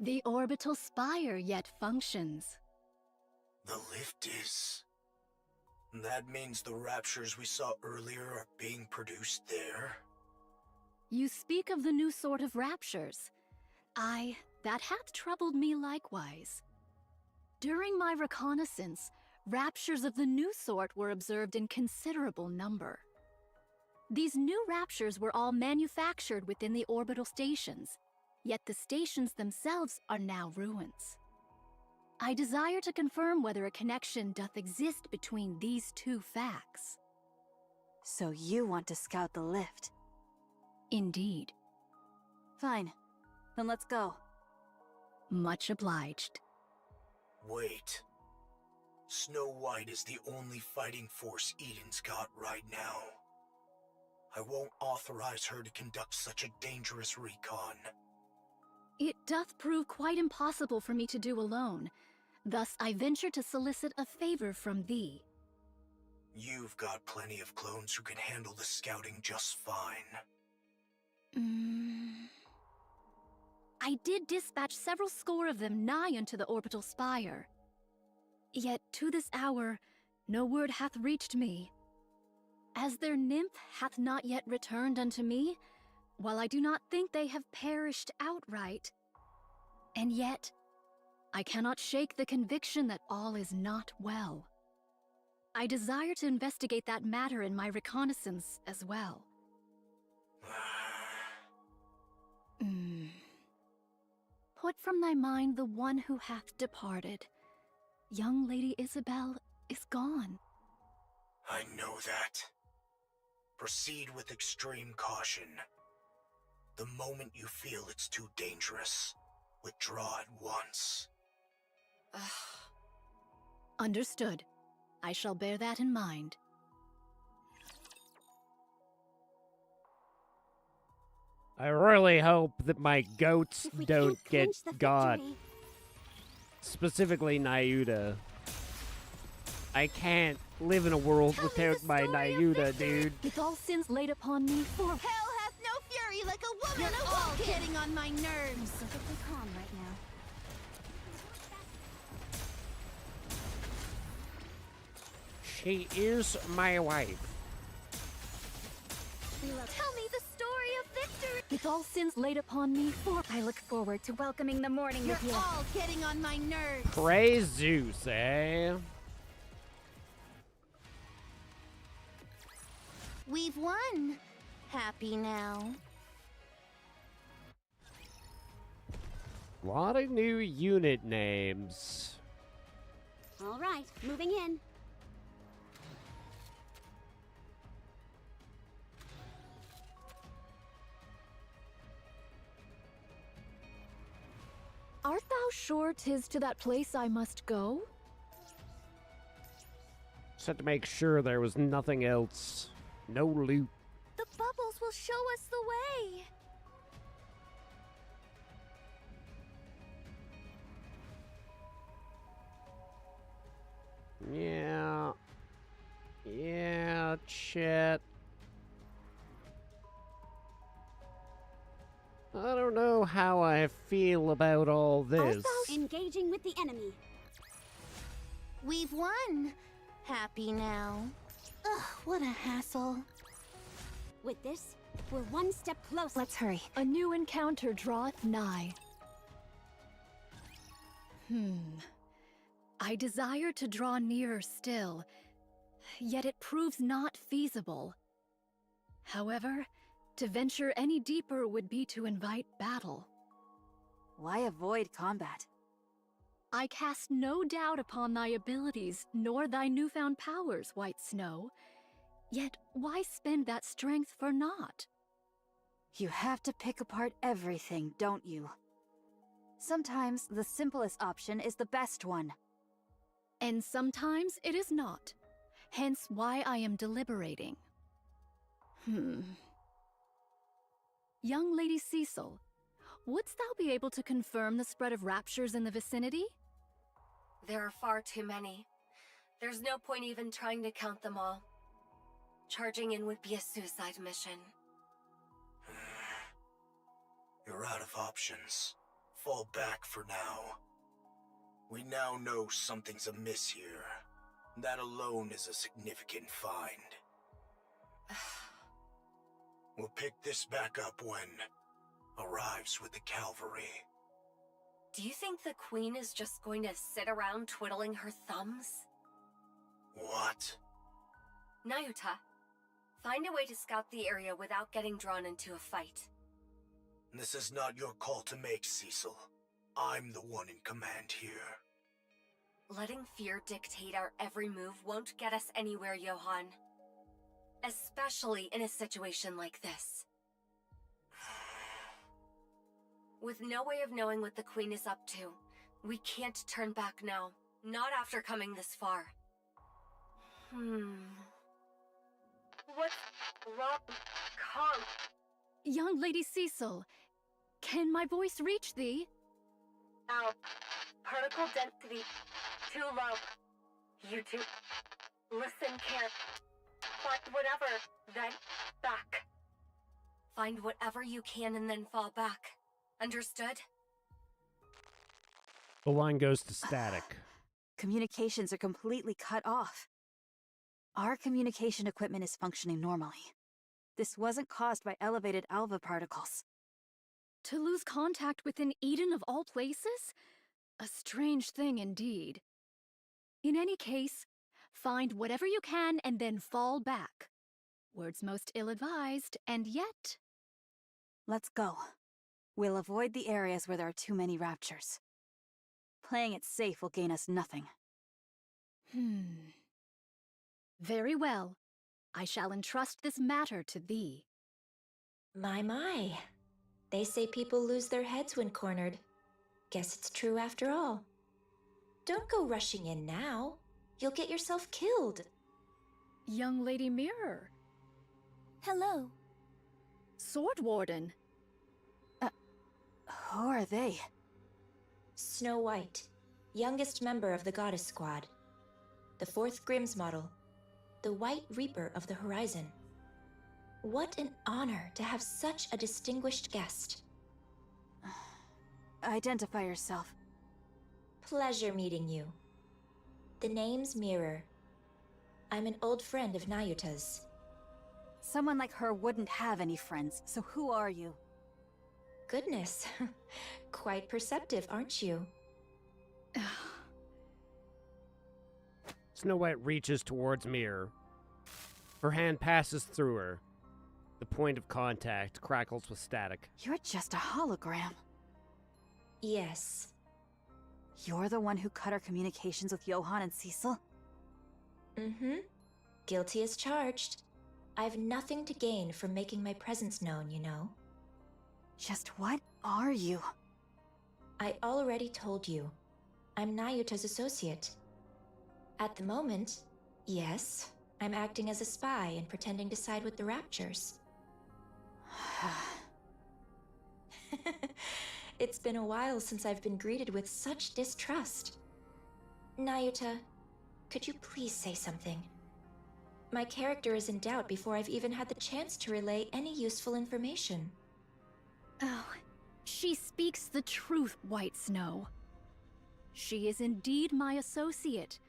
The orbital spire yet functions. The lift is... That means the raptures we saw earlier are being produced there? You speak of the new sort of raptures. That hath troubled me likewise. During my reconnaissance, raptures of the new sort were observed in considerable number. These new raptures were all manufactured within the orbital stations, yet the stations themselves are now ruins. I desire to confirm whether a connection doth exist between these two facts. So you want to scout the lift? Indeed. Fine. Then let's go. Much obliged. Wait. Snow White is the only fighting force Eden's got right now. I won't authorize her to conduct such a dangerous recon. It doth prove quite impossible for me to do alone. Thus, I venture to solicit a favor from thee. You've got plenty of clones who can handle the scouting just fine. I did dispatch several score of them nigh unto the orbital spire. Yet to this hour, no word hath reached me. As their nymph hath not yet returned unto me, while I do not think they have perished outright. And yet, I cannot shake the conviction that all is not well. I desire to investigate that matter in my reconnaissance as well. Put from thy mind the one who hath departed. Young Lady Isabel is gone. I know that. Proceed with extreme caution. The moment you feel it's too dangerous, withdraw at once. Understood. I shall bear that in mind. I really hope that my goats If we don't can't get clinch the got. victory- Specifically, Nyuda. I can't live in a world without my Nyuda, dude. With all sins laid upon me for Hell hath no fury like a woman You're all awoken! getting on my nerves. Perfectly calm right now. She is my wife. Tell me the story of victory! with all sins laid upon me for I look forward to welcoming the morning You're with you. all getting on my nerves. Praise Zeus, eh? We've won. Happy now. Lot of new unit names. All right, moving in. Art thou sure 'tis to that place I must go? Just had to make sure there was nothing else. No loot. The bubbles will show us the way. Yeah. Yeah, chat. I don't know how I feel about all this. Engaging with the enemy. We've won. Happy now. Ugh, what a hassle. With this, we're one step closer. Let's hurry. A new encounter draweth nigh. I desire to draw nearer still, yet it proves not feasible. However, to venture any deeper would be to invite battle. Why avoid combat? I cast no doubt upon thy abilities, nor thy newfound powers, White Snow. Yet why spend that strength for naught? You have to pick apart everything, don't you? Sometimes the simplest option is the best one. And sometimes it is not. Hence why I am deliberating. Young Lady Cecil, wouldst thou be able to confirm the spread of raptures in the vicinity? There are far too many. There's no point even trying to count them all. Charging in would be a suicide mission. You're out of options. Fall back for now. We now know something's amiss here. That alone is a significant find. We'll pick this back up when arrives with the cavalry. Do you think the Queen is just going to sit around twiddling her thumbs? What? Nayuta, find a way to scout the area without getting drawn into a fight. This is not your call to make, Cecil. I'm the one in command here. Letting fear dictate our every move won't get us anywhere, Johann. Especially in a situation like this. With no way of knowing what the Queen is up to, we can't turn back now. Not after coming this far. What's wrong? Kong? Young Lady Cecil, can my voice reach thee? Ow. Particle density too low. You two, listen, can't. Find whatever, then back. Find whatever you can and then fall back. Understood? The line goes to static. Communications are completely cut off. Our communication equipment is functioning normally. This wasn't caused by elevated alpha particles. To lose contact within Eden of all places? A strange thing indeed. In any case, find whatever you can and then fall back. Words most ill-advised, and yet... Let's go. We'll avoid the areas where there are too many raptures. Playing it safe will gain us nothing. Very well. I shall entrust this matter to thee. My. They say people lose their heads when cornered. Guess it's true after all. Don't go rushing in now. You'll get yourself killed. Young Lady Mirror. Hello. Sword Warden. Who are they? Snow White, youngest member of the Goddess Squad. The 4th Grimm's model. The White Reaper of the Horizon. What an honor to have such a distinguished guest. Identify yourself. Pleasure meeting you. The name's Mirror. I'm an old friend of Nayuta's. Someone like her wouldn't have any friends, so who are you? Goodness. Quite perceptive, aren't you? Snow White reaches towards Mirror. Her hand passes through her. The point of contact crackles with static. You're just a hologram. Yes. You're the one who cut our communications with Johann and Cecil? Mm-hmm. Guilty as charged. I've nothing to gain from making my presence known, you know. Just what are you? I already told you. I'm Nayuta's associate. At the moment, yes, I'm acting as a spy and pretending to side with the Raptures. It's been a while since I've been greeted with such distrust. Nayuta, could you please say something? My character is in doubt before I've even had the chance to relay any useful information. Oh, she speaks the truth, White Snow. She is indeed my associate.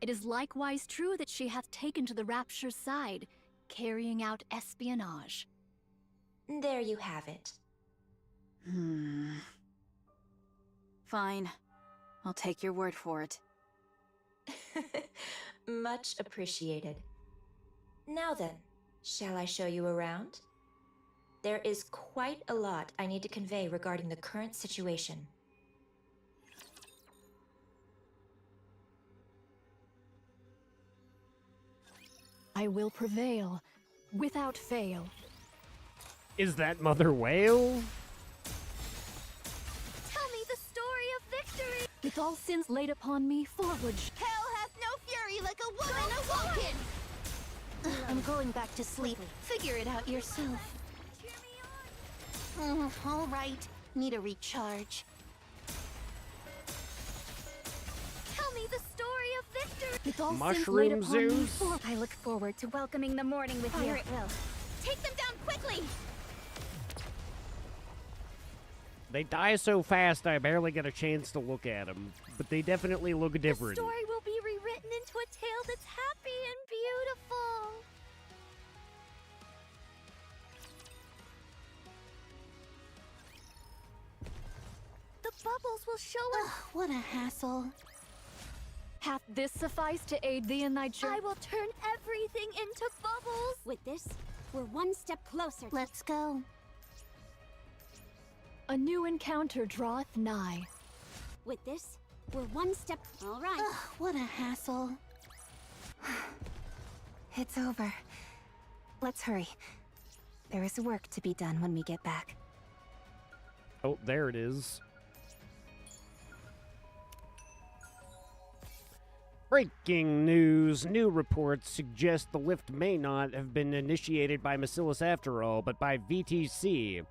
It is likewise true that she hath taken to the Rapture's side, carrying out espionage. There you have it. Fine. I'll take your word for it. Much appreciated. Now then, shall I show you around? There is quite a lot I need to convey regarding the current situation. I will prevail, without fail. Is that Mother Whale? Tell me the story of victory! With all sins laid upon me, forward. Hell hath no fury like a woman awoken! I'm going back to sleep. Figure it out yourself. All right. Need a recharge. Tell me the story of victory! With all Mushroom sins laid upon me, Zeus? I look forward to welcoming the morning with Fire you. it will. Take them down quickly! They die so fast I barely get a chance to look at them, but they definitely look different. The story will be rewritten into a tale that's happy and beautiful. The bubbles will show us. What a hassle. Hath this sufficed to aid thee in thy journey? I will turn everything into bubbles. With this, we're one step closer. Let's go. A new encounter draweth nigh. With this, we're one step. All right. What a hassle. It's over. Let's hurry. There is work to be done when we get back. Oh, there it is. Breaking news. New reports suggest the lift may not have been initiated by Macilis after all, but by VTC.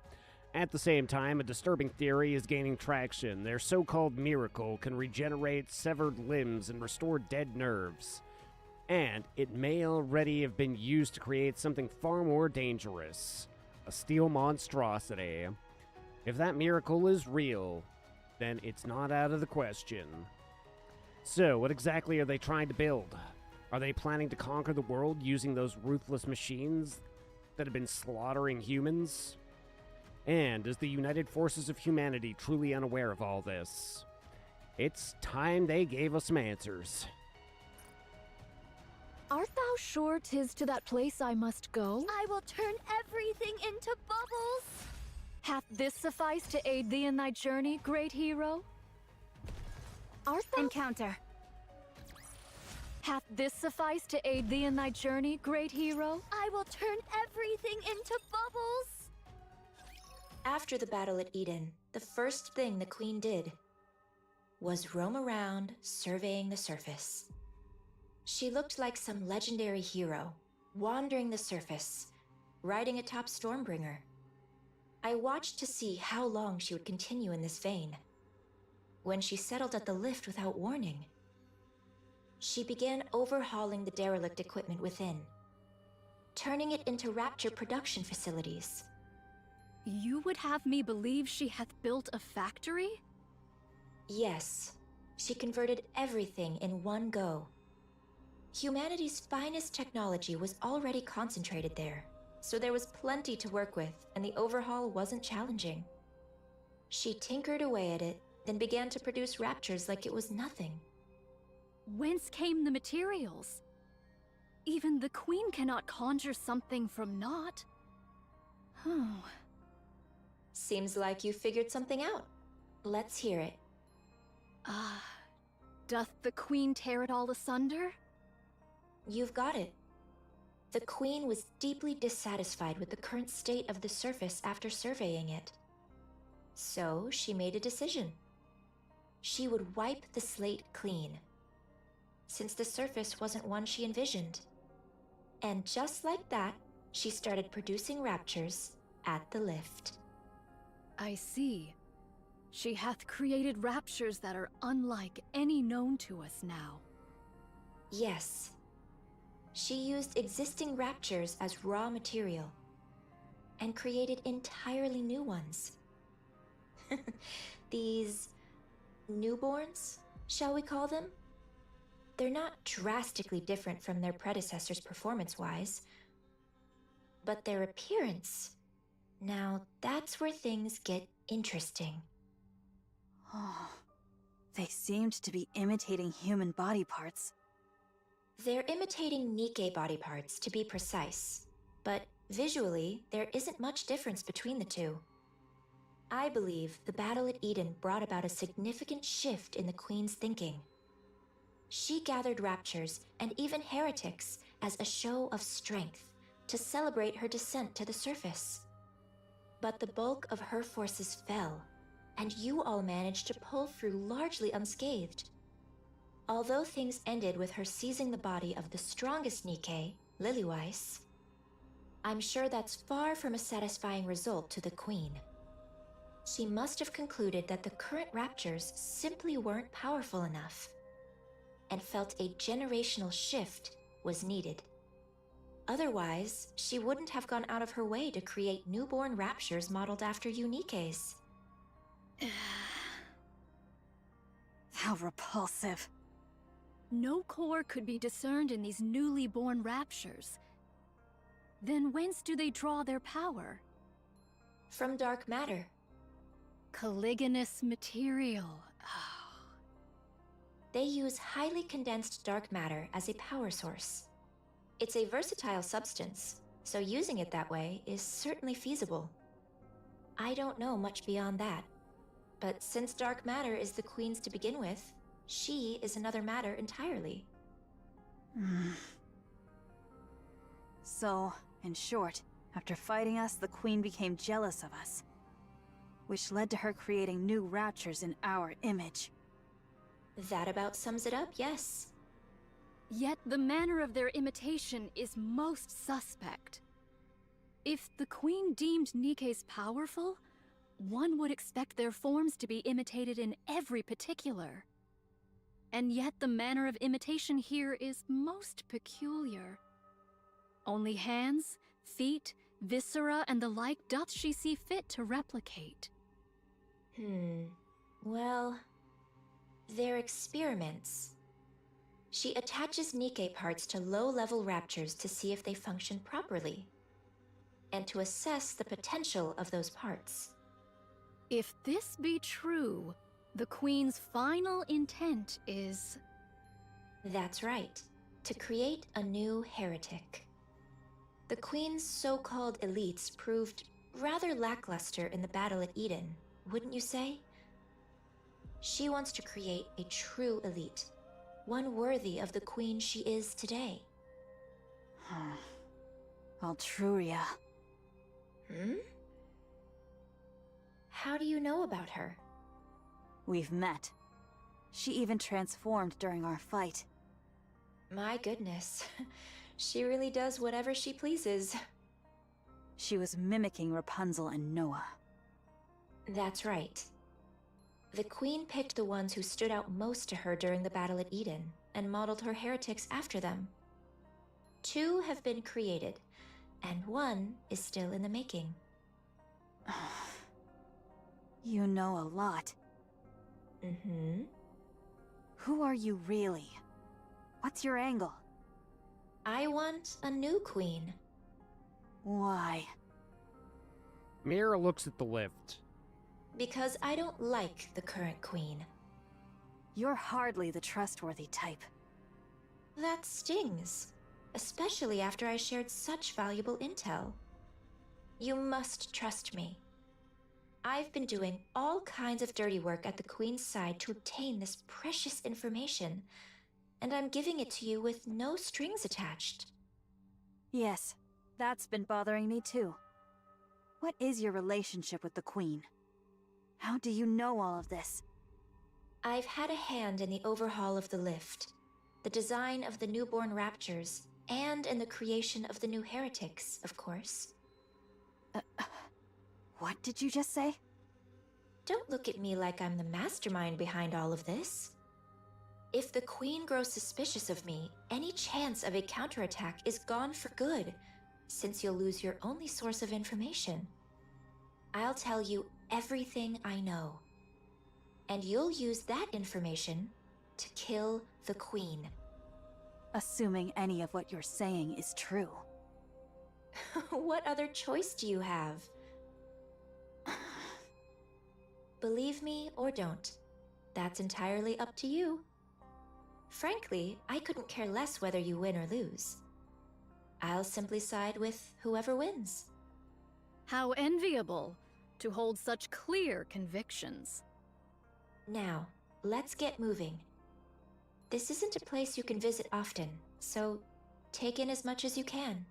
At the same time, a disturbing theory is gaining traction. Their so-called miracle can regenerate severed limbs and restore dead nerves. And it may already have been used to create something far more dangerous. A steel monstrosity. If that miracle is real, then it's not out of the question. So, what exactly are they trying to build? Are they planning to conquer the world using those ruthless machines that have been slaughtering humans? And is the united forces of humanity truly unaware of all this? It's time they gave us some answers. Art thou sure 'tis to that place I must go? I will turn everything into bubbles! Hath this sufficed to aid thee in thy journey, great hero? Art thou— Encounter. Hath this sufficed to aid thee in thy journey, great hero? I will turn everything into bubbles! After the battle at Eden, the first thing the Queen did was roam around, surveying the surface. She looked like some legendary hero, wandering the surface, riding atop Stormbringer. I watched to see how long she would continue in this vein. When she settled at the lift without warning, she began overhauling the derelict equipment within, turning it into Rapture production facilities. You would have me believe she hath built a factory? Yes, she converted everything in one go. Humanity's finest technology was already concentrated there, so there was plenty to work with, and the overhaul wasn't challenging. She tinkered away at it, then began to produce Raptures like it was nothing. Whence came the materials? Even the Queen cannot conjure something from naught. Oh. Seems like you figured something out. Let's hear it. Doth the Queen tear it all asunder? You've got it. The Queen was deeply dissatisfied with the current state of the surface after surveying it. So she made a decision. She would wipe the slate clean, since the surface wasn't one she envisioned. And just like that, she started producing Raptures at the lift. I see. She hath created Raptures that are unlike any known to us now. Yes. She used existing Raptures as raw material, and created entirely new ones. These newborns, shall we call them? They're not drastically different from their predecessors performance-wise, but their appearance, now that's where things get interesting. Oh, they seemed to be imitating human body parts. They're imitating Nikke body parts, to be precise, but visually, there isn't much difference between the two. I believe the battle at Eden brought about a significant shift in the Queen's thinking. She gathered Raptures and even heretics as a show of strength to celebrate her descent to the surface. But the bulk of her forces fell, and you all managed to pull through largely unscathed. Although things ended with her seizing the body of the strongest Nikke, Lilyweiss, I'm sure that's far from a satisfying result to the Queen. She must have concluded that the current Raptures simply weren't powerful enough, and felt a generational shift was needed. Otherwise, she wouldn't have gone out of her way to create newborn Raptures modeled after Nikke's. How repulsive. No core could be discerned in these newly born Raptures. Then whence do they draw their power? From dark matter. Caliginous material. They use highly condensed dark matter as a power source. It's a versatile substance, so using it that way is certainly feasible. I don't know much beyond that, but since dark matter is the Queen's to begin with, she is another matter entirely. So, in short, after fighting us, the Queen became jealous of us, which led to her creating new Raptures in our image. That about sums it up, yes. Yet the manner of their imitation is most suspect. If the Queen deemed Nikke's powerful, one would expect their forms to be imitated in every particular. And yet the manner of imitation here is most peculiar. Only hands, feet, viscera, and the like doth she see fit to replicate. Well, they're experiments. She attaches Nikke parts to low-level raptures to see if they function properly, and to assess the potential of those parts. If this be true, the Queen's final intent is... That's right, to create a new heretic. The Queen's so-called elites proved rather lackluster in the battle at Eden, wouldn't you say? She wants to create a true elite, one worthy of the Queen she is today. Altruria. How do you know about her? We've met. She even transformed during our fight. My goodness. She really does whatever she pleases. She was mimicking Rapunzel and Noah. That's right. The Queen picked the ones who stood out most to her during the battle at Eden, and modeled her heretics after them. 2 have been created, and 1 is still in the making. You know a lot. Who are you really? What's your angle? I want a new queen. Why? Mira looks at the lift. Because I don't like the current queen. You're hardly the trustworthy type. That stings, especially after I shared such valuable intel. You must trust me. I've been doing all kinds of dirty work at the Queen's side to obtain this precious information, and I'm giving it to you with no strings attached. Yes, that's been bothering me too. What is your relationship with the Queen? How do you know all of this? I've had a hand in the overhaul of the lift, the design of the newborn raptures, and in the creation of the new heretics, of course. What did you just say? Don't look at me like I'm the mastermind behind all of this. If the Queen grows suspicious of me, any chance of a counterattack is gone for good, since you'll lose your only source of information. I'll tell you everything I know. And you'll use that information to kill the Queen. Assuming any of what you're saying is true. What other choice do you have? Believe me or don't. That's entirely up to you. Frankly, I couldn't care less whether you win or lose. I'll simply side with whoever wins. How enviable to hold such clear convictions. Now, let's get moving. This isn't a place you can visit often, so take in as much as you can.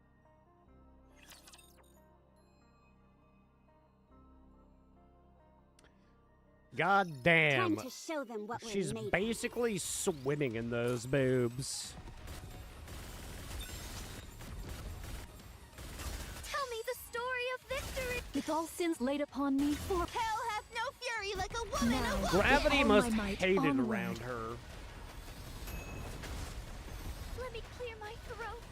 God damn. Time to show them what we're She's made of. basically swimming in those boobs. Tell me the story of victory. With all sins laid upon me, for Hell has no fury like a woman Now, awoken. Gravity all must my might hate it onward. around her. Let me clear my throat.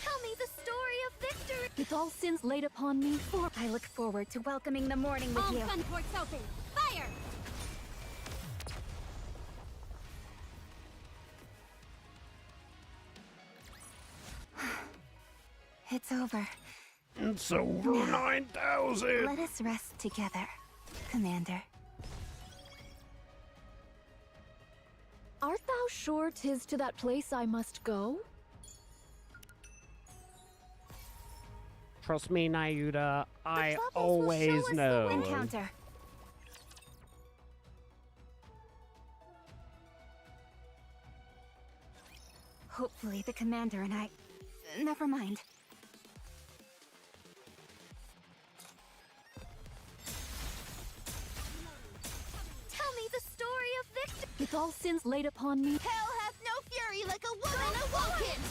Tell me the story of victory. with all sins laid upon me, for I look forward to welcoming the morning with All you. gun ports open. Fire! It's over. It's over Now, 9,000. Let us rest together, Commander. art thou sure 'tis to that place I must go? Trust me, Nayuda, I troubles will always show us the know. encounter. Hopefully the Commander and I... Never mind. Tell me the story of victory. With all sins laid upon me, Hell has no fury like a woman awoken.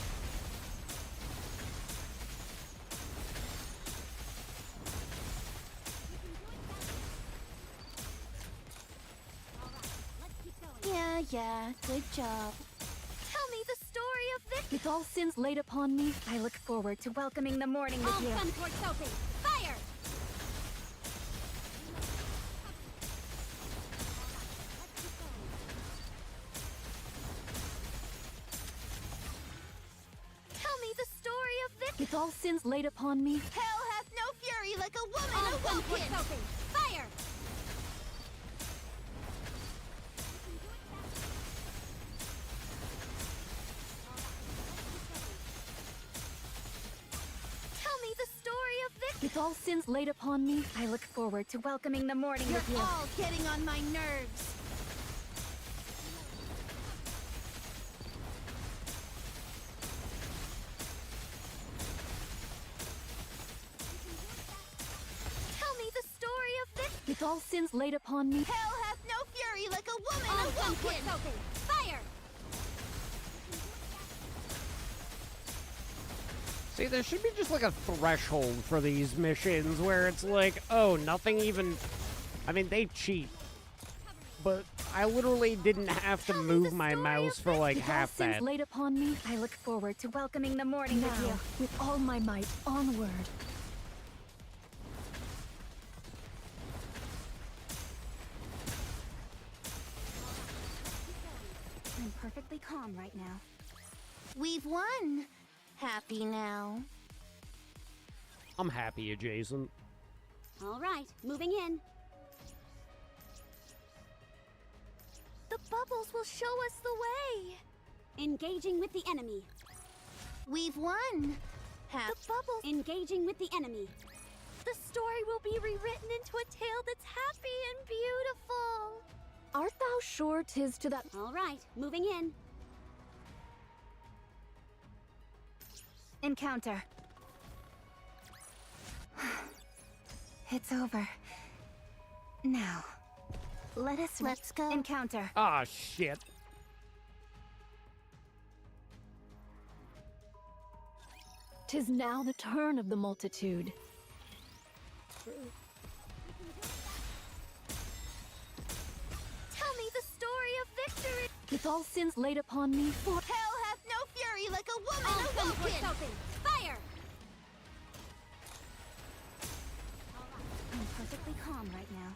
Yeah, good job. Tell me the story of Vic. With all sins laid upon me, I look forward to welcoming the morning with you. All toward Sophie. Fire! Tell me the story of Vic. With all sins laid upon me, Hell hath no fury like a woman awoken. Fire! Tell me the story of Vic. with all sins laid upon me, I look forward to welcoming the morning You're with you. all getting on my nerves. Tell me the story of Vic. With all sins laid upon me, Hell hath no fury like a woman awoken. Fire! See, there should be just like a threshold for these missions where it's like, oh, nothing even... I mean, they cheat. But I literally didn't have to move my mouse for like with half all sins that. laid upon me, I look forward to welcoming the morning with you. With all my might, onward. I'm perfectly calm right now. We've won. Happy now. I'm happy adjacent. All right, moving in. The bubbles will show us the way. Engaging with the enemy. We've won. The bubbles. Engaging with the enemy. The story will be rewritten into a tale that's happy and beautiful. Art thou sure 'tis to that? All right, moving in. Encounter. It's over. Now, let's go. Encounter. Ah, shit. Tis now the turn of the multitude. Tell me the story of victory. With all sins laid upon me, for Hell hath no fury like a woman awoken. Fire! I'm perfectly calm right now.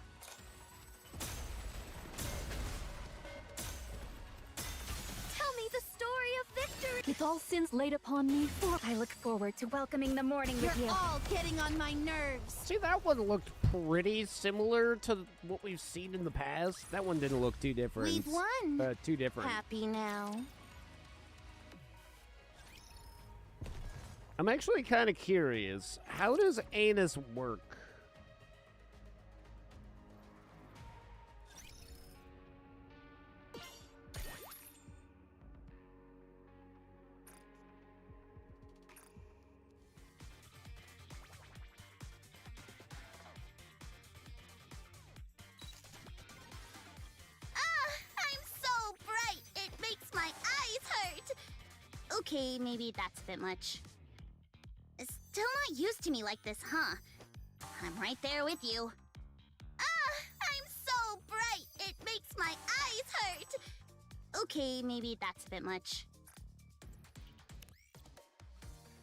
Tell me the story of victory. with all sins laid upon me, for I look forward to welcoming the morning with You're you. all getting on my nerves. See, that one looked pretty similar to what we've seen in the past. That one didn't look too different. We've won. Too different. Happy now. I'm actually kind of curious. How does anus work? I'm so bright, it makes my eyes hurt. Okay, maybe that's a bit much. Still not used to me like this, huh? I'm right there with you. I'm so bright, it makes my eyes hurt. Okay, maybe that's a bit much.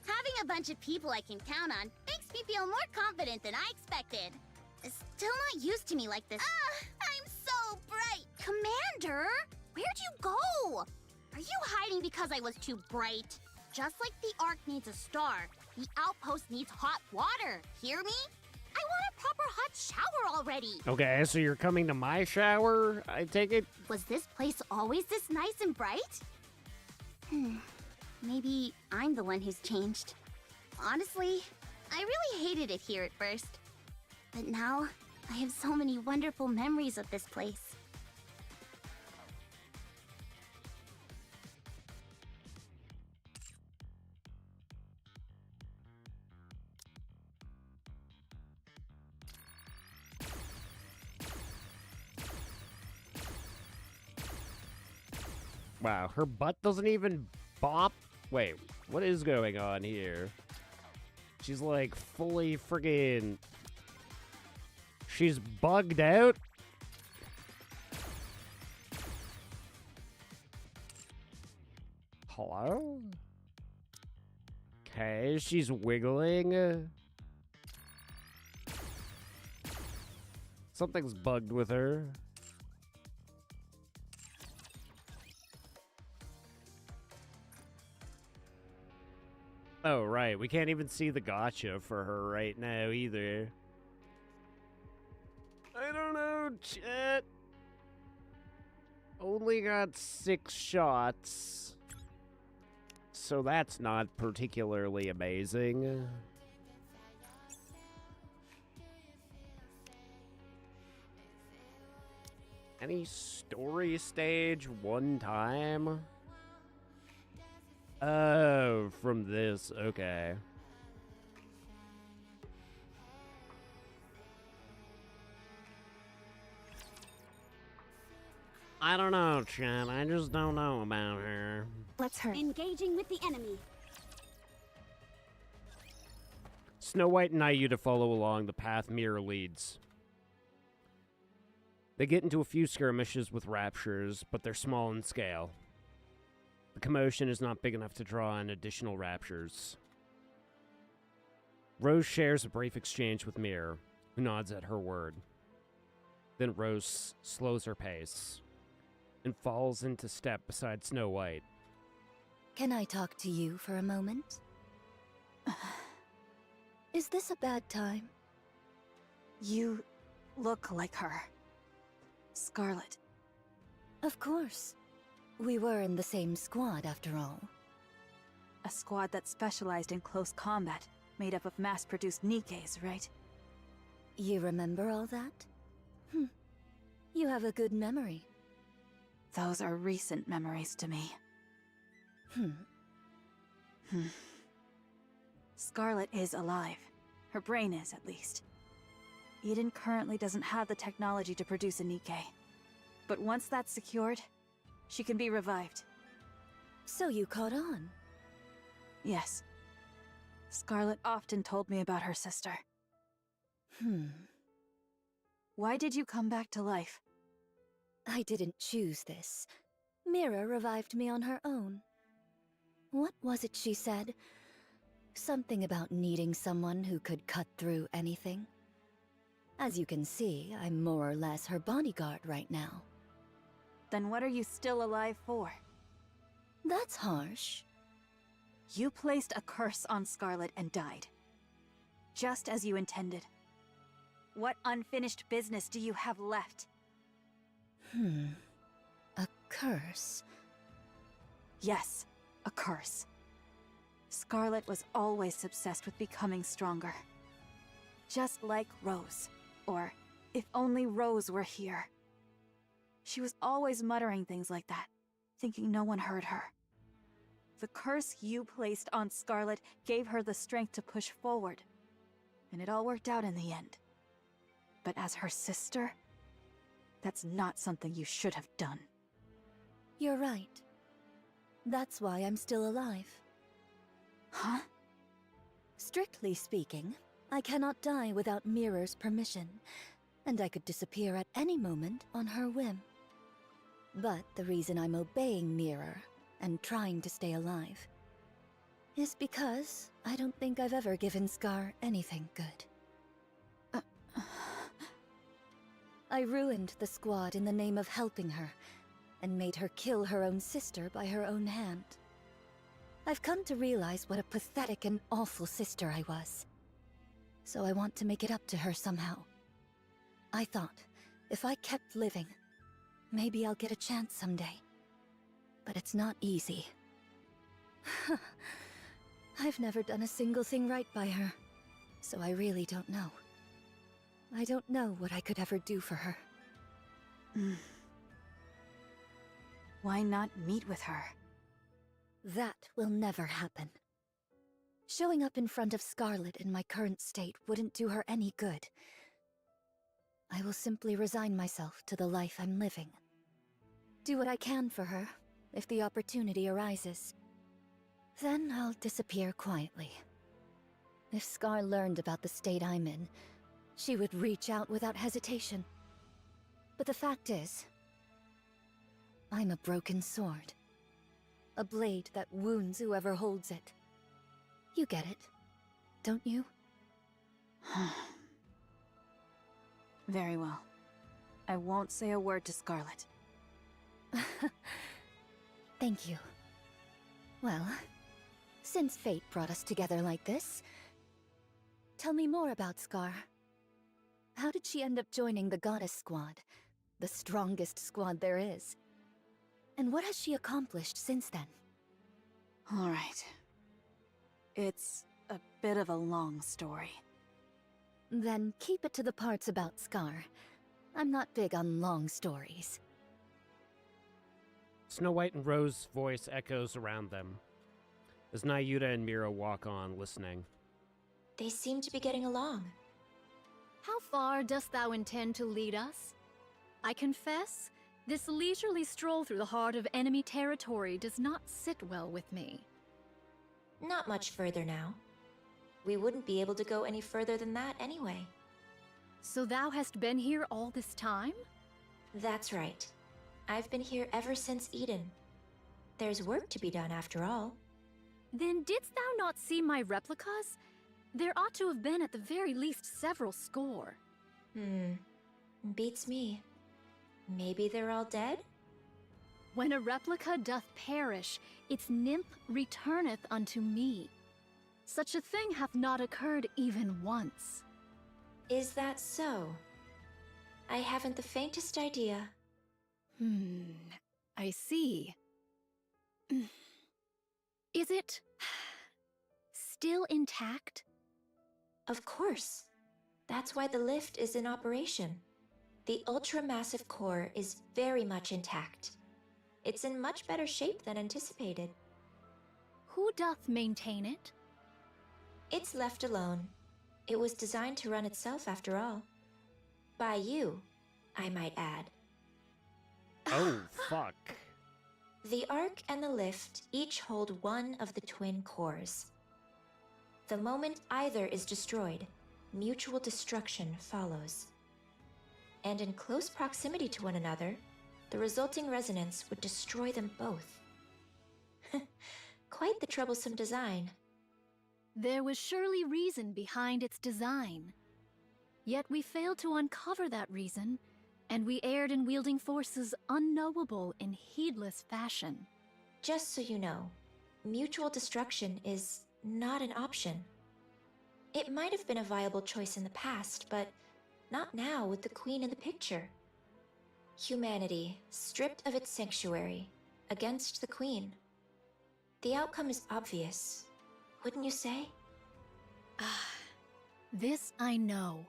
Having a bunch of people I can count on makes me feel more confident than I expected. Still not used to me like this. I'm so bright. Commander, where'd you go? Are you hiding because I was too bright? Just like the Ark needs a star, the outpost needs hot water. Hear me? I want a proper hot shower already. Okay, so you're coming to my shower, I take it? Was this place always this nice and bright? Maybe I'm the one who's changed. Honestly, I really hated it here at first. But now, I have so many wonderful memories of this place. Wow, her butt doesn't even bop? Wait, what is going on here? She's like fully friggin'... She's bugged out? Hello? Okay, she's wiggling. Something's bugged with her. Oh, right. We can't even see the gotcha for her right now, either. I don't know, chat. Only got 6 shots. So that's not particularly amazing. Any story stage one time? Oh, from this, okay. I don't know, Chad. I just don't know about her. Let's hurry. Engaging with the enemy. Snow White and Nayu follow along the path Mirror leads. They get into a few skirmishes with raptures, but they're small in scale. The commotion is not big enough to draw in additional raptures. Rose shares a brief exchange with Mirror, who nods at her word. Then Rose slows her pace and falls into step beside Snow White. Can I talk to you for a moment? Is this a bad time? You look like her. Scarlet. Of course. We were in the same squad, after all. A squad that specialized in close combat, made up of mass-produced Nikkes, right? You remember all that? You have a good memory. Those are recent memories to me. Scarlet is alive. Her brain is, at least. Eden currently doesn't have the technology to produce a Nikke. But once that's secured, she can be revived. So you caught on? Yes. Scarlet often told me about her sister. Why did you come back to life? I didn't choose this. Mira revived me on her own. What was it she said? Something about needing someone who could cut through anything. As you can see, I'm more or less her bodyguard right now. Then what are you still alive for? That's harsh. You placed a curse on Scarlet and died. Just as you intended. What unfinished business do you have left? A curse? Yes, a curse. Scarlet was always obsessed with becoming stronger. Just like Rose. Or, if only Rose were here. She was always muttering things like that, thinking no one heard her. The curse you placed on Scarlet gave her the strength to push forward. And it all worked out in the end. But as her sister, that's not something you should have done. You're right. That's why I'm still alive. Huh? Strictly speaking, I cannot die without Mirror's permission, and I could disappear at any moment on her whim. But the reason I'm obeying Mirror and trying to stay alive is because I don't think I've ever given Scar anything good. I ruined the squad in the name of helping her, and made her kill her own sister by her own hand. I've come to realize what a pathetic and awful sister I was. So I want to make it up to her somehow. I thought, if I kept living, maybe I'll get a chance someday. But it's not easy. I've never done a single thing right by her, so I really don't know. I don't know what I could ever do for her. Why not meet with her? That will never happen. Showing up in front of Scarlet in my current state wouldn't do her any good. I will simply resign myself to the life I'm living. Do what I can for her, if the opportunity arises. Then I'll disappear quietly. If Scar learned about the state I'm in, she would reach out without hesitation. But the fact is, I'm a broken sword. A blade that wounds whoever holds it. You get it, don't you? Very well. I won't say a word to Scarlet. Thank you. Well, since fate brought us together like this, tell me more about Scar. How did she end up joining the Goddess Squad? The strongest squad there is. And what has she accomplished since then? All right. It's a bit of a long story. Then keep it to the parts about Scar. I'm not big on long stories. Snow White and Rose's voice echoes around them as Nayuta and Mira walk on, listening. They seem to be getting along. How far dost thou intend to lead us? I confess, this leisurely stroll through the heart of enemy territory does not sit well with me. Not much further now. We wouldn't be able to go any further than that anyway. So thou hast been here all this time? That's right. I've been here ever since Eden. There's work to be done after all. Then didst thou not see my replicas? There ought to have been at the very least several score. Beats me. Maybe they're all dead? When a replica doth perish, its nymph returneth unto me. Such a thing hath not occurred even once. Is that so? I haven't the faintest idea. I see. Is it still intact? Of course. That's why the lift is in operation. The ultra-massive core is very much intact. It's in much better shape than anticipated. Who doth maintain it? It's left alone. It was designed to run itself after all. By you, I might add. Oh, fuck. The Ark and the lift each hold one of the twin cores. The moment either is destroyed, mutual destruction follows. And in close proximity to one another, the resulting resonance would destroy them both. Quite the troublesome design. There was surely reason behind its design. Yet we failed to uncover that reason, and we erred in wielding forces unknowable in heedless fashion. Just so you know, mutual destruction is not an option. It might have been a viable choice in the past, but not now with the Queen in the picture. Humanity, stripped of its sanctuary, against the Queen. The outcome is obvious, wouldn't you say? This I know.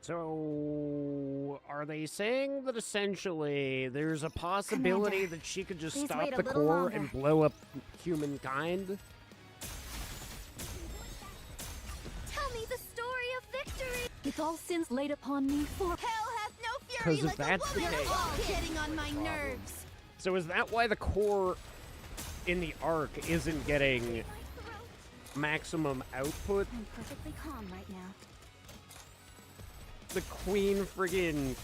So, are they saying that essentially there's a possibility that she could just please stop wait a the little core longer. and blow up humankind? Tell me the story of victory! With all sins laid upon me, for Hell hath no fury 'Cause if like that's a the woman. case, You're all that's getting on my problem. nerves. So is that why the core in the Ark isn't getting maximum output? I'm perfectly calm right now. The Queen friggin'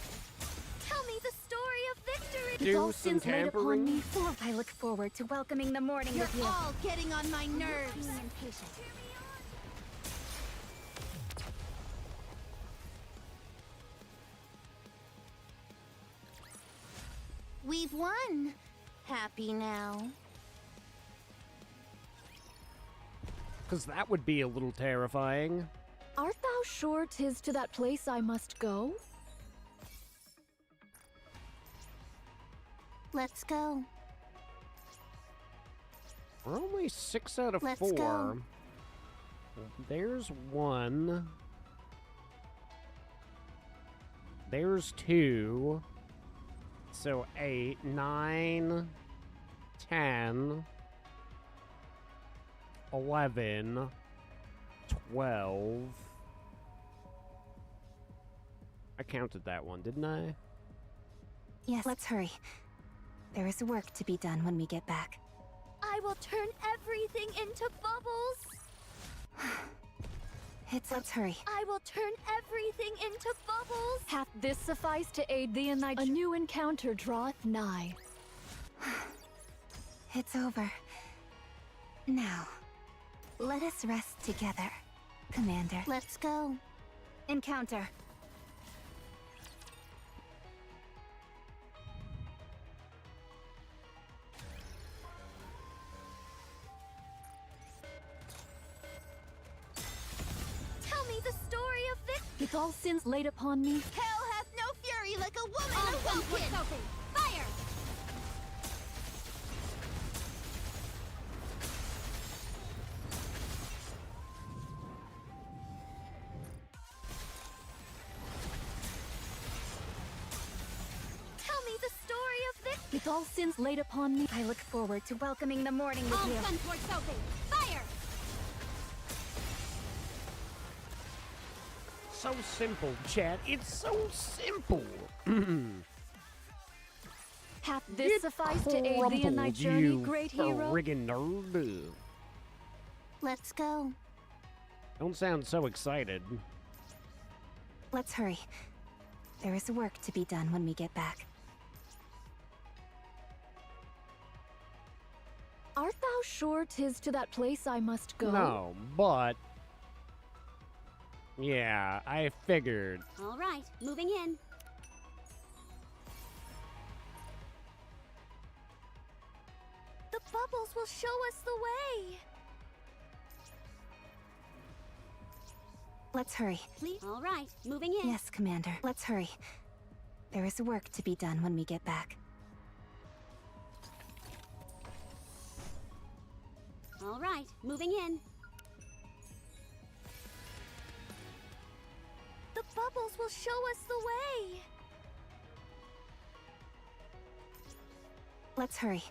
Tell me the story of victory. do some tampering? I look forward to welcoming the morning You're with you. all getting on my nerves. Being impatient. We've won. Happy now. Because that would be a little terrifying. art thou sure 'tis to that place I must go? Let's go. We're only 6 out of Let's 4. go. There's 1. There's 2. So 8, 9, 10, 11, 12. I counted that one, didn't I? Yes, let's hurry. There is work to be done when we get back. I will turn everything into bubbles. Let's hurry. I will turn everything into bubbles. Hath this sufficed to aid thee in thy... A new encounter draweth nigh. It's over. Now, let us rest together, Commander. Let's go. Encounter. Tell me the story of Vic. With all sins laid upon me. Hell hath no fury like a woman awoken! Fire! Tell me the story of Vic. With all sins laid upon me. I look forward to welcoming the morning with All you. guns towards Sophie! Fire! So simple, chat. It's so simple. Hath this sufficed to aid thee in thy journey, great hero? Friggin' nerd. Let's go. Don't sound so excited. Let's hurry. There is work to be done when we get back. Art thou sure 'tis to that place I must go? No, but... yeah, I figured. All right, moving in. The bubbles will show us the way. Let's hurry. Please. All right, moving in. Yes, Commander. Let's hurry. There is work to be done when we get back. All right, moving in. The bubbles will show us the way. Let's hurry.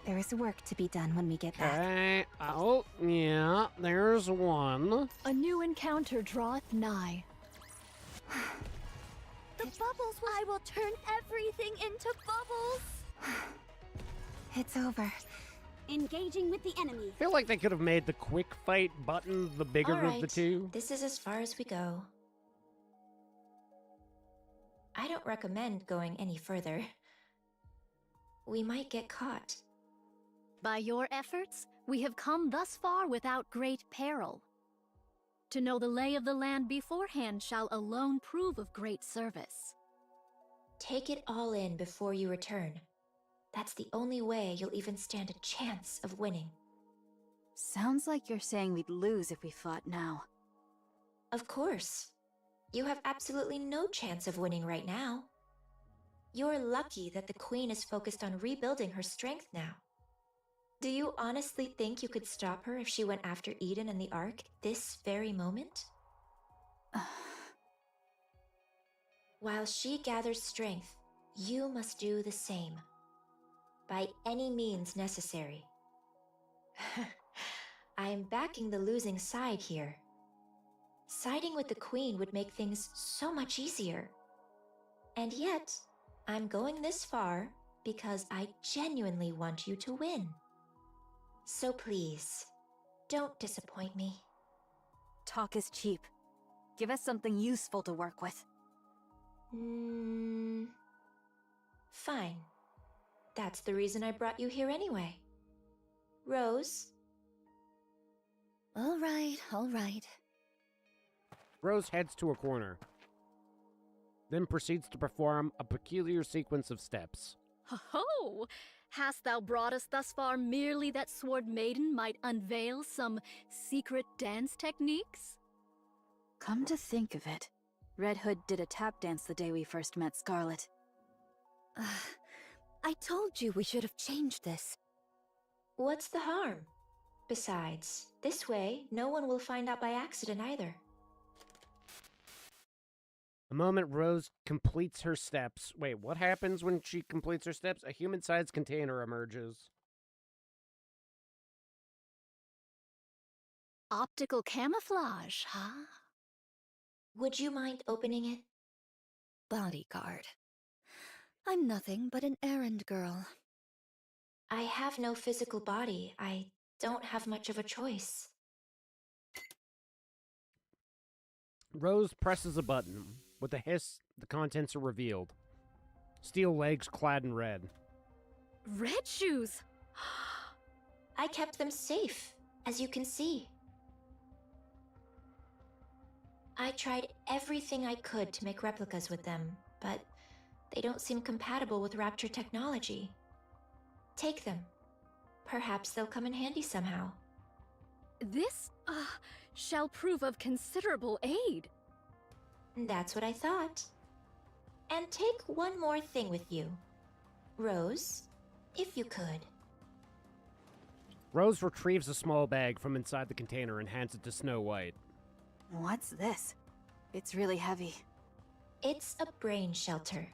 There is work to be done when we get back. Okay. Oh, yeah, there's one. A new encounter draweth nigh. The bubbles will... I will turn everything into bubbles. It's over. Engaging with the enemy. I feel like they could have made the quick fight button the bigger All right, of the two. this is as far as we go. I don't recommend going any further. We might get caught. By your efforts, we have come thus far without great peril. To know the lay of the land beforehand shall alone prove of great service. Take it all in before you return. That's the only way you'll even stand a chance of winning. Sounds like you're saying we'd lose if we fought now. Of course. You have absolutely no chance of winning right now. You're lucky that the Queen is focused on rebuilding her strength now. Do you honestly think you could stop her if she went after Eden and the Ark this very moment? While she gathers strength, you must do the same. By any means necessary. I am backing the losing side here. Siding with the Queen would make things so much easier. And yet, I'm going this far because I genuinely want you to win. So please, don't disappoint me. Talk is cheap. Give us something useful to work with. Fine. That's the reason I brought you here anyway. Rose? All right, all right. Rose heads to a corner, then proceeds to perform a peculiar sequence of steps. Ho-ho! Hast thou brought us thus far merely that Sword Maiden might unveil some secret dance techniques? Come to think of it, Red Hood did a tap dance the day we first met Scarlet. I told you we should have changed this. What's the harm? Besides, this way, no one will find out by accident either. The moment Rose completes her steps... Wait, what happens when she completes her steps? A human-sized container emerges. Optical camouflage, huh? Would you mind opening it? Bodyguard. I'm nothing but an errand girl. I have no physical body. I don't have much of a choice. Rose presses a button. With a hiss, the contents are revealed. Steel legs clad in red. Red shoes! I kept them safe, as you can see. I tried everything I could to make replicas with them, but they don't seem compatible with Rapture technology. Take them. Perhaps they'll come in handy somehow. This, shall prove of considerable aid. That's what I thought. And take one more thing with you. Rose, if you could. Rose retrieves a small bag from inside the container and hands it to Snow White. What's this? It's really heavy. It's a brain shelter.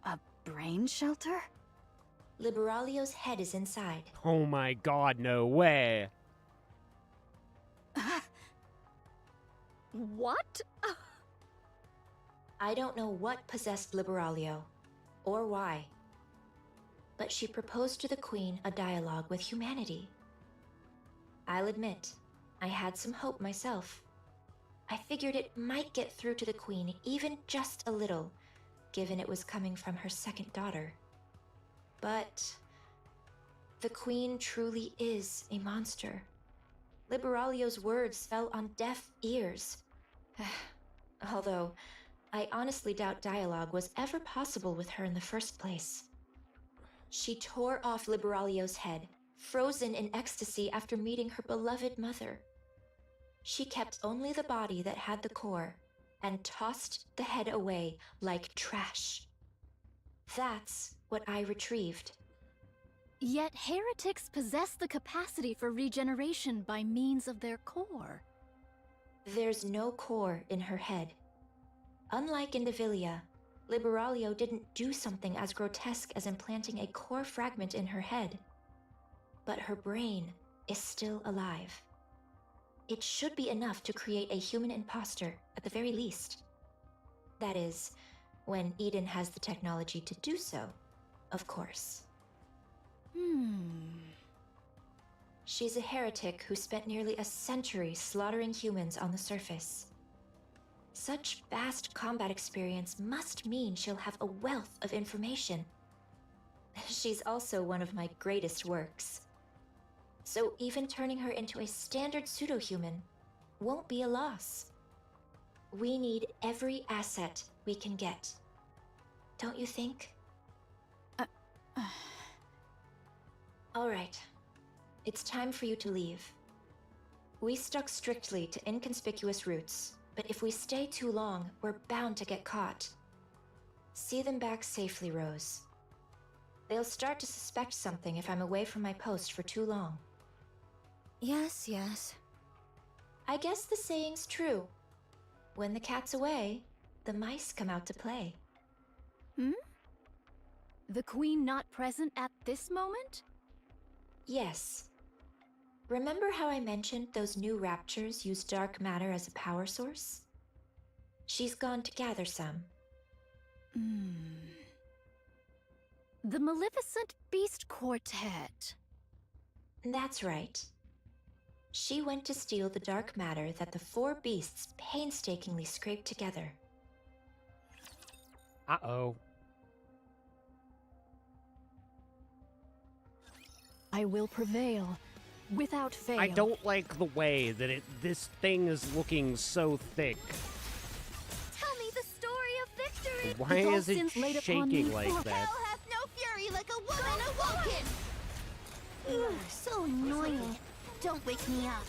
A brain shelter? Liberalio's head is inside. Oh my god, no way. What? I don't know what possessed Liberalio, or why. But she proposed to the Queen a dialogue with humanity. I'll admit, I had some hope myself. I figured it might get through to the Queen even just a little, given it was coming from her second daughter. But the Queen truly is a monster. Liberalio's words fell on deaf ears. Although, I honestly doubt dialogue was ever possible with her in the first place. She tore off Liberalio's head, frozen in ecstasy after meeting her beloved mother. She kept only the body that had the core, and tossed the head away like trash. That's what I retrieved. Yet heretics possess the capacity for regeneration by means of their core. There's no core in her head. Unlike in Devilia, Liberalio didn't do something as grotesque as implanting a core fragment in her head. But her brain is still alive. It should be enough to create a human imposter, at the very least. That is, when Eden has the technology to do so, of course. She's a heretic who spent nearly a century slaughtering humans on the surface. Such vast combat experience must mean she'll have a wealth of information. She's also one of my greatest works. So even turning her into a standard pseudo-human won't be a loss. We need every asset we can get. Don't you think? All right. It's time for you to leave. We stuck strictly to inconspicuous routes, but if we stay too long, we're bound to get caught. See them back safely, Rose. They'll start to suspect something if I'm away from my post for too long. Yes, yes. I guess the saying's true. When the cat's away, the mice come out to play. The Queen not present at this moment? Yes. Remember how I mentioned those new raptures use dark matter as a power source? She's gone to gather some. The Maleficent Beast Quartet. That's right. She went to steal the dark matter that the four beasts painstakingly scraped together. Uh-oh. I will prevail, without fail. I don't like the way that this thing is looking so thick. Tell me the story of victory! Why is it shaking like that? Hell hath no fury like a woman awoken! Ugh, so annoying. Don't wake me up.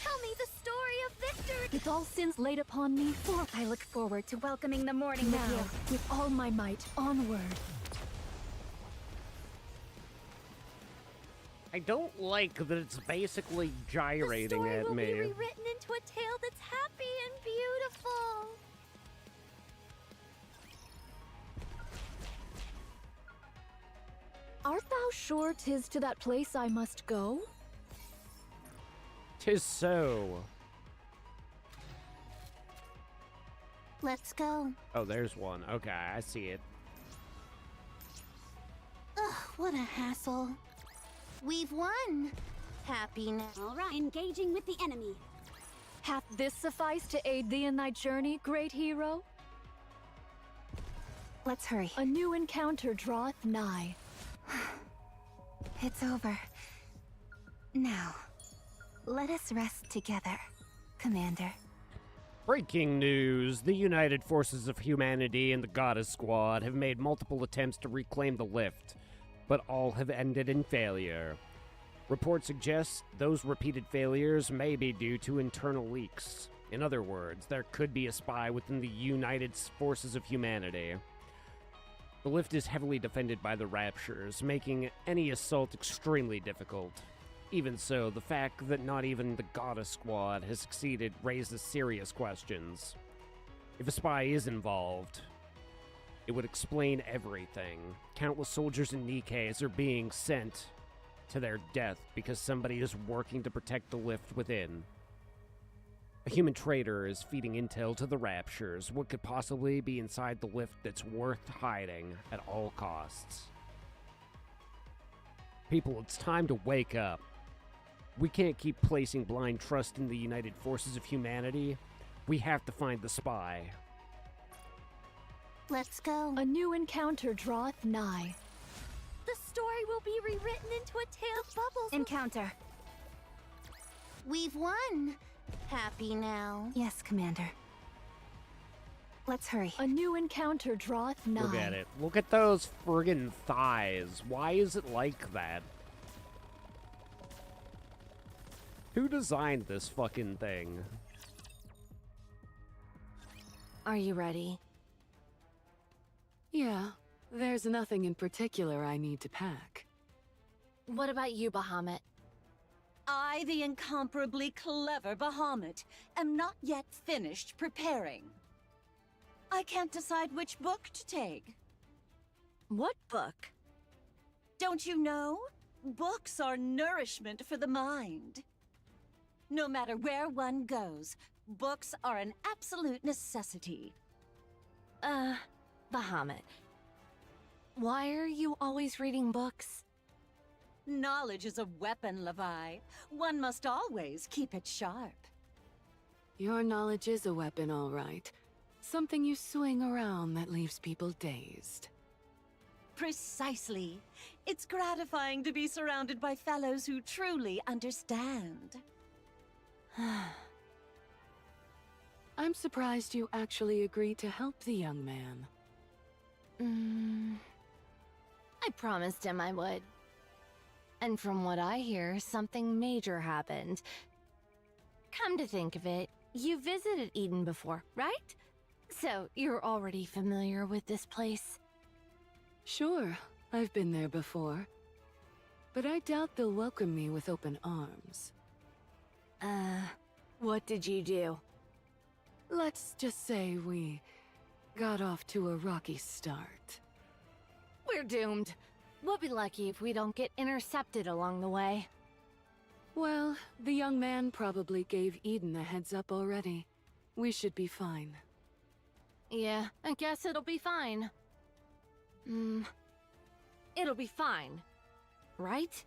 Tell me the story of victory! With all sins laid upon me, for I look forward to welcoming the morning now, with you. with all my might, onward. I don't like that it's basically gyrating The story at will me. be rewritten into a tale that's happy and beautiful. Art thou sure 'tis to that place I must go? 'Tis so. Let's go. Oh, there's one. Okay, I see it. Ugh, what a hassle. We've won. Happy now. All right, engaging with the enemy. Hath this sufficed to aid thee in thy journey, great hero? Let's hurry. A new encounter draweth nigh. It's over. Now, let us rest together, Commander. Breaking news. The United Forces of Humanity and the Goddess Squad have made multiple attempts to reclaim the lift, but all have ended in failure. Reports suggest those repeated failures may be due to internal leaks. In other words, there could be a spy within the United Forces of Humanity. The lift is heavily defended by the Raptures, making any assault extremely difficult. Even so, the fact that not even the Goddess Squad has succeeded raises serious questions. If a spy is involved, it would explain everything. Countless soldiers and Nikkes are being sent to their death because somebody is working to protect the lift within. A human traitor is feeding intel to the Raptures. What could possibly be inside the lift that's worth hiding at all costs? People, it's time to wake up. We can't keep placing blind trust in the United Forces of Humanity. We have to find the spy. Let's go. A new encounter draweth nigh. The story will be rewritten into a tale of bubbles. Encounter. We've won. Happy now? Yes, Commander. Let's hurry. A new encounter draweth nigh. Look at it. Look at those friggin' thighs. Why is it like that? Who designed this fucking thing? Are you ready? Yeah, there's nothing in particular I need to pack. What about you, Bahamut? I, the incomparably clever Bahamut, am not yet finished preparing. I can't decide which book to take. What book? Don't you know? Books are nourishment for the mind. No matter where one goes, books are an absolute necessity. Bahamut. Why are you always reading books? Knowledge is a weapon, Levi. One must always keep it sharp. Your knowledge is a weapon, all right. Something you swing around that leaves people dazed. Precisely. It's gratifying to be surrounded by fellows who truly understand. I'm surprised you actually agreed to help the young man. I promised him I would. And from what I hear, something major happened. Come to think of it, you visited Eden before, right? So you're already familiar with this place? Sure, I've been there before. But I doubt they'll welcome me with open arms. What did you do? Let's just say we got off to a rocky start. We're doomed. We'll be lucky if we don't get intercepted along the way. Well, the young man probably gave Eden a heads up already. We should be fine. Yeah, I guess it'll be fine. It'll be fine. Right?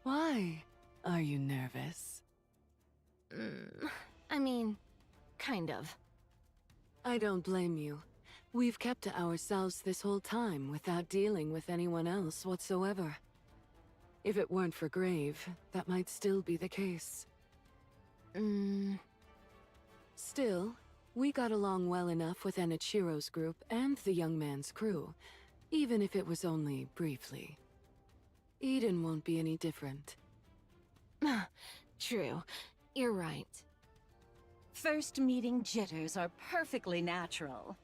Why? Are you nervous? I mean, kind of. I don't blame you. We've kept to ourselves this whole time without dealing with anyone else whatsoever. If it weren't for Grave, that might still be the case. Still, we got along well enough with Enichiro's group and the young man's crew, even if it was only briefly. Eden won't be any different. True. You're right. First meeting jitters are perfectly natural.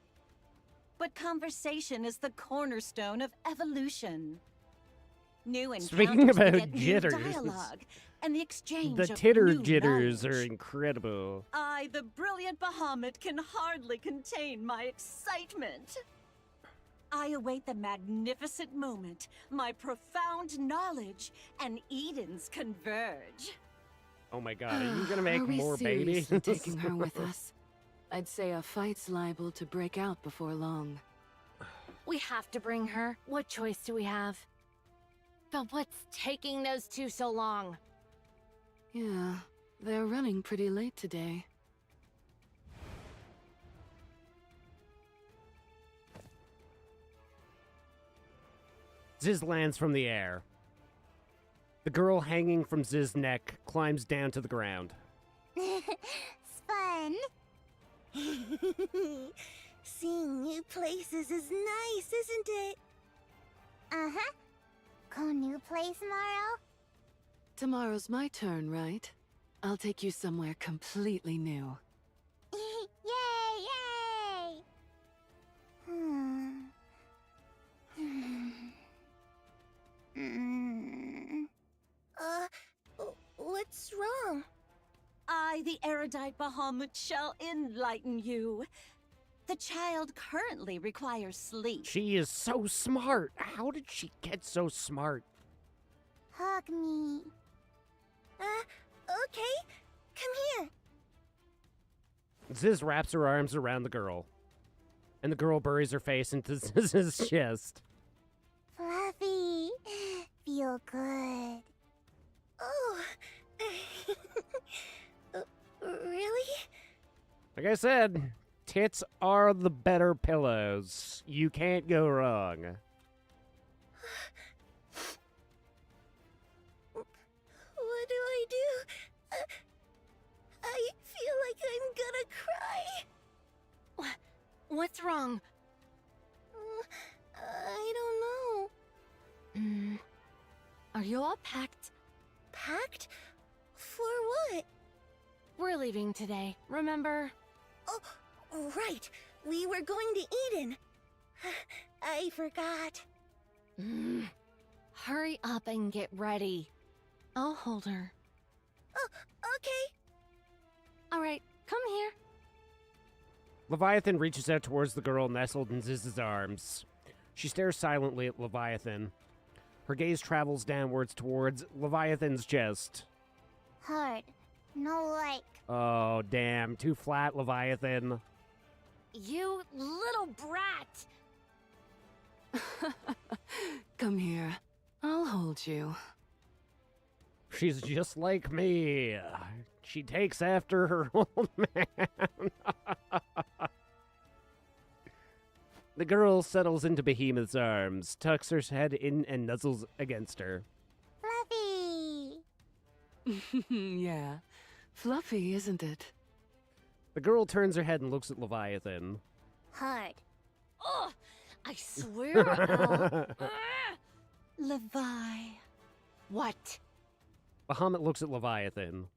But conversation is the cornerstone of evolution. New Speaking encounters about beget new jitters, dialogue, and the exchange the of titter new jitters knowledge. are incredible. I, the brilliant Bahamut, can hardly contain my excitement. I await the magnificent moment, my profound knowledge, and Edens converge. Oh my god, are you gonna make Are we more babies? seriously taking her with us? I'd say a fight's liable to break out before long. We have to bring her. What choice do we have? But what's taking those two so long? Yeah, They're running pretty late today. Ziz lands from the air. The girl hanging from Ziz's neck climbs down to the ground. It's fun. Seeing new places is nice, isn't it? Uh-huh. Go new place tomorrow? Tomorrow's my turn, right? I'll take you somewhere completely new. Yay, yay! What's wrong? I, the erudite Bahamut, shall enlighten you. The child currently requires sleep. She is so smart. How did she get so smart? Hug me. Okay. Come here. Ziz wraps her arms around the girl, and the girl buries her face into Ziz's chest. Fluffy. Feel good. Oh. Really? Like I said, tits are the better pillows. You can't go wrong. What do I do? I feel like I'm gonna cry. What's wrong? I don't know. Are you all packed? Packed? For what? We're leaving today, remember? Oh, right. We were going to Eden. I forgot. Hurry up and get ready. I'll hold her. Oh, okay. All right, come here. Leviathan reaches out towards the girl nestled in Ziz's arms. She stares silently at Leviathan. Her gaze travels downwards towards Leviathan's chest. Hard. No like. Oh, damn. Too flat, Leviathan. You little brat! Come here. I'll hold you. She's just like me. She takes after her old man. The girl settles into Behemoth's arms, tucks her head in and nuzzles against her. Fluffy! Yeah. Fluffy, isn't it? The girl turns her head and looks at Leviathan. Hard. Oh, I swear Levi. What? Bahamut looks at Leviathan,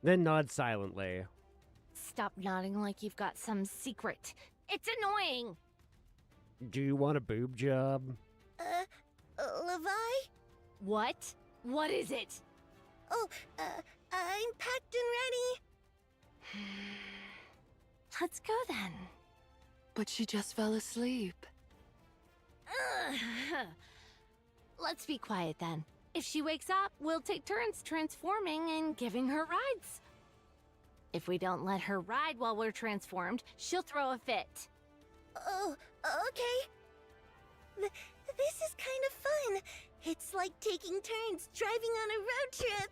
then nods silently. Stop nodding like you've got some secret. It's annoying. Do you want a boob job? Levi? What? What is it? Oh, I'm packed and ready. Let's go then. But she just fell asleep. Let's be quiet then. If she wakes up, we'll take turns transforming and giving her rides. If we don't let her ride while we're transformed, she'll throw a fit. Oh, okay. This is kind of fun. It's like taking turns driving on a road trip.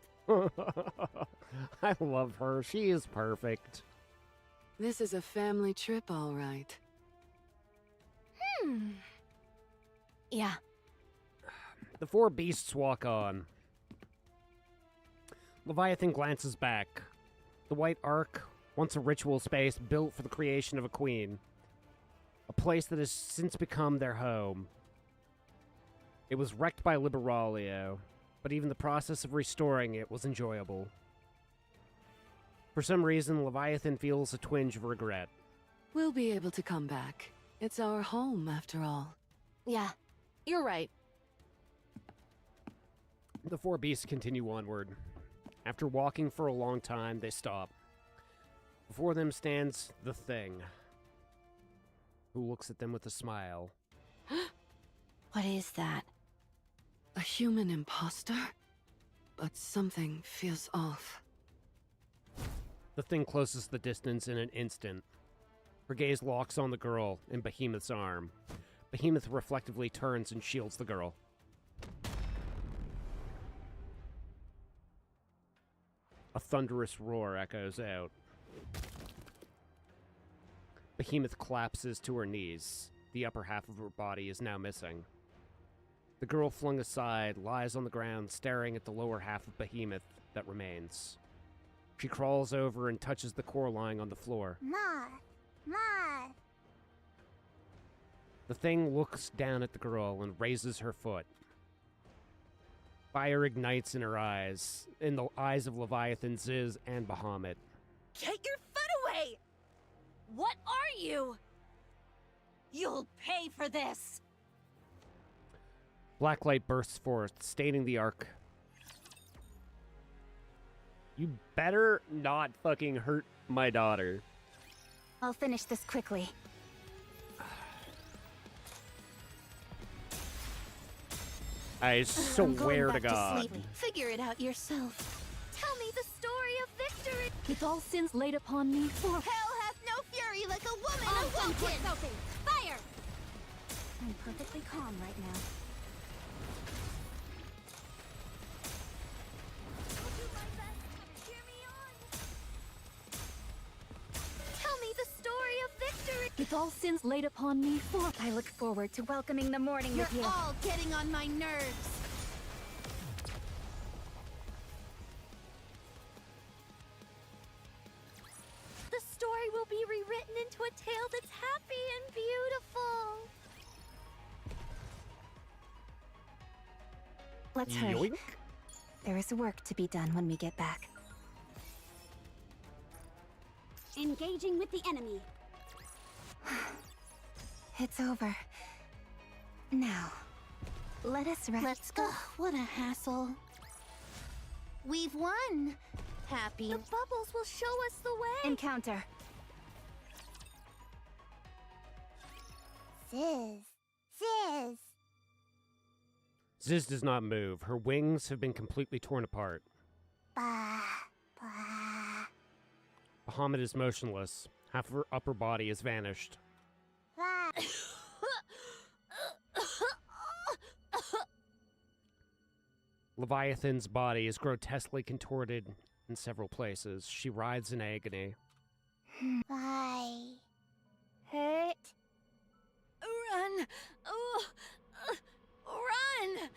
I love her. She is perfect. This is a family trip, all right. Yeah. The four beasts walk on. Leviathan glances back. The White Ark, once a ritual space built for the creation of a queen. A place that has since become their home. It was wrecked by Liberalio, but even the process of restoring it was enjoyable. For some reason, Leviathan feels a twinge of regret. We'll be able to come back. It's our home, after all. Yeah, you're right. The four beasts continue onward. After walking for a long time, they stop. Before them stands the Thing, who looks at them with a smile. What is that? A human imposter? But something feels off. The Thing closes the distance in an instant. Her gaze locks on the girl in Behemoth's arm. Behemoth reflectively turns and shields the girl. A A thunderous roar echoes out. Behemoth collapses to her knees. The upper half of her body is now missing. The girl flung aside lies on the ground, staring at the lower half of Behemoth that remains. She crawls over and touches the core lying on the floor. Ma! The thing looks down at the girl and raises her foot. Fire ignites in her eyes, in the eyes of Leviathan, Ziz, and Bahamut. Get your foot away! What are you? You'll pay for this! Black light bursts forth, staining the arc. You better not fucking hurt my daughter. I'll finish this quickly. I swear to God. Figure it out yourself. Tell me the story of victory! With all sins laid upon me, for Hell hath no fury like a woman Oh, awoken! Fire! I'm perfectly calm right now. tell me the story of victory! With all sins laid upon me, for I look forward to welcoming the morning You're with you. all getting on my nerves. the story will be rewritten into a tale that's happy and beautiful. Let's hurry. Yoink. There is work to be done when we get back. Engaging with the enemy. It's over. Now, let us rest. Let's go. What a hassle. We've won. Happy. The bubbles will show us the way. Encounter. Ziz. Ziz does not move. Her wings have been completely torn apart. Bah. Bahamut is motionless. Half of her upper body has vanished. Leviathan's body is grotesquely contorted in several places. She writhes in agony. Bye. Hurt. Run! Oh, run!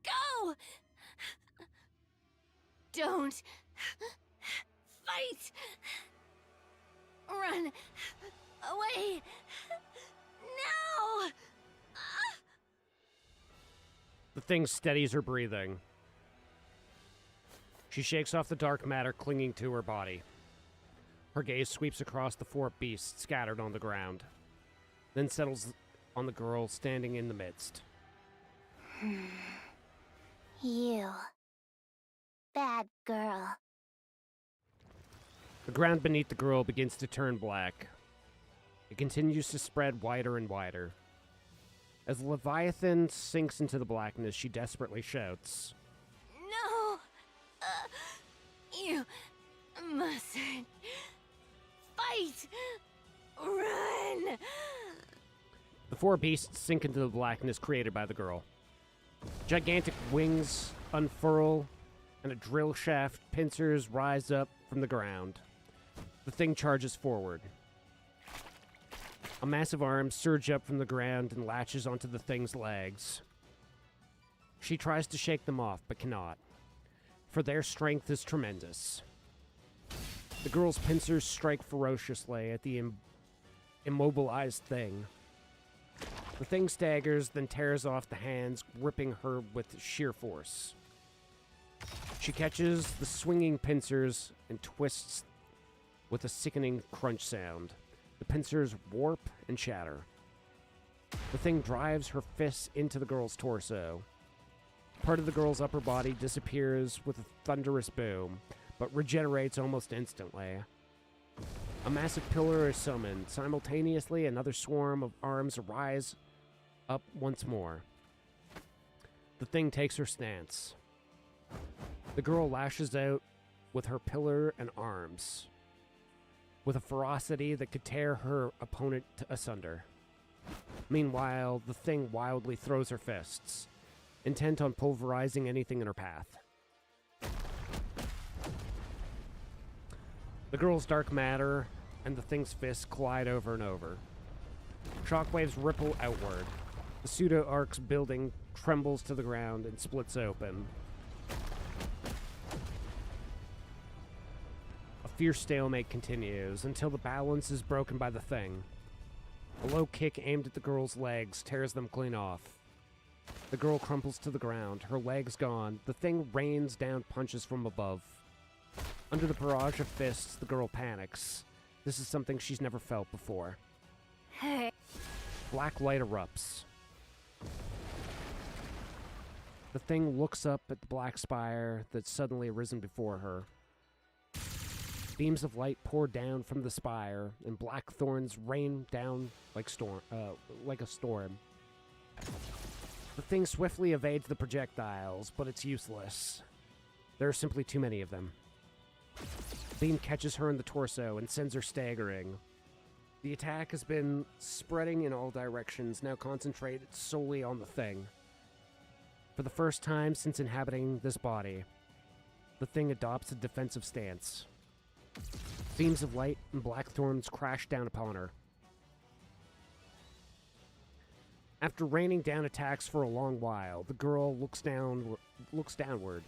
Go! Don't fight! Run away! Now! The thing steadies her breathing. She shakes off the dark matter clinging to her body. Her gaze sweeps across the 4 beasts scattered on the ground, then settles on the girl standing in the midst. You. Bad girl. The ground beneath the girl begins to turn black. It continues to spread wider and wider. As Leviathan sinks into the blackness, she desperately shouts. No! You mustn't fight! Run! The 4 beasts sink into the blackness created by the girl. Gigantic wings unfurl, and a drill shaft pincers rise up from the ground. The thing charges forward. A massive arm surges up from the ground and latches onto the thing's legs. She tries to shake them off, but cannot, for their strength is tremendous. The girl's pincers strike ferociously at the immobilized thing. The thing staggers, then tears off the hands, gripping her with sheer force. She catches the swinging pincers and twists with a sickening crunch sound. The pincers warp and shatter. The thing drives her fists into the girl's torso. Part of the girl's upper body disappears with a thunderous boom, but regenerates almost instantly. A massive pillar is summoned. Simultaneously, another swarm of arms rise up once more. The thing takes her stance. The girl lashes out with her pillar and arms, with a ferocity that could tear her opponent asunder. Meanwhile, the thing wildly throws her fists, intent on pulverizing anything in her path. The girl's dark matter and the thing's fists collide over and over. Shockwaves ripple outward. The pseudo-arc's building trembles to the ground and splits open. A fierce stalemate continues until the balance is broken by the thing. A low kick aimed at the girl's legs tears them clean off. The girl crumples to the ground, her legs gone. The thing rains down punches from above. Under the barrage of fists, the girl panics. This is something she's never felt before. Hey. Black light erupts. The thing looks up at the black spire that's suddenly arisen before her. Beams of light pour down from the spire, and black thorns rain down like a storm. The thing swiftly evades the projectiles, but it's useless. There are simply too many of them. The beam catches her in the torso and sends her staggering. The attack has been spreading in all directions, now concentrated solely on the thing. For the first time since inhabiting this body, the thing adopts a defensive stance. Beams of light and black thorns crash down upon her. After raining down attacks for a long while, the girl looks downward.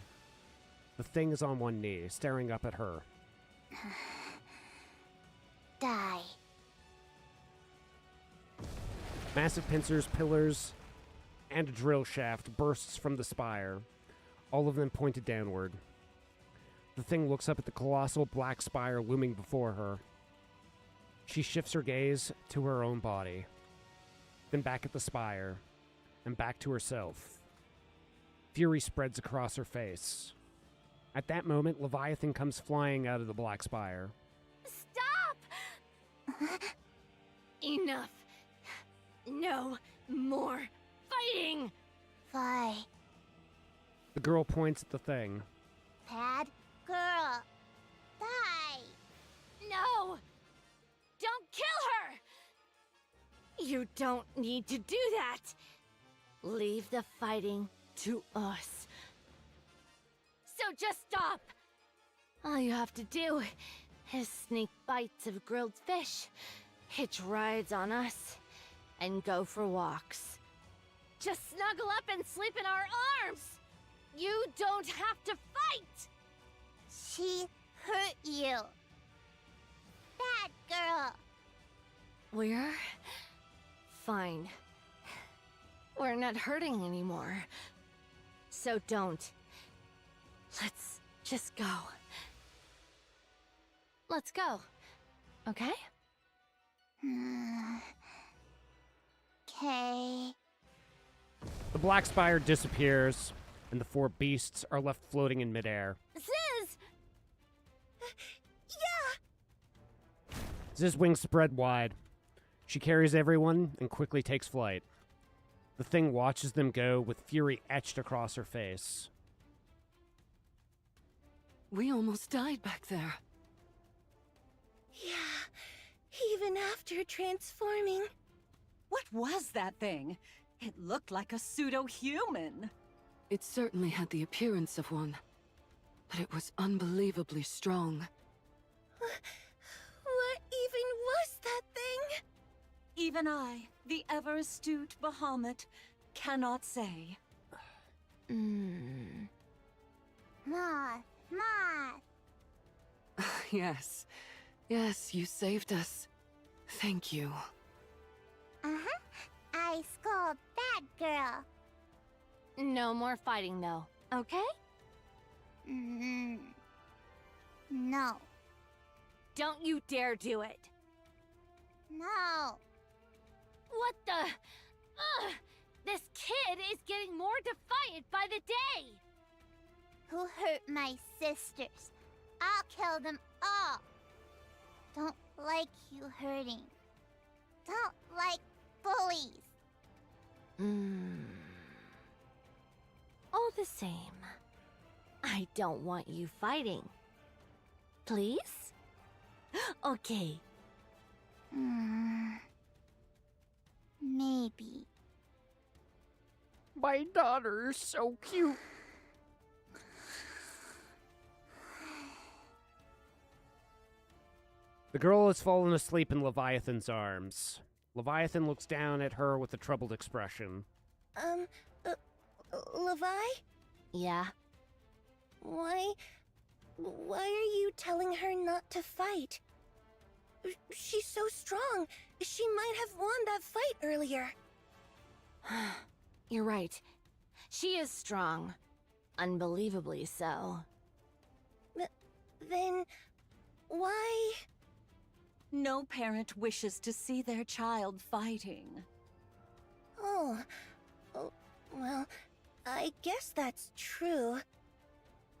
The thing is on one knee, staring up at her. Die. Massive pincers, pillars, and a drill shaft bursts from the spire, all of them pointed downward. The thing looks up at the colossal black spire looming before her. She shifts her gaze to her own body, then back at the spire, and back to herself. Fury spreads across her face. At that moment, Leviathan comes flying out of the black spire. Stop! Enough. No more fighting! Fly. The girl points at the thing. Bad girl. Die. No! Don't kill her! You don't need to do that! Leave the fighting to us. So just stop! All you have to do is sneak bites of grilled fish, hitch rides on us, and go for walks. Just snuggle up and sleep in our arms! You don't have to fight! She hurt you. Bad girl. We're fine. We're not hurting anymore. So don't. Let's just go. Let's go. Okay? Okay. The black spire disappears, and the four beasts are left floating in midair. Ziz! Yeah! Ziz's wings spread wide. She carries everyone and quickly takes flight. The thing watches them go with fury etched across her face. We almost died back there. Yeah, even after transforming. What was that thing? It looked like a pseudo-human. It certainly had the appearance of one, but it was unbelievably strong. What even was that thing? Even I, the ever-astute Bahamut, cannot say. Moth. Yes. Yes, you saved us. Thank you. Uh-huh. I scold bad girl. No more fighting, though, okay? No. Don't you dare do it! No. What the? Ugh! This kid is getting more defiant by the day! Who hurt my sisters? I'll kill them all. Don't like you hurting. Don't like bullies. All the same, I don't want you fighting. Please? Okay. Maybe. My daughter is so cute. The girl has fallen asleep in Leviathan's arms. Leviathan looks down at her with a troubled expression. Levi? Yeah? Why are you telling her not to fight? She's so strong. She might have won that fight earlier. You're right. She is strong. Unbelievably so. Then, why? No parent wishes to see their child fighting. Oh, well, I guess that's true.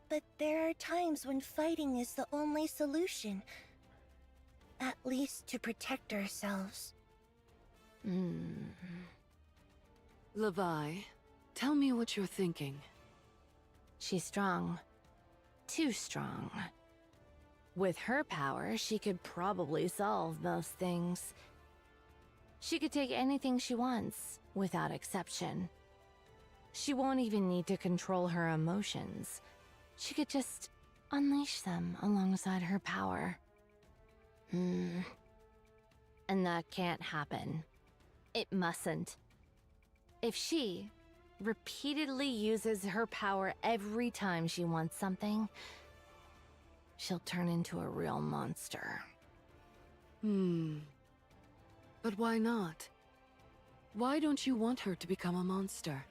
But there are times when fighting is the only solution. At least to protect ourselves. Levi, tell me what you're thinking. She's strong. Too strong. With her power, she could probably solve most things. She could take anything she wants, without exception. She won't even need to control her emotions. She could just unleash them alongside her power. And that can't happen. It mustn't. If she repeatedly uses her power every time she wants something, she'll turn into a real monster. But why not? Why don't you want her to become a monster?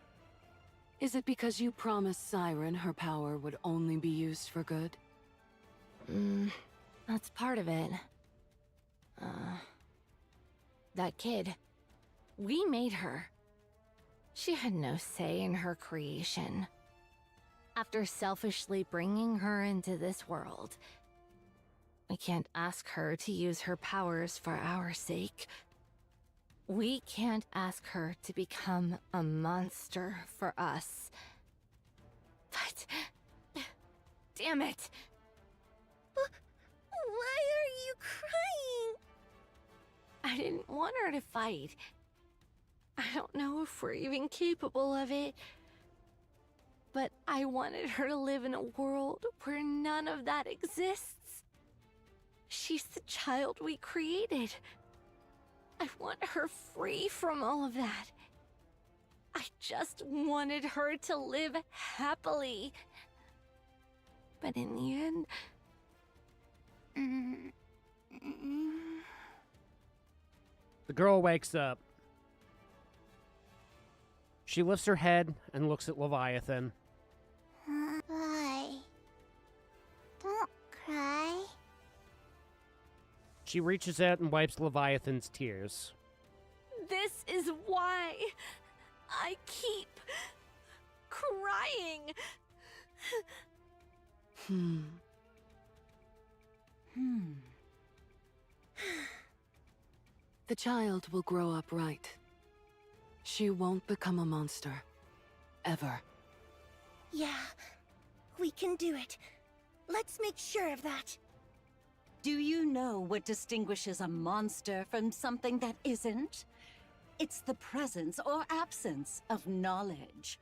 Is it because you promised Siren her power would only be used for good? That's part of it. That kid. We made her. She had no say in her creation. After selfishly bringing her into this world, we can't ask her to use her powers for our sake. We can't ask her to become a monster for us. But... damn it! Why are you crying? I didn't want her to fight. I don't know if we're even capable of it. But I wanted her to live in a world where none of that exists. She's the child we created. I want her free from all of that. I just wanted her to live happily. But in the end... The girl wakes up. She lifts her head and looks at Leviathan. Why? Don't cry. She reaches out and wipes Leviathan's tears. This is why I keep crying. The child will grow up right. She won't become a monster. Ever. Yeah, we can do it. Let's make sure of that. Do you know what distinguishes a monster from something that isn't? It's the presence or absence of knowledge.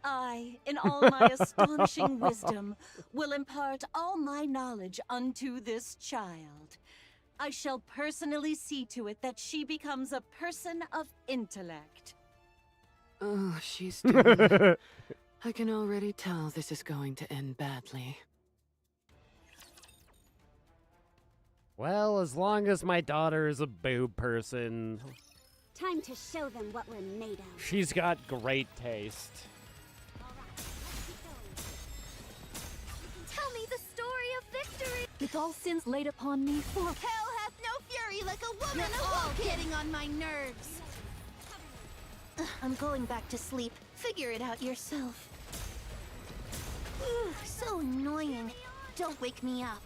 I, in all my astonishing wisdom, will impart all my knowledge unto this child. I shall personally see to it that she becomes a person of intellect. Oh, she's doomed. I can already tell this is going to end badly. Well, as long as my daughter is a boob person, Time to show them what we're made of. she's got great taste. Tell me the story of victory! With all sins laid upon me, for Hell hath no fury like a woman You're all getting on my nerves. I'm going back to sleep. Figure it out yourself. So annoying. Don't wake me up.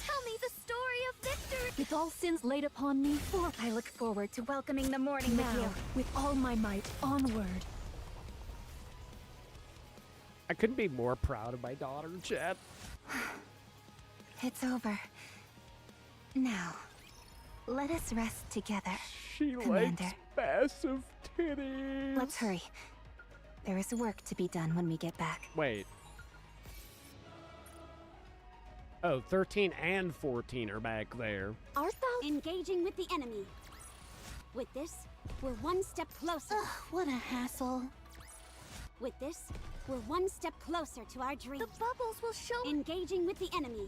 Tell me the story of victory! with all sins laid upon me, for I look forward to welcoming the morning with now, you. with all my might, onward. I couldn't be more proud of my daughter, Chad. It's over. Now, let us rest together. She Commander. likes massive titties. Let's hurry. There is work to be done when we get back. Wait. Oh, 13 and 14 are back there. Art thou engaging with the enemy? With this, we're one step closer. Ugh, what a hassle. With this, we're one step closer to our dream. The bubbles will show. Engaging with the enemy.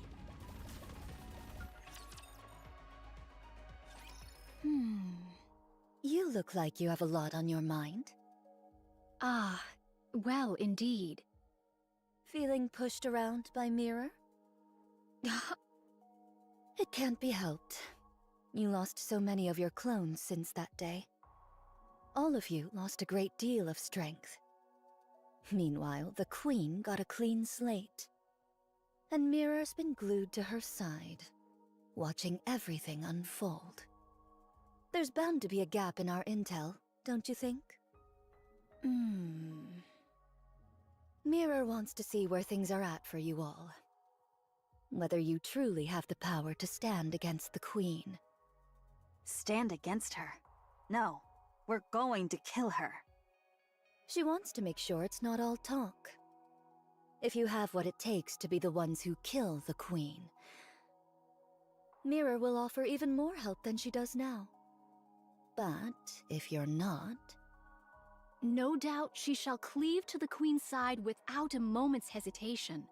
You look like you have a lot on your mind. Ah, well, indeed. Feeling pushed around by Mirror? It can't be helped. You lost so many of your clones since that day. All of you lost a great deal of strength. Meanwhile, the Queen got a clean slate. And Mirror's been glued to her side, watching everything unfold. There's bound to be a gap in our intel, don't you think? Mirror wants to see where things are at for you all. Whether you truly have the power to stand against the Queen. Stand against her? No, we're going to kill her. She wants to make sure it's not all talk. If you have what it takes to be the ones who kill the Queen, Mirror will offer even more help than she does now. But if you're not... No doubt she shall cleave to the Queen's side without a moment's hesitation.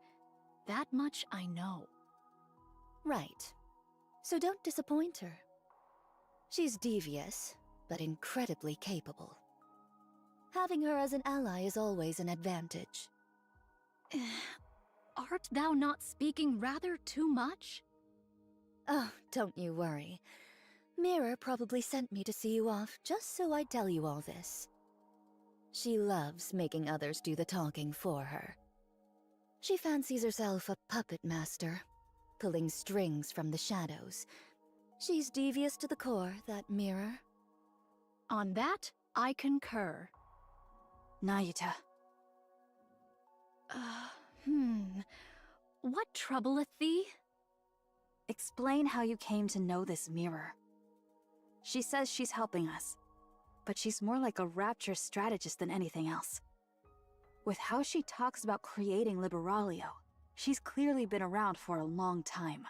That much I know. Right. So don't disappoint her. She's devious, but incredibly capable. Having her as an ally is always an advantage. Art thou not speaking rather too much? Oh, don't you worry. Mirror probably sent me to see you off just so I'd tell you all this. She loves making others do the talking for her. She fancies herself a puppet master, pulling strings from the shadows. She's devious to the core, that Mirror. On that, I concur. Nayuta. What troubleth thee? Explain how you came to know this Mirror. She says she's helping us, but she's more like a Rapture strategist than anything else. With how she talks about creating Liberalia, she's clearly been around for a long time.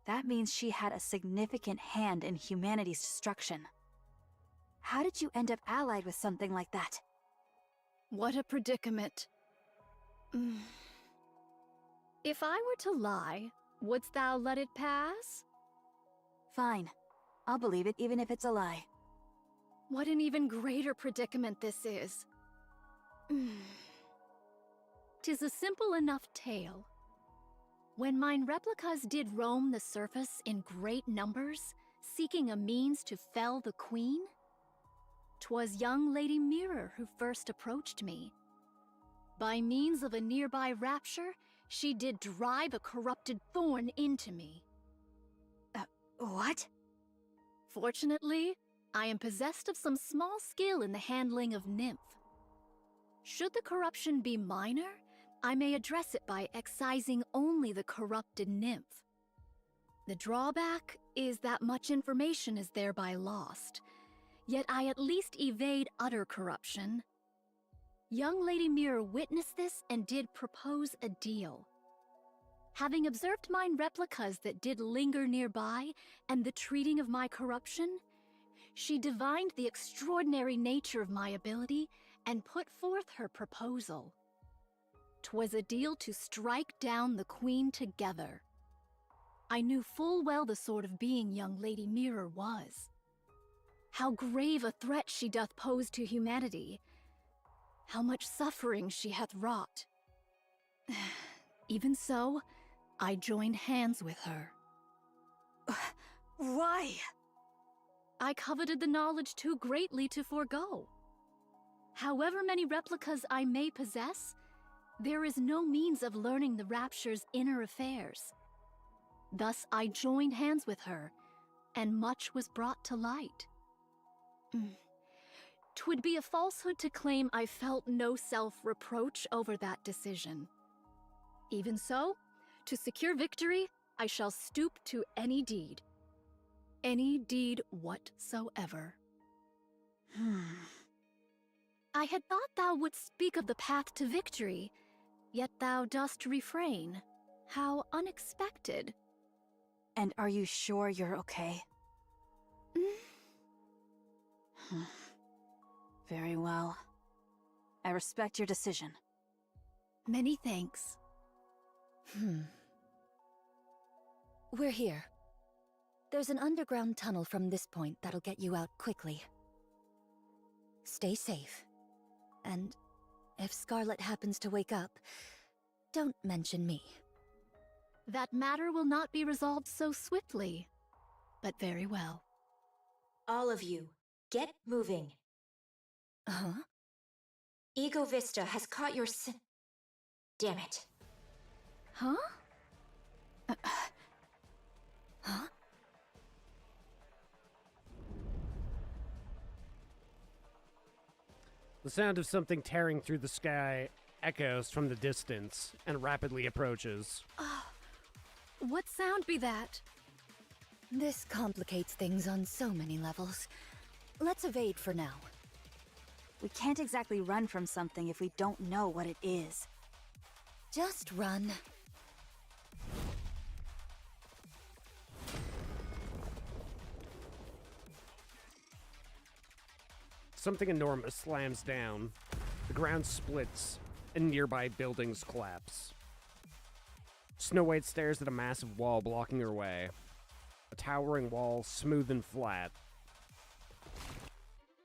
That means she had a significant hand in humanity's destruction. How did you end up allied with something like that? What a predicament. If I were to lie, wouldst thou let it pass? Fine. I'll believe it even if it's a lie. What an even greater predicament this is. 'Tis a simple enough tale. When mine replicas did roam the surface in great numbers, seeking a means to fell the Queen, 'twas young Lady Mirror who first approached me. By means of a nearby rapture, she did drive a corrupted thorn into me. What? Fortunately, I am possessed of some small skill in the handling of nymph. Should the corruption be minor, I may address it by excising only the corrupted nymph. The drawback is that much information is thereby lost, yet I at least evade utter corruption. Young Lady Mirror witnessed this and did propose a deal. Having observed mine replicas that did linger nearby and the treating of my corruption, she divined the extraordinary nature of my ability and put forth her proposal. 'Twas a deal to strike down the Queen together. I knew full well the sort of being young Lady Mirror was. How grave a threat she doth pose to humanity. How much suffering she hath wrought. Even so, I joined hands with her. Why? I coveted the knowledge too greatly to forego. However many replicas I may possess, there is no means of learning the Rapture's inner affairs. Thus I joined hands with her, and much was brought to light. 'Twould be a falsehood to claim I felt no self-reproach over that decision. Even so, to secure victory, I shall stoop to any deed. Any deed whatsoever. I had thought thou wouldst speak of the path to victory, yet thou dost refrain. How unexpected. And are you sure you're okay? Very well. I respect your decision. Many thanks. We're here. There's an underground tunnel from this point that'll get you out quickly. Stay safe. And if Scarlet happens to wake up, don't mention me. That matter will not be resolved so swiftly, but very well. All of you, get moving. Huh? Ego Vista has caught your Damn it. Huh? Huh? The sound of something tearing through the sky echoes from the distance and rapidly approaches. What sound be that? This complicates things on so many levels. Let's evade for now. We can't exactly run from something if we don't know what it is. Just run. Something enormous slams down. The ground splits, and nearby buildings collapse. Snow White stares at a massive wall blocking her way. A towering wall, smooth and flat.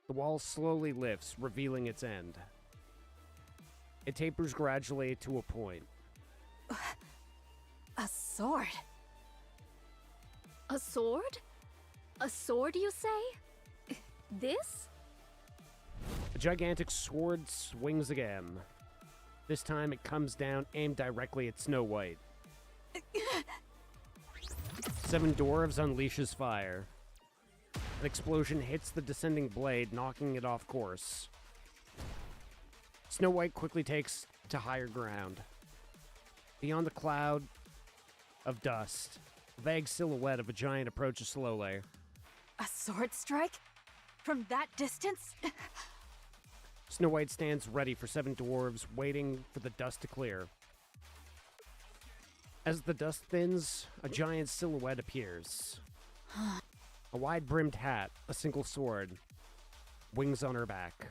The wall slowly lifts, revealing its end. It tapers gradually to a point. A sword? A sword? A sword, you say? This? A gigantic sword swings again. This time it comes down, aimed directly at Snow White. 7 dwarves unleashes fire. An explosion hits the descending blade, knocking it off course. Snow White quickly takes to higher ground. Beyond the cloud of dust, a vague silhouette of a giant approaches slowly. A sword strike? From that distance? Snow White stands ready for 7 dwarves, waiting for the dust to clear. As the dust thins, a giant silhouette appears. A wide-brimmed hat, a single sword, wings on her back.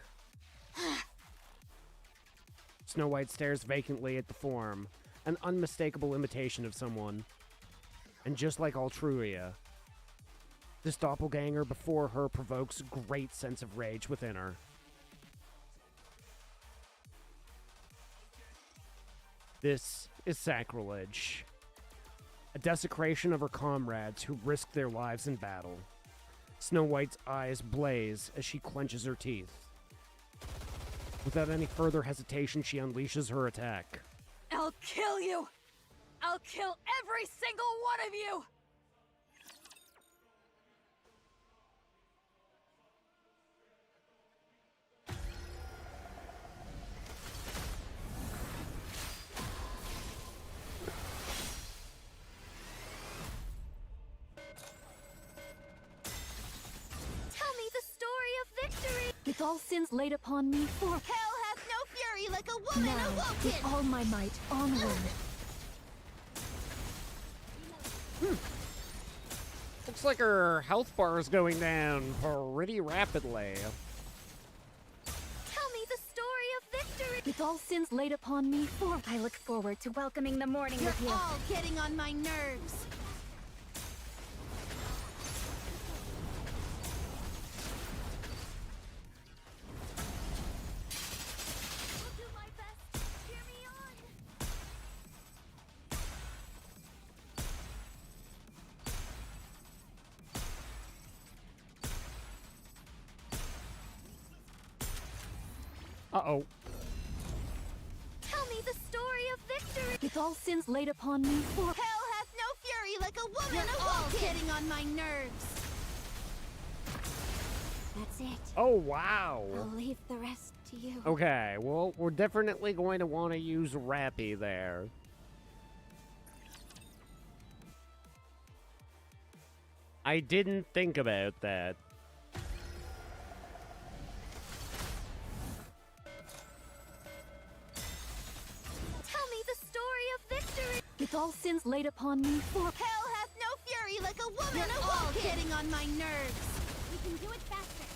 Snow White stares vacantly at the form, an unmistakable imitation of someone. And just like Altruia, this doppelganger before her provokes a great sense of rage within her. This is sacrilege. A desecration of her comrades who risked their lives in battle. Snow White's eyes blaze as she clenches her teeth. Without any further hesitation, she unleashes her attack. I'll kill you! I'll kill every single one of you! Tell me the story of victory! With all sins laid upon me, for Hell hath no fury like a woman now, awoken! with all my might, onward. Looks like her health bar is going down pretty rapidly. Tell me the story of victory! With all sins laid upon me, for I look forward to welcoming the morning You're with you. all getting on my nerves! Uh-oh. Tell me the story of victory! with all sins laid upon me, for Hell hath no fury like a woman You're awoken! all Getting on my nerves! That's it. Oh, wow. I'll leave the rest to you. Okay, well, we're definitely going to want to use Rappy there. I didn't think about that. Tell me the story of victory! with all sins sins laid upon me for— Hell hath no fury like a woman You're all getting on my nerves. We can do it faster.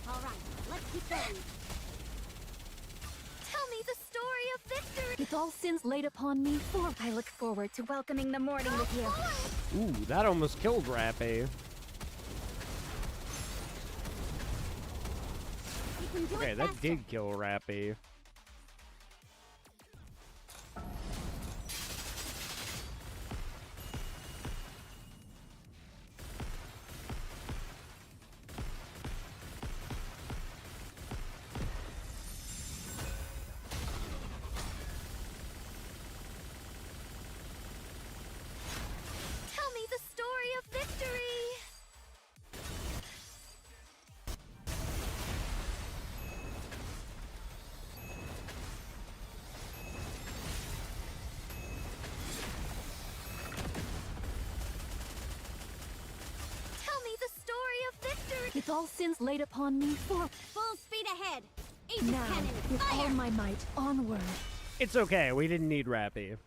All right, let's keep going. Tell me the story of victory. With all sins laid upon me for— I look forward to welcoming the morning with you. Ooh, that almost killed Rappy. Okay, that did kill Rappy. Tell me the story of victory. Tell me the story of victory. With all sins laid upon me for— Full speed ahead. Aegis Now, cannon, with fire! all my might, onward. It's okay, we didn't need Rappy.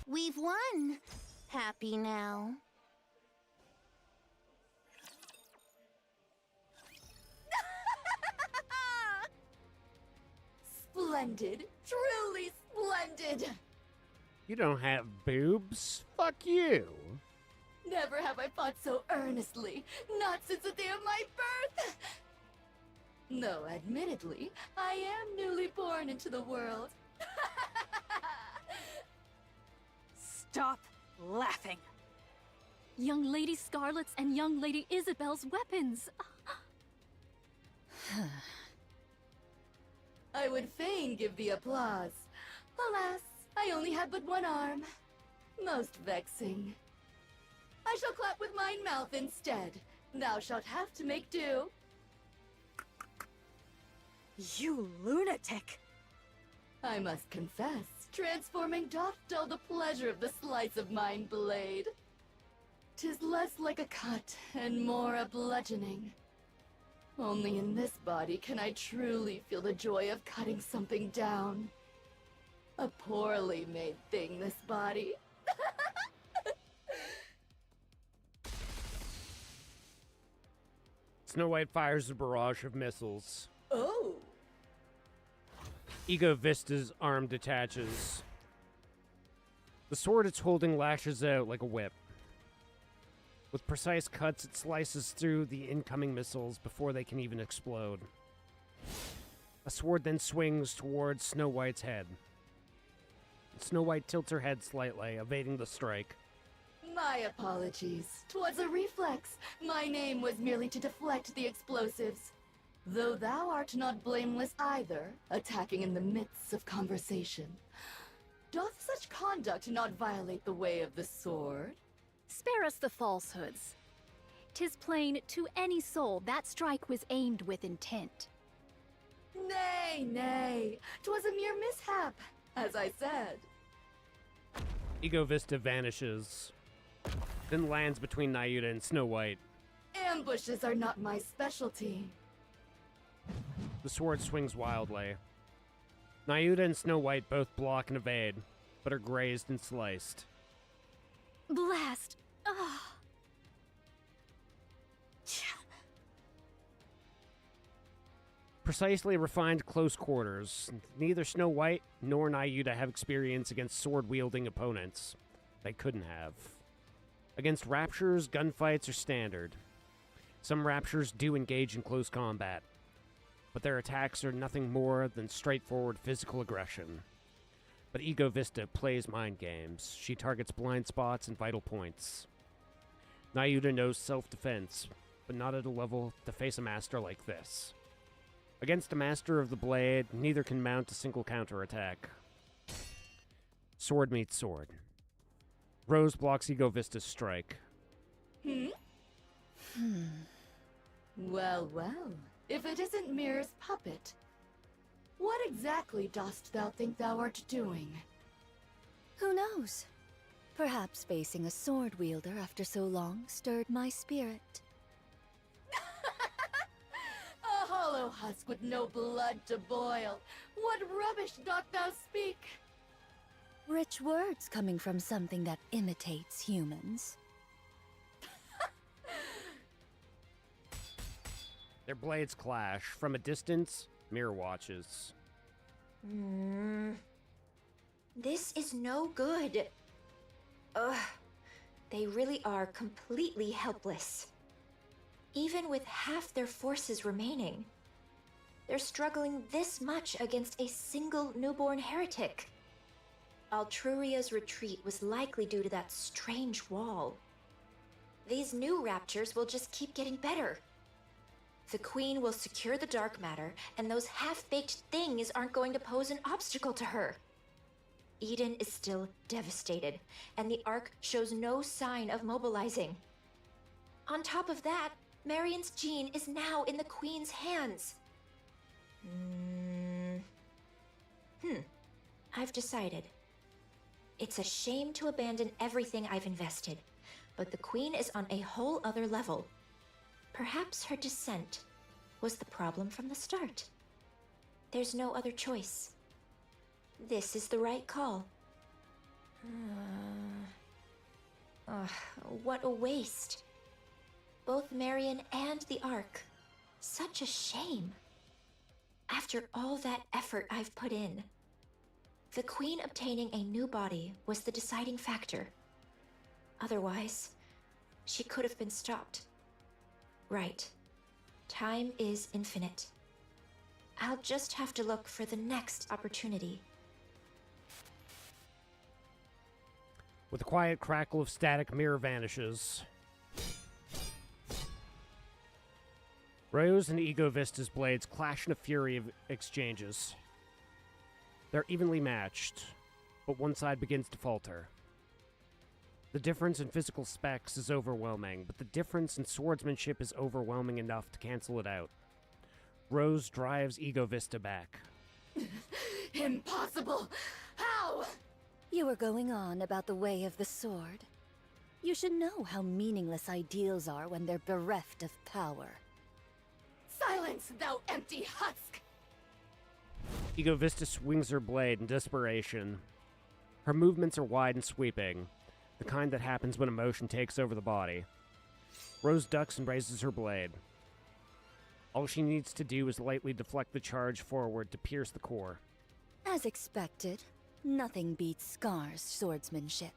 We've won. Happy now. Splendid. Truly splendid. You don't have boobs? Fuck you. Never have I fought so earnestly, not since the day of my birth. No, admittedly, I am newly born into the world. Stop laughing. Young Lady Scarlet's and Young Lady Isabel's weapons. I would fain give thee applause. Alas, I only have but one arm. Most vexing. I shall clap with mine mouth instead. Thou shalt have to make do. You lunatic! I must confess, transforming doth dull the pleasure of the slice of mine blade. 'Tis less like a cut and more a bludgeoning. Only in this body can I truly feel the joy of cutting something down. A poorly made thing, this body. Snow White fires a barrage of missiles. Oh! Ego Vista's arm detaches. The sword it's holding lashes out like a whip. With precise cuts, it slices through the incoming missiles before they can even explode. A sword then swings towards Snow White's head. Snow White tilts her head slightly, evading the strike. My apologies. 'Twas a reflex. My name was merely to deflect the explosives. Though thou art not blameless either, attacking in the midst of conversation. Doth such conduct not violate the way of the sword? Spare us the falsehoods. 'Tis plain to any soul that strike was aimed with intent. Nay, nay. 'Twas a mere mishap, as I said. Ego Vista vanishes, then lands between Nayuta and Snow White. Ambushes are not my specialty. The sword swings wildly. Nayuta and Snow White both block and evade, but are grazed and sliced. Blast! Ugh. Precisely refined close quarters. Neither Snow White nor Nayuta have experience against sword-wielding opponents. They couldn't have. Against Raptures, gunfights are standard. Some Raptures do engage in close combat, but their attacks are nothing more than straightforward physical aggression. But Ego Vista plays mind games. She targets blind spots and vital points. Nayuta knows self-defense, but not at a level to face a master like this. Against a master of the blade, neither can mount a single counterattack. Sword meets sword. Rose blocks Ego Vista's strike. Well, well. If it isn't Mirror's puppet, what exactly dost thou think thou art doing? Who knows? Perhaps facing a sword wielder after so long stirred my spirit. A hollow hollow husk with no blood to boil. What rubbish doth thou speak? Rich words coming from something that imitates humans. Their blades clash. From a distance, Mirror watches. This is no good. Ugh. They really are completely helpless. Even with half their forces remaining, they're struggling this much against a single newborn heretic. Altruria's retreat was likely due to that strange wall. These new raptures will just keep getting better. The Queen will secure the dark matter, and those half-baked things aren't going to pose an obstacle to her. Eden is still devastated, and the Ark shows no sign of mobilizing. On top of that, Marion's gene is now in the Queen's hands. I've decided. It's a shame to abandon everything I've invested, but the Queen is on a whole other level. Perhaps her descent was the problem from the start. There's no other choice. This is the right call. What a waste. Both Marion and the Ark. Such a shame. After all that effort I've put in, the Queen obtaining a new body was the deciding factor. Otherwise, she could have been stopped. Right. Time is infinite. I'll just have to look for the next opportunity. With a quiet crackle of static, Mirror vanishes. Rose and Ego Vista's blades clash in a fury of exchanges. They're evenly matched, but one side begins to falter. The difference in physical specs is overwhelming, but the difference in swordsmanship is overwhelming enough to cancel it out. Rose drives Ego Vista back. Impossible! How? You were going on about the way of the sword. You should know how meaningless ideals are when they're bereft of power. Silence, thou empty husk! Ego Vista swings her blade in desperation. Her movements are wide and sweeping, the kind that happens when emotion takes over the body. Rose ducks and raises her blade. All she needs to do is lightly deflect the charge forward to pierce the core. As expected, nothing beats Scar's swordsmanship.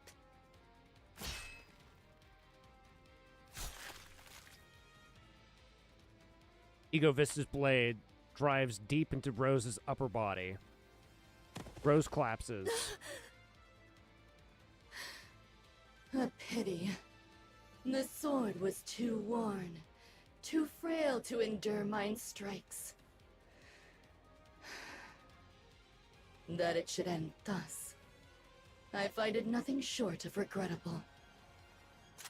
Ego Vista's blade drives deep into Rose's upper body. Rose collapses. A pity. The sword was too worn, too frail to endure mine strikes. That it should end thus, I find it nothing short of regrettable.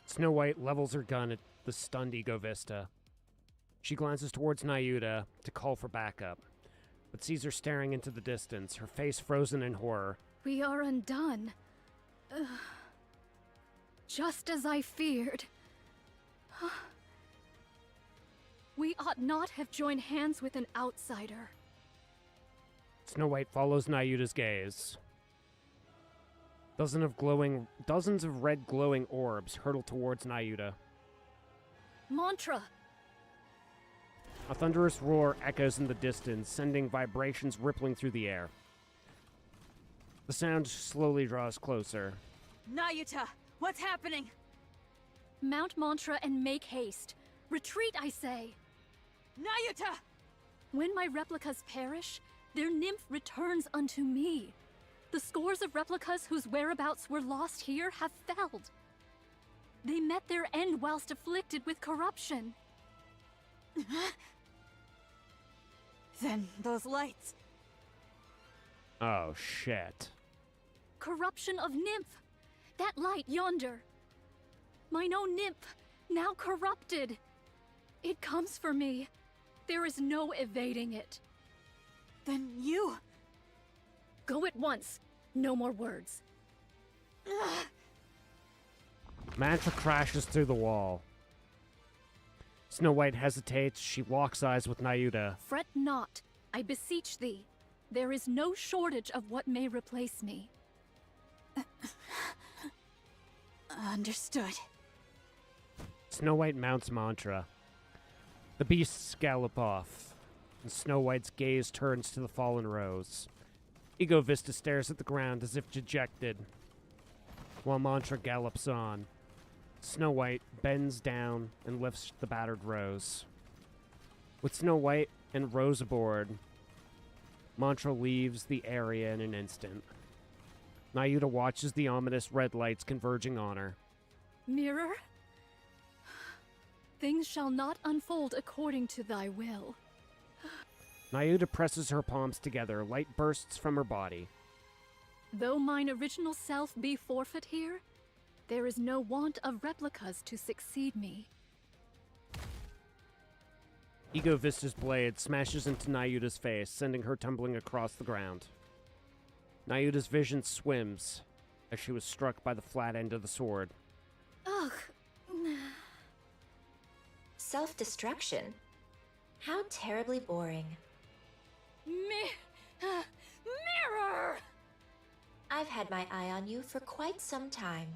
Snow White levels her gun at the stunned Ego Vista. She glances towards Nayuta to call for backup, but sees her staring into the distance, her face frozen in horror. We are undone. Just as I feared. We ought not have joined hands with an outsider. Snow White follows Nayuta's gaze. Dozens of red glowing orbs hurtle towards Nayuta. Mantra! A thunderous roar echoes in the distance, sending vibrations rippling through the air. The sound slowly draws closer. Nayuta, what's happening? Mount Mantra and make haste. Retreat, I say. Nayuta! When my replicas perish, their nymph returns unto me. The scores of replicas whose whereabouts were lost here have failed. They met their end whilst afflicted with corruption. Then those lights. Oh, shit. Corruption of nymph. That light yonder. Mine own nymph, now corrupted. It comes for me. There is no evading it. Then you... Go at once. No more words. Mantra crashes through the wall. Snow White hesitates. She locks eyes with Nayuta. Fret not, I beseech thee. There is no shortage of what may replace me. Understood. Snow White mounts Mantra. The beasts gallop off, and Snow White's gaze turns to the fallen rose. Ego Vista stares at the ground as if dejected, while Mantra gallops on. Snow White bends down and lifts the battered rose. With Snow White and Rose aboard, Mantra leaves the area in an instant. Nayuta watches the ominous red lights converging on her. Mirror? Things shall not unfold according to thy will. Nayuta presses her palms together. Light bursts from her body. Though mine original self be forfeit here, there is no want of replicas to succeed me. Ego Vista's blade smashes into Nayuta's face, sending her tumbling across the ground. Nayuta's vision swims as she was struck by the flat end of the sword. Ugh. Self-destruction? How terribly boring. Mirror! I've had my eye on you for quite some time.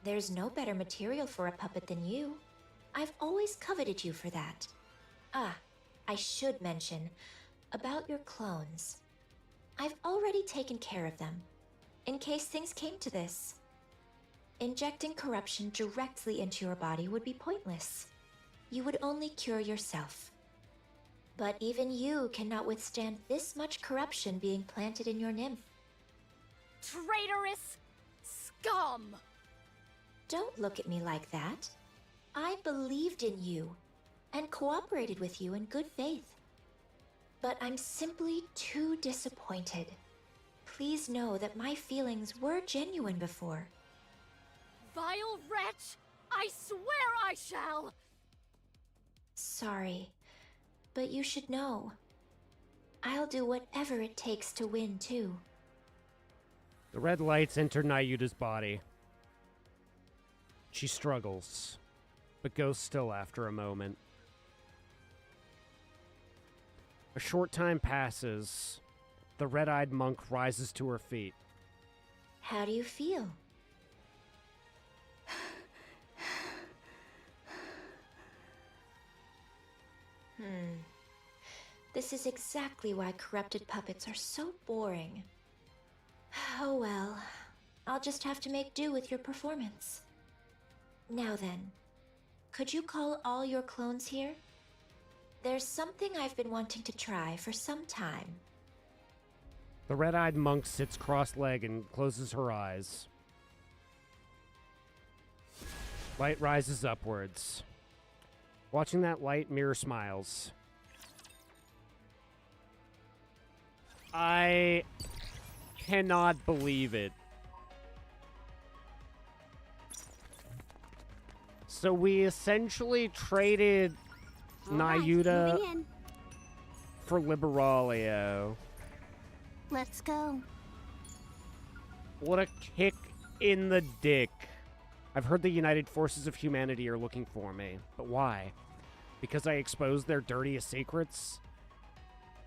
There's no better material for a puppet than you. I've always coveted you for that. Ah, I should mention about your clones. I've already taken care of them, in case things came to this. Injecting corruption directly into your body would be pointless. You would only cure yourself. But even you cannot withstand this much corruption being planted in your nymph. Traitorous scum! Don't look at me like that. I believed in you and cooperated with you in good faith. But I'm simply too disappointed. Please know that my feelings were genuine before. Vile wretch! I swear I shall! Sorry, but you should know. I'll do whatever it takes to win, too. The red lights enter Nayuta's body. She struggles, but goes still after a moment. A short time passes. The red-eyed monk rises to her feet. How do you feel? This is exactly why corrupted puppets are so boring. Oh well, I'll just have to make do with your performance. Now then, could you call all your clones here? There's something I've been wanting to try for some time. The red-eyed monk sits cross-legged and closes her eyes. Light rises upwards. Watching that light, Mirror smiles. I cannot believe it. So we essentially traded Nayuta for Liberalio. Let's go. What a kick in the dick. I've heard the United Forces of Humanity are looking for me. But why? Because I exposed their dirtiest secrets?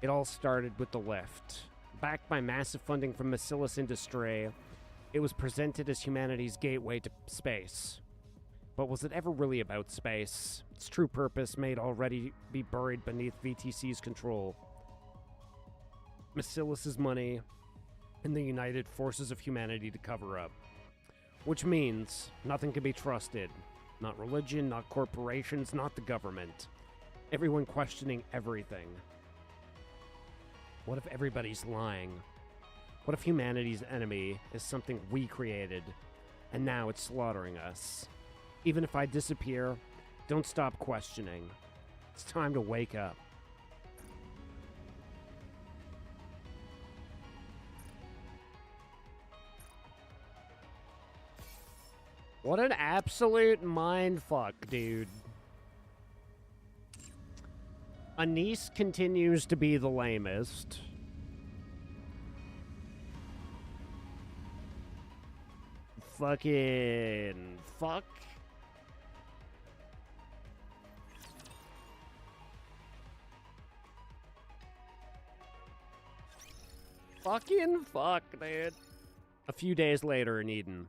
It all started with the lift. Backed by massive funding from Bacillus Industry, it was presented as humanity's gateway to space. But was it ever really about space? Its true purpose may already be buried beneath VTC's control. Bacillus's money and the United Forces of Humanity to cover up. Which means nothing can be trusted. Not religion, not corporations, not the government. Everyone questioning everything. What if everybody's lying? What if humanity's enemy is something we created, and now it's slaughtering us? Even if I disappear, don't stop questioning. It's time to wake up. What an absolute mindfuck, dude. Anise continues to be the lamest. Fucking fuck. Fucking fuck, dude. A few days later in Eden.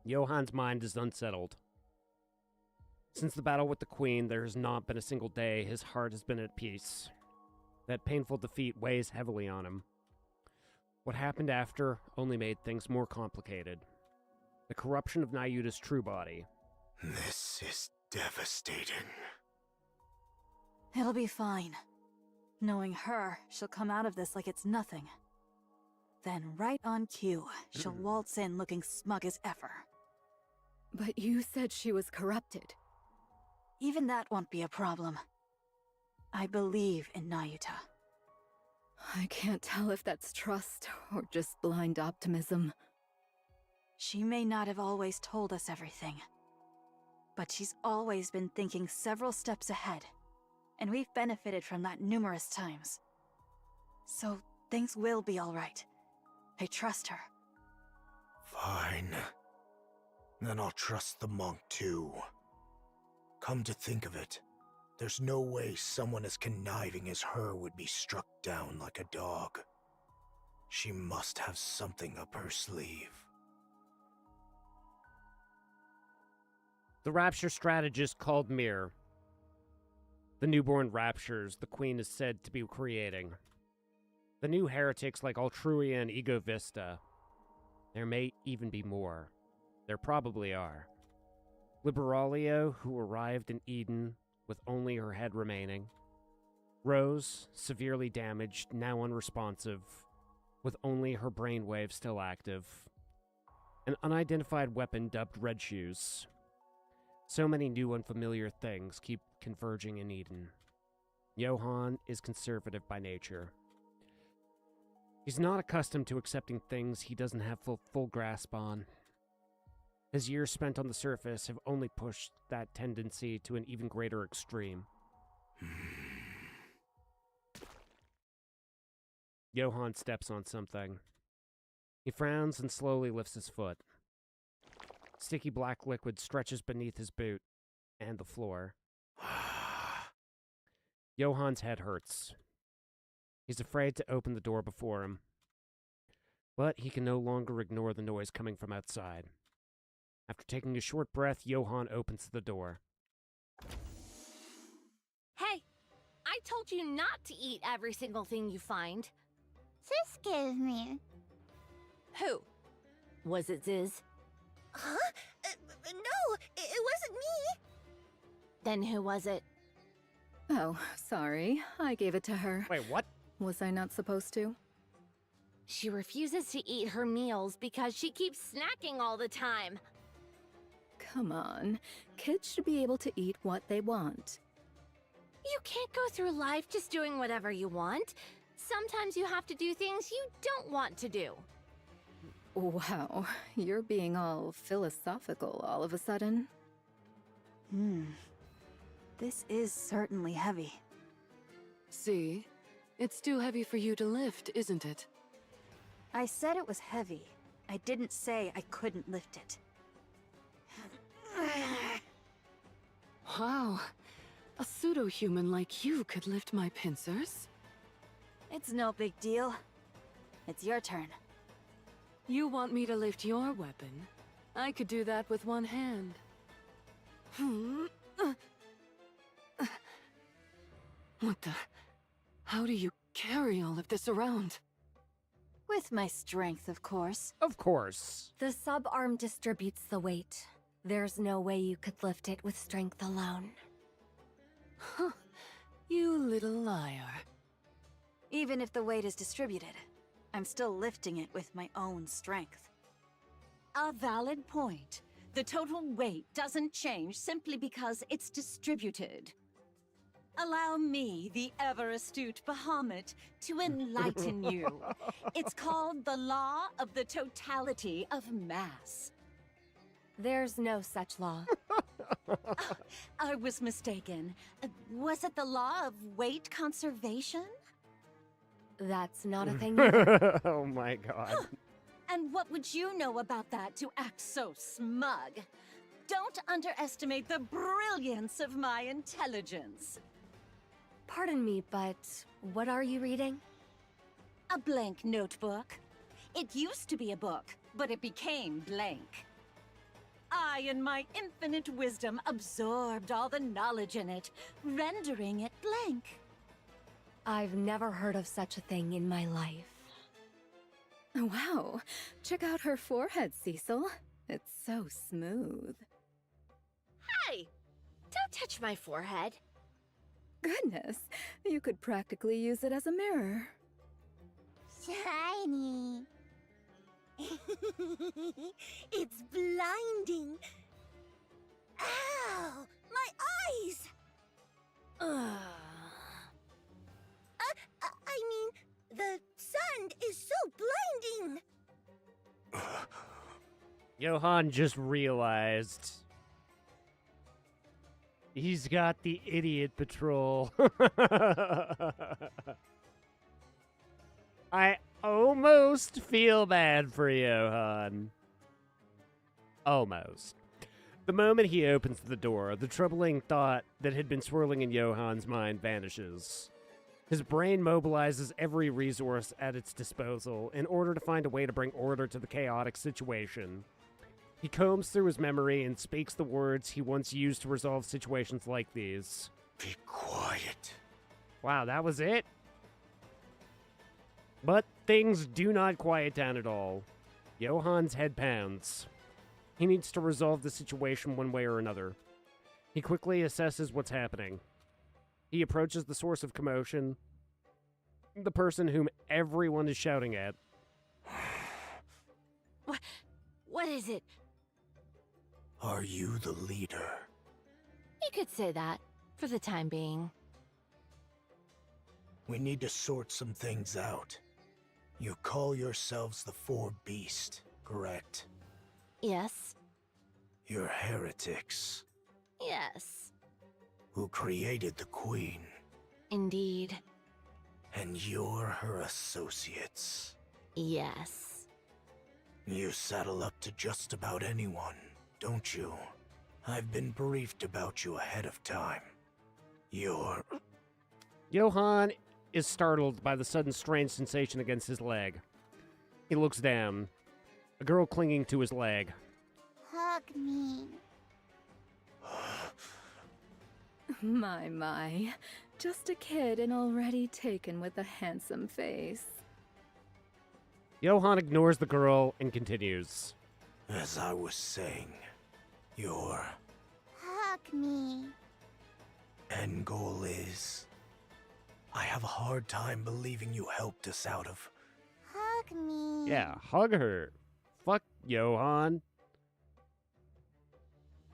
Johan's mind is unsettled. Since the battle with the Queen, there has not been a single day his heart has been at peace. That painful defeat weighs heavily on him. What happened after only made things more complicated. The corruption of Nayuta's true body. This is devastating. It'll be fine. Knowing her, she'll come out of this like it's nothing. Then, right on cue, she'll waltz in looking smug as ever. But you said she was corrupted. Even that won't be a problem. I believe in Nayuta. I can't tell if that's trust or just blind optimism. She may not have always told us everything, but she's always been thinking several steps ahead, and we've benefited from that numerous times. So things will be all right. I trust her. Fine. Then I'll trust the monk too. Come to think of it, there's no way someone as conniving as her would be struck down like a dog. She must have something up her sleeve. The Rapture strategist called Mir. The newborn Raptures the Queen is said to be creating. The new heretics like Altruia and Ego Vista. There may even be more. There probably are. Liberalia, who arrived in Eden with only her head remaining. Rose, severely damaged, now unresponsive, with only her brainwave still active. An unidentified weapon dubbed Red Shoes. So many new unfamiliar things keep converging in Eden. Johan is conservative by nature. He's not accustomed to accepting things he doesn't have full grasp on. His years spent on the surface have only pushed that tendency to an even greater extreme. Johan steps on something. He frowns and slowly lifts his foot. Sticky black liquid stretches beneath his boot and the floor. Johan's head hurts. He's afraid to open the door before him. But he can no longer ignore the noise coming from outside. After taking a short breath, Johan opens the door. Hey, I told you not to eat every single thing you find. Sis gave me. Who? Was it Ziz? Huh? No, it wasn't me. Then who was it? Oh, sorry. I gave it to her. Wait, what? Was I not supposed to? She refuses to eat her meals because she keeps snacking all the time. Come on. Kids should be able to eat what they want. You can't go through life just doing whatever you want. Sometimes you have to do things you don't want to do. Wow, you're being all philosophical all of a sudden. This is certainly heavy. See? It's too heavy for you to lift, isn't it? I said it was heavy. I didn't say I couldn't lift it. Wow. A pseudo-human like you could lift my pincers? It's no big deal. It's your turn. You want me to lift your weapon? I could do that with one hand. What the... How do you carry all of this around? With my strength, of course. Of course. The sub-arm distributes the weight. There's no way you could lift it with strength alone. Huh. You little liar. Even if the weight is distributed, I'm still lifting it with my own strength. A valid point. The total weight doesn't change simply because it's distributed. Allow me, the ever-astute Bahamut, to enlighten you. It's called the law of the totality of mass. There's no such law. I was mistaken. Was it the law of weight conservation? That's not a thing either. Oh my god. And what would you know about that to act so smug? Don't underestimate the brilliance of my intelligence. Pardon me, but what are you reading? A blank notebook. It used to be a book, but it became blank. I, in my infinite wisdom, absorbed all the knowledge in it, rendering it blank. I've never heard of such a thing in my life. Wow, check out her forehead, Cecil. It's so smooth. Hey! Don't touch my forehead. Goodness, you could practically use it as a mirror. Shiny. It's blinding. Ow! My eyes! I mean, the sun is so blinding. Johan just realized he's got the idiot patrol. I almost feel bad for Johan. Almost. The moment he opens the door, the troubling thought that had been swirling in Johan's mind vanishes. His brain mobilizes every resource at its disposal in order to find a way to bring order to the chaotic situation. He combs through his memory and speaks the words he once used to resolve situations like these. Be quiet. Wow, that was it? But things do not quiet down at all. Johan's head pounds. He needs to resolve the situation one way or another. He quickly assesses what's happening. He approaches the source of commotion, the person whom everyone is shouting at. What is it? Are you the leader? You could say that, for the time being. We need to sort some things out. You call yourselves the Four Beast, correct? Yes. You're heretics. Yes. Who created the Queen. Indeed. And you're her associates. Yes. You saddle up to just about anyone, don't you? I've been briefed about you ahead of time. You're... Johan is startled by the sudden strange sensation against his leg. He looks down. A girl clinging to his leg. Hug me. My. Just a kid and already taken with a handsome face. Johan ignores the girl and continues. As I was saying, your Hug me. end goal is... I have a hard time believing you helped us out of... Hug me. Yeah, hug her. Fuck, Johan.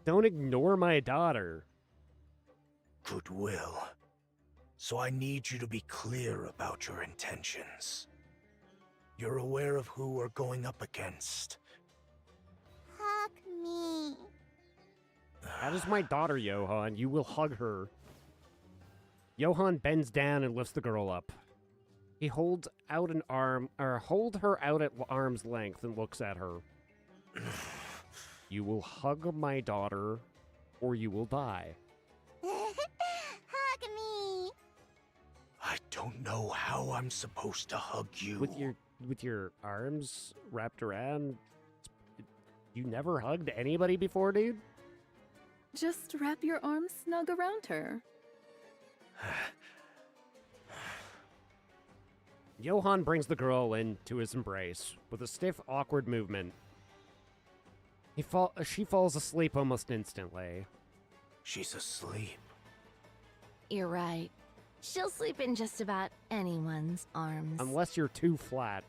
Don't ignore my daughter. Goodwill. So I need you to be clear about your intentions. You're aware of who we're going up against. Hug me. That is my daughter, Johan. You will hug her. Johan bends down and lifts the girl up. He holds out an arm, or hold her out at arm's length and looks at her. You will hug my daughter, or you will die. Hug me. I don't know how I'm supposed to hug you. With your arms wrapped around? You never hugged anybody before, dude? Just wrap your arms snug around her. Johan brings the girl into his embrace with a stiff, awkward movement. She falls asleep almost instantly. She's asleep. You're right. She'll sleep in just about anyone's arms. Unless you're too flat.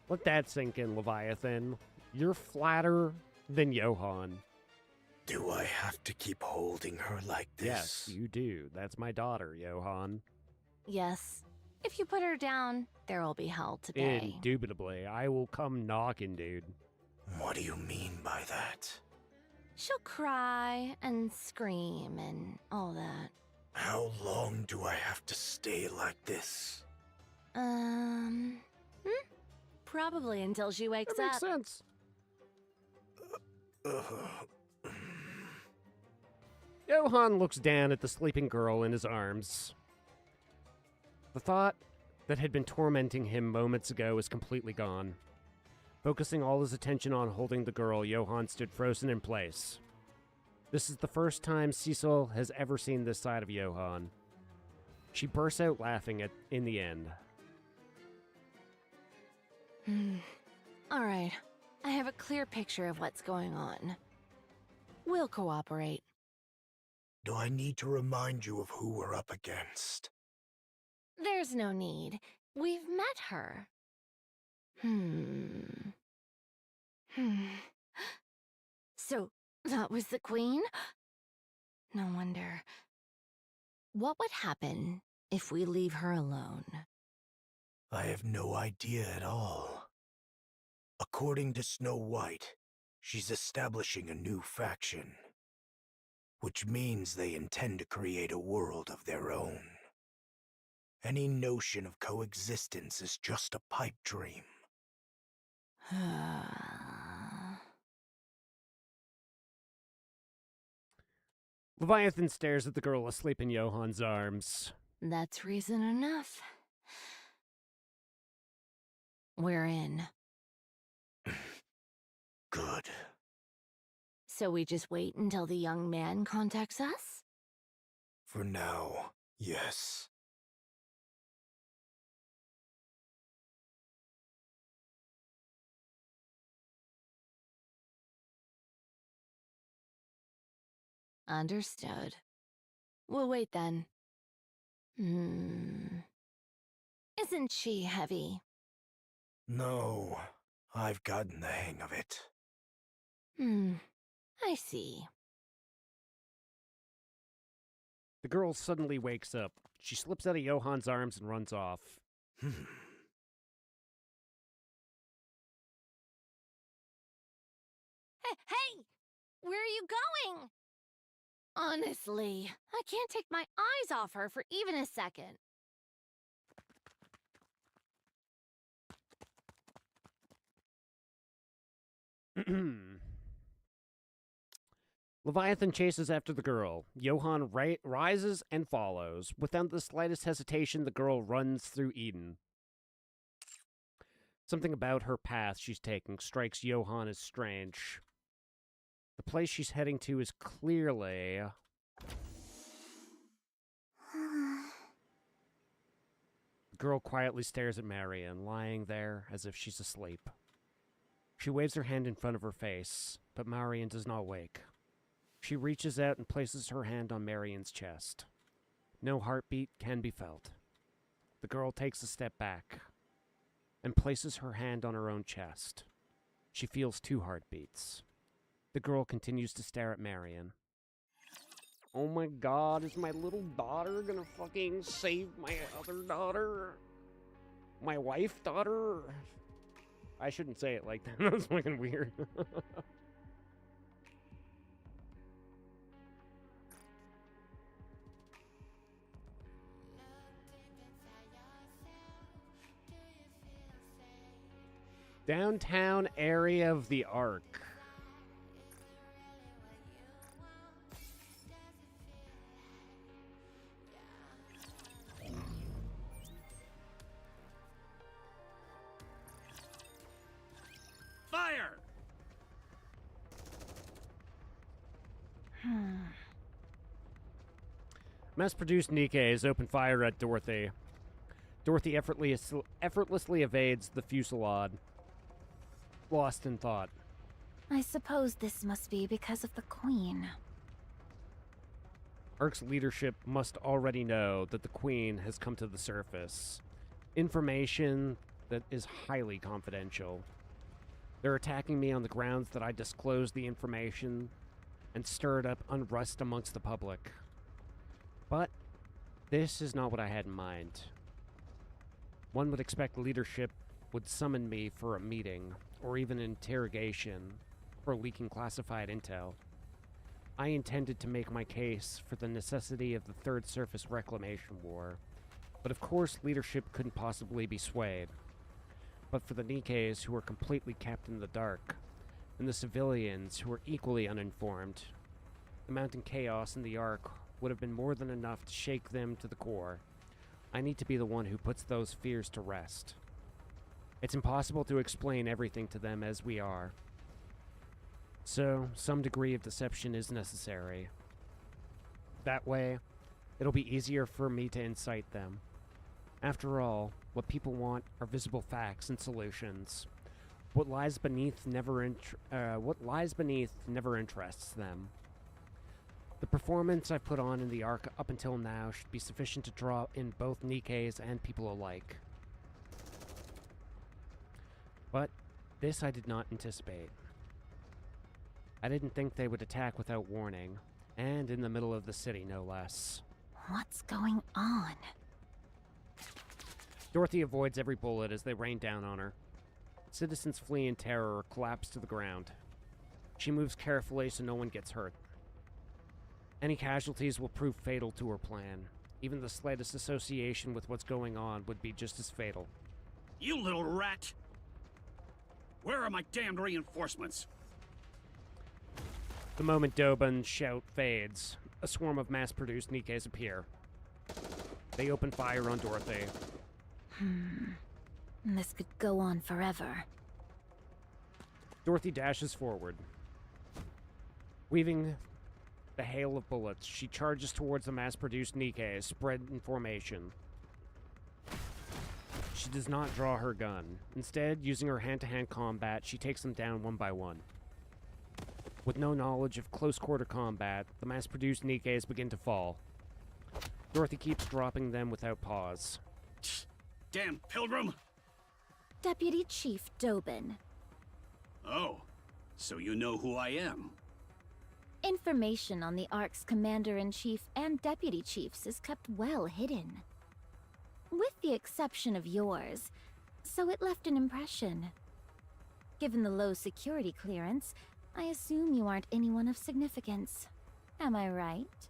Let that sink in, Leviathan. You're flatter than Johan. Do I have to keep holding her like this? Yes, you do. That's my daughter, Johan. Yes. If you put her down, there will be hell to pay. Indubitably. I will come knocking, dude. What do you mean by that? She'll cry and scream and all that. How long do I have to stay like this? Probably until she wakes That makes up. sense. Johan looks down at the sleeping girl in his arms. The thought that had been tormenting him moments ago is completely gone. Focusing all his attention on holding the girl, Johan stood frozen in place. This is the first time Cecil has ever seen this side of Johan. She bursts out laughing in the end. All right. I have a clear picture of what's going on. We'll cooperate. Do I need to remind you of who we're up against? There's no need. We've met her. So, that was the queen? No wonder. What would happen if we leave her alone? I have no idea at all. According to Snow White, she's establishing a new faction. Which means they intend to create a world of their own. Any notion of coexistence is just a pipe dream. Leviathan stares at the girl asleep in Johan's arms. That's reason enough. We're in. Good. So we just wait until the young man contacts us? For now, yes. Understood. We'll wait then. Isn't she heavy? No, I've gotten the hang of it. I see. The girl suddenly wakes up. She slips out of Johan's arms and runs off. Hey! Where are you going? Honestly, I can't take my eyes off her for even a second. Leviathan chases after the girl. Johan rises and follows. Without the slightest hesitation, the girl runs through Eden. Something about her path she's taking strikes Johan as strange. The place she's heading to is clearly... The girl quietly stares at Marion, lying there as if she's asleep. She waves her hand in front of her face, but Marion does not wake. She reaches out and places her hand on Marion's chest. No heartbeat can be felt. The girl takes a step back and places her hand on her own chest. She feels 2 heartbeats. The girl continues to stare at Marion. Oh my god, is my little daughter gonna fucking save my other daughter? My wife daughter? I shouldn't say it like that. That was fucking weird. Downtown area of the Ark. Fire! Mass-produced Nikke has opened fire at Dorothy. Dorothy effortlessly evades the fusillade. Lost in thought. I suppose this must be because of the Queen. Ark's leadership must already know that the Queen has come to the surface. Information that is highly confidential. They're attacking me on the grounds that I disclosed the information and stirred up unrest amongst the public. But this is not what I had in mind. One would expect leadership would summon me for a meeting, or even an interrogation, for leaking classified intel. I intended to make my case for the necessity of the Third Surface Reclamation War, but of course leadership couldn't possibly be swayed. But for the Nikkes who were completely kept in the dark, and the civilians who were equally uninformed, The mounting chaos in the Ark would have been more than enough to shake them to the core. I need to be the one who puts those fears to rest. It's impossible to explain everything to them as we are. So, some degree of deception is necessary. That way, it'll be easier for me to incite them. After all, what people want are visible facts and solutions. What lies beneath never interests them. The performance I've put on in the Ark up until now should be sufficient to draw in both Nikkes and people alike. But this I did not anticipate. I didn't think they would attack without warning, and in the middle of the city, no less. What's going on? Dorothy avoids every bullet as they rain down on her. Citizens flee in terror or collapse to the ground. She moves carefully so no one gets hurt. Any casualties will prove fatal to her plan. Even the slightest association with what's going on would be just as fatal. You little rat! Where are my damned reinforcements? The moment Dobin's shout fades, a swarm of mass-produced Nikkes appear. They open fire on Dorothy. This could go on forever. Dorothy dashes forward. Weaving the hail of bullets, she charges towards the mass-produced Nikke spread in formation. She does not draw her gun. Instead, using her hand-to-hand combat, she takes them down one by one. With no knowledge of close-quarter combat, the mass-produced Nikkes begin to fall. Dorothy keeps dropping them without pause. Damn pilgrim! Deputy Chief Dobin. Oh, so you know who I am. Information on the Ark's Commander-in-Chief and Deputy Chiefs is kept well hidden. With the exception of yours, so it left an impression. Given the low security clearance, I assume you aren't anyone of significance. Am I right?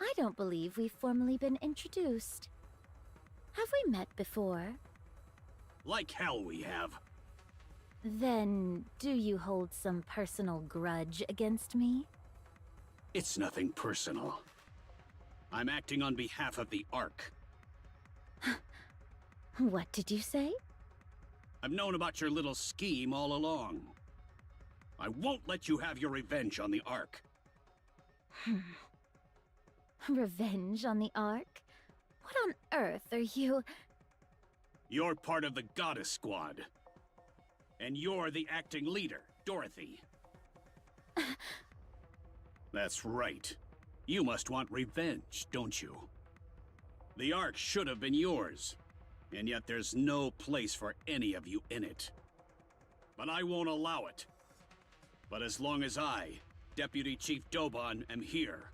I don't believe we've formally been introduced. Have we met before? Like hell we have. Then, do you hold some personal grudge against me? It's nothing personal. I'm acting on behalf of the Ark. What did you say? I've known about your little scheme all along. I won't let you have your revenge on the Ark. Revenge on the Ark? What on earth are you... You're part of the Goddess Squad. And you're the acting leader, Dorothy. That's right. You must want revenge, don't you? The Ark should have been yours, and yet there's no place for any of you in it. But I won't allow it. But as long as I, Deputy Chief Dobon, am here,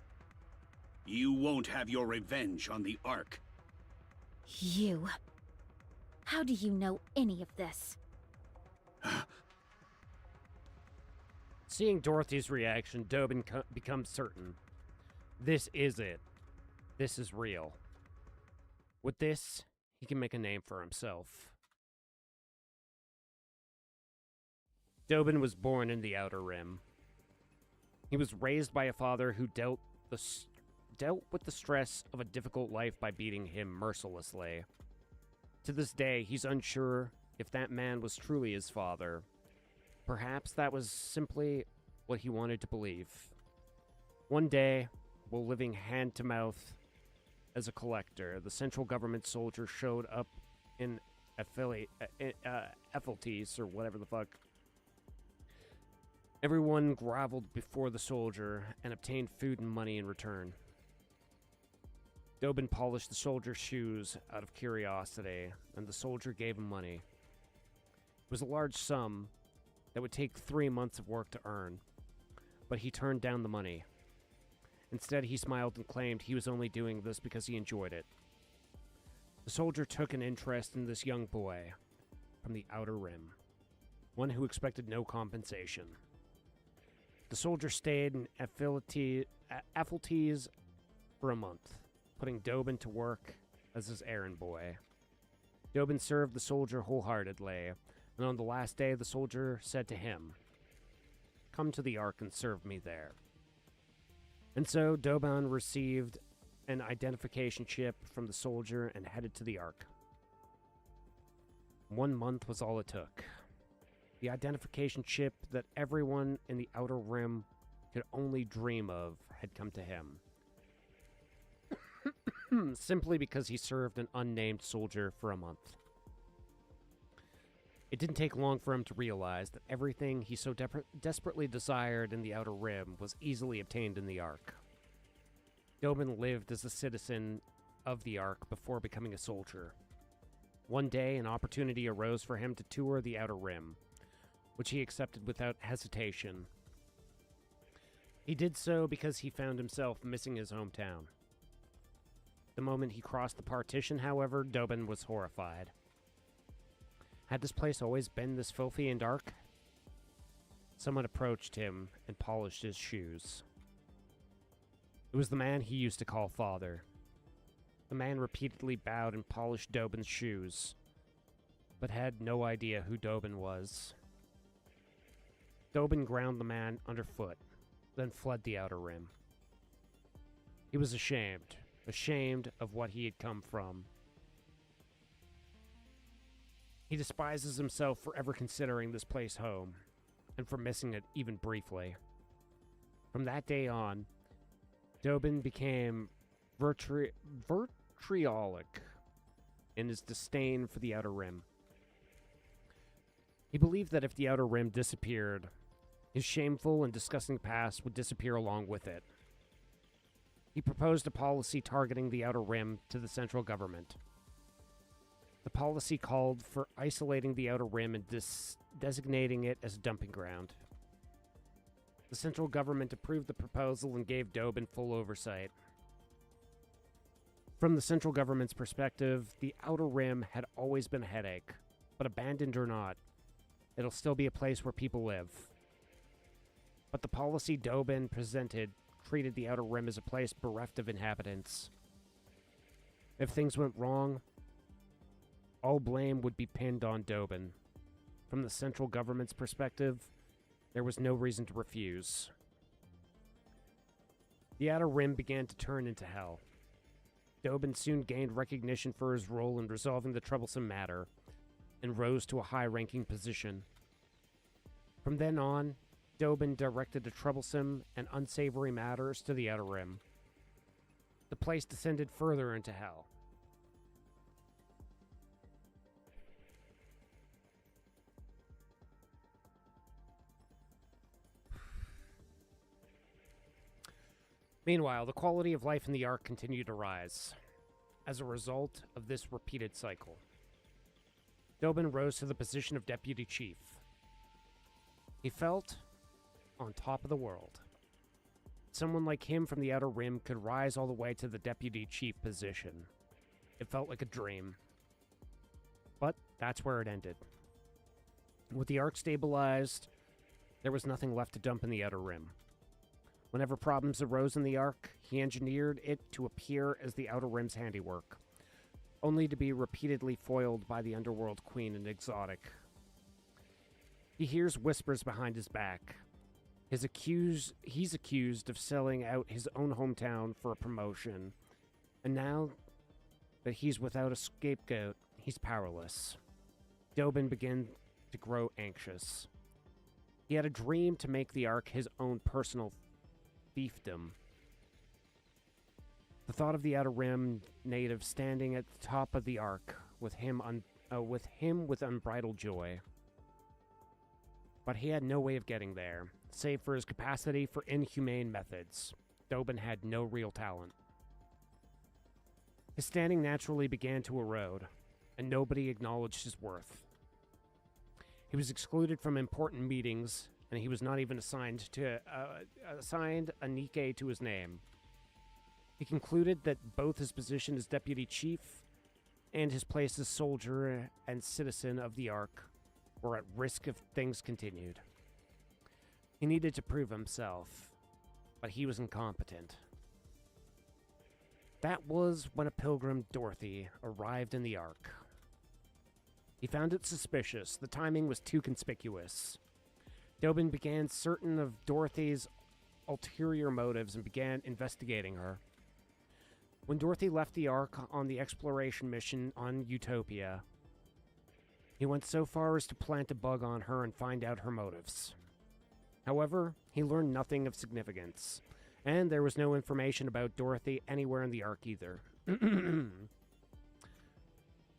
you won't have your revenge on the Ark. You... How do you know any of this? Seeing Dorothy's reaction, Dobin becomes certain. This is it. This is real. With this, he can make a name for himself. Dobin was born in the Outer Rim. He was raised by a father who dealt with the stress of a difficult life by beating him mercilessly. To this day, he's unsure if that man was truly his father. Perhaps that was simply what he wanted to believe. One day, while living hand-to-mouth as a collector, the central government soldier showed up in Effelties, or whatever the fuck. Everyone groveled before the soldier and obtained food and money in return. Dobin polished the soldier's shoes out of curiosity, and the soldier gave him money. It was a large sum that would take 3 months of work to earn, but he turned down the money. Instead, he smiled and claimed he was only doing this because he enjoyed it. The soldier took an interest in this young boy from the Outer Rim, one who expected no compensation. The soldier stayed in Effelties for a month, putting Dobin to work as his errand boy. Dobin served the soldier wholeheartedly, and on the last day the soldier said to him, come to the Ark and serve me there. And so Dobin received an identification chip from the soldier and headed to the Ark. 1 month was all it took. The identification chip that everyone in the Outer Rim could only dream of had come to him. Simply because he served an unnamed soldier for a month. It didn't take long for him to realize that everything he so desperately desired in the Outer Rim was easily obtained in the Ark. Dobin lived as a citizen of the Ark before becoming a soldier. One day, an opportunity arose for him to tour the Outer Rim, which he accepted without hesitation. He did so because he found himself missing his hometown. The moment he crossed the partition, however, Dobin was horrified. Had this place always been this filthy and dark? Someone approached him and polished his shoes. It was the man he used to call father. The man repeatedly bowed and polished Dobin's shoes, but had no idea who Dobin was. Dobin ground the man underfoot, then fled the Outer Rim. He was ashamed of what he had come from. He despises himself for ever considering this place home, and for missing it even briefly. From that day on, Dobin became vitriolic in his disdain for the Outer Rim. He believed that if the Outer Rim disappeared, his shameful and disgusting past would disappear along with it. He proposed a policy targeting the Outer Rim to the central government. The policy called for isolating the Outer Rim and designating it as a dumping ground. The central government approved the proposal and gave Dobin full oversight. From the central government's perspective, the Outer Rim had always been a headache, but abandoned or not, it'll still be a place where people live. But the policy Dobin presented treated the Outer Rim as a place bereft of inhabitants. If things went wrong, all blame would be pinned on Dobin. From the central government's perspective, there was no reason to refuse. The Outer Rim began to turn into hell. Dobin soon gained recognition for his role in resolving the troublesome matter, and rose to a high-ranking position. From then on, Dobin directed the troublesome and unsavory matters to the Outer Rim. The place descended further into hell. Meanwhile, the quality of life in the Ark continued to rise. As a result of this repeated cycle, Dobin rose to the position of Deputy Chief. He felt on top of the world. Someone like him from the Outer Rim could rise all the way to the Deputy Chief position. It felt like a dream. But that's where it ended. With the Ark stabilized, there was nothing left to dump in the Outer Rim. Whenever problems arose in the Ark, he engineered it to appear as the Outer Rim's handiwork, only to be repeatedly foiled by the Underworld Queen and Exotic. He hears whispers behind his back. He's accused of selling out his own hometown for a promotion, and now that he's without a scapegoat, he's powerless. Dobin began to grow anxious. He had a dream to make the Ark his own personal fiefdom. The thought of the Outer Rim native standing at the top of the Ark with him with unbridled joy. But he had no way of getting there, save for his capacity for inhumane methods. Dobin had no real talent. His standing naturally began to erode, and nobody acknowledged his worth. He was excluded from important meetings, and he was not even assigned a Nikke to his name. He concluded that both his position as deputy chief and his place as soldier and citizen of the Ark were at risk if things continued. He needed to prove himself, but he was incompetent. That was when a pilgrim, Dorothy, arrived in the Ark. He found it suspicious. The timing was too conspicuous. Dobin began certain of Dorothy's ulterior motives and began investigating her. When Dorothy left the Ark on the exploration mission on Utopia, he went so far as to plant a bug on her and find out her motives. However, he learned nothing of significance, and there was no information about Dorothy anywhere in the Ark either.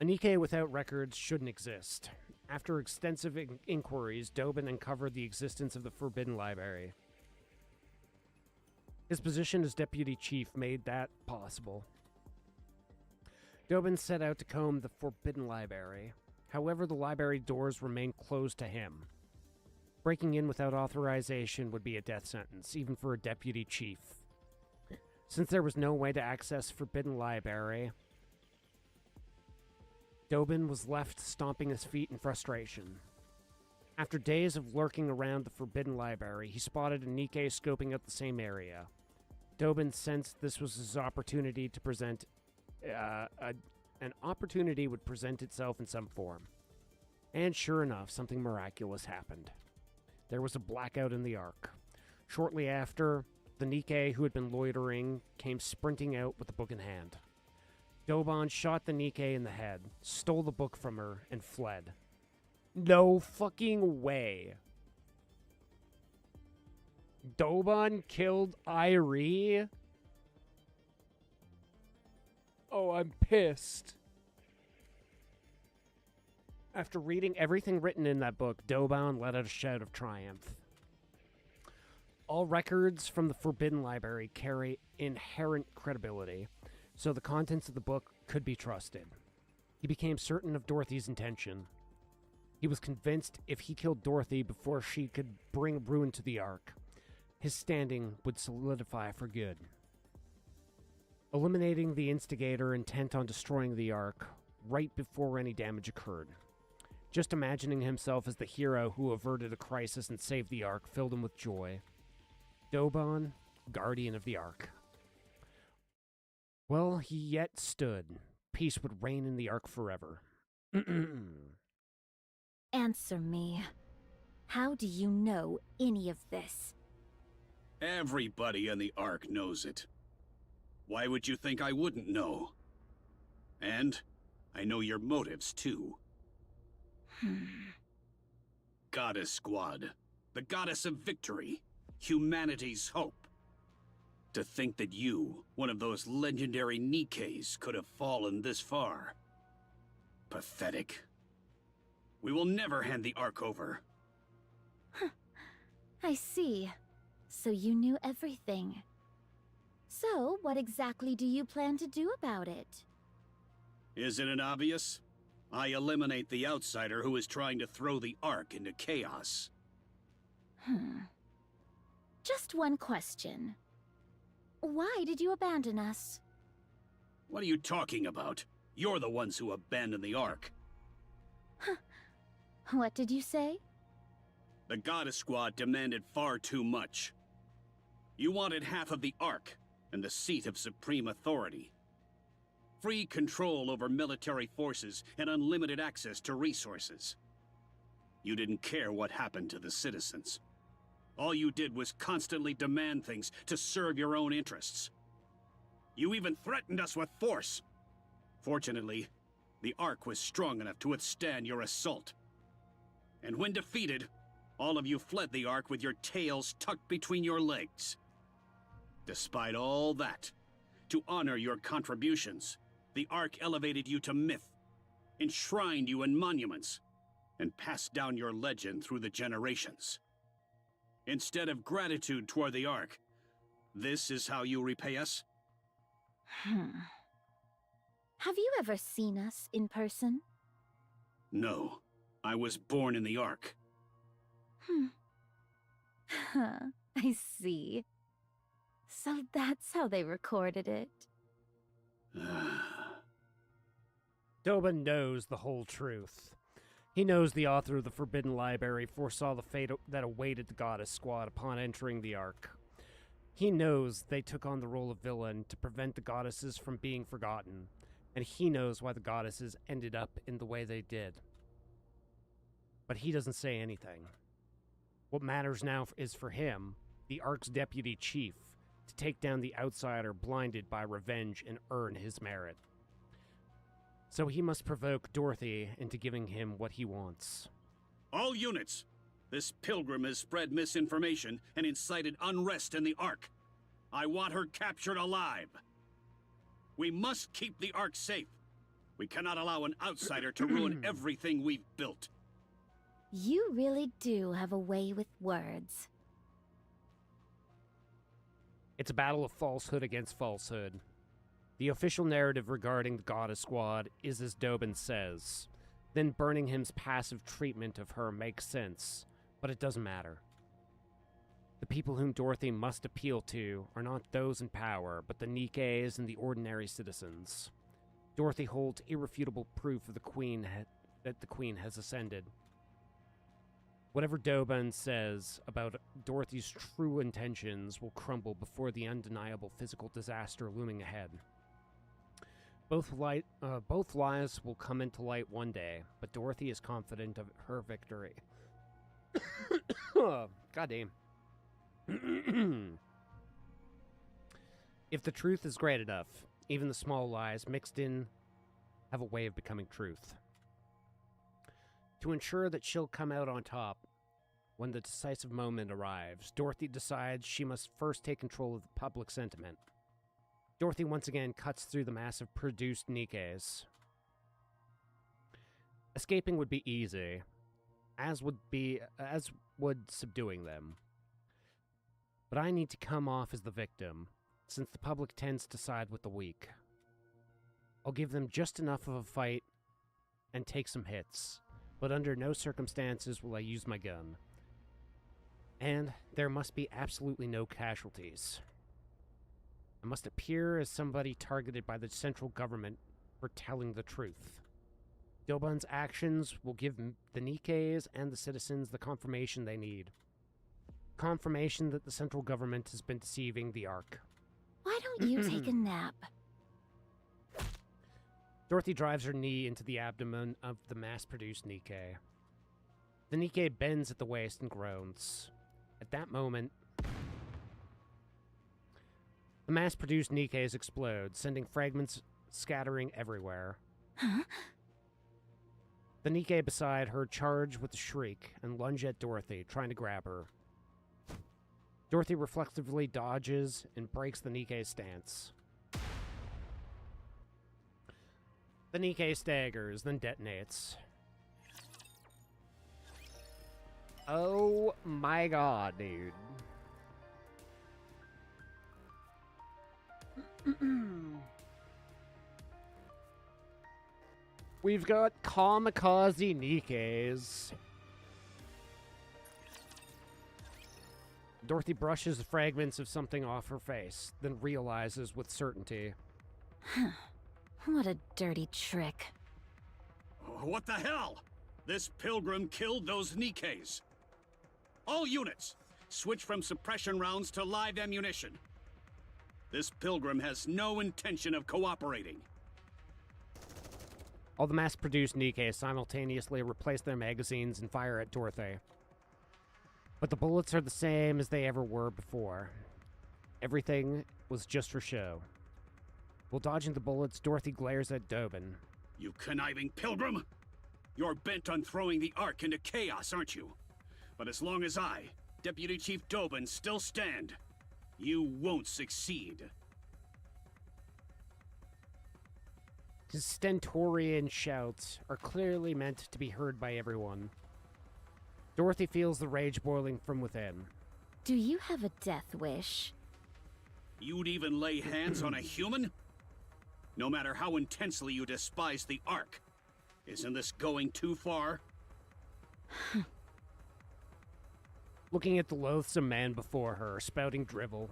A Nikke without records shouldn't exist. After extensive inquiries, Dobin uncovered the existence of the Forbidden Library. His position as deputy chief made that possible. Dobin set out to comb the Forbidden Library. However, the library doors remained closed to him. Breaking in without authorization would be a death sentence, even for a deputy chief. Since there was no way to access Forbidden Library, Dobin was left stomping his feet in frustration. After days of lurking around the Forbidden Library, he spotted a Nikke scoping out the same area. Dobin sensed this was his opportunity to present... an opportunity would present itself in some form. And sure enough, something miraculous happened. There was a blackout in the Ark. Shortly after, the Nikke who had been loitering came sprinting out with the book in hand. Dobin shot the Nikke in the head, stole the book from her, and fled. No fucking way. Dobin killed Irie? Oh, I'm pissed. After reading everything written in that book, Dobin let out a shout of triumph. All records from the Forbidden Library carry inherent credibility, so the contents of the book could be trusted. He became certain of Dorothy's intention. He was convinced if he killed Dorothy before she could bring ruin to the Ark, his standing would solidify for good. Eliminating the instigator intent on destroying the Ark right before any damage occurred. Just imagining himself as the hero who averted a crisis and saved the Ark filled him with joy. Dobin, guardian of the Ark. Well, he yet stood. Peace would reign in the Ark forever. Answer me. How do you know any of this? Everybody in the Ark knows it. Why would you think I wouldn't know? And I know your motives, too. Goddess Squad. The goddess of victory. Humanity's hope. To think that you, one of those legendary Nikkes, could have fallen this far. Pathetic. We will never hand the Ark over. I see. So you knew everything. So, what exactly do you plan to do about it? Isn't it obvious? I eliminate the outsider who is trying to throw the Ark into chaos. Just one question. Why did you abandon us? What are you talking about? You're the ones who abandoned the Ark. What did you say? The Goddess Squad demanded far too much. You wanted half of the Ark and the seat of supreme authority. Free control over military forces and unlimited access to resources. You didn't care what happened to the citizens. All you did was constantly demand things to serve your own interests. You even threatened us with force. Fortunately, the Ark was strong enough to withstand your assault. And when defeated, all of you fled the Ark with your tails tucked between your legs. Despite all that, to honor your contributions, the Ark elevated you to myth, enshrined you in monuments, and passed down your legend through the generations. Instead of gratitude toward the Ark, this is how you repay us? Have you ever seen us in person? No. I was born in the Ark. I see. So that's how they recorded it. Dobin knows the whole truth. He knows the author of the Forbidden Library foresaw the fate that awaited the Goddess Squad upon entering the Ark. He knows they took on the role of villain to prevent the goddesses from being forgotten, and he knows why the goddesses ended up in the way they did. But he doesn't say anything. What matters now is for him, the Ark's deputy chief, to take down the outsider blinded by revenge and earn his merit. So he must provoke Dorothy into giving him what he wants. All units! This pilgrim has spread misinformation and incited unrest in the Ark. I want her captured alive. We must keep the Ark safe. We cannot allow an outsider to ruin everything we've built. You really do have a way with words. It's a battle of falsehood against falsehood. The official narrative regarding the Goddess Squad is as Dobin says. Then Birmingham's passive treatment of her makes sense, but it doesn't matter. The people whom Dorothy must appeal to are not those in power, but the Nikkes and the ordinary citizens. Dorothy holds irrefutable proof of that the Queen has ascended. Whatever Dobin says about Dorothy's true intentions will crumble before the undeniable physical disaster looming ahead. Both lies will come into light one day, but Dorothy is confident of her victory. God damn. If the truth is great enough, even the small lies mixed in have a way of becoming truth. To ensure that she'll come out on top when the decisive moment arrives, Dorothy decides she must first take control of the public sentiment. Dorothy once again cuts through the mass of produced Nikkes. Escaping would be easy, as would subduing them. But I need to come off as the victim, since the public tends to side with the weak. I'll give them just enough of a fight and take some hits, but under no circumstances will I use my gun. And there must be absolutely no casualties. I must appear as somebody targeted by the central government for telling the truth. Dobin's actions will give the Nikkes and the citizens the confirmation they need. Confirmation that the central government has been deceiving the Ark. Why don't you take a nap? Dorothy drives her knee into the abdomen of the mass-produced Nikke. The Nikke bends at the waist and groans. At that moment, the mass-produced Nikkes explode, sending fragments scattering everywhere. Huh? The Nikke beside her charge with a shriek and lunge at Dorothy, trying to grab her. Dorothy reflexively dodges and breaks the Nikke's stance. The Nikke staggers, then detonates. Oh my god, dude. We've got kamikaze Nikkes. Dorothy brushes the fragments of something off her face, then realizes with certainty. What a dirty trick. What the hell? This pilgrim killed those Nikkes. All units, switch from suppression rounds to live ammunition. This pilgrim has no intention of cooperating. All the mass-produced Nikke simultaneously replace their magazines and fire at Dorothy. But the bullets are the same as they ever were before. Everything was just for show. While dodging the bullets, Dorothy glares at Dobin. You conniving pilgrim! You're bent on throwing the Ark into chaos, aren't you? But as long as I, Deputy Chief Dobin, still stand, you won't succeed. His stentorian shouts are clearly meant to be heard by everyone. Dorothy feels the rage boiling from within. Do you have a death wish? You'd even lay hands on a human? No matter how intensely you despise the Ark, isn't this going too far? Looking at the loathsome man before her, spouting drivel,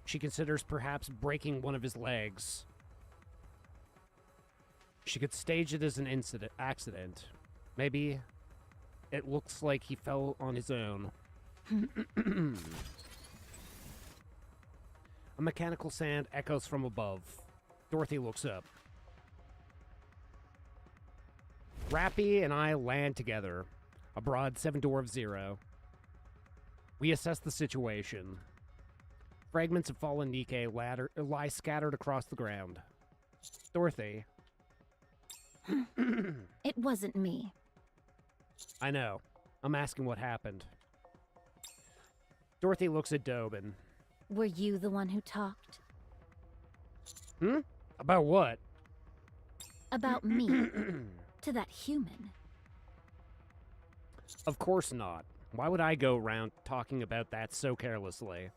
she considers perhaps breaking one of his legs. She could stage it as an accident. Maybe it looks like he fell on his own. A mechanical sound echoes from above. Dorothy looks up. Rappy and I land together. Abroad 7 Dwarf 0. We assess the situation. Fragments of fallen Nikke lie scattered across the ground. Dorothy. It wasn't me. I know. I'm asking what happened. Dorothy looks at Dobin. Were you the one who talked? About what? About me. To that human. Of course not. Why would I go around talking about that so carelessly?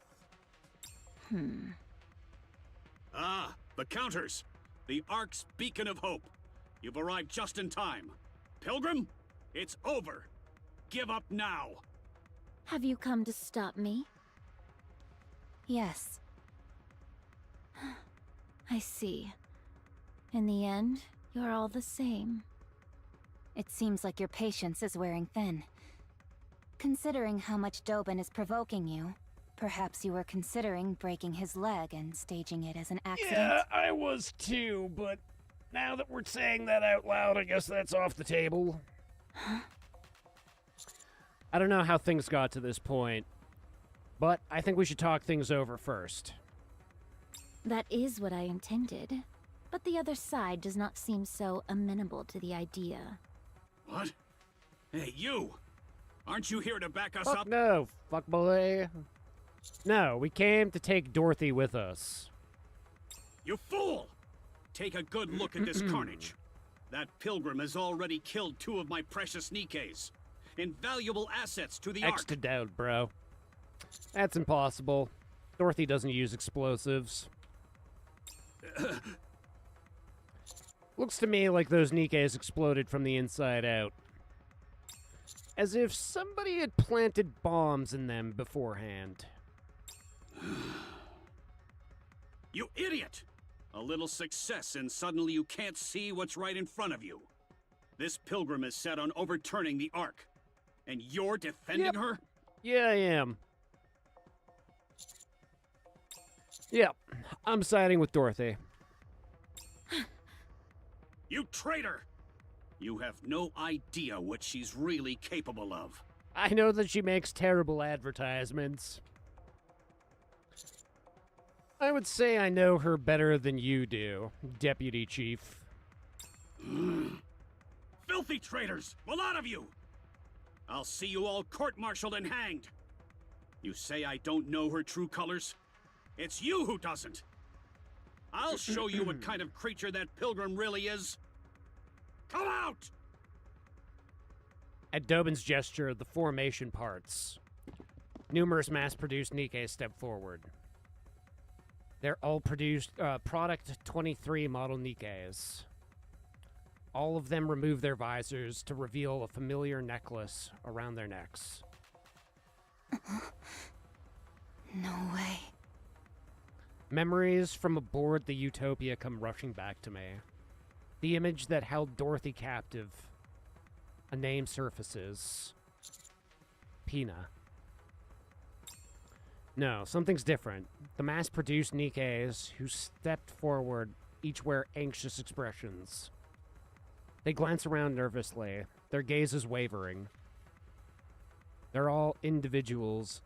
Ah, the counters! The Ark's beacon of hope. You've arrived just in time. Pilgrim, it's over. Give up now. Have you come to stop me? Yes. I see. In the end, you're all the same. It seems like your patience is wearing thin. Considering how much Dobin is provoking you, perhaps you were considering breaking his leg and staging it as an accident? Yeah, I was too, but now that we're saying that out loud, I guess that's off the table. I don't know how things got to this point, but I think we should talk things over first. That is what I intended, but the other side does not seem so amenable to the idea. What? Hey, you! Aren't you here to back us Fuck up? no, fuckboy. No, we came to take Dorothy with us. You fool! Take a good look at this carnage. That pilgrim has already killed 2 of my precious Nikkes. Invaluable assets to the Ark. X to doubt, bro. That's impossible. Dorothy doesn't use explosives. Looks to me like those Nikkes exploded from the inside out. As if somebody had planted bombs in them beforehand. You idiot! A little success and suddenly you can't see what's right in front of you. This pilgrim is set on overturning the Ark. And you're defending her? Yeah, I am. Yep, I'm siding with Dorothy. You traitor! You have no idea what she's really capable of. I know that she makes terrible advertisements. I would say I know her better than you do, Deputy Chief. Filthy traitors! A lot of you! I'll see you all court-martialed and hanged. You say I don't know her true colors? It's you who doesn't. I'll show you what kind of creature that pilgrim really is. Come out! At Dobin's gesture, the formation parts. Numerous mass-produced Nikke step forward. They're all produced Product 23 model Nikkes. All of them remove their visors to reveal a familiar necklace around their necks. No way. Memories from aboard the Utopia come rushing back to me. The image that held Dorothy captive. A name surfaces. Pina. No, something's different. The mass-produced Nikkes who stepped forward each wear anxious expressions. They glance around nervously, their gaze is wavering. They're all individuals.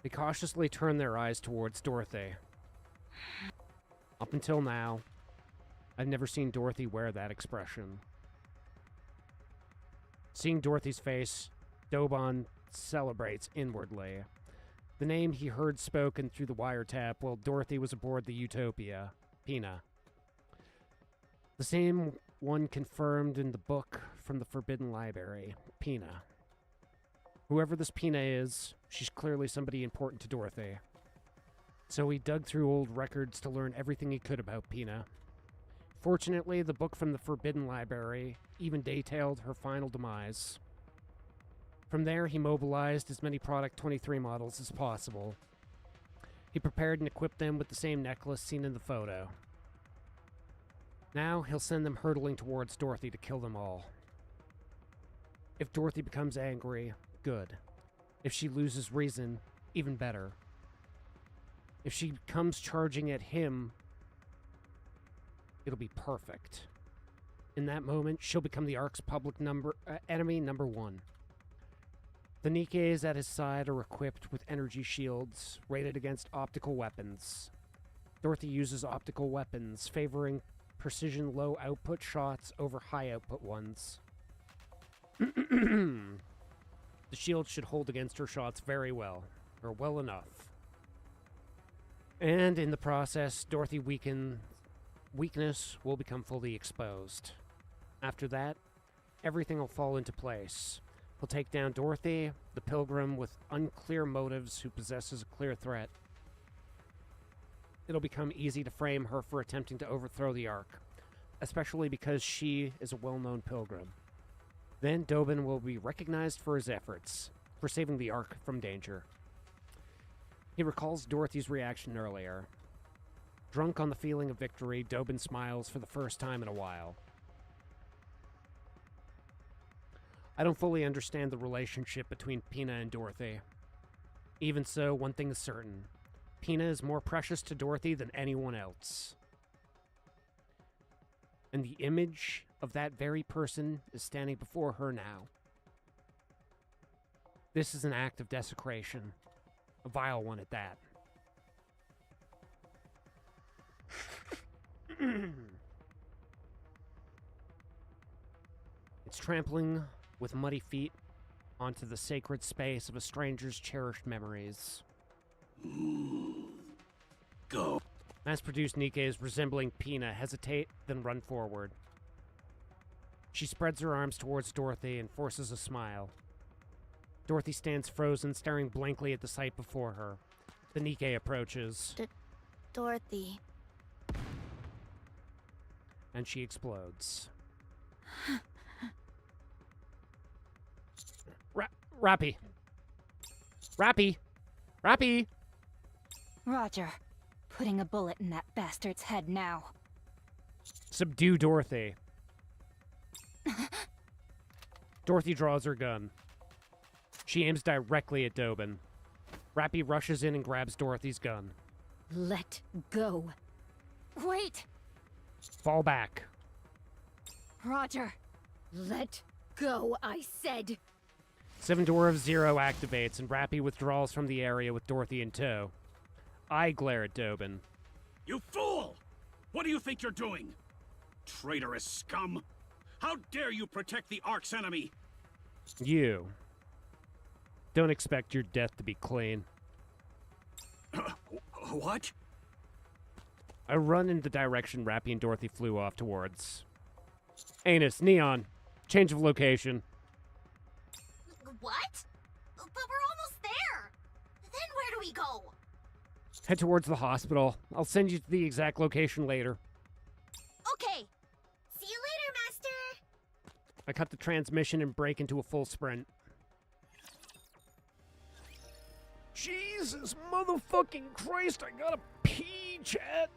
They cautiously turn their eyes towards Dorothy. Up until now, I've never seen Dorothy wear that expression. Seeing Dorothy's face, Dobin celebrates inwardly. The name he heard spoken through the wiretap while Dorothy was aboard the Utopia, Pina. The same one confirmed in the book from the Forbidden Library, Pina. Whoever this Pina is, she's clearly somebody important to Dorothy. So he dug through old records to learn everything he could about Pina. Fortunately, the book from the Forbidden Library even detailed her final demise. From there, he mobilized as many Product 23 models as possible. He prepared and equipped them with the same necklace seen in the photo. Now, he'll send them hurtling towards Dorothy to kill them all. If Dorothy becomes angry, good. If she loses reason, even better. If she comes charging at him, it'll be perfect. In that moment, she'll become the Ark's public enemy number 1. The Nikkes at his side are equipped with energy shields rated against optical weapons. Dorothy uses optical weapons, favoring precision low output shots over high output ones. The shield should hold against her shots very well, or well enough. And in the process, Dorothy's weakness will become fully exposed. After that, everything will fall into place. He'll take down Dorothy, the pilgrim with unclear motives who possesses a clear threat. It'll become easy to frame her for attempting to overthrow the Ark, especially because she is a well-known pilgrim. Then Dobin will be recognized for his efforts, for saving the Ark from danger. He recalls Dorothy's reaction earlier. Drunk on the feeling of victory, Dobin smiles for the first time in a while. I don't fully understand the relationship between Pina and Dorothy. Even so, one thing is certain. Pina is more precious to Dorothy than anyone else. And the image of that very person is standing before her now. This is an act of desecration. A vile one at that. It's trampling with muddy feet onto the sacred space of a stranger's cherished memories. Go. Mass-produced Nikkes resembling Pina hesitate, then run forward. She spreads her arms towards Dorothy and forces a smile. Dorothy stands frozen, staring blankly at the sight before her. The Nikke approaches. Dorothy. And she explodes. Rappy. Rappy. Rappy. Roger. Putting a bullet in that bastard's head now. Subdue Dorothy. Dorothy draws her gun. She aims directly at Dobin. Rappy rushes in and grabs Dorothy's gun. Let go. Wait! Fall back. Roger. Let go, I said. 7 Door of Zero activates and Rappy withdraws from the area with Dorothy in tow. I glare at Dobin. You fool! What do you think you're doing? Traitorous scum! How dare you protect the Ark's enemy? You. Don't expect your death to be clean. What? I run in the direction Rappy and Dorothy flew off towards. Anus, Neon. Change of location. What? But we're almost there! Then where do we go? Head towards the hospital. I'll send you to the exact location later. Okay. See you later, Master! I cut the transmission and break into a full sprint. Jesus motherfucking Christ, I gotta pee, chat.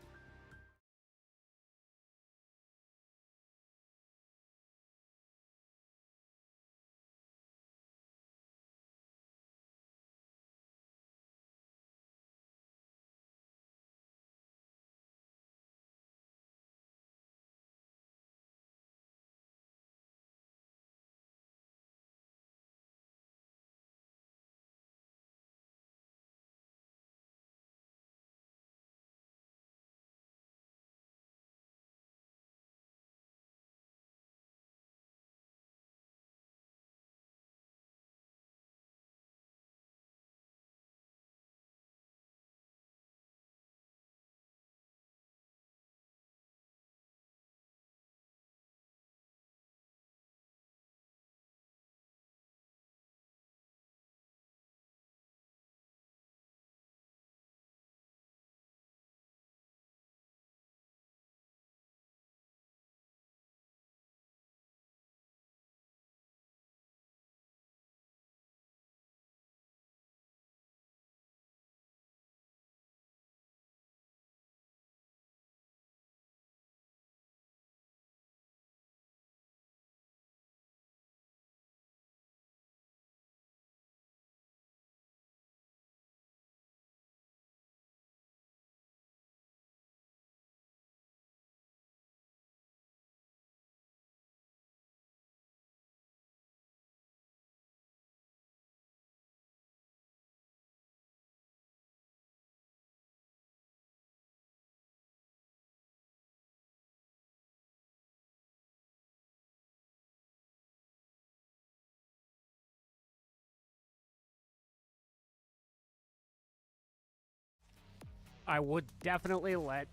I would definitely let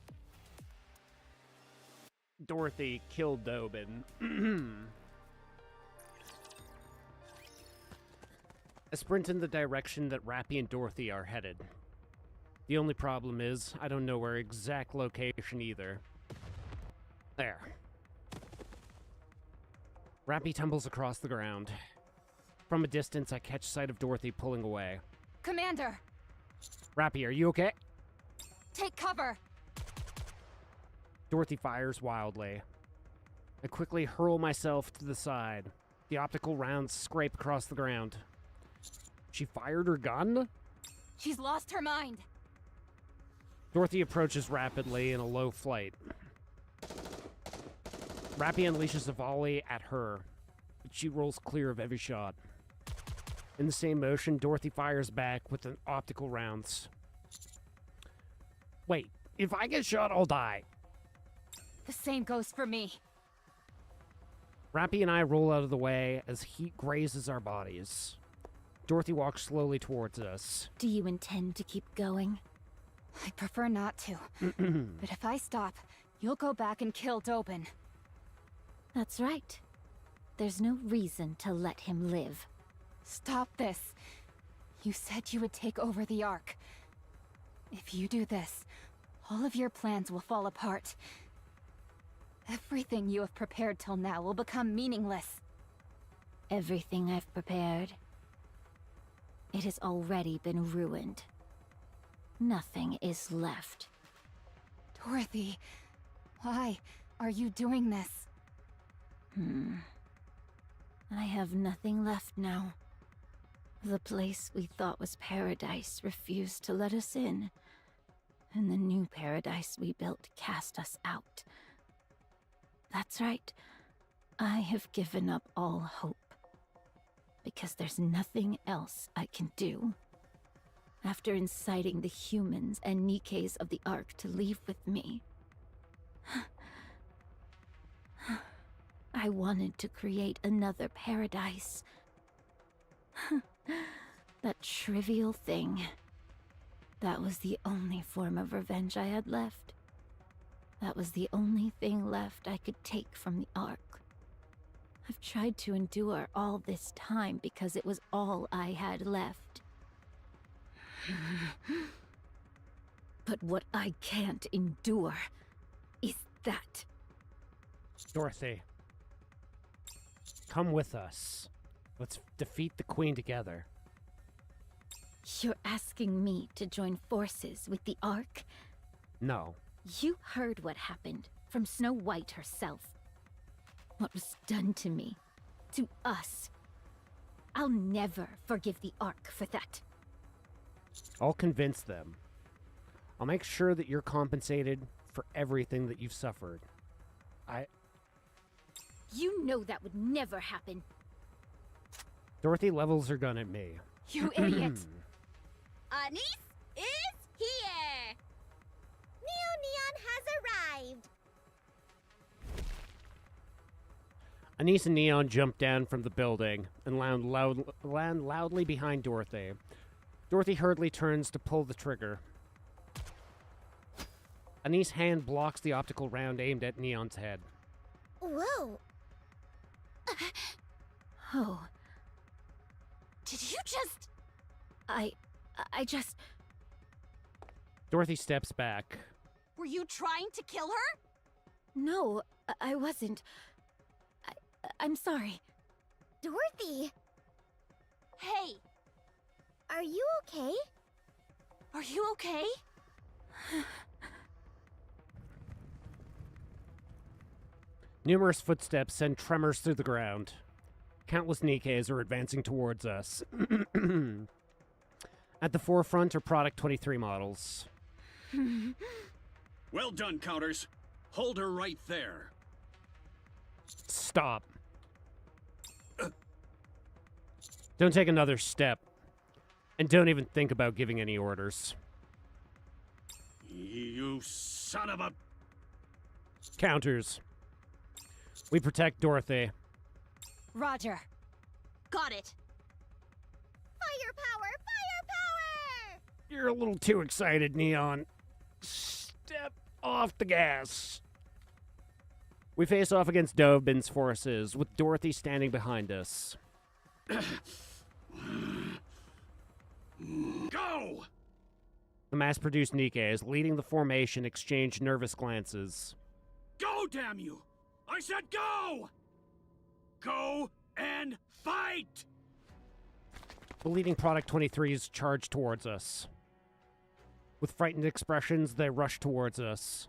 Dorothy kill Dobin. I sprint in the direction that Rappy and Dorothy are headed. The only problem is, I don't know her exact location either. There. Rappy tumbles across the ground. From a distance, I catch sight of Dorothy pulling away. Commander! Rappy, are you okay? Take cover! Dorothy fires wildly. I quickly hurl myself to the side. The optical rounds scrape across the ground. She fired her gun? She's lost her mind! Dorothy approaches rapidly in a low flight. Rappy unleashes a volley at her, but she rolls clear of every shot. In the same motion, Dorothy fires back with an optical rounds. Wait, if I get shot, I'll die. The same goes for me. Rappy and I roll out of the way as heat grazes our bodies. Dorothy walks slowly towards us. Do you intend to keep going? I prefer not to. But if I stop, you'll go back and kill Dobin. That's right. There's no reason to let him live. Stop this. You said you would take over the Ark. If you do this, all of your plans will fall apart. Everything you have prepared till now will become meaningless. Everything I've prepared. It has already been ruined. Nothing is left. Dorothy, why are you doing this? I have nothing left now. The place we thought was paradise refused to let us in, and the new paradise we built cast us out. That's right. I have given up all hope. Because there's nothing else I can do. After inciting the humans and Nikkes of the Ark to leave with me, I wanted to create another paradise. That trivial thing. That was the only form of revenge I had left. That was the only thing left I could take from the Ark. I've tried to endure all this time because it was all I had left. But what I can't endure is that. Dorothy, come with us. Let's defeat the Queen together. You're asking me to join forces with the Ark? No. You heard what happened from Snow White herself. What was done to me, to us. I'll never forgive the Ark for that. I'll convince them. I'll make sure that you're compensated for everything that you've suffered. You know that would never happen. Dorothy levels her gun at me. You idiot! Anise is here! Neo Neon has arrived! Anise and Neon jump down from the building and land loudly behind Dorothy. Dorothy hurriedly turns to pull the trigger. Anise's hand blocks the optical round aimed at Neon's head. Whoa! Oh. Did you just... I just... Dorothy steps back. Were you trying to kill her? No, I wasn't. I'm sorry. Dorothy! Hey! Are you okay? Are you okay? Numerous footsteps send tremors through the ground. Countless Nikkes are advancing towards us. At the forefront are Product 23 models. Well done, Counters. Hold her right there. Stop. Don't take another step. And don't even think about giving any orders. You son of a... Counters. We protect Dorothy. Roger. Got it. Firepower! Firepower! You're a little too excited, Neon. Step off the gas. We face off against Dobin's forces, with Dorothy standing behind us. Go! The mass-produced Nikke is leading the formation, exchange nervous glances. Go, damn you! I said go! Go and fight! The leading Product 23s charge towards us. With frightened expressions, they rush towards us.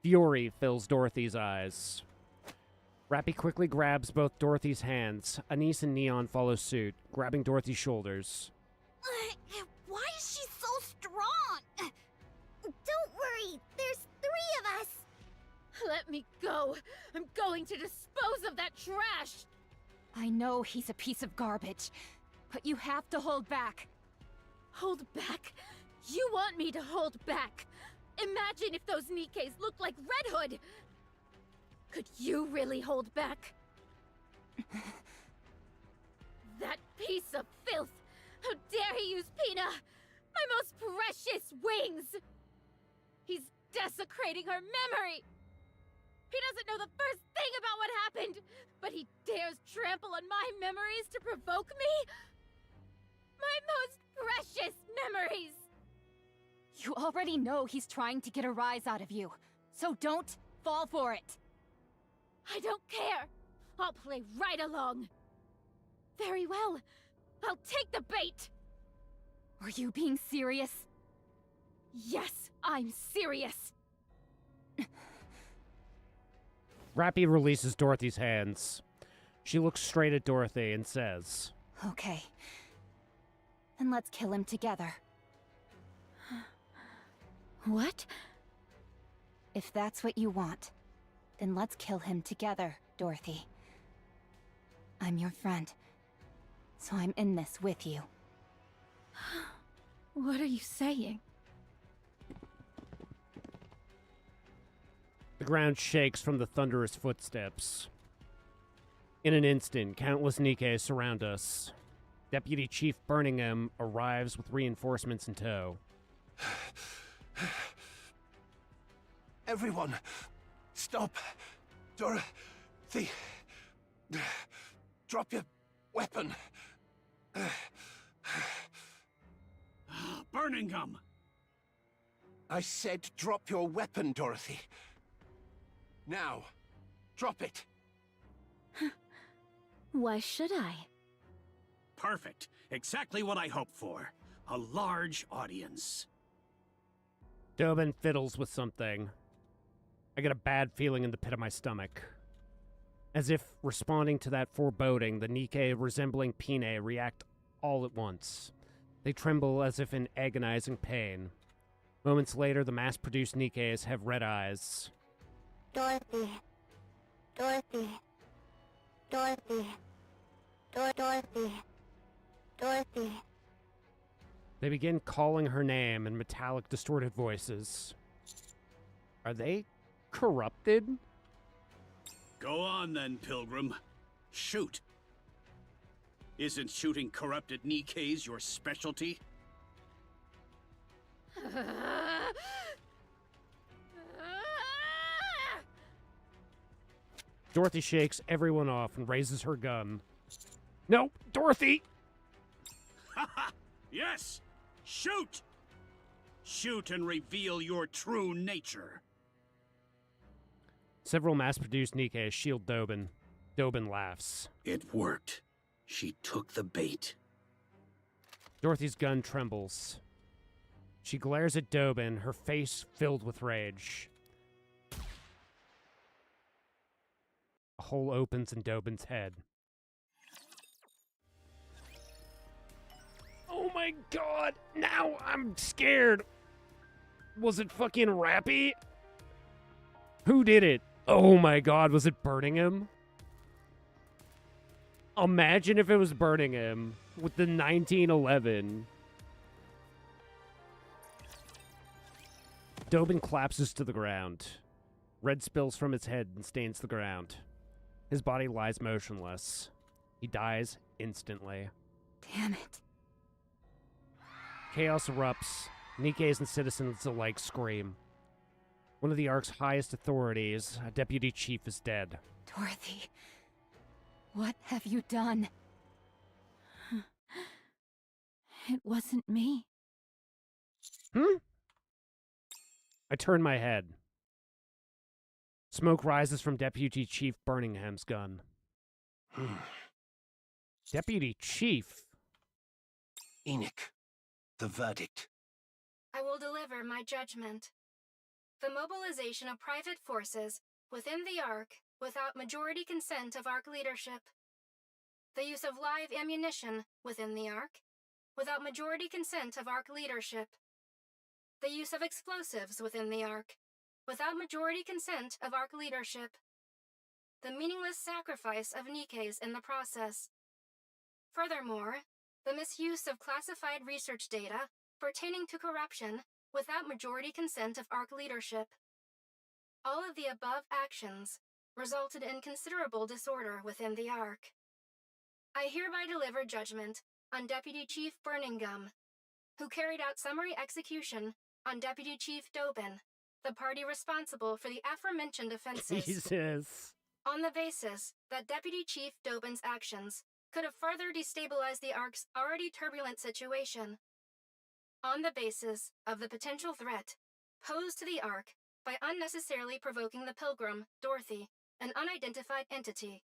Fury fills Dorothy's eyes. Rappy quickly grabs both Dorothy's hands. Anise and Neon follow suit, grabbing Dorothy's shoulders. Why is she so strong? Don't worry, there's 3 of us. Let me go. I'm going to dispose of that trash. I know he's a piece of garbage, but you have to hold back. Hold back? You want me to hold back? Imagine if those Nikkes looked like Red Hood! Could you really hold back? That piece of filth! How dare he use Pina! My most precious wings! He's desecrating her memory! He doesn't know the first thing about what happened, but he dares trample on my memories to provoke me? My most precious memories! You already know he's trying to get a rise out of you, so don't fall for it. I don't care. I'll play right along. Very well. I'll take the bait. Are you being serious? Yes, I'm serious. Rappy releases Dorothy's hands. She looks straight at Dorothy and says, Okay. Then let's kill him together. What? If that's what you want, then let's kill him together, Dorothy. I'm your friend, so I'm in this with you. What are you saying? The ground shakes from the thunderous footsteps. In an instant, countless Nikke surround us. Deputy Chief Birmingham arrives with reinforcements in tow. Everyone, stop. Dorothy, drop your weapon. Birmingham! I said drop your weapon, Dorothy. Now, drop it. Why should I? Perfect. Exactly what I hoped for. A large audience. Dobin fiddles with something. I get a bad feeling in the pit of my stomach. As if responding to that foreboding, the Nikke resembling Pine react all at once. They tremble as if in agonizing pain. Moments later, the mass-produced Nikkes have red eyes. Dorothy. Dorothy. Dorothy. Dorothy. Dorothy. They begin calling her name in metallic, distorted voices. Are they corrupted? Go on then, Pilgrim. Shoot. Isn't shooting corrupted Nikkes your specialty? Dorothy shakes everyone off and raises her gun. No, Dorothy! Haha! Yes! Shoot! Shoot and reveal your true nature. Several mass-produced Nikke shield Dobin. Dobin laughs. It worked. She took the bait. Dorothy's gun trembles. She glares at Dobin, her face filled with rage. A hole opens in Dobin's head. Oh my god! Now I'm scared! Was it fucking Rappy? Who did it? Oh my god, was it Birmingham? Imagine if it was Birmingham with the 1911. Dobin collapses to the ground. Red spills from his head and stains the ground. His body lies motionless. He dies instantly. Damn it. Chaos erupts, Nikke's and citizens alike scream. One of the Ark's highest authorities, a deputy chief, is dead. Dorothy, what have you done? It wasn't me. I turn my head. Smoke rises from Deputy Chief Burningham's gun. Deputy Chief? Enoch, the verdict. I will deliver my judgment. The mobilization of private forces within the Ark without majority consent of Ark leadership. The use of live ammunition within the Ark without majority consent of Ark leadership. The use of explosives within the Ark without majority consent of Ark leadership. The meaningless sacrifice of Nikke's in the process. Furthermore, the misuse of classified research data pertaining to corruption without majority consent of Ark leadership. All of the above actions resulted in considerable disorder within the Ark. I hereby deliver judgment on Deputy Chief Birmingham, who carried out summary execution on Deputy Chief Dobin, the party responsible for the aforementioned offenses. Jesus. On the basis that Deputy Chief Dobin's actions could have further destabilized the Ark's already turbulent situation. On the basis of the potential threat posed to the Ark by unnecessarily provoking the Pilgrim, Dorothy, an unidentified entity.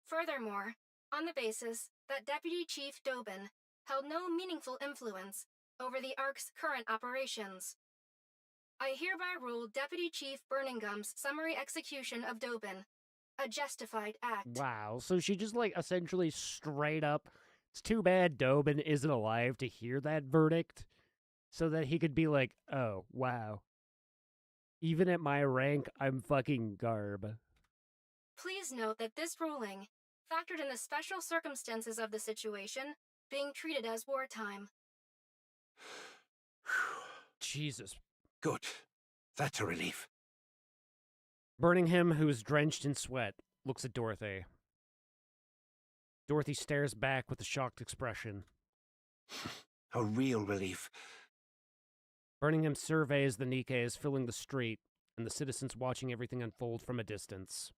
Furthermore, on the basis that Deputy Chief Dobin held no meaningful influence over the Ark's current operations. I hereby rule Deputy Chief Burningham's summary execution of Dobin a justified act. Wow, so she just, like, essentially straight up, it's too bad Dobin isn't alive to hear that verdict, so that he could be like, oh, wow. Even at my rank, I'm fucking garb. Please note that this ruling factored in the special circumstances of the situation being treated as wartime. Jesus. Good. That's a relief. Birmingham, who is drenched in sweat, looks at Dorothy. Dorothy stares back with a shocked expression. A real relief. Birmingham surveys the Nikkes filling the street and the citizens watching everything unfold from a distance.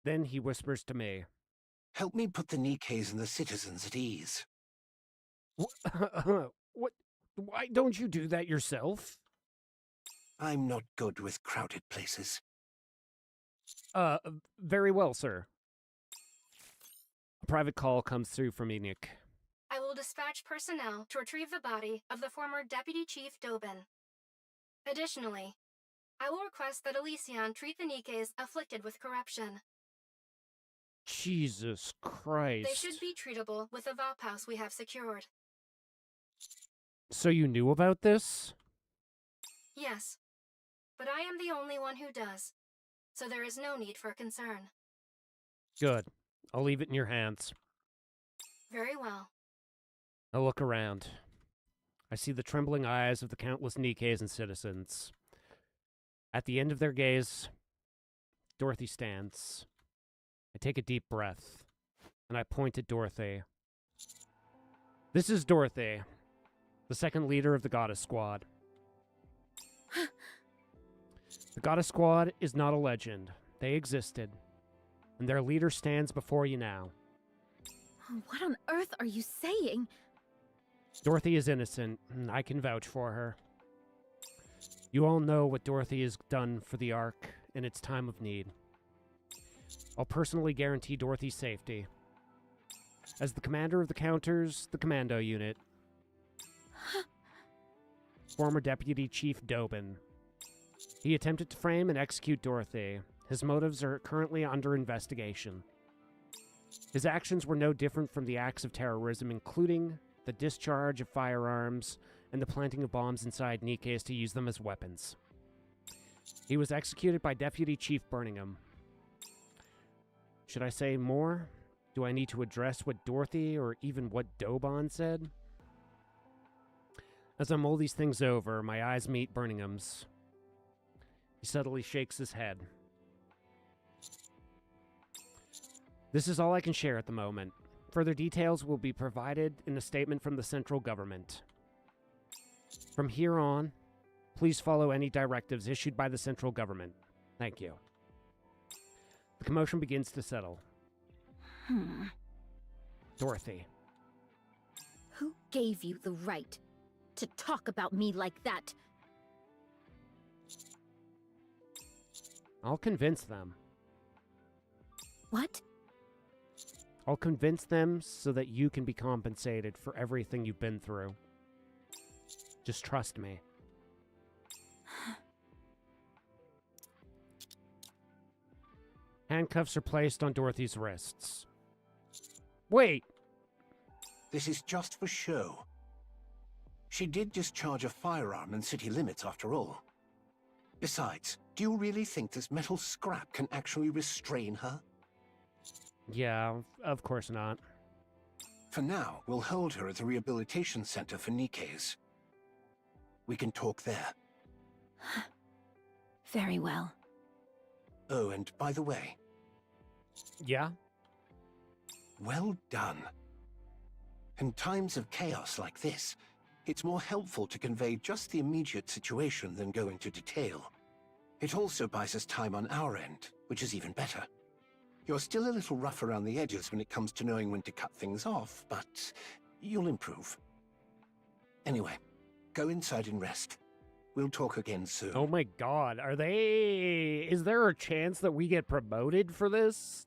Then he whispers to me. Help me put the Nikkes and the citizens at ease. What? Why don't you do that yourself? I'm not good with crowded places. Very well, sir. A private call comes through from Enoch. I will dispatch personnel to retrieve the body of the former Deputy Chief Dobin. Additionally, I will request that Elysion treat the Nikkes afflicted with corruption. Jesus Christ. They should be treatable with the Vaupaus we have secured. So you knew about this? Yes, but I am the only one who does, so there is no need for concern. Good. I'll leave it in your hands. Very well. I look around. I see the trembling eyes of the countless Nikkes and citizens. At the end of their gaze, Dorothy stands. I take a deep breath, and I point at Dorothy. This is Dorothy, the second leader of the Goddess Squad. The Goddess Squad is not a legend. They existed, and their leader stands before you now. What on earth are you saying? Dorothy is innocent, and I can vouch for her. You all know what Dorothy has done for the Ark in its time of need. I'll personally guarantee Dorothy's safety. As the commander of the Counters, the Commando Unit. Former Deputy Chief Dobin. He attempted to frame and execute Dorothy. His motives are currently under investigation. His actions were no different from the acts of terrorism, including the discharge of firearms and the planting of bombs inside Nikkes to use them as weapons. He was executed by Deputy Chief Birmingham. Should I say more? Do I need to address what Dorothy or even what Dobon said? As I mull these things over, my eyes meet Birmingham's. He subtly shakes his head. This is all I can share at the moment. Further details will be provided in a statement from the central government. From here on, please follow any directives issued by the central government. Thank you. The commotion begins to settle. Dorothy. Who gave you the right to talk about me like that? I'll convince them. What? I'll convince them so that you can be compensated for everything you've been through. Just trust me. Handcuffs are placed on Dorothy's wrists. Wait! This is just for show. She did discharge a firearm in city limits after all. Besides, do you really think this metal scrap can actually restrain her? Yeah, of course not. For now, we'll hold her at the rehabilitation center for Nikkes. We can talk there. Very well. Oh, and by the way... Yeah? Well done. In times of chaos like this, it's more helpful to convey just the immediate situation than go into detail. It also buys us time on our end, which is even better. You're still a little rough around the edges when it comes to knowing when to cut things off, but you'll improve. Anyway, go inside and rest. We'll talk again soon. Oh my god, is there a chance that we get promoted for this?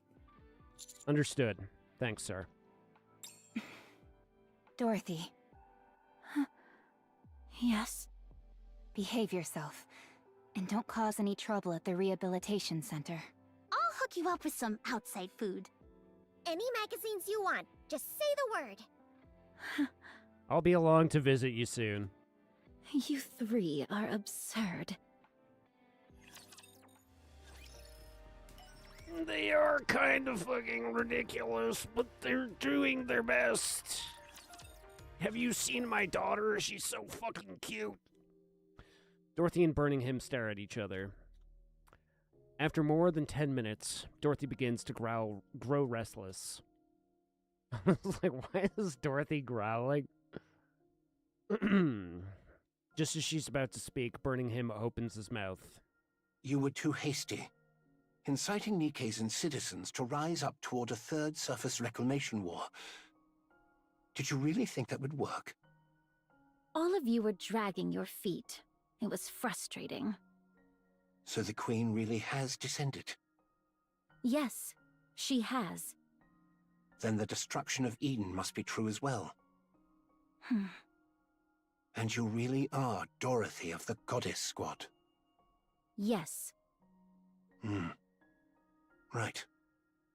Understood. Thanks, sir. Dorothy. Yes? Behave yourself, and don't cause any trouble at the rehabilitation center. I'll hook you up with some outside food. Any magazines you want, just say the word. I'll be along to visit you soon. You three are absurd. They are kind of fucking ridiculous, but they're doing their best. Have you seen my daughter? She's so fucking cute. Dorothy and Birmingham stare at each other. After more than 10 minutes, Dorothy begins to grow restless. I was like, why is Dorothy growling? Just as she's about to speak, Birmingham opens his mouth. You were too hasty. Inciting Nikkes and citizens to rise up toward a third surface reclamation war. Did you really think that would work? All of you were dragging your feet. It was frustrating. So the Queen really has descended? Yes, she has. Then the destruction of Eden must be true as well. And you really are Dorothy of the Goddess Squad? Yes. Right.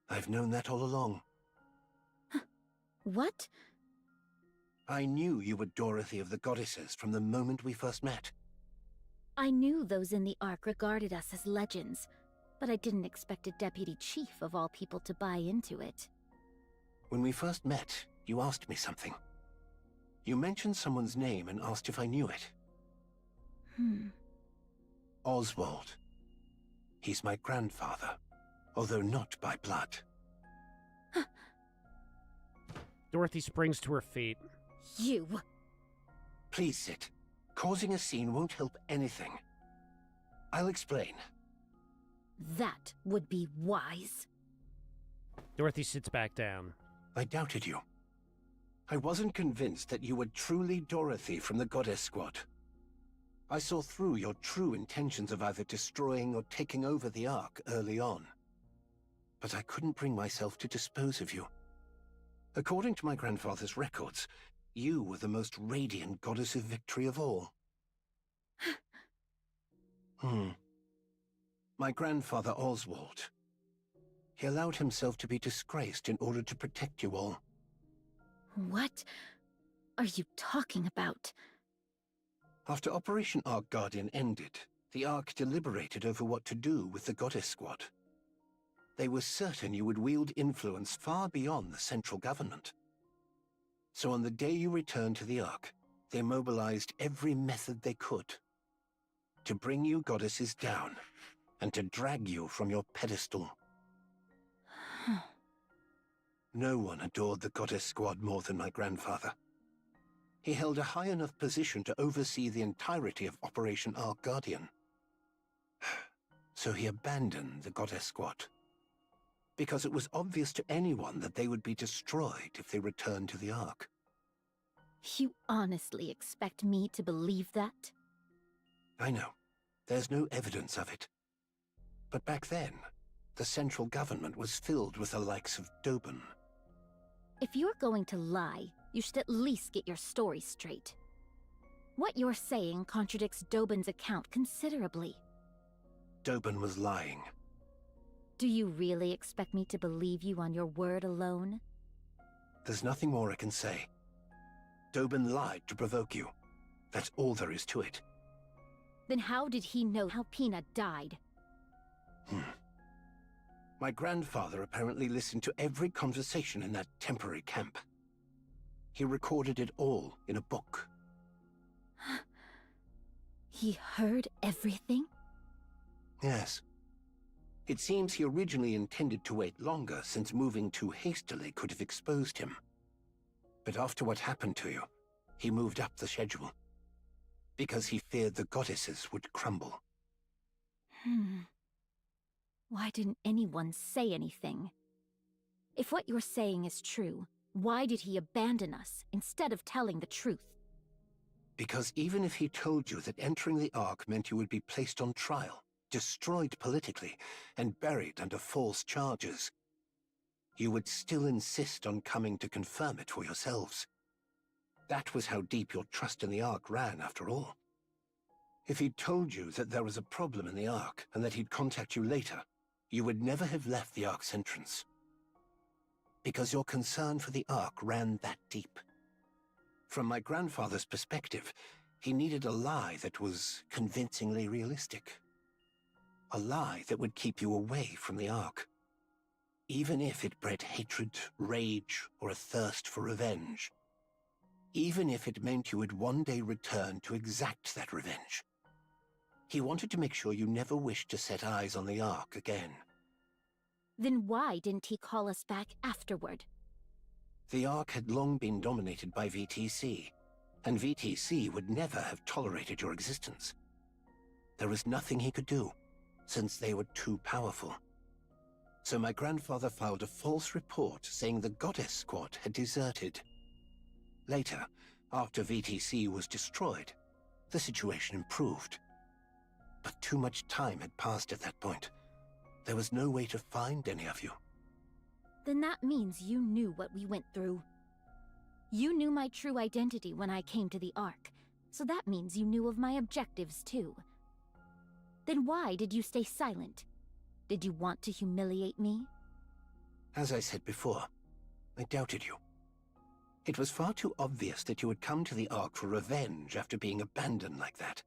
I've known that all along. What? I knew you were Dorothy of the Goddesses from the moment we first met. I knew those in the Ark regarded us as legends, but I didn't expect a deputy chief of all people to buy into it. When we first met, you asked me something. You mentioned someone's name and asked if I knew it. Oswald. He's my grandfather, although not by blood. Dorothy springs to her feet. You! Please sit. Causing a scene won't help anything. I'll explain. That would be wise. Dorothy sits back down. I doubted you. I wasn't convinced that you were truly Dorothy from the Goddess Squad. I saw through your true intentions of either destroying or taking over the Ark early on. But I couldn't bring myself to dispose of you. According to my grandfather's records, you were the most radiant goddess of victory of all. My grandfather Oswald. He allowed himself to be disgraced in order to protect you all. What are you talking about? After Operation Ark Guardian ended, the Ark deliberated over what to do with the Goddess Squad. They were certain you would wield influence far beyond the central government. So on the day you returned to the Ark, they mobilized every method they could to bring you goddesses down and to drag you from your pedestal. No one adored the Goddess Squad more than my grandfather. He held a high enough position to oversee the entirety of Operation Ark Guardian. So he abandoned the Goddess Squad. Because it was obvious to anyone that they would be destroyed if they returned to the Ark. You honestly expect me to believe that? I know. There's no evidence of it. But back then, the central government was filled with the likes of Dobin. If you're going to lie, you should at least get your story straight. What you're saying contradicts Dobin's account considerably. Dobin was lying. Do you really expect me to believe you on your word alone? There's nothing more I can say. Dobin lied to provoke you. That's all there is to it. Then how did he know how Pina died? My grandfather apparently listened to every conversation in that temporary camp. He recorded it all in a book. He heard everything? Yes. It seems he originally intended to wait longer, since moving too hastily could have exposed him. But after what happened to you, he moved up the schedule. Because he feared the goddesses would crumble. Why didn't anyone say anything? If what you're saying is true, why did he abandon us instead of telling the truth? Because even if he told you that entering the Ark meant you would be placed on trial, destroyed politically, and buried under false charges, you would still insist on coming to confirm it for yourselves. That was how deep your trust in the Ark ran, after all. If he'd told you that there was a problem in the Ark, and that he'd contact you later, you would never have left the Ark's entrance. Because your concern for the Ark ran that deep. From my grandfather's perspective, he needed a lie that was convincingly realistic. A lie that would keep you away from the Ark. Even if it bred hatred, rage, or a thirst for revenge. Even if it meant you would one day return to exact that revenge. He wanted to make sure you never wished to set eyes on the Ark again. Then why didn't he call us back afterward? The Ark had long been dominated by VTC, and VTC would never have tolerated your existence. There was nothing he could do, since they were too powerful. So my grandfather filed a false report saying the Goddess Squad had deserted. Later, after VTC was destroyed, the situation improved. But too much time had passed at that point. There was no way to find any of you. Then that means you knew what we went through. You knew my true identity when I came to the Ark, so that means you knew of my objectives too. Then why did you stay silent? Did you want to humiliate me? As I said before, I doubted you. It was far too obvious that you had come to the Ark for revenge after being abandoned like that.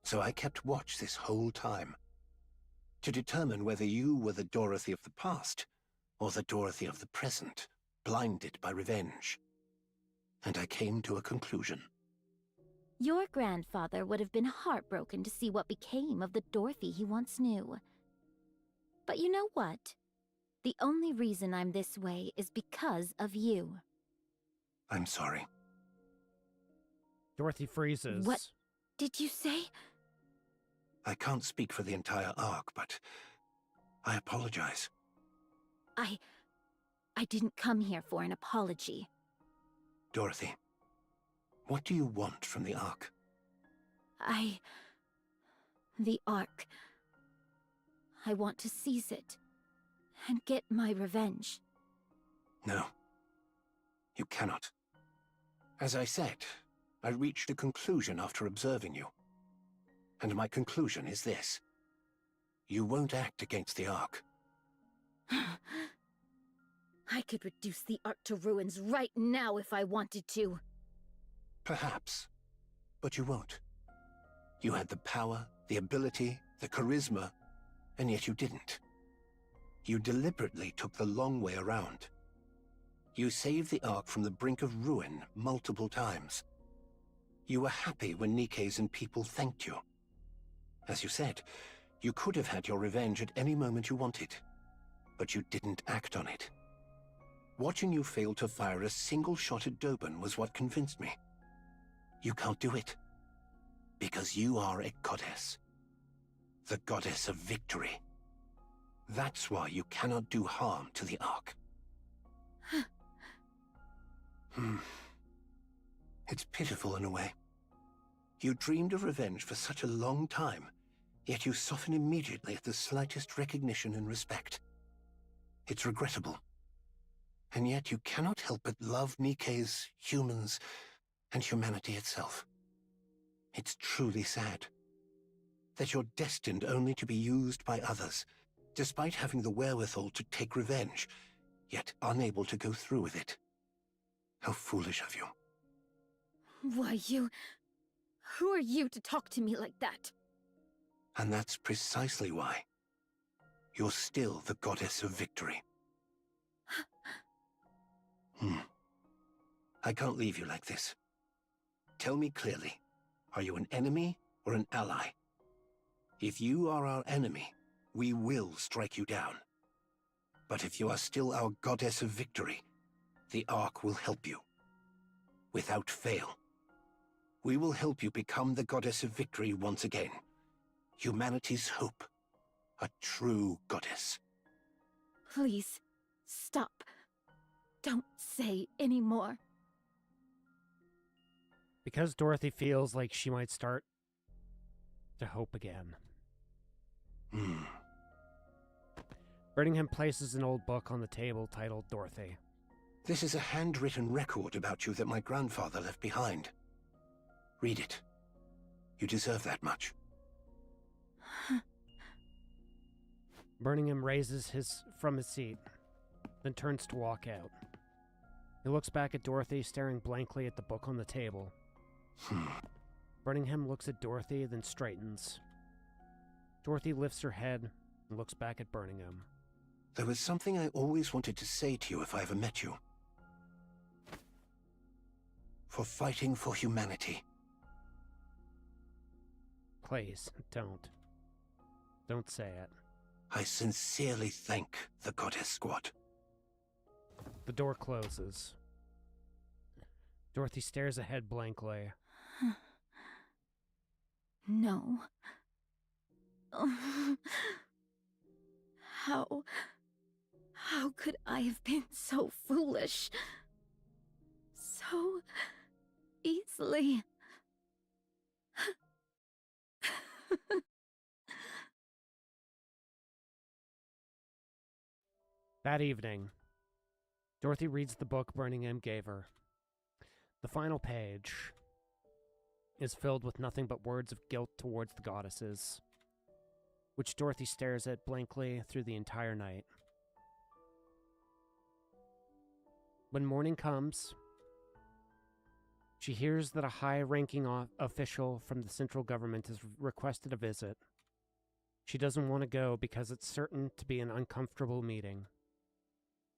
So I kept watch this whole time, to determine whether you were the Dorothy of the past, or the Dorothy of the present, blinded by revenge. And I came to a conclusion. Your grandfather would have been heartbroken to see what became of the Dorothy he once knew. But you know what? The only reason I'm this way is because of you. I'm sorry. Dorothy freezes. What did you say? I can't speak for the entire Ark, but I apologize. I didn't come here for an apology. Dorothy, what do you want from the Ark? The Ark. I want to seize it and get my revenge. No. You cannot. As I said, I reached a conclusion after observing you. And my conclusion is this. You won't act against the Ark. I could reduce the Ark to ruins right now if I wanted to. Perhaps. But you won't. You had the power, the ability, the charisma, and yet you didn't. You deliberately took the long way around. You saved the Ark from the brink of ruin multiple times. You were happy when Nikke's and people thanked you. As you said, you could have had your revenge at any moment you wanted, but you didn't act on it. Watching you fail to fire a single shot at Doban was what convinced me. You can't do it. Because you are a goddess. The goddess of victory. That's why you cannot do harm to the Ark. It's pitiful in a way. You dreamed of revenge for such a long time, yet you soften immediately at the slightest recognition and respect. It's regrettable. And yet you cannot help but love Nikke's, humans, and humanity itself. It's truly sad. That you're destined only to be used by others, despite having the wherewithal to take revenge, yet unable to go through with it. How foolish of you. Why, you... Who are you to talk to me like that? And that's precisely why. You're still the goddess of victory. I can't leave you like this. Tell me clearly, are you an enemy or an ally? If you are our enemy, we will strike you down. But if you are still our goddess of victory, the Ark will help you. Without fail. We will help you become the goddess of victory once again. Humanity's hope. A true goddess. Please, stop. Don't say any more. Because Dorothy feels like she might start to hope again. Birmingham places an old book on the table titled Dorothy. This is a handwritten record about you that my grandfather left behind. Read it. You deserve that much. Birmingham raises from his seat, then turns to walk out. He looks back at Dorothy, staring blankly at the book on the table. Birmingham looks at Dorothy, then straightens. Dorothy lifts her head and looks back at Birmingham. There was something I always wanted to say to you if I ever met you. For fighting for humanity. Please, don't. Don't say it. I sincerely thank the Goddess Squad. The door closes. Dorothy stares ahead blankly. No. How could I have been so foolish? So easily. That evening, Dorothy reads the book Birmingham gave her. The final page is filled with nothing but words of guilt towards the goddesses, which Dorothy stares at blankly through the entire night. When morning comes, she hears that a high-ranking official from the central government has requested a visit. She doesn't want to go because it's certain to be an uncomfortable meeting.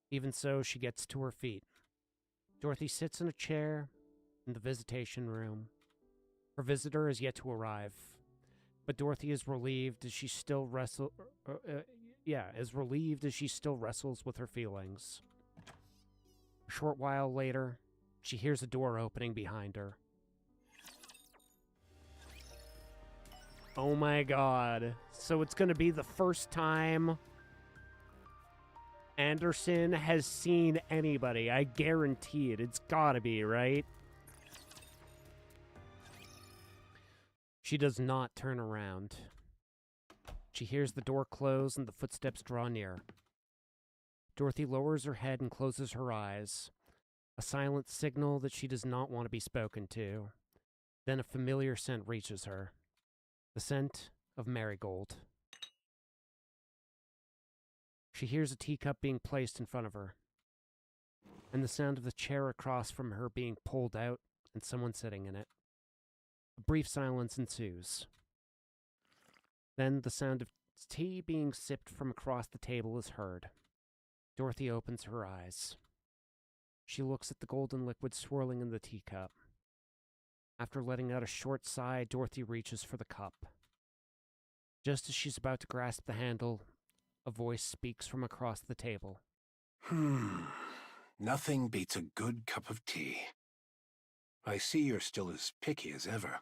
Even so, she gets to her feet. Dorothy sits in a chair in the visitation room. Her visitor is yet to arrive, but Dorothy is relieved as she still wrestles with her feelings. A short while later, she hears a door opening behind her. Oh my god. So it's going to be the first time Anderson has seen anybody. I guarantee it. It's gotta be, right? She does not turn around. She hears the door close and the footsteps draw near. Dorothy lowers her head and closes her eyes, a silent signal that she does not want to be spoken to. Then a familiar scent reaches her. The scent of marigold. She hears a teacup being placed in front of her, and the sound of the chair across from her being pulled out and someone sitting in it. A brief silence ensues. Then the sound of tea being sipped from across the table is heard. Dorothy opens her eyes. She looks at the golden liquid swirling in the teacup. After letting out a short sigh, Dorothy reaches for the cup. Just as she's about to grasp the handle, a voice speaks from across the table. Nothing beats a good cup of tea. I see you're still as picky as ever.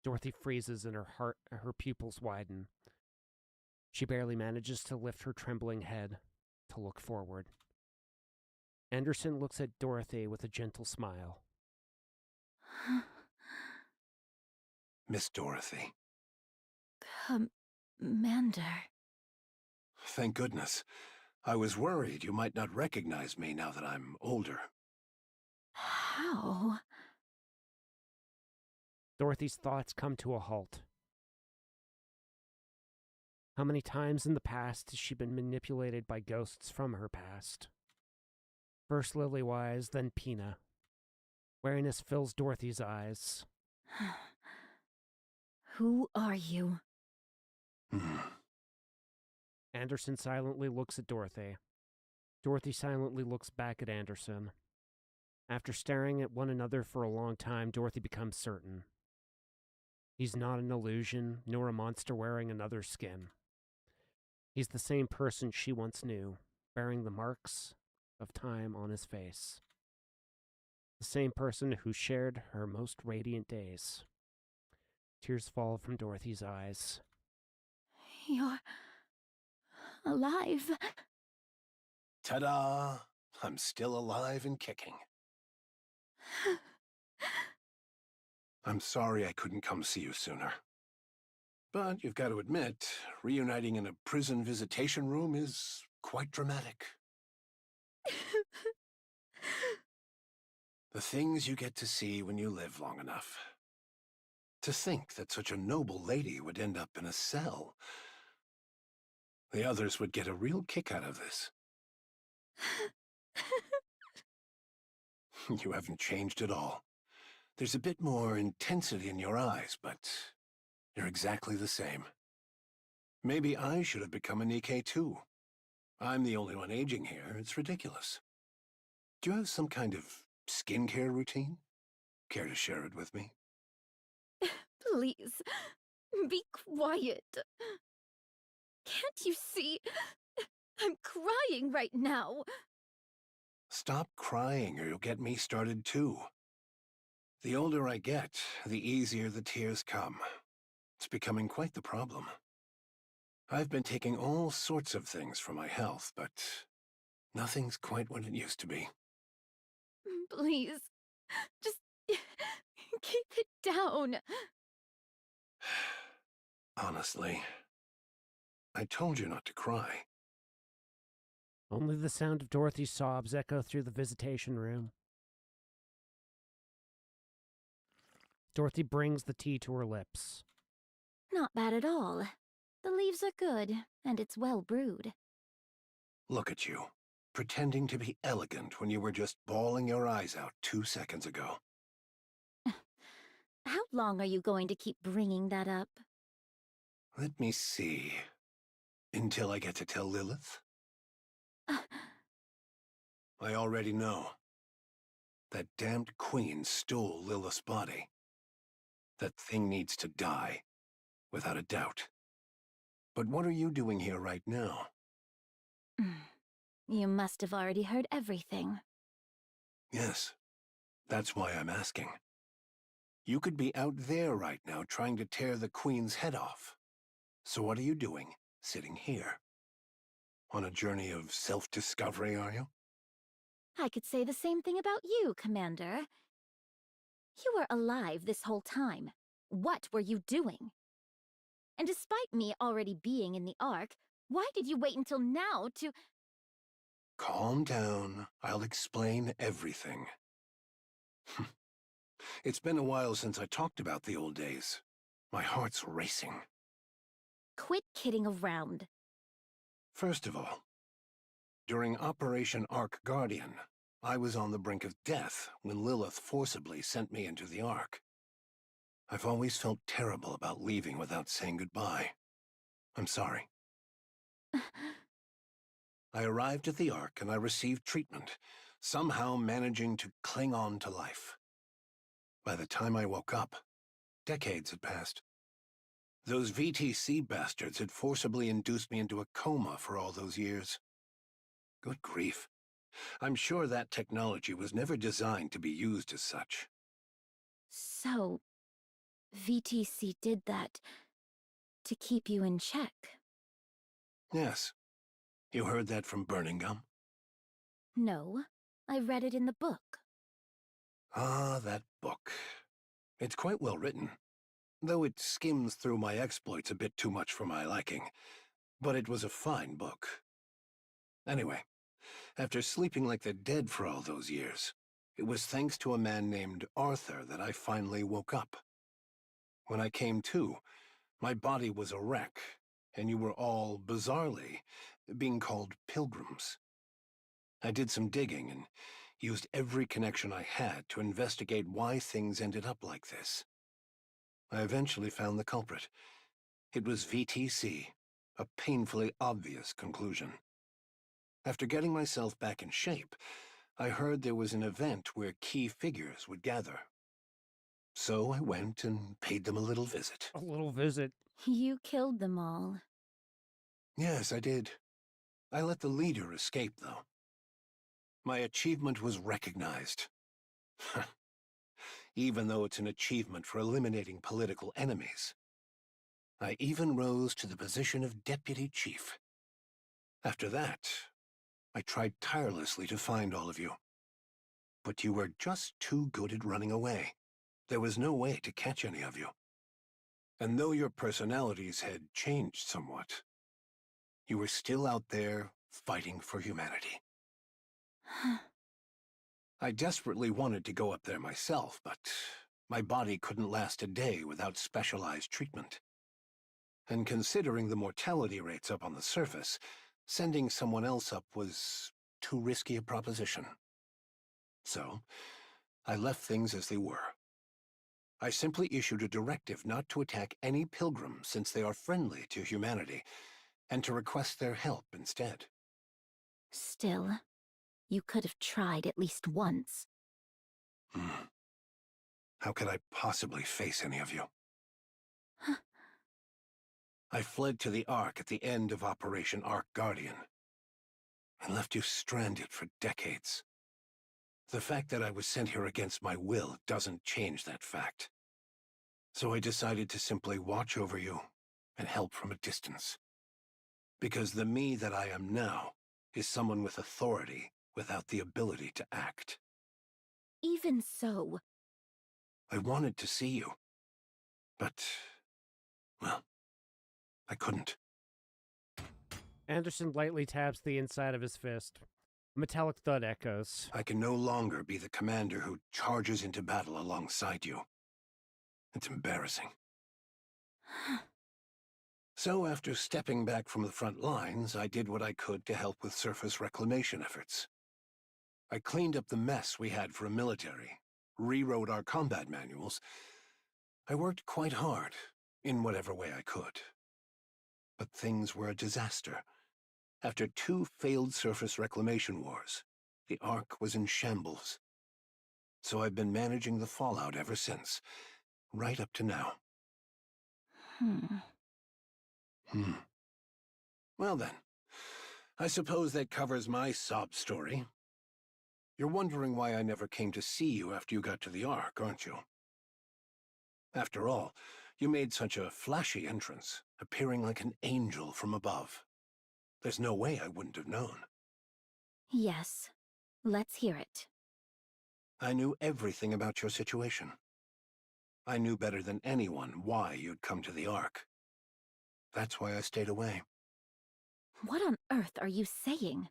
Dorothy freezes and her pupils widen. She barely manages to lift her trembling head to look forward. Anderson looks at Dorothy with a gentle smile. Miss Dorothy. Commander. Thank goodness. I was worried you might not recognize me now that I'm older. How? Dorothy's thoughts come to a halt. How many times in the past has she been manipulated by ghosts from her past? First Lily-Wise, then Pina. Wariness fills Dorothy's eyes. Who are you? Anderson silently looks at Dorothy. Dorothy silently looks back at Anderson. After staring at one another for a long time, Dorothy becomes certain. He's not an illusion, nor a monster wearing another skin. He's the same person she once knew, bearing the marks of time on his face. The same person who shared her most radiant days. Tears fall from Dorothy's eyes. You're alive. Ta-da! I'm still alive and kicking. I'm sorry I couldn't come see you sooner. But you've got to admit, reuniting in a prison visitation room is quite dramatic. The things you get to see when you live long enough. To think that such a noble lady would end up in a cell. The others would get a real kick out of this. You haven't changed at all. There's a bit more intensity in your eyes, but you're exactly the same. Maybe I should have become a Nikke too. I'm the only one aging here. It's ridiculous. Do you have some kind of skincare routine? Care to share it with me? Please, be quiet. Can't you see? I'm crying right now. Stop crying or you'll get me started too. The older I get, the easier the tears come. It's becoming quite the problem. I've been taking all sorts of things for my health, but nothing's quite what it used to be. Please, just keep it down. Honestly, I told you not to cry. Only the sound of Dorothy's sobs echo through the visitation room. Dorothy brings the tea to her lips. Not bad at all. The leaves are good, and it's well brewed. Look at you, pretending to be elegant when you were just bawling your eyes out 2 seconds ago. How long are you going to keep bringing that up? Let me see. Until I get to tell Lilith? I already know. That damned queen stole Lilith's body. That thing needs to die, without a doubt. But what are you doing here right now? You must have already heard everything. Yes, that's why I'm asking. You could be out there right now trying to tear the queen's head off. So what are you doing, sitting here? On a journey of self-discovery, are you? I could say the same thing about you, Commander. You were alive this whole time. What were you doing? And despite me already being in the Ark, why did you wait until now to— Calm down. I'll explain everything. It's been a while since I talked about the old days. My heart's racing. Quit kidding around. First of all, during Operation Ark Guardian, I was on the brink of death when Lilith forcibly sent me into the Ark. I've always felt terrible about leaving without saying goodbye. I'm sorry. I arrived at the Ark and I received treatment, somehow managing to cling on to life. By the time I woke up, decades had passed. Those VTC bastards had forcibly induced me into a coma for all those years. Good grief. I'm sure that technology was never designed to be used as such. So, VTC did that to keep you in check? Yes. You heard that from Burning Gum? No, I read it in the book. Ah, that book. It's quite well written, though it skims through my exploits a bit too much for my liking. But it was a fine book. Anyway, after sleeping like the dead for all those years, it was thanks to a man named Arthur that I finally woke up. When I came to, my body was a wreck, and you were all, bizarrely, being called pilgrims. I did some digging and used every connection I had to investigate why things ended up like this. I eventually found the culprit. It was VTC, a painfully obvious conclusion. After getting myself back in shape, I heard there was an event where key figures would gather. So I went and paid them a little visit. A little visit? You killed them all. Yes, I did. I let the leader escape, though. My achievement was recognized. Even though it's an achievement for eliminating political enemies. I even rose to the position of deputy chief. After that, I tried tirelessly to find all of you. But you were just too good at running away. There was no way to catch any of you. And though your personalities had changed somewhat, you were still out there fighting for humanity. I desperately wanted to go up there myself, but my body couldn't last a day without specialized treatment. And considering the mortality rates up on the surface, sending someone else up was too risky a proposition. So, I left things as they were. I simply issued a directive not to attack any pilgrim since they are friendly to humanity, and to request their help instead. Still, you could have tried at least once. How could I possibly face any of you? I fled to the Ark at the end of Operation Ark Guardian, and left you stranded for decades. The fact that I was sent here against my will doesn't change that fact. So I decided to simply watch over you and help from a distance. Because the me that I am now is someone with authority without the ability to act. Even so... I wanted to see you. But, well, I couldn't. Anderson lightly taps the inside of his fist. A metallic thud echoes. I can no longer be the commander who charges into battle alongside you. It's embarrassing. So after stepping back from the front lines, I did what I could to help with surface reclamation efforts. I cleaned up the mess we had for a military, rewrote our combat manuals. I worked quite hard, in whatever way I could. But things were a disaster. After 2 failed surface reclamation wars, the Ark was in shambles. So I've been managing the fallout ever since, right up to now. Well then, I suppose that covers my sob story. You're wondering why I never came to see you after you got to the Ark, aren't you? After all, you made such a flashy entrance, appearing like an angel from above. There's no way I wouldn't have known. Yes. Let's hear it. I knew everything about your situation. I knew better than anyone why you'd come to the Ark. That's why I stayed away. What on earth are you saying?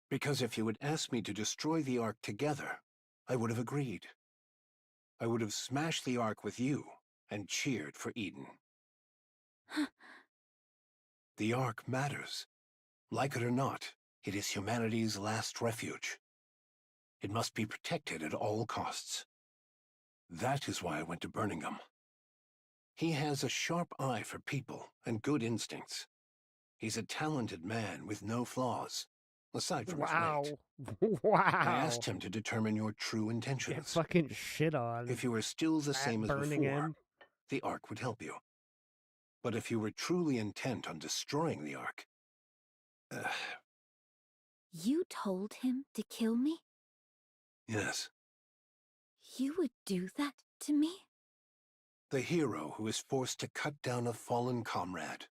Because if you had asked me to destroy the Ark together, I would have agreed. I would have smashed the Ark with you and cheered for Eden. The Ark matters. Like it or not, it is humanity's last refuge. It must be protected at all costs. That is why I went to Birmingham. He has a sharp eye for people and good instincts. He's a talented man with no flaws, aside from his weight. Wow. I asked him to determine your true intentions. Get fucking shit on. If you were still the same as before, the Ark would help you. But if you were truly intent on destroying the Ark, You told him to kill me? Yes. You would do that to me? The hero who is forced to cut down a fallen comrade.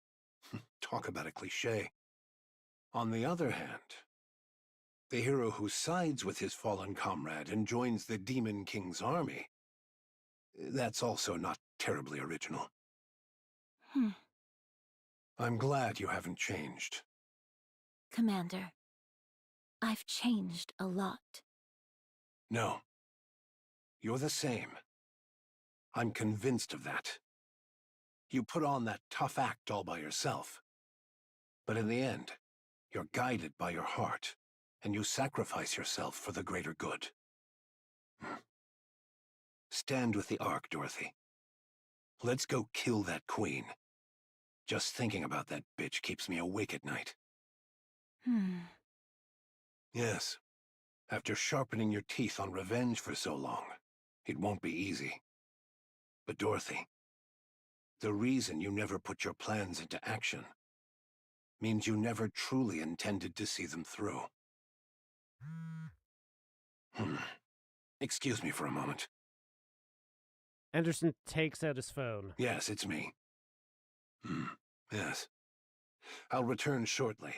Talk about a cliché. On the other hand, the hero who sides with his fallen comrade and joins the Demon King's army. That's also not terribly original. I'm glad you haven't changed. Commander, I've changed a lot. No. You're the same. I'm convinced of that. You put on that tough act all by yourself. But in the end, you're guided by your heart, and you sacrifice yourself for the greater good. Stand with the Ark, Dorothy. Let's go kill that queen. Just thinking about that bitch keeps me awake at night. Yes. After sharpening your teeth on revenge for so long, it won't be easy. But Dorothy, the reason you never put your plans into action means you never truly intended to see them through. Excuse me for a moment. Anderson takes out his phone. Yes, it's me. Yes. I'll return shortly.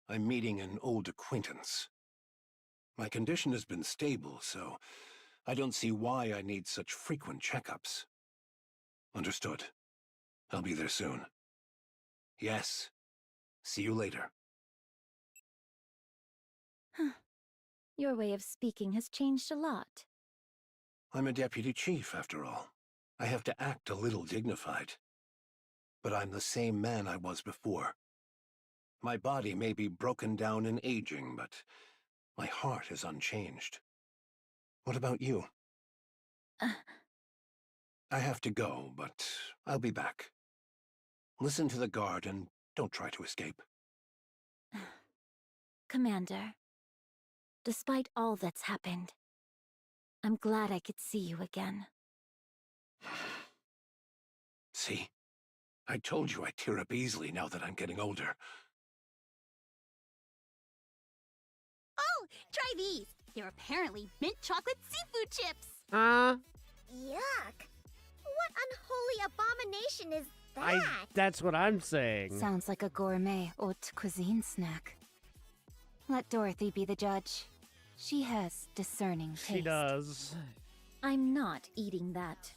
I'm meeting an old acquaintance. My condition has been stable, so I don't see why I need such frequent checkups. Understood. I'll be there soon. Yes. See you later. Your way of speaking has changed a lot. I'm a deputy chief, after all. I have to act a little dignified. But I'm the same man I was before. My body may be broken down and aging, but my heart is unchanged. What about you? I have to go, but I'll be back. Listen to the guard and don't try to escape. Commander, despite all that's happened, I'm glad I could see you again. See? I told you I tear up easily now that I'm getting older. Oh, try these. They're apparently mint chocolate seafood chips. Yuck. What unholy abomination is that? That's what I'm saying. Sounds like a gourmet haute cuisine snack. Let Dorothy be the judge. She has discerning taste. She does. I'm not eating that.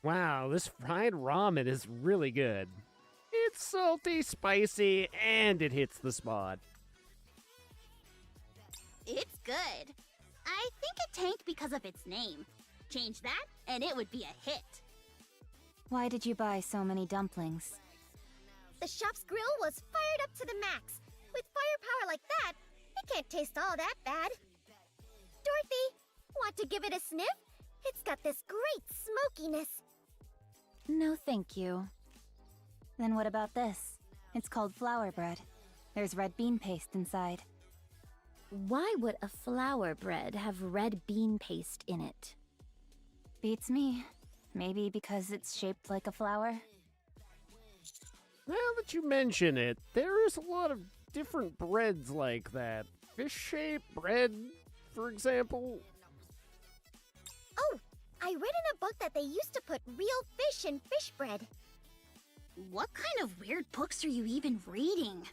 Wow, this fried ramen is really good. It's salty, spicy, and it hits the spot. It's good. I think it tanked because of its name. Change that, and it would be a hit. Why did you buy so many dumplings? The shop's grill was fired up to the max. With firepower like that, it can't taste all that bad. Dorothy, want to give it a sniff? It's got this great smokiness. No, thank you. Then what about this? It's called flour bread. There's red bean paste inside. Why would a flour bread have red bean paste in it? Beats me. Maybe because it's shaped like a flower? Now that you mention it, there is a lot of different breads like that. Fish-shaped bread, for example. Oh, I read in a book that they used to put real fish in fish bread. What kind of weird books are you even reading?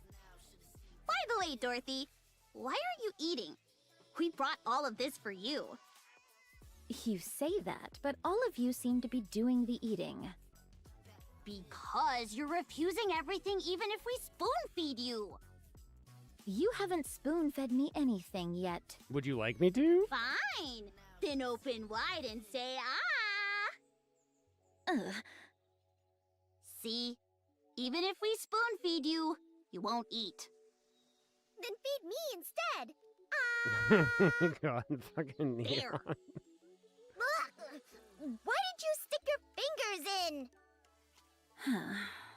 By the way, Dorothy, why are you eating? We brought all of this for you. You say that, but all of you seem to be doing the eating. Because you're refusing everything even if we spoon-feed you. You haven't spoon-fed me anything yet. Would you like me to? Fine. Then open wide and say, ah. Ugh. See? Even if we spoon-feed you, you won't eat. Then feed me instead. God, fucking Neon. There. Why did you stick your fingers in?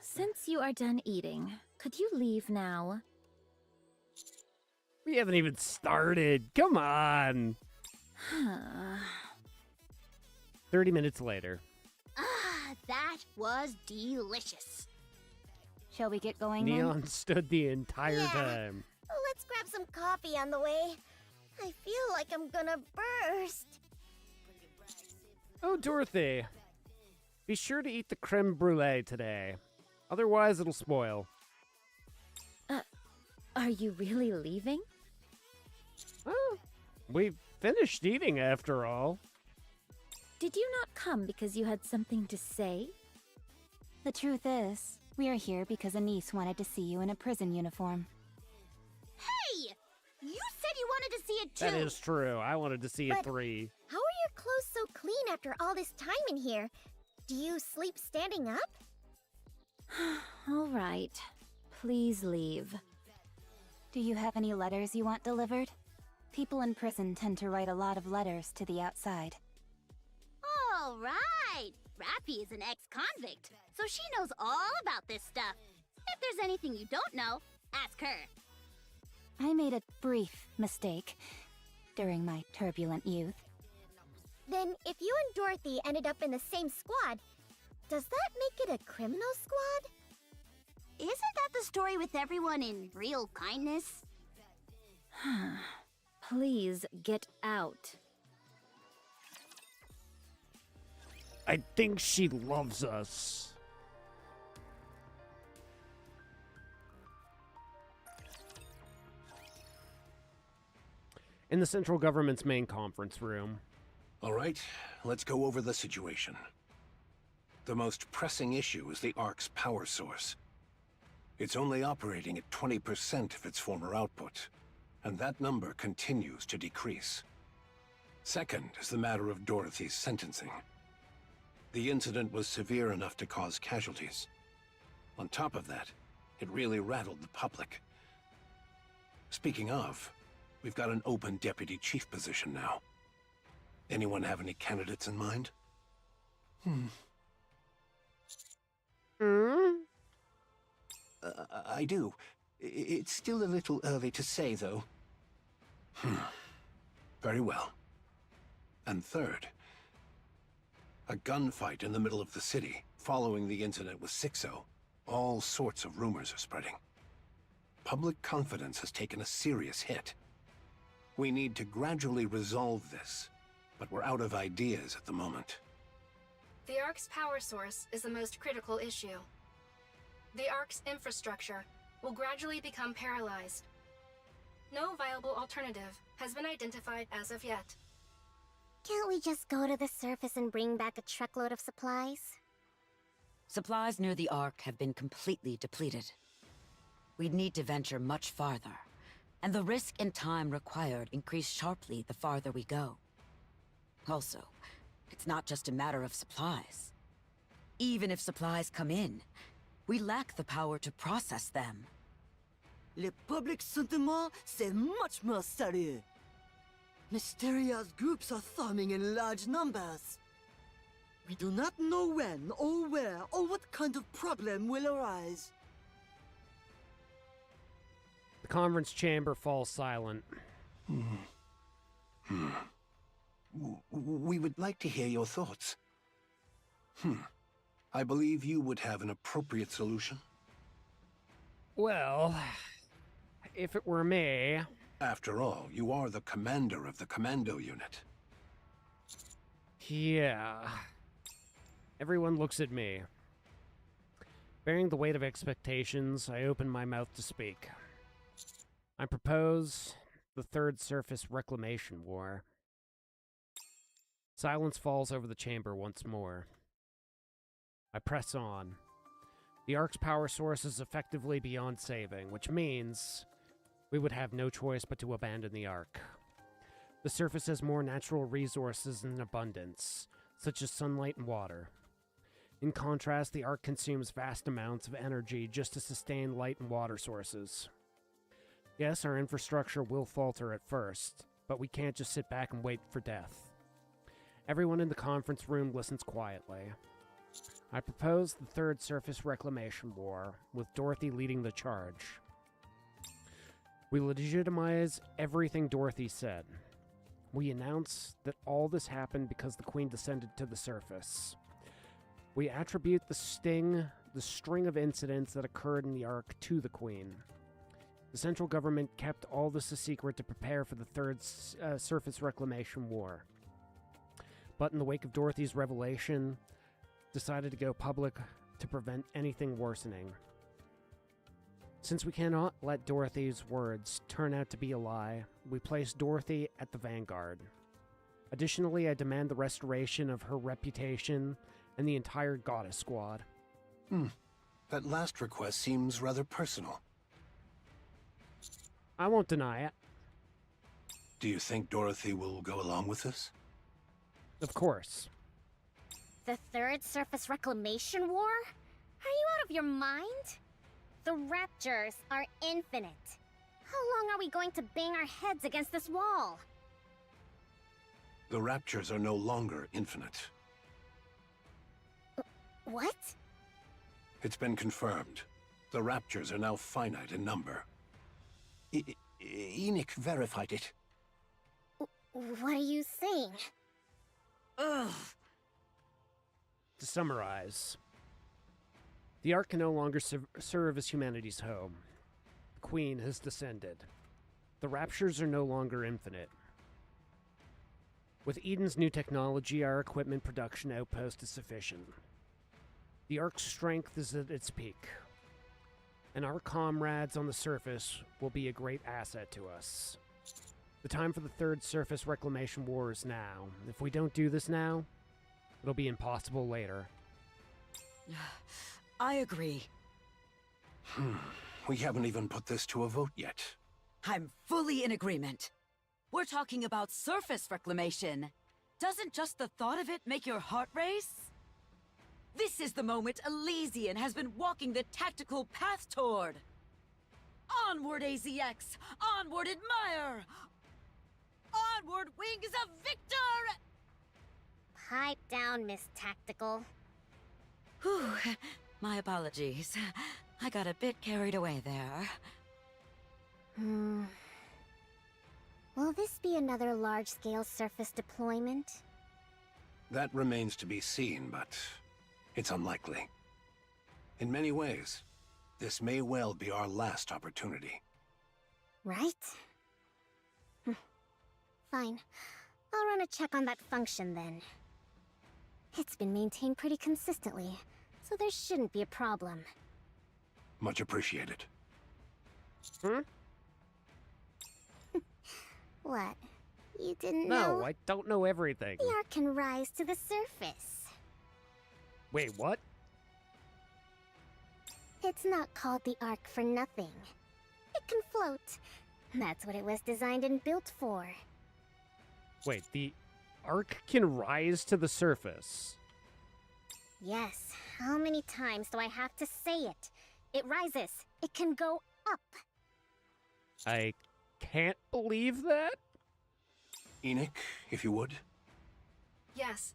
Since you are done eating, could you leave now? We haven't even started. Come on. 30 minutes later. Ah, that was delicious. Shall we get going Neon stood the entire time. some coffee on the way. I feel like I'm gonna burst. Oh, Dorothy. Be sure to eat the creme brulee today. Otherwise, it'll spoil. Are you really leaving? Well, we've finished eating after all. Did you not come because you had something to say? The truth is, we are here because Anise wanted to see you in a prison uniform. Hey! You said you wanted to see it too! That is true. I wanted to see it But 3. How are your clothes so clean after all this time in here? Do you sleep standing up? All right. Please leave. Do you have any letters you want delivered? People in prison tend to write a lot of letters to the outside. All right! Rappy is an ex-convict, so she knows all about this stuff. If there's anything you don't know, ask her. I made a brief mistake during my turbulent youth. Then, if you and Dorothy ended up in the same squad, does that make it a criminal squad? Isn't that the story with everyone in real kindness? Please get out. I think she loves us. In the central government's main conference room. All right, let's go over the situation. The most pressing issue is the Ark's power source. It's only operating at 20% of its former output, and that number continues to decrease. Second is the matter of Dorothy's sentencing. The incident was severe enough to cause casualties. On top of that, it really rattled the public. Speaking of, we've got an open deputy chief position now. Anyone have any candidates in mind? I do. It's still a little early to say, though. Very well. And third, a gunfight in the middle of the city following the incident with Sixo. All sorts of rumors are spreading. Public confidence has taken a serious hit. We need to gradually resolve this, but we're out of ideas at the moment. The Ark's power source is the most critical issue. The Ark's infrastructure will gradually become paralyzed. No viable alternative has been identified as of yet. Can't we just go to the surface and bring back a truckload of supplies? Supplies near the Ark have been completely depleted. We'd need to venture much farther, and the risk and time required increase sharply the farther we go. Also, it's not just a matter of supplies. Even if supplies come in, we lack the power to process them. Le public sentiment, c'est much more sérieux. Mysterious groups are forming in large numbers. We do not know when, or where, or what kind of problem will arise. The conference chamber falls silent. We would like to hear your thoughts. I believe you would have an appropriate solution. Well, if it were me... After all, you are the commander of the commando unit. Yeah. Everyone looks at me. Bearing the weight of expectations, I open my mouth to speak. I propose the Third Surface Reclamation War. Silence falls over the chamber once more. I press on. The Ark's power source is effectively beyond saving, which means we would have no choice but to abandon the Ark. The surface has more natural resources in abundance, such as sunlight and water. In contrast, the Ark consumes vast amounts of energy just to sustain light and water sources. Yes, our infrastructure will falter at first, but we can't just sit back and wait for death. Everyone in the conference room listens quietly. I propose the Third Surface Reclamation War, with Dorothy leading the charge. We legitimize everything Dorothy said. We announce that all this happened because the Queen descended to the surface. We attribute the string of incidents that occurred in the Ark to the Queen. The central government kept all this a secret to prepare for the Third Surface Reclamation War. But in the wake of Dorothy's revelation, decided to go public to prevent anything worsening. Since we cannot let Dorothy's words turn out to be a lie, we place Dorothy at the vanguard. Additionally, I demand the restoration of her reputation and the entire Goddess Squad. That last request seems rather personal. I won't deny it. Do you think Dorothy will go along with this? Of course. The Third Surface Reclamation War? Are you out of your mind? The Raptures are infinite. How long are we going to bang our heads against this wall? The Raptures are no longer infinite. What? It's been confirmed. The Raptures are now finite in number. Enoch verified it. What are you saying? Ugh. To summarize, the Ark can no longer serve as humanity's home. The Queen has descended. The Raptures are no longer infinite. With Eden's new technology, our equipment production outpost is sufficient. The Ark's strength is at its peak, and our comrades on the surface will be a great asset to us. The time for the Third Surface Reclamation War is now. If we don't do this now, it'll be impossible later. I agree. We haven't even put this to a vote yet. I'm fully in agreement. We're talking about surface reclamation. Doesn't just the thought of it make your heart race? This is the moment Elysian has been walking the tactical path toward. Onward, AZX! Onward, Admire! Onward, Wings of Victor! Pipe down, Miss Tactical. Whew, my apologies. I got a bit carried away there. Will this be another large-scale surface deployment? That remains to be seen, but it's unlikely. In many ways, this may well be our last opportunity. Right? Fine. I'll run a check on that function then. It's been maintained pretty consistently, so there shouldn't be a problem. Much appreciated. What? You didn't know? No, I don't know everything. The Ark can rise to the surface. Wait, what? It's not called the Ark for nothing. It can float. That's what it was designed and built for. Wait, the Ark can rise to the surface? Yes. How many times do I have to say it? It rises. It can go up. I can't believe that? Enoch, if you would. Yes.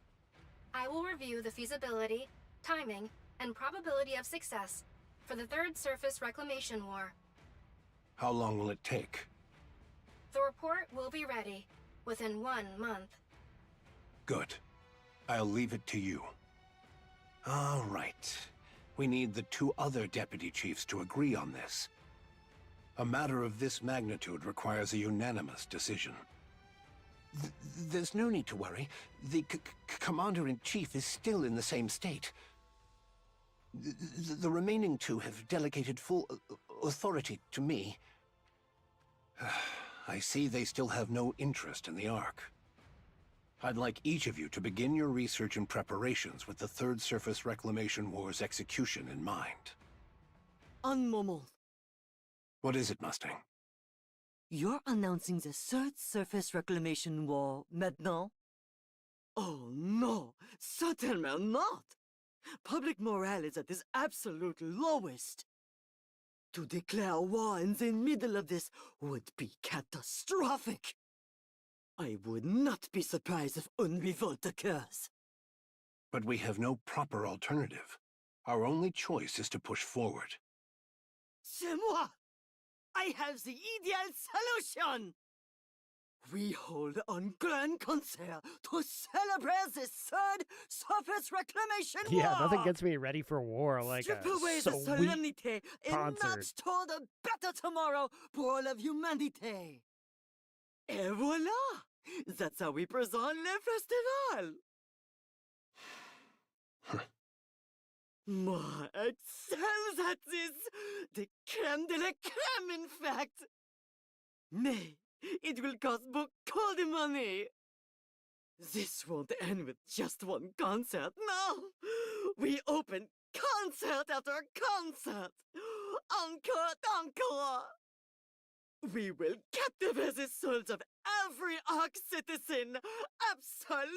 I will review the feasibility, timing, and probability of success for the Third Surface Reclamation War. How long will it take? The report will be ready within 1 month. Good. I'll leave it to you. All right. We need the 2 other deputy chiefs to agree on this. A matter of this magnitude requires a unanimous decision. There's no need to worry. The Commander-in-Chief is still in the same state. The remaining 2 have delegated full authority to me. I see they still have no interest in the Ark. I'd like each of you to begin your research and preparations with the Third Surface Reclamation War's execution in mind. Un moment. What is it, Mustang? You're announcing the Third Surface Reclamation War maintenant? Oh no, certainly not! Public morale is at its absolute lowest. To declare war in the middle of this would be catastrophic. I would not be surprised if une revolt occurs. But we have no proper alternative. Our only choice is to push forward. C'est moi! I have the ideal solution! We hold un grand concert to celebrate the third surface reclamation war! Yeah, nothing gets me ready for war like Strip a away the sweet solemnity and concert. march toward a better tomorrow for all of humanity. Et voila! That's how we present le festival! Moi excels at this! The crème de la crème, in fact! Mais it will cost beaucoup de money! This won't end with just one concert, no! We open concert after concert! Encore, encore! We will captivate the souls of every Ark citizen! Absolument!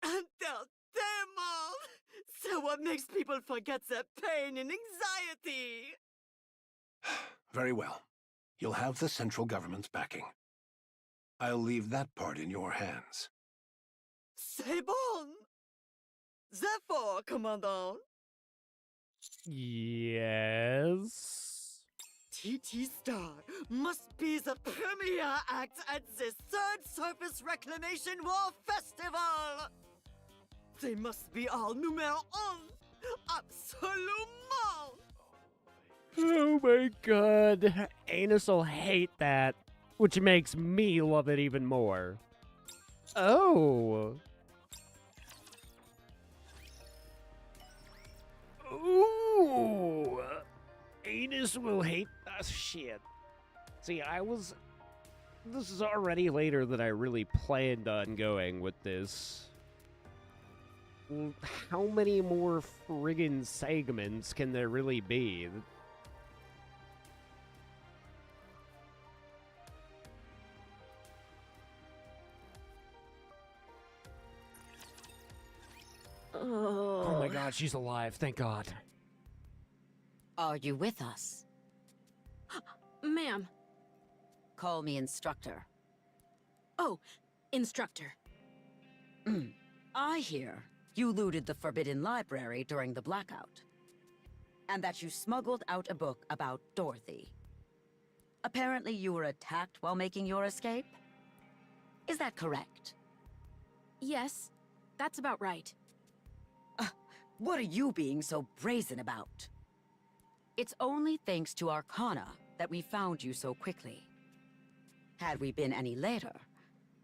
Entertainment! So what makes people forget their pain and anxiety? Very well. You'll have the central government's backing. I'll leave that part in your hands. C'est bon! Therefore, Commandant, Yes. TT Star must be the premier act at the third Surface Reclamation War Festival! They must be our numéro un! Absolument! Oh my god. Anus will hate that, which makes me love it even more. Oh. Ooh. Anus will hate that shit. See, this is already later than I really planned on going with this. How many more friggin' segments can there really be? Oh my god, she's alive, thank god. Are you with us? Ma'am. Call me instructor. Oh, instructor. I hear you looted the Forbidden Library during the blackout. And that you smuggled out a book about Dorothy. Apparently you were attacked while making your escape? Is that correct? Yes, that's about right. What are you being so brazen about? It's only thanks to Arcana that we found you so quickly. Had we been any later,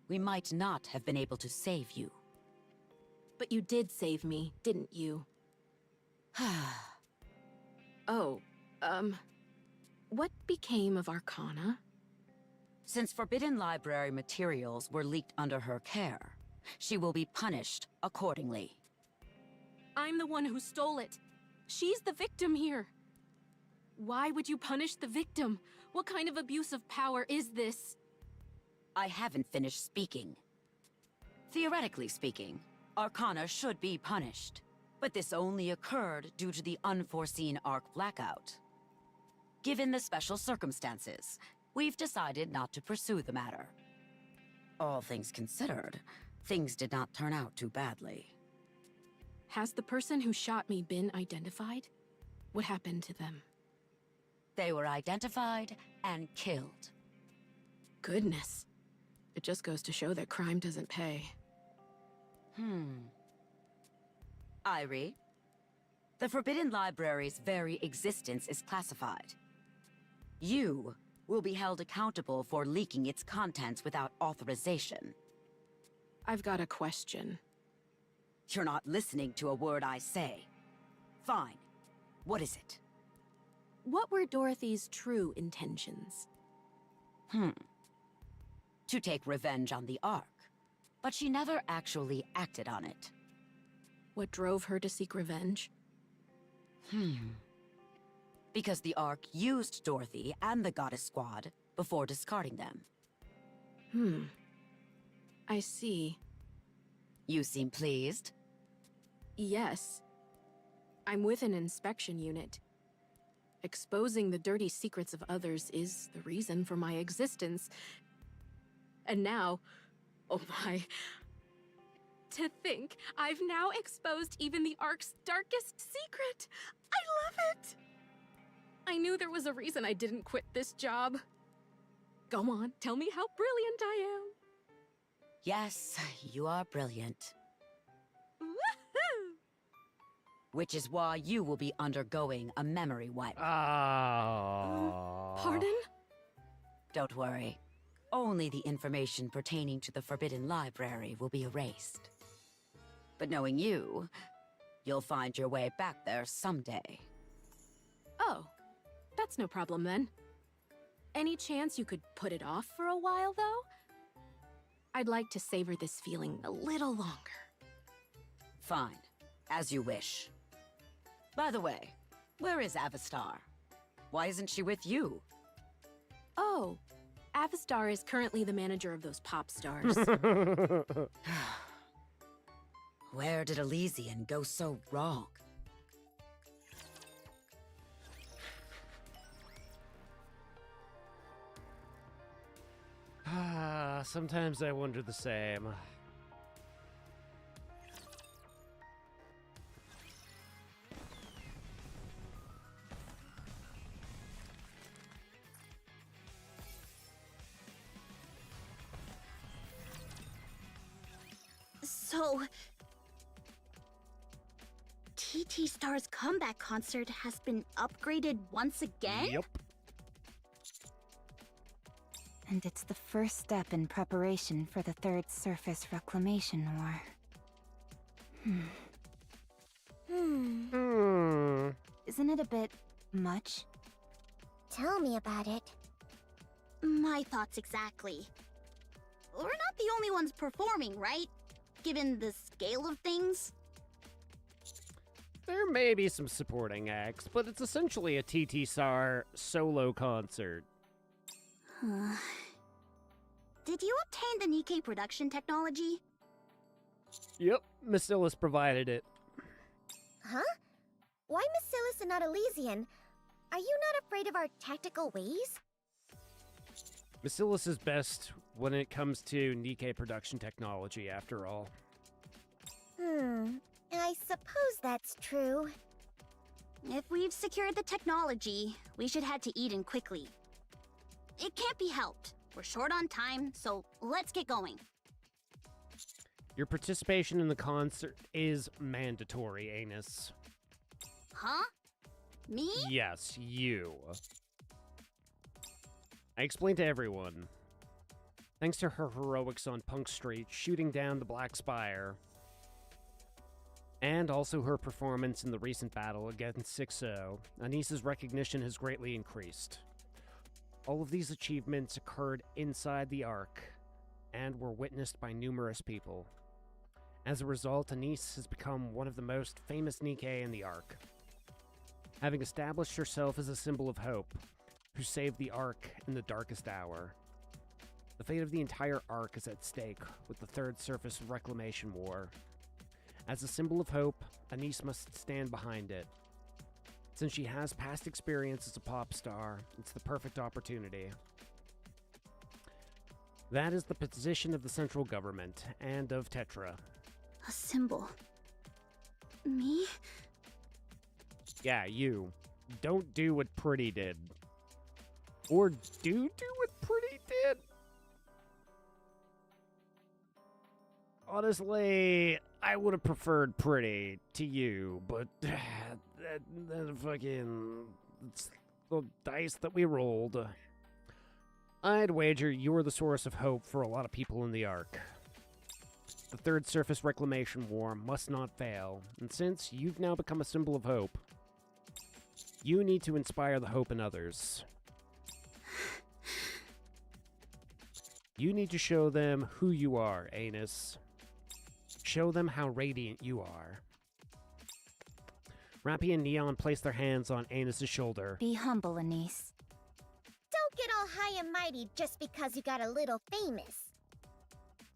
we might not have been able to save you. But you did save me, didn't you? Oh, what became of Arcana? Since Forbidden Library materials were leaked under her care, she will be punished accordingly. I'm the one who stole it. She's the victim here. Why would you punish the victim? What kind of abuse of power is this? I haven't finished speaking. Theoretically speaking, Arcana should be punished. But this only occurred due to the unforeseen Ark blackout. Given the special circumstances, we've decided not to pursue the matter. All things considered, things did not turn out too badly. Has the person who shot me been identified? What happened to them? They were identified and killed. Goodness. It just goes to show that crime doesn't pay. Irie, the Forbidden Library's very existence is classified. You will be held accountable for leaking its contents without authorization. I've got a question. You're not listening to a word I say. Fine. What is it? What were Dorothy's true intentions? To take revenge on the Ark. But she never actually acted on it. What drove her to seek revenge? Because the Ark used Dorothy and the Goddess Squad before discarding them. I see. You seem pleased. Yes. I'm with an inspection unit. Exposing the dirty secrets of others is the reason for my existence. And now, oh my... To think, I've now exposed even the Ark's darkest secret! I love it! I knew there was a reason I didn't quit this job. Go on, tell me how brilliant I am. Yes, you are brilliant. Woohoo! Which is why you will be undergoing a memory wipe. Pardon? Don't worry. Only the information pertaining to the Forbidden Library will be erased. But knowing you, you'll find your way back there someday. Oh, that's no problem then. Any chance you could put it off for a while, though? I'd like to savor this feeling a little longer. Fine. As you wish. By the way, where is Avastar? Why isn't she with you? Oh, Avastar is currently the manager of those pop stars. Where did Elysian go so wrong? Sometimes I wonder the same. So... TT Star's comeback concert has been upgraded once again? Yep. And it's the first step in preparation for the Third Surface Reclamation War. Isn't it a bit much? Tell me about it. My thoughts exactly. We're not the only ones performing, right? Given the scale of things? There may be some supporting acts, but it's essentially a TT Star solo concert. Did you obtain the Nikke production technology? Yep, Macilis provided it. Huh? Why Macilis and not Elysian? Are you not afraid of our tactical ways? Macilis is best when it comes to Nikke production technology, after all. I suppose that's true. If we've secured the technology, we should head to Eden quickly. It can't be helped. We're short on time, so let's get going. Your participation in the concert is mandatory, Anus. Huh? Me? Yes, you. I explained to everyone. Thanks to her heroics on Punk Street, shooting down the Black Spire, and also her performance in the recent battle against 6-0, Anis's recognition has greatly increased. All of these achievements occurred inside the Ark, and were witnessed by numerous people. As a result, Anis has become one of the most famous Nikke in the Ark, having established herself as a symbol of hope, who saved the Ark in the darkest hour. The fate of the entire Ark is at stake with the Third Surface Reclamation War. As a symbol of hope, Anis must stand behind it. Since she has past experience as a pop star, it's the perfect opportunity. That is the position of the central government, and of Tetra. A symbol. Me? Yeah, you. Don't do what Pretty did. Or do what Pretty did? Honestly, I would have preferred Pretty to you, but that fucking... it's the dice that we rolled. I'd wager you're the source of hope for a lot of people in the Ark. The Third Surface Reclamation War must not fail, and since you've now become a symbol of hope, you need to inspire the hope in others. You need to show them who you are, Anus. Show them how radiant you are. Rappy and Neon place their hands on Anus' shoulder. Be humble, Anis. Don't get all high and mighty just because you got a little famous.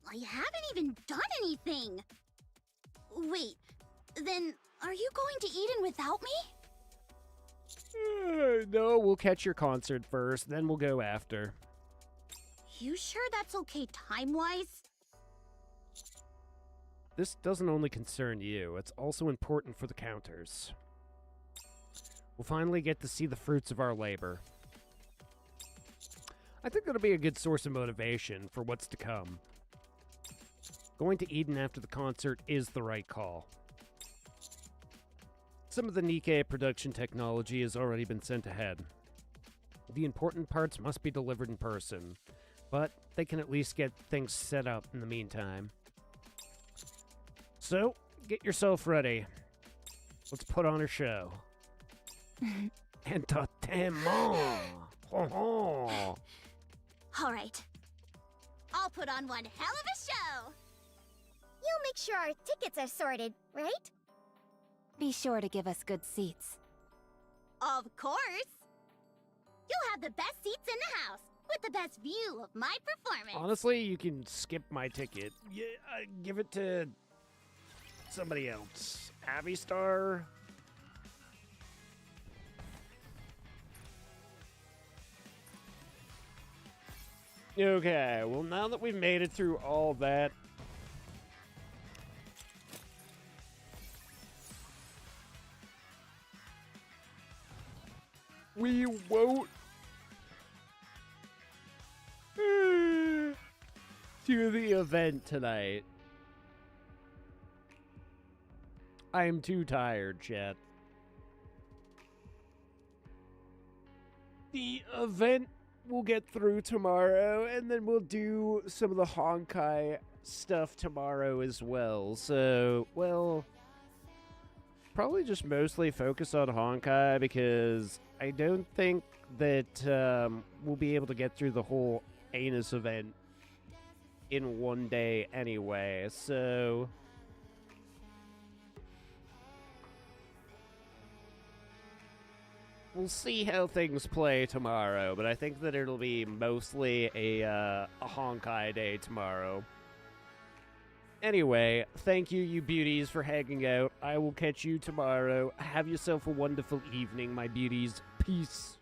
I haven't even done anything! Wait, then are you going to Eden without me? No, we'll catch your concert first, then we'll go after. You sure that's okay time-wise? This doesn't only concern you, it's also important for the counters. We'll finally get to see the fruits of our labor. I think that'll be a good source of motivation for what's to come. Going to Eden after the concert is the right call. Some of the Nikke production technology has already been sent ahead. The important parts must be delivered in person, but they can at least get things set up in the meantime. So, get yourself ready. Let's put on a show. Entertainment! Ho ho! Alright. I'll put on one hell of a show! You'll make sure our tickets are sorted, right? Be sure to give us good seats. Of course! You'll have the best seats in the house, with the best view of my performance. Honestly, you can skip my ticket. Yeah, give it to somebody else. Avistar? Okay, well now that we've made it through all that, we won't do the event tonight. I am too tired, chat. The event we'll get through tomorrow, and then we'll do some of the Honkai stuff tomorrow as well. So, well, probably just mostly focus on Honkai because I don't think that we'll be able to get through the whole Anus event in one day anyway. So, we'll see how things play tomorrow, but I think that it'll be mostly a Honkai day tomorrow. Anyway, thank you, you beauties, for hanging out. I will catch you tomorrow. Have yourself a wonderful evening, my beauties. Peace.